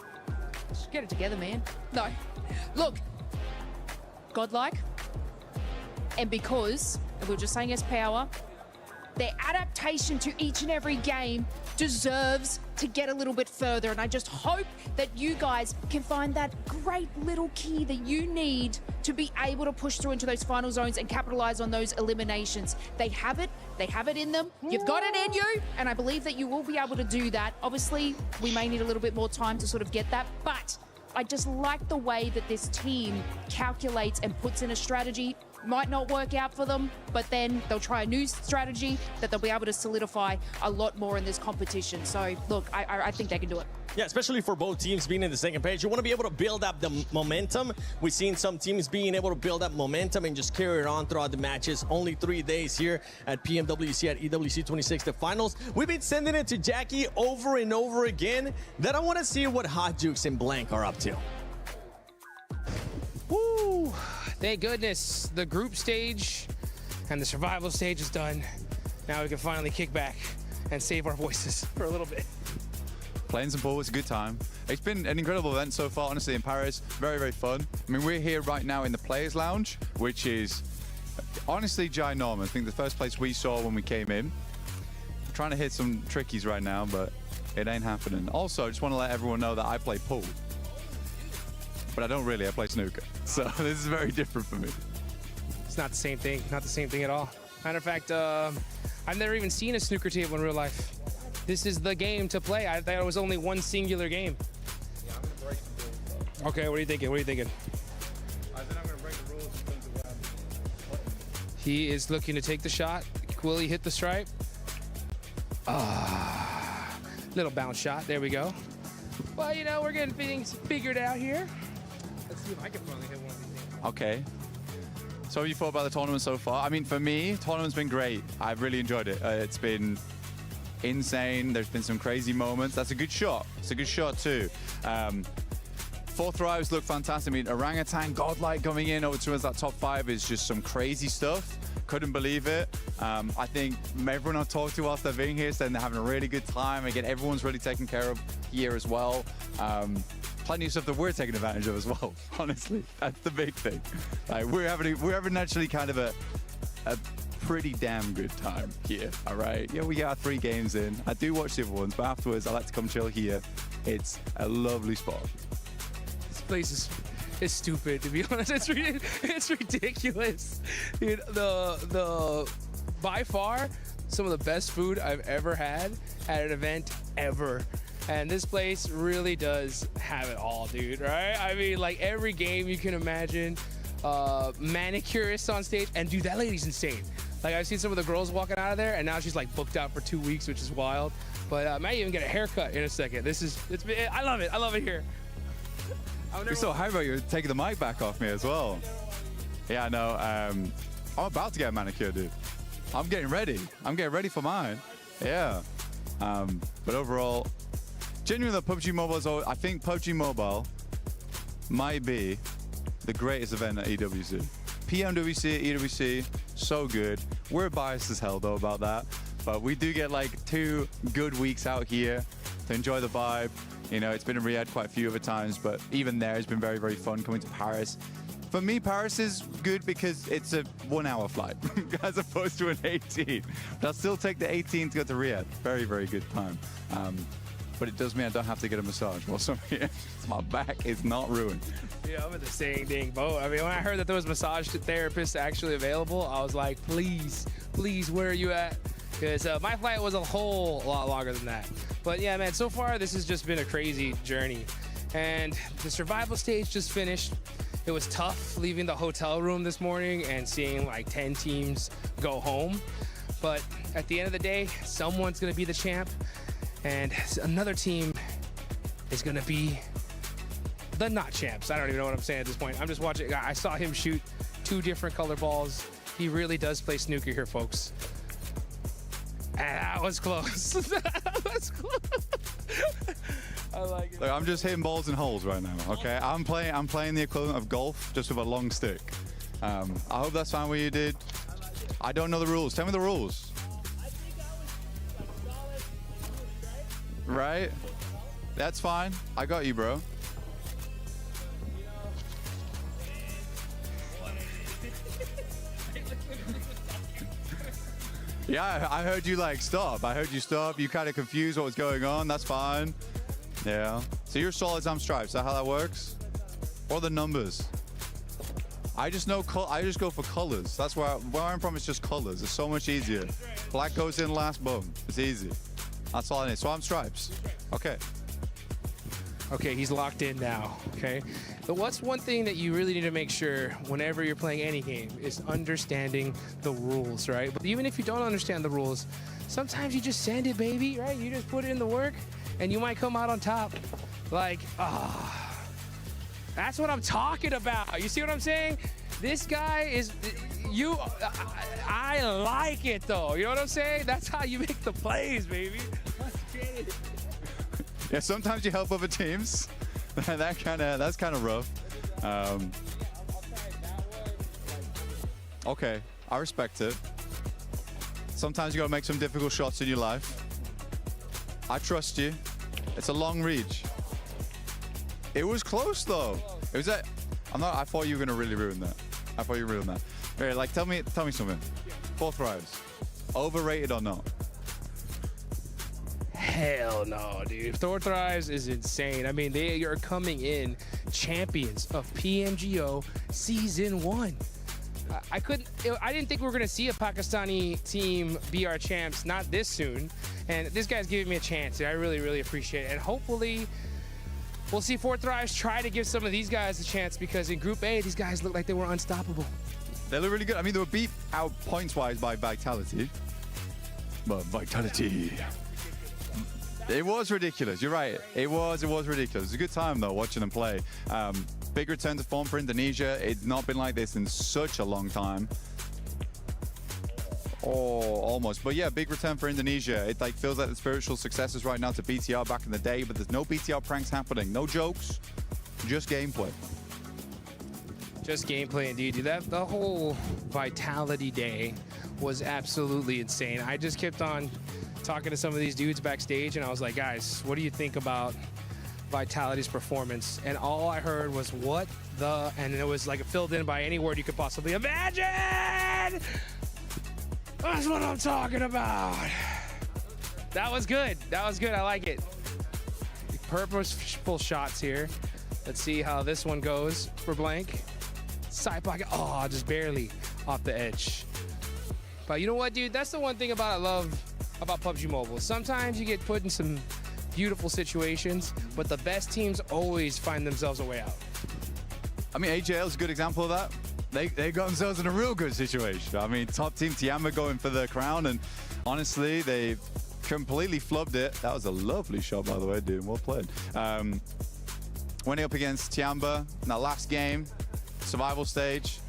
Just get it together, man. No. Look, Godlike, and because, we were just saying S-Power, their adaptation to each and every game deserves to get a little bit further. And I just hope that you guys can find that great little key that you need to be able to push through into those final zones and capitalize on those eliminations. They have it in them. You've got it in you, and I believe that you will be able to do that. Obviously, we may need a little bit more time to sort of get that, but I just like the way that this team calculates and puts in a strategy. Might not work out for them, but then they'll try a new strategy that they'll be able to solidify a lot more in this competition. So look, I think they can do it. Yeah, especially for both teams being in the second page. You want to be able to build up the momentum. We've seen some teams being able to build up momentum and just carry it on throughout the matches. Only 3 days here at PMWC at EWC 26, the finals. We've been sending it to Jackie over and over again. Then I want to see what Hot Jukes and Blank are up to. Woo! Thank goodness the group stage and the survival stage is done. Now we can finally kick back and save our voices for a little bit. Playing some pool was a good time. It's been an incredible event so far, honestly, in Paris. Very, very fun. I mean, we're here right now in the Players Lounge, which is honestly ginormous. I think the first place we saw when we came in. I'm trying to hit some trickies right now, but it ain't happening. Also, I just want to let everyone know that I play pool. But I don't really, I play snooker. So this is very different for me. It's not the same thing, not the same thing at all. Matter of fact, I've never even seen a snooker table in real life. This is the game to play. I thought it was only one singular game. Yeah, I'm gonna break the rules. Okay, what are you thinking? What are you thinking? I think I'm gonna break the rules in terms of He is looking to take the shot. Will he hit the stripe? Little bounce shot. There we go. Well, you know, we're getting things figured out here. Let's see if I can finally hit one of these things. Okay. So what have you thought about the tournament so far? I mean, for me, the tournament's been great. I've really enjoyed it. It's been insane. There's been some crazy moments. That's a good shot. It's a good shot too. Fourth rows look fantastic. I mean, Orangutan, Godlike coming in over towards that top 5 is just some crazy stuff. Couldn't believe it. I think everyone I've talked to whilst they're being here saying they're having a really good time. Again, everyone's really taken care of here as well. Plenty of stuff that we're taking advantage of as well. Honestly, that's the big thing. Like, we're having actually kind of a pretty damn good time here. All right. Yeah, we got 3 games in. I do watch the other ones, but afterwards I like to come chill here. It's a lovely spot. This place is stupid, to be honest. It's ridiculous. You know, by far some of the best food I've ever had at an event ever. And this place really does have it all, dude, right? I mean, like every game you can imagine, manicurists on stage, and dude, that lady's insane. Like I've seen some of the girls walking out of there, and now she's like booked out for 2 weeks, which is wild. But I might even get a haircut in a second. I love it. I love it here. We're so hyped about you taking the mic back off me as well. Yeah, no, I'm about to get a manicure, dude. I'm getting ready. I'm getting ready for mine. Yeah. But overall, genuinely, Pubgmobile is always, I think Pubgmobile might be the greatest event at EWC. PMWC, EWC, so good. We're biased as hell though about that, but we do get like 2 good weeks out here to enjoy the vibe. You know, it's been in Riyadh quite a few other times, but even there it's been very, very fun coming to Paris. For me, Paris is good because it's a 1-hour flight as opposed to an 18. But I'll still take the 18 to go to Riyadh. Very, very good time. But it does mean I don't have to get a massage whilst I'm here. My back is not ruined. Yeah, I'm in the same dang boat. I mean, when I heard that there was massage therapists actually available, I was like, please, please, where are you at? Because my flight was a whole lot longer than that. But yeah, man, so far this has just been a crazy journey. And the survival stage just finished. It was tough leaving the hotel room this morning and seeing like 10 teams go home. But at the end of the day, someone's gonna be the champ and another team is gonna be the not champs. I don't even know what I'm saying at this point. I'm just watching. I saw him shoot 2 different color balls. He really does play snooker here, folks. And that was close. That was close. I like it. Look, I'm just hitting balls in holes right now, okay? I'm playing the equivalent of golf, just with a long stick. I hope that's fine with you, dude. I don't know the rules. Tell me the rules. Right? That's fine. I got you, bro. Yeah, I heard you like stop. I heard you stop. You kind of confused what was going on. That's fine. Yeah. So you're solids, I'm stripes. Is that how that works? Or the numbers? I just know. I just go for colors. That's where I'm from. It's just colors. It's so much easier. Black goes in last. Boom. It's easy. That's all I need. So I'm stripes. Okay. Okay, he's locked in now, okay? But what's one thing that you really need to make sure whenever you're playing any game is understanding the rules, right? But even if you don't understand the rules, sometimes you just send it, baby, right? You just put it in the work and you might come out on top. Like, that's what I'm talking about. You see what I'm saying? This guy is, I like it though. You know what I'm saying? That's how you make the plays, baby. Let's get it. Yeah, sometimes you help other teams. That's kind of rough. Okay, I respect it. Sometimes you gotta make some difficult shots in your life. I trust you. It's a long reach. It was close though. It was that. I thought you were gonna really ruin that. I thought you ruined that. Hey, like, tell me something. 4 thrives. Overrated or not? Hell no, dude. 4 thrives is insane. I mean, they are coming in champions of PMGO Season 1. I didn't think we were going to see a Pakistani team be our champs, not this soon. And this guy's giving me a chance. I really, really appreciate it. And hopefully, we'll see 4 thrives try to give some of these guys a chance, because in Group A, these guys look like they were unstoppable. They look really good. I mean, they were beat out points-wise by Vitality. But Vitality... It was ridiculous. You're right. It was ridiculous. It was a good time though watching them play. Big return to form for Indonesia. It's not been like this in such a long time. Oh, almost. But yeah, big return for Indonesia. It like feels like the spiritual successors right now to BTR back in the day, but there's no BTR pranks happening. No jokes. Just gameplay. Just gameplay indeed, dude. The whole Vitality Day was absolutely insane. I just kept on talking to some of these dudes backstage, and I was like, guys, what do you think about Vitality's performance? And all I heard was, what the, and it was like filled in by any word you could possibly imagine. That's what I'm talking about. That was good. That was good. I like it. Purposeful shots here. Let's see how this one goes for Blank. Side pocket. Oh, just barely off the edge. But you know what, dude? That's the one thing I love about Pubgmobile. Sometimes you get put in some beautiful situations, but the best teams always find themselves a way out. I mean, AJL is a good example of that. They got themselves in a real good situation. I mean, top team Tiamba going for the crown, and honestly, they completely flubbed it. That was a lovely shot, by the way, dude. Well played. Winning up against Tiamba in that last game, survival stage.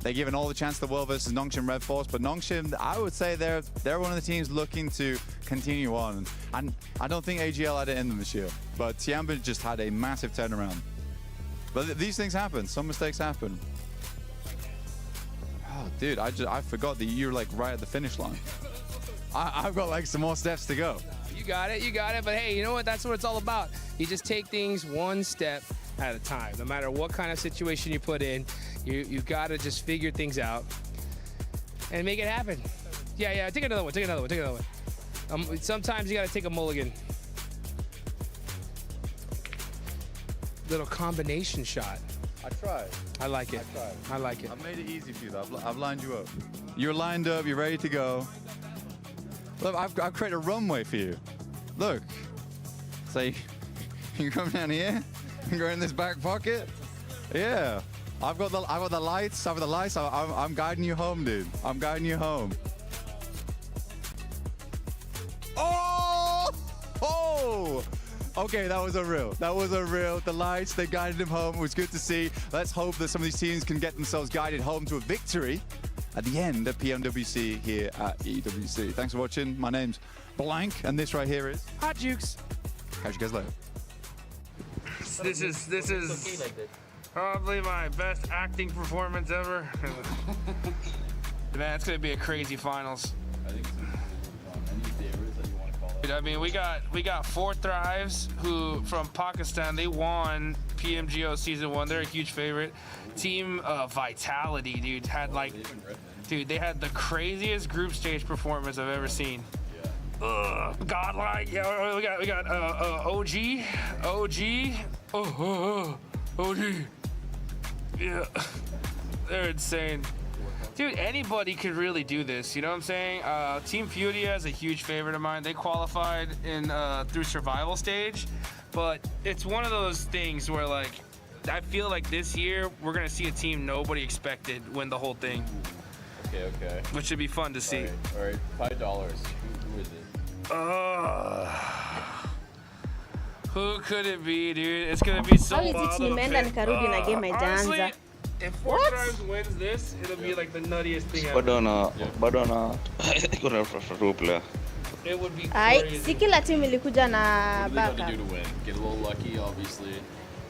They're given all the chance in the world versus Nongshim Red Force, but Nongshim, I would say they're one of the teams looking to continue on. And I don't think AGL had it in them this year, but Tiamba just had a massive turnaround. But these things happen. Some mistakes happen. Oh, dude, I forgot that you're like right at the finish line. I've got like some more steps to go. You got it. But hey, you know what? That's what it's all about. You just take things one step at a time. No matter what kind of situation you put in, you got to just figure things out and make it happen. Yeah. Take another one. Sometimes you got to take a mulligan. Little combination shot. I tried. I like it. I like it. I've made it easy for you, though. I've lined you up. You're lined up. You're ready to go. Look, I've created a runway for you. Look. Say, you come down here and go in this back pocket. Yeah. I've got the lights. I'm guiding you home, dude. I'm guiding you home. Oh! Okay, that was a real. The lights, they guided him home. It was good to see. Let's hope that some of these teams can get themselves guided home to a victory at the end of PMWC here at EWC. Thanks for watching. My name's Blank, and this right here is Hot Jukes. Catch you guys later. This is probably my best acting performance ever. Man, it's gonna be a crazy finals. I mean, we got 4 Thrives who from Pakistan. They won PMGO season 1. They're a huge favorite. Team Vitality, dude, they had the craziest group stage performance I've ever seen. Godlike. Yeah, we got OG. Yeah, they're insane. Dude, anybody could really do this, you know what I'm saying? Team Furia is a huge favorite of mine. They qualified in through survival stage, but it's one of those things where, like, I feel like this year we're gonna see a team nobody expected win the whole thing. Okay. Which should be fun to see. All right. $5. Who is it? Who could it be, dude? It's gonna be so wild. Honestly, if 4 Thrives wins this, it'll be like the nuttiest thing ever. Badona. It would be crazy. Si kila team ilikuja na backup. What do they do to win? Get a little lucky, obviously.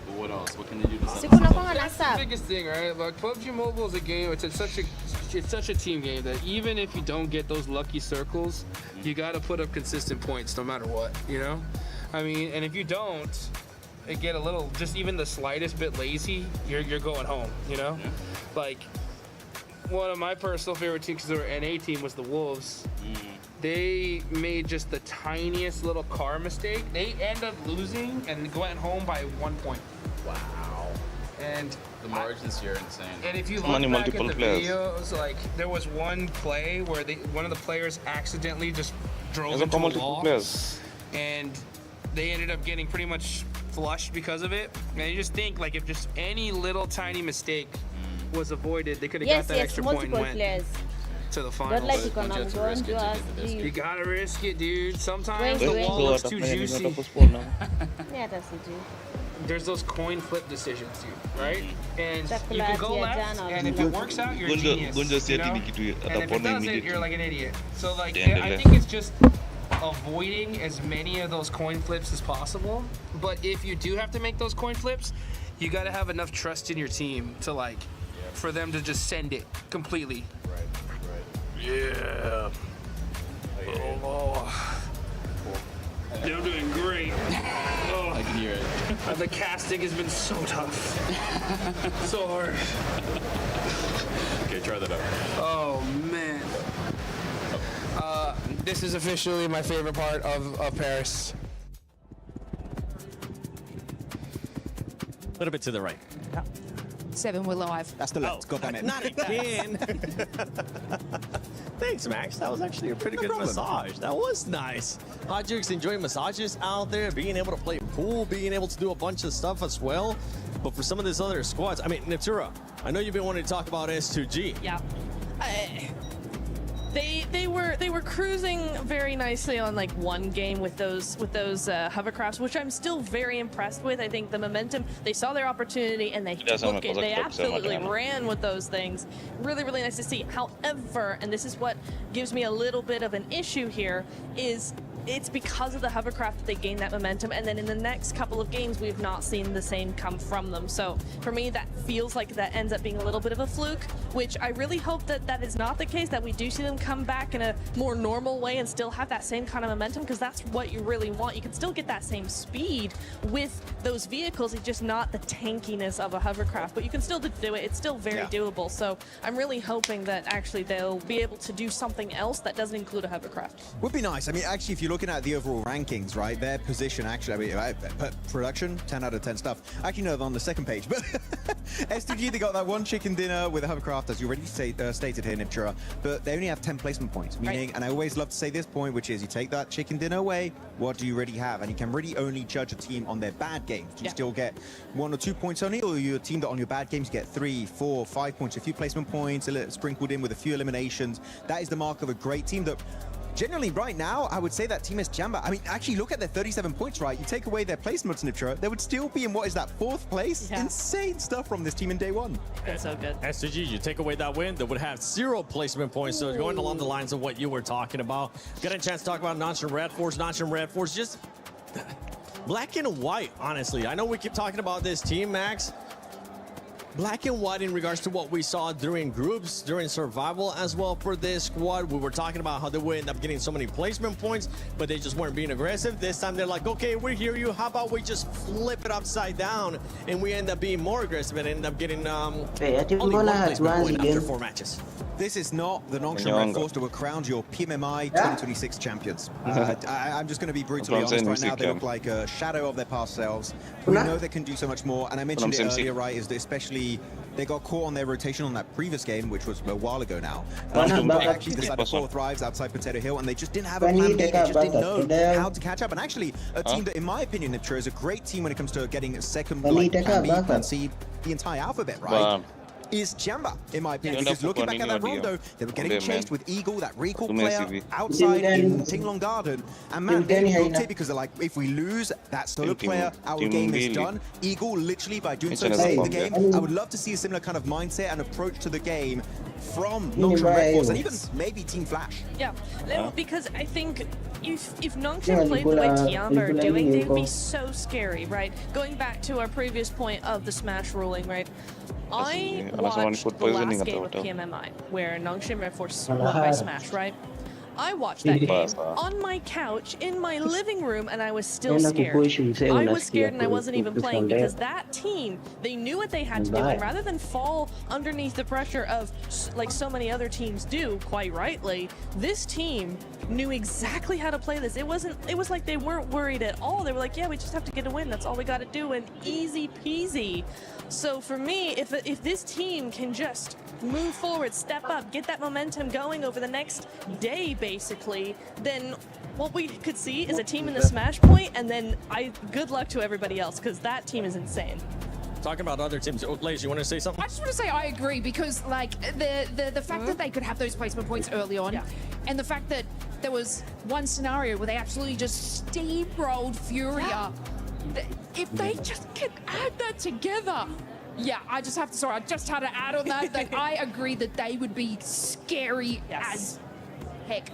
But what else? What can they do to That's the biggest thing, right? Like, Pubgmobile is a game. It's such a team game that even if you don't get those lucky circles, you got to put up consistent points no matter what. You know, I mean, and if you don't, it get a little, just even the slightest bit lazy, you're going home. You know, like one of my personal favorite teams, because they were NA team, was the Wolves. They made just the tiniest little car mistake. They end up losing and went home by 1 point. Wow. And the merge this year, insane. And if you look back at the videos, like there was one play where one of the players accidentally just drove into a wall, and they ended up getting pretty much flushed because of it. And you just think, like, if just any little tiny mistake was avoided, they could have got that extra point and went to the finals. You gotta risk it, dude. Sometimes the wall looks too juicy. There's those coin flip decisions, dude, right? And you can go left, and if it works out, you're a genius, you know? And if it doesn't, you're like an idiot. So, like, I think it's just avoiding as many of those coin flips as possible. But if you do have to make those coin flips, you gotta have enough trust in your team to, like, for them to just send it completely. Yeah. Oh. They're doing great. Oh. I can hear it. The casting has been so tough. So hard. Okay, try that out. Oh, man. This is officially my favorite part of Paris. A little bit to the right. 7, we're live. That's the left. God damn it. Not again. Thanks, Max. That was actually a pretty good massage. That was nice. Hot Jukes enjoying massages out there, being able to play pool, being able to do a bunch of stuff as well. But for some of these other squads, I mean, Natura, I know you've been wanting to talk about S2G. Yeah. They were cruising very nicely on like one game with those hovercrafts, which I'm still very impressed with. I think the momentum, they saw their opportunity and they took it. They absolutely ran with those things. Really, really nice to see. However, and this is what gives me a little bit of an issue here, is it's because of the hovercraft that they gained that momentum, and then in the next couple of games we've not seen the same come from them. So for me, that feels like that ends up being a little bit of a fluke, which I really hope that that is not the case, that we do see them come back in a more normal way and still have that same kind of momentum, because that's what you really want. You can still get that same speed with those vehicles, it's just not the tankiness of a hovercraft, but you can still do it. It's still very doable. So I'm really hoping that actually they'll be able to do something else that doesn't include a hovercraft. Would be nice. I mean, actually, if you're looking at the overall rankings, right, their position actually, I mean, production, 10 out of 10 stuff. Actually, no, they're on the second page, but S2G, they got that one chicken dinner with a hovercraft, as you already stated here, Niptura, but they only have 10 placement points, meaning, and I always love to say this point, which is you take that chicken dinner away, what do you really have? And you can really only judge a team on their bad games. Do you still get 1 or 2 points only, or you're a team that on your bad games get 3, 4, 5 points, a few placement points, a little sprinkled in with a few eliminations? That is the mark of a great team that generally right now, I would say that Team Jamba, I mean, actually look at their 37 points, right? You take away their placements, Niptura, they would still be in, what is that, 4th place? Yeah. Insane stuff from this team in day one. That's so good. S2G, you take away that win, they would have 0 placement points. So going along the lines of what you were talking about, got a chance to talk about non-stream Red Force, just black and white, honestly. I know we keep talking about this team, Max. Black and white in regards to what we saw during groups, during survival as well for this squad. We were talking about how they would end up getting so many placement points, but they just weren't being aggressive. This time they're like, okay, we hear you. How about we just flip it upside down and we end up being more aggressive and end up getting only 1 placement point after 4 matches. This is not the Nongshim Red Force that will crown your PMMI 2026 champions. I'm just going to be brutally honest right now. They look like a shadow of their past selves. We know they can do so much more, and I mentioned it earlier, right, is that especially they got caught on their rotation on that previous game, which was a while ago now. They actually decided 4 thrives outside Potato Hill, and they just didn't have a plan B. They just didn't know how to catch up. And actually, a team that, in my opinion, Niptura, is a great team when it comes to getting a second plan B, plan C, the entire alphabet, right? Is Jamba, in my opinion, because looking back at that rondo, they were getting chased with Eagle, that recall player, outside in Tinglong Garden. And man, they looked it because they're like, if we lose that solo player, our game is done. Eagle, literally, by doing so, saved the game. I would love to see a similar kind of mindset and approach to the game from Nongshim Red Force and even maybe Team Flash. Yeah, because I think if Nongshim played the way Tiamba are doing, they would be so scary, right? Going back to our previous point of the Smash ruling, right? I watched the last game of PMMI, where Nongshim Red Force won by Smash, right? I watched that game on my couch in my living room, and I was still scared. I was scared and I wasn't even playing because that team, they knew what they had to do, and rather than fall underneath the pressure of like so many other teams do, quite rightly, this team knew exactly how to play this. It was like they weren't worried at all. They were like, yeah, we just have to get a win. That's all we got to do, and easy peasy. So for me, if this team can just move forward, step up, get that momentum going over the next day, basically, then what we could see is a team in the Smash Point, and then good luck to everybody else, because that team is insane. Talking about other teams, Lace, you want to say something? I just want to say I agree, because like the fact that they could have those placement points early on, and the fact that there was one scenario where they absolutely just steamrolled Furia. If they just can add that together, I just have to, I just had to add on that I agree that they would be scary as heck.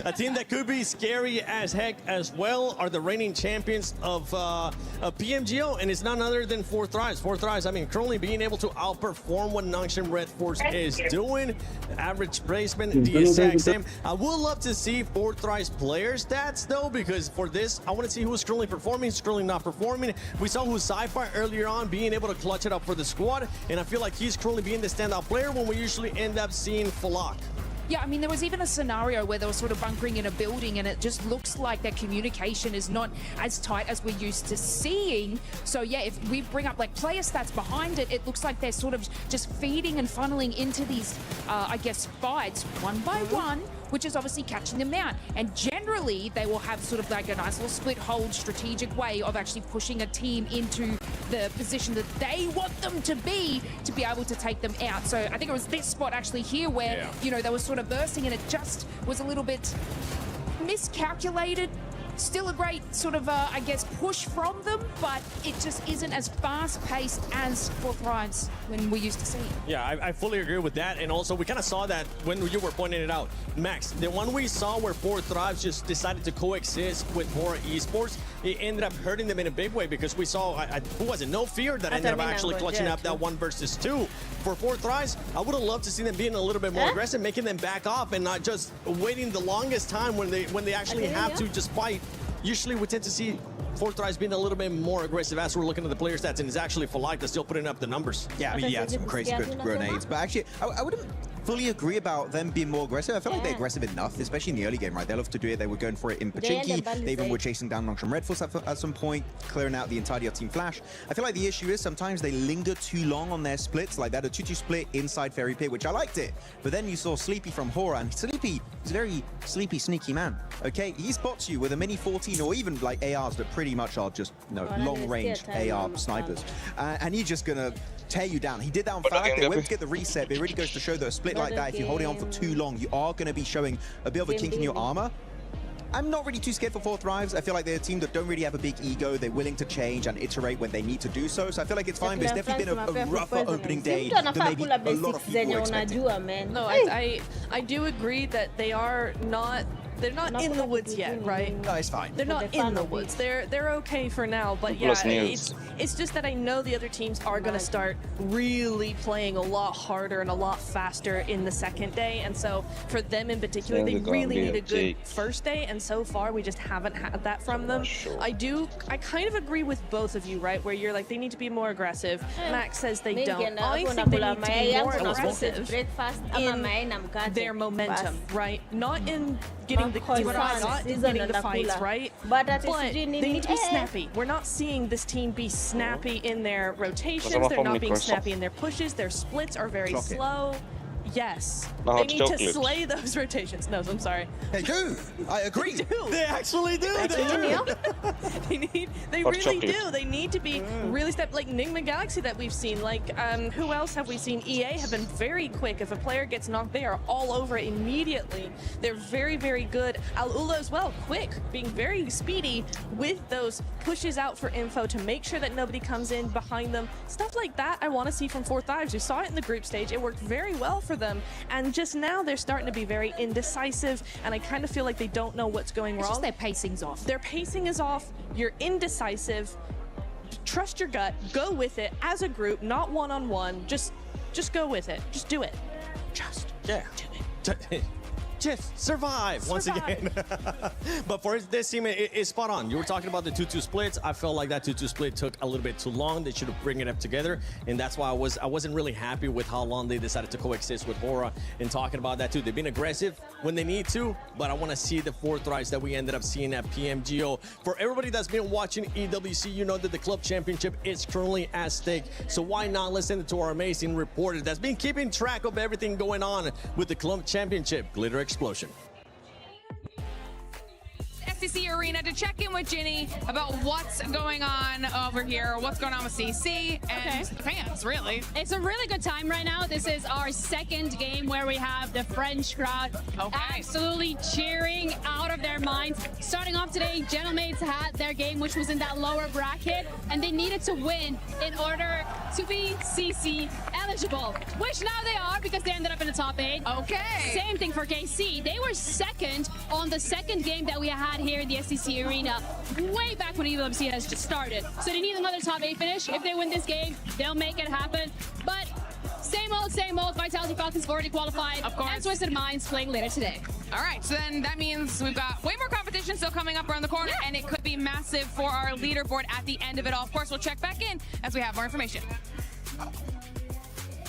A team that could be scary as heck as well are the reigning champions of PMGO, and it's none other than 4 Thrives. 4 Thrives, I mean, currently being able to outperform what Nongshim Red Force is doing. Average placement, the exact same. I would love to see 4 Thrives player stats, though, because for this, I want to see who's currently performing, who's currently not performing. We saw who's Sci-Fi earlier on being able to clutch it up for the squad, and I feel like he's currently being the standout player when we usually end up seeing Falak. Yeah, I mean, there was even a scenario where they were sort of bunkering in a building, and it just looks like their communication is not as tight as we're used to seeing. So yeah, if we bring up like player stats behind it, it looks like they're sort of just feeding and funneling into these, I guess, fights one by one, which is obviously catching them out. And generally, they will have sort of like a nice little split hold strategic way of actually pushing a team into the position that they want them to be able to take them out. So I think it was this spot actually here where, you know, they were sort of bursting, and it just was a little bit miscalculated Still a great sort of, I guess, push from them, but it just isn't as fast-paced as for Thrives when we used to see. Yeah, I fully agree with that. And also, we kind of saw that when you were pointing it out. Max, the one we saw where 4 Thrives just decided to coexist with Hora Esports, it ended up hurting them in a big way because we saw, who was it? No Fear that ended up actually clutching up that 1 versus 2. For 4 Thrives, I would have loved to see them being a little bit more aggressive, making them back off and not just waiting the longest time when they actually have to just fight. Usually we tend to see 4 Thrives being a little bit more aggressive as we're looking at the player stats, and it's actually Falak that's still putting up the numbers. Yeah, I mean, he had some crazy good grenades, but actually, I wouldn't fully agree about them being more aggressive. I feel like they're aggressive enough, especially in the early game, right? They love to do it. They were going for it in Pachinki. They even were chasing down Longsham Red Force at some point, clearing out the entirety of Team Flash. I feel like the issue is sometimes they linger too long on their splits, like that a 2-2 split inside Fairy Pit, which I liked it. But then you saw Sleepy from Hora, and Sleepy is a very sleepy, sneaky man, okay? He spots you with a mini 14 or even like ARs that pretty much are just, long-range AR snipers. And he's just gonna tear you down. He did that on Falak. They went to get the reset, but it really goes to show that a split like that, if you're holding on for too long, you are going to be showing a bit of a kink in your armor. I'm not really too scared for 4 Thrives. I feel like they're a team that don't really have a big ego. They're willing to change and iterate when they need to do so. So I feel like it's fine, but it's definitely been a rougher opening day than maybe a lot of people were expecting. No, I do agree that they're not in the woods yet, right? No, it's fine. They're not in the woods. They're okay for now, but yeah, it's just that I know the other teams are going to start really playing a lot harder and a lot faster in the second day, and so for them in particular, they really need a good first day, and so far we just haven't had that from them. I kind of agree with both of you, right? Where you're like, they need to be more aggressive. Max says they don't. I think they need to be more aggressive in their momentum, right? Not in getting the fights, right? But they need to be snappy. We're not seeing this team be snappy in their rotations. They're not being snappy in their pushes. Their splits are very slow. Yes. They need to slay those rotations. No, I'm sorry. They do. I agree. They do. They actually do. They really do. They need to be really like Nigma Galaxy that we've seen. Like, who else have we seen? EA have been very quick. If a player gets knocked, they are all over it immediately. They're very, very good. Al-Ula as well, quick, being very speedy with those pushes out for info to make sure that nobody comes in behind them. Stuff like that I want to see from 4 Thrives. We saw it in the group stage. It worked very well for them, and just now they're starting to be very indecisive, and I kind of feel like they don't know what's going wrong. Just their pacing's off. Their pacing is off. You're indecisive. Trust your gut. Go with it as a group, not one-on-one. Just go with it. Just do it. Just do it. Just survive once again. But for this team, it's spot on. You were talking about the 2-2 splits. I felt like that 2-2 split took a little bit too long. They should have bring it up together, and that's why I wasn't really happy with how long they decided to coexist with Hora. And talking about that too, they've been aggressive when they need to, but I want to see the 4 Thrives that we ended up seeing at PMGO. For everybody that's been watching EWC, you know that the club championship is currently at stake. So why not listen to our amazing reporter that's been keeping track of everything going on with the club championship, Glitter Explosion. SEC Arena to check in with Ginny about what's going on over here, what's going on with CC and the fans, really. It's a really good time right now. This is our second game where we have the French crowd absolutely cheering out of their minds. Starting off today, Gentlemates had their game, which was in that lower bracket, and they needed to win in order to be CC eligible, which now they are because they ended up in the top 8. Okay. Same thing for KC. They were second on the second game that we had here in the SEC Arena way back when EWC has just started. So they need another top 8 finish. If they win this game, they'll make it happen. But same old, same old. Vitality Falcons have already qualified. Of course. And Twisted Minds playing later today. All right, so then that means we've got way more competition still coming up around the corner, and it could be massive for our leaderboard at the end of it all. Of course, we'll check back in as we have more information.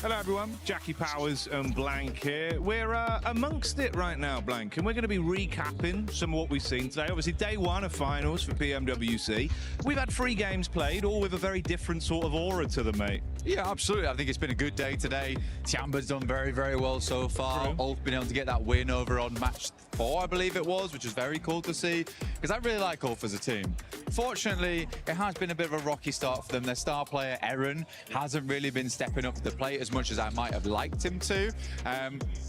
Hello everyone, Jackie Powers and Blank here. We're amongst it right now, Blank, and we're going to be recapping some of what we've seen today. Obviously, day 1 of finals for PMWC. We've had 3 games played, all with a very different sort of aura to them, mate. Yeah, absolutely. I think it's been a good day today. Tiamba's done very, very well so far. Ulf been able to get that win over on match 4, I believe it was, which is very cool to see, because I really like Ulf as a team. Fortunately, it has been a bit of a rocky start for them. Their star player, Eren, hasn't really been stepping up to the plate as much as I might have liked him to.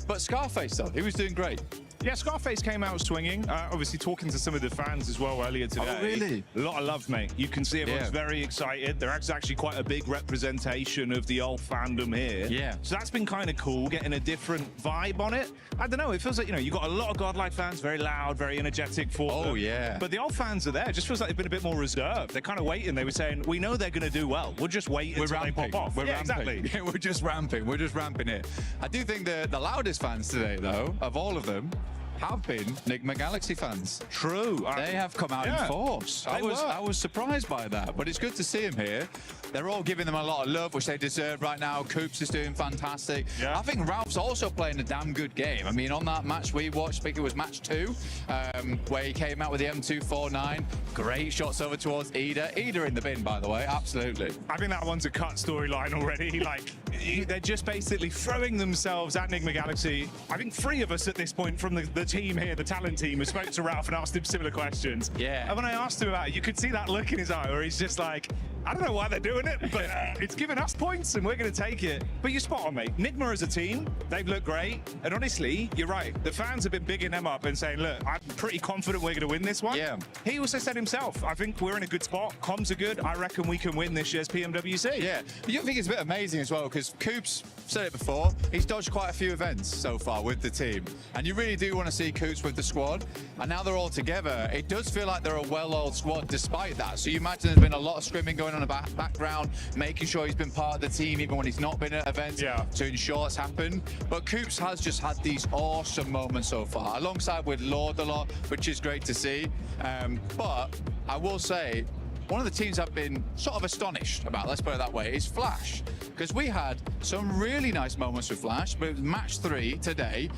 But Scarface, though, he was doing great. Yeah, Scarface came out swinging. Obviously talking to some of the fans as well earlier today. Oh, really? A lot of love, mate. You can see everyone's very excited. There's actually quite a big representation of the old fandom here. Yeah. So that's been kind of cool, getting a different vibe on it. I don't know, it feels like, you know, you got a lot of Godlike fans, very loud, very energetic for them. Yeah. But the old fans are there. It just feels like they've been a bit more reserved. They're kind of waiting. They were saying, we know they're going to do well. We'll just wait until they pop off. We're ramping. Exactly. We're just ramping. We're just ramping it. I do think the loudest fans today, though, of all of them, have been Nigma Galaxy fans. True. They have come out in force. I was surprised by that, but it's good to see them here. They're all giving them a lot of love, which they deserve right now. Coops is doing fantastic. Yeah. I think Ralph's also playing a damn good game. I mean, on that match we watched, I think it was match 2, where he came out with the M249. Great shots over towards Ida. Ida in the bin, by the way, absolutely. I think that one's a cut storyline already. Like, they're just basically throwing themselves at Nigma Galaxy. I think 3 of us at this point from the team here, the talent team, who spoke to Ralph and asked him similar questions. Yeah. And when I asked him about it, you could see that look in his eye where he's just like, I don't know why they're doing it, but it's giving us points and we're going to take it. But you're spot on, mate. Nigma as a team, they've looked great. And honestly, you're right. The fans have been bigging them up and saying, look, I'm pretty confident we're going to win this one. Yeah. He also said himself, I think we're in a good spot. Comms are good. I reckon we can win this year's PMWC. Yeah. You think it's a bit amazing as well, because Coops said it before, he's dodged quite a few events so far with the team. And you really do want to see Coops with the squad. And now they're all together. It does feel like they're a well-oiled squad despite that. So you imagine there's been a lot of scrimming going on in the background, making sure he's been part of the team even when he's not been at events to ensure it's happened. But Coops has just had these awesome moments so far, alongside with Lord a lot, which is great to see. But I will say, one of the teams I've been sort of astonished about, let's put it that way, is Flash. Because we had some really nice moments with Flash, but match 3 today,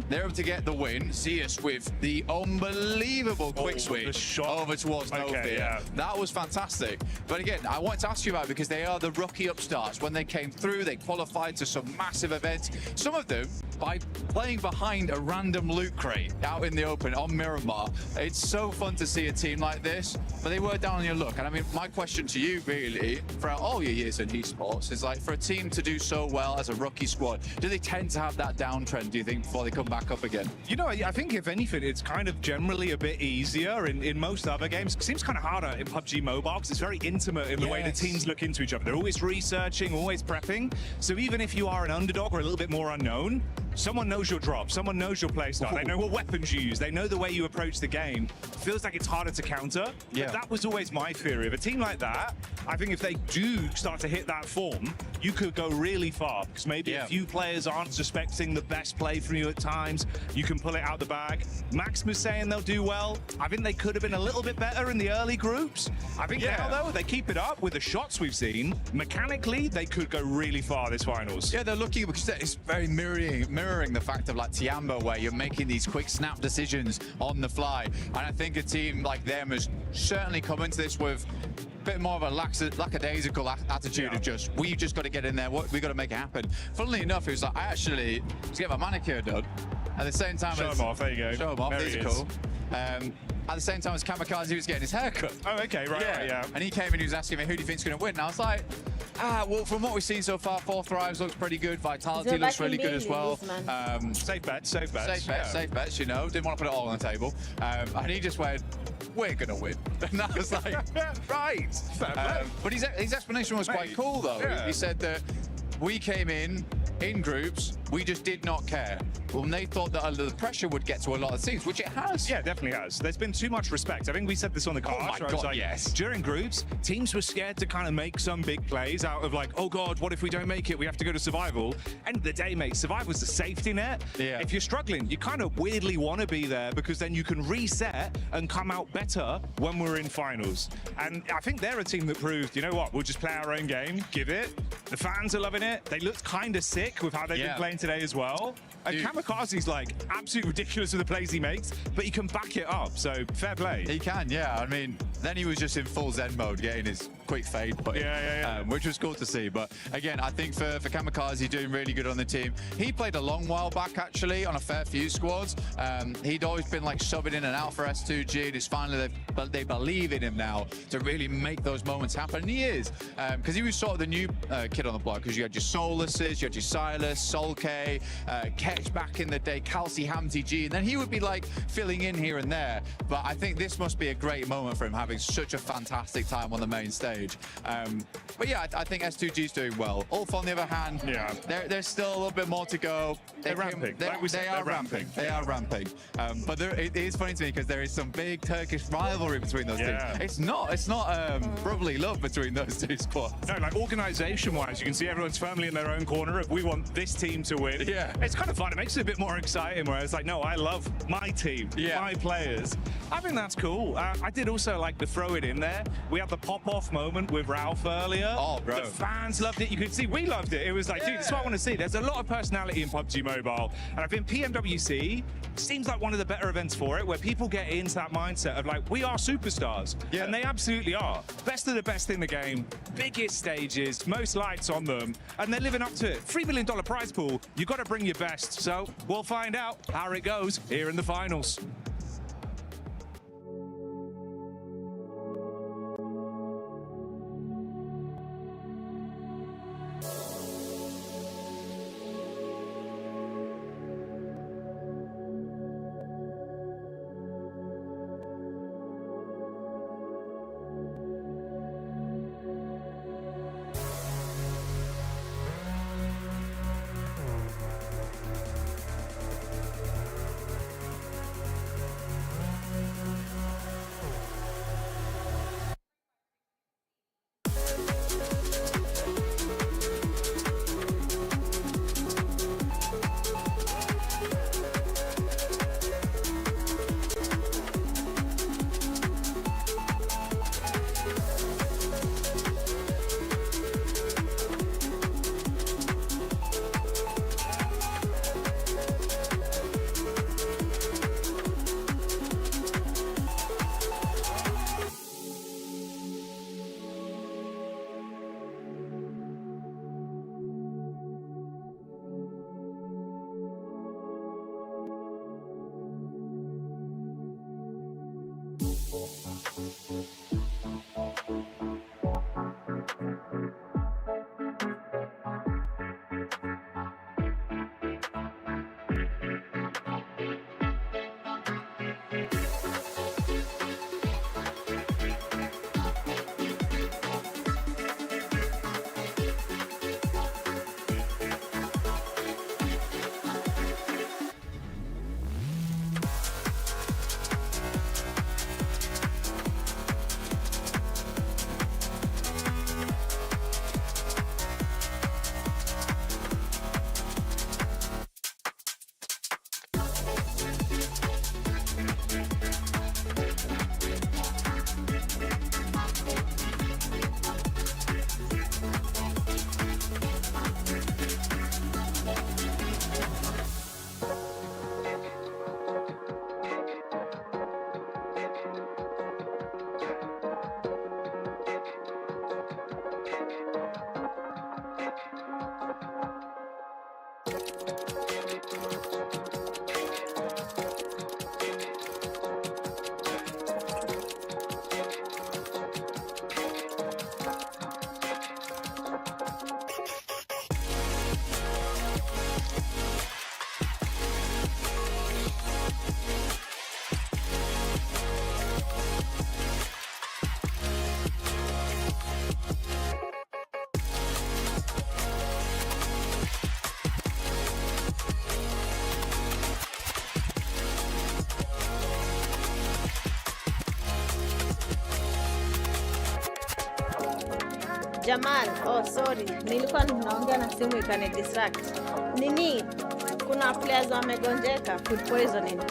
they're able to get the win. Zeus with the unbelievable quick switch over towards Novia. Yeah. That was fantastic. But again, I wanted to ask you about it because they are the rookie upstarts. When they came through, they qualified to some massive events. Some of them by playing behind a random loot crate out in the open on Miramar. It's so fun to see a team like this, but they were down on your luck. And I mean, my question to you really, throughout all your years in esports, is like, for a team to do so well as a rookie squad, do they tend to have that downtrend, do you think, before they come back up again? You know, I think if anything, it's kind of generally a bit easier in most other games. It seems kind of harder in PUBG Mobile because it's very intimate in the way the teams look into each other. They're always researching, always prepping. So even if you are an underdog or a little bit more unknown, someone knows your drop, someone knows your playstyle, they know what weapons you use, they know the way you approach the game. It feels like it's harder to counter. Yeah. But that was always my theory. Of a team like that, I think if they do start to hit that form, you could go really far, because maybe a few players aren't suspecting the best play from you at times. You can pull it out the bag. Max was saying they'll do well. I think they could have been a little bit better in the early groups. I think now, though, they keep it up with the shots we've seen. Mechanically, they could go really far this finals. Yeah, they're lucky because it's very mirroring the fact of like Tiambo, where you're making these quick snap decisions on the fly. And I think a team like them has certainly come into this with a bit more of a lackadaisical attitude of just, we've just got to get in there, we've got to make it happen. Funnily enough, it was like, I actually was getting my manicure done at the same time. Show him off, there you go. Show him off, there these are cool. At the same time as Kamikaze was getting his haircut. Oh, okay, right, yeah. And he came in, he was asking me, who do you think's going to win? And I was like, well, from what we've seen so far, 4 Thrives looks pretty good. Vitality looks really good as well. Safe bets, safe bets. Safe bets, you know. Didn't want to put it all on the table. And he just went, we're going to win. And I was like, right. But his explanation was quite cool, though. Yeah. He said that we came in groups, we just did not care. Well, they thought that the pressure would get to a lot of teams, which it has. Yeah, definitely has. There's been too much respect. I think we said this on the card. Oh my God, like, yes. During groups, teams were scared to kind of make some big plays out of like, oh God, what if we don't make it? We have to go to survival. End of the day, mate, survival's the safety net. Yeah. If you're struggling, you kind of weirdly want to be there because then you can reset and come out better when we're in finals. And I think they're a team that proved, you know what, we'll just play our own game, give it. The fans are loving it. They looked kind of sick with how they've been playing today as well. And Kamikaze's like absolutely ridiculous with the plays he makes, but he can back it up, so fair play. He can, yeah. I mean, then he was just in full Zen mode, getting his quick fade, but which was cool to see. But again, I think for Kamikaze doing really good on the team. He played a long while back actually on a fair few squads. He'd always been like subbing in and out for S2G. And it's finally they believe in him now to really make those moments happen. And he is, because he was sort of the new kid on the block. Because you had your Solaces, you had your Silas, Sol K, Ketch back in the day, Kelsey, Hamzy G, and then he would be like filling in here and there. But I think this must be a great moment for him, having such a fantastic time on the main stage. But yeah, I think S2G's doing well. Ulf, on the other hand, there's still a little bit more to go. They're ramping. They are ramping. They are ramping. But it is funny to me because there is some big Turkish rivalry between those teams. It's not brotherly love between those two squads. No, like organization-wise, you can see everyone's firmly in their own corner of we want this team to win. Yeah. It's kind of fun. It makes it a bit more exciting where it's like, no, I love my team, my players. I think that's cool. I did also like to throw it in there. We had the pop-off moment with Ralph earlier. Oh, bro. The fans loved it. You could see we loved it. It was like, dude, that's what I want to see. There's a lot of personality in PUBG Mobile. And I think PMWC seems like one of the better events for it, where people get into that mindset of like, we are superstars. Yeah. And they absolutely are. Best of the best in the game, biggest stages, most lights on them, and they're living up to it. $3 million prize pool. You've got to bring your best. So we'll find out how it goes here in the finals. Jamal, oh sorry, nilikuwa naongea na simu ikani distract. Nini? Kuna players wamegonjeka food poisoning.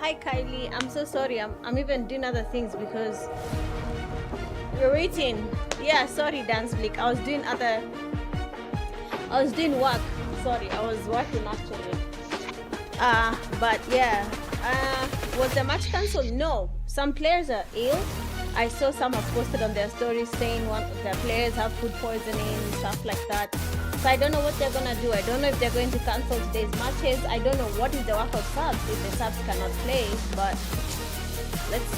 hi Kylie. I'm so sorry. I'm even doing other things because we're waiting. Yeah, sorry, Dance Blick. I was doing work. Sorry, I was working actually. But yeah. Was the match cancelled? No. Some players are ill. I saw some have posted on their stories saying one of their players have food poisoning, stuff like that. So I don't know what they're gonna do. I don't know if they're going to cancel today's matches. I don't know what is the work of subs if the subs cannot play. But let's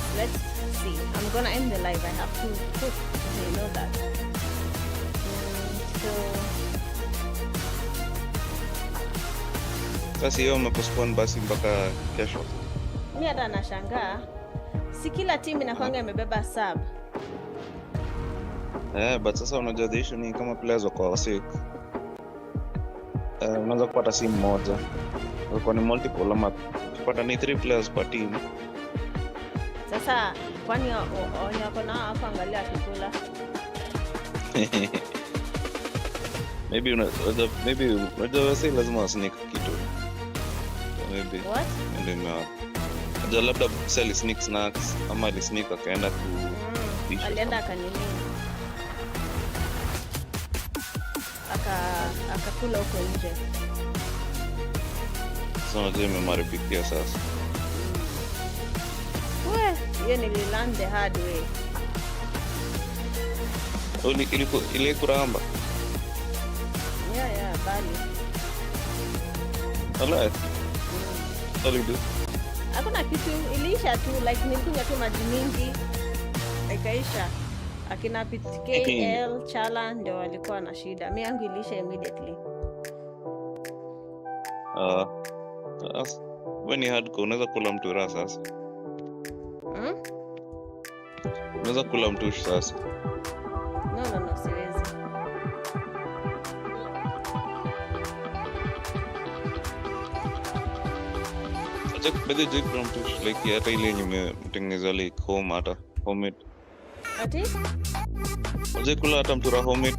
see. I'm gonna end the live. I have to cook. So you know that. Sasa hiyo umepostpone basi mpaka kesho. Mimi hata nashangaa. Si kila timu inakwanga imebeba sub. But sasa unajua the issue ni kama players wako sick. Unaweza kupata si mmoja. Kwa ni multiple ama kupata ni 3 players per team. Sasa kwani wako na hapa angalia kikula. Maybe unajua say lazima wasneak kitu. Maybe. What? Ndio labda sell sneak snacks ama sneak akaenda ku alienda akanini. Akakula huko nje. So ndio imemaribikia sasa. Hiyo nililearn the hard way. Ile kuramba. Yeah, bali. Alright. What do you do? Hakuna kitu, iliisha tu, like nilikunywa tu maji mingi ikaisha. Akina PTKL Chala ndio walikuwa na shida. Mimi yangu iliisha immediately. When you had unaweza kula mtura sasa. Unaweza kula mtush sasa. No, siwezi. Bede jik from tush like hata ile nimetengeneza like home hata homemade. Ati? Unaweza kula hata mtura homemade.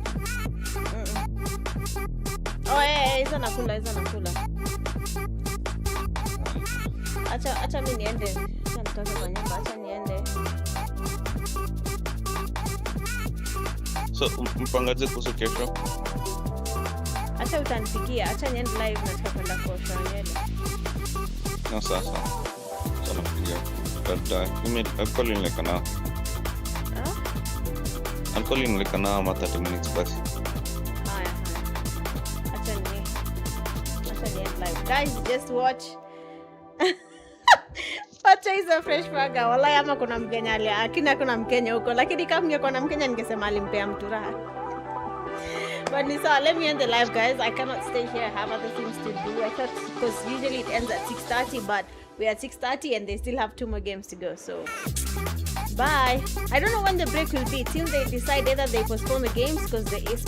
Hizo nakula. Acha mimi niende. Acha nitoke kwa nyumba, acha niende. So mpangaje kuhusu kesho? Acha utanipigia, acha niende live na tutakwenda kesho niende. No, sasa. So napigia. But I'll call you in like an hour. I'll call you in like an hour or 30 minutes basi. Haya. Acha niende live. Guys, just watch. Pacha hizo fresh burger. Wallahi ama kuna Mkenya akina kuna Mkenya huko, lakini kama ningekuwa na Mkenya ningesema alimpea mtu raha. But Nisa, let me end the live, guys. I cannot stay here. I have other things to do. I thought because usually it ends at 6:30, but we're at 6:30 and they still have 2 more games to go. So bye. I don't know when the break will be till they decide either they postpone the games because there is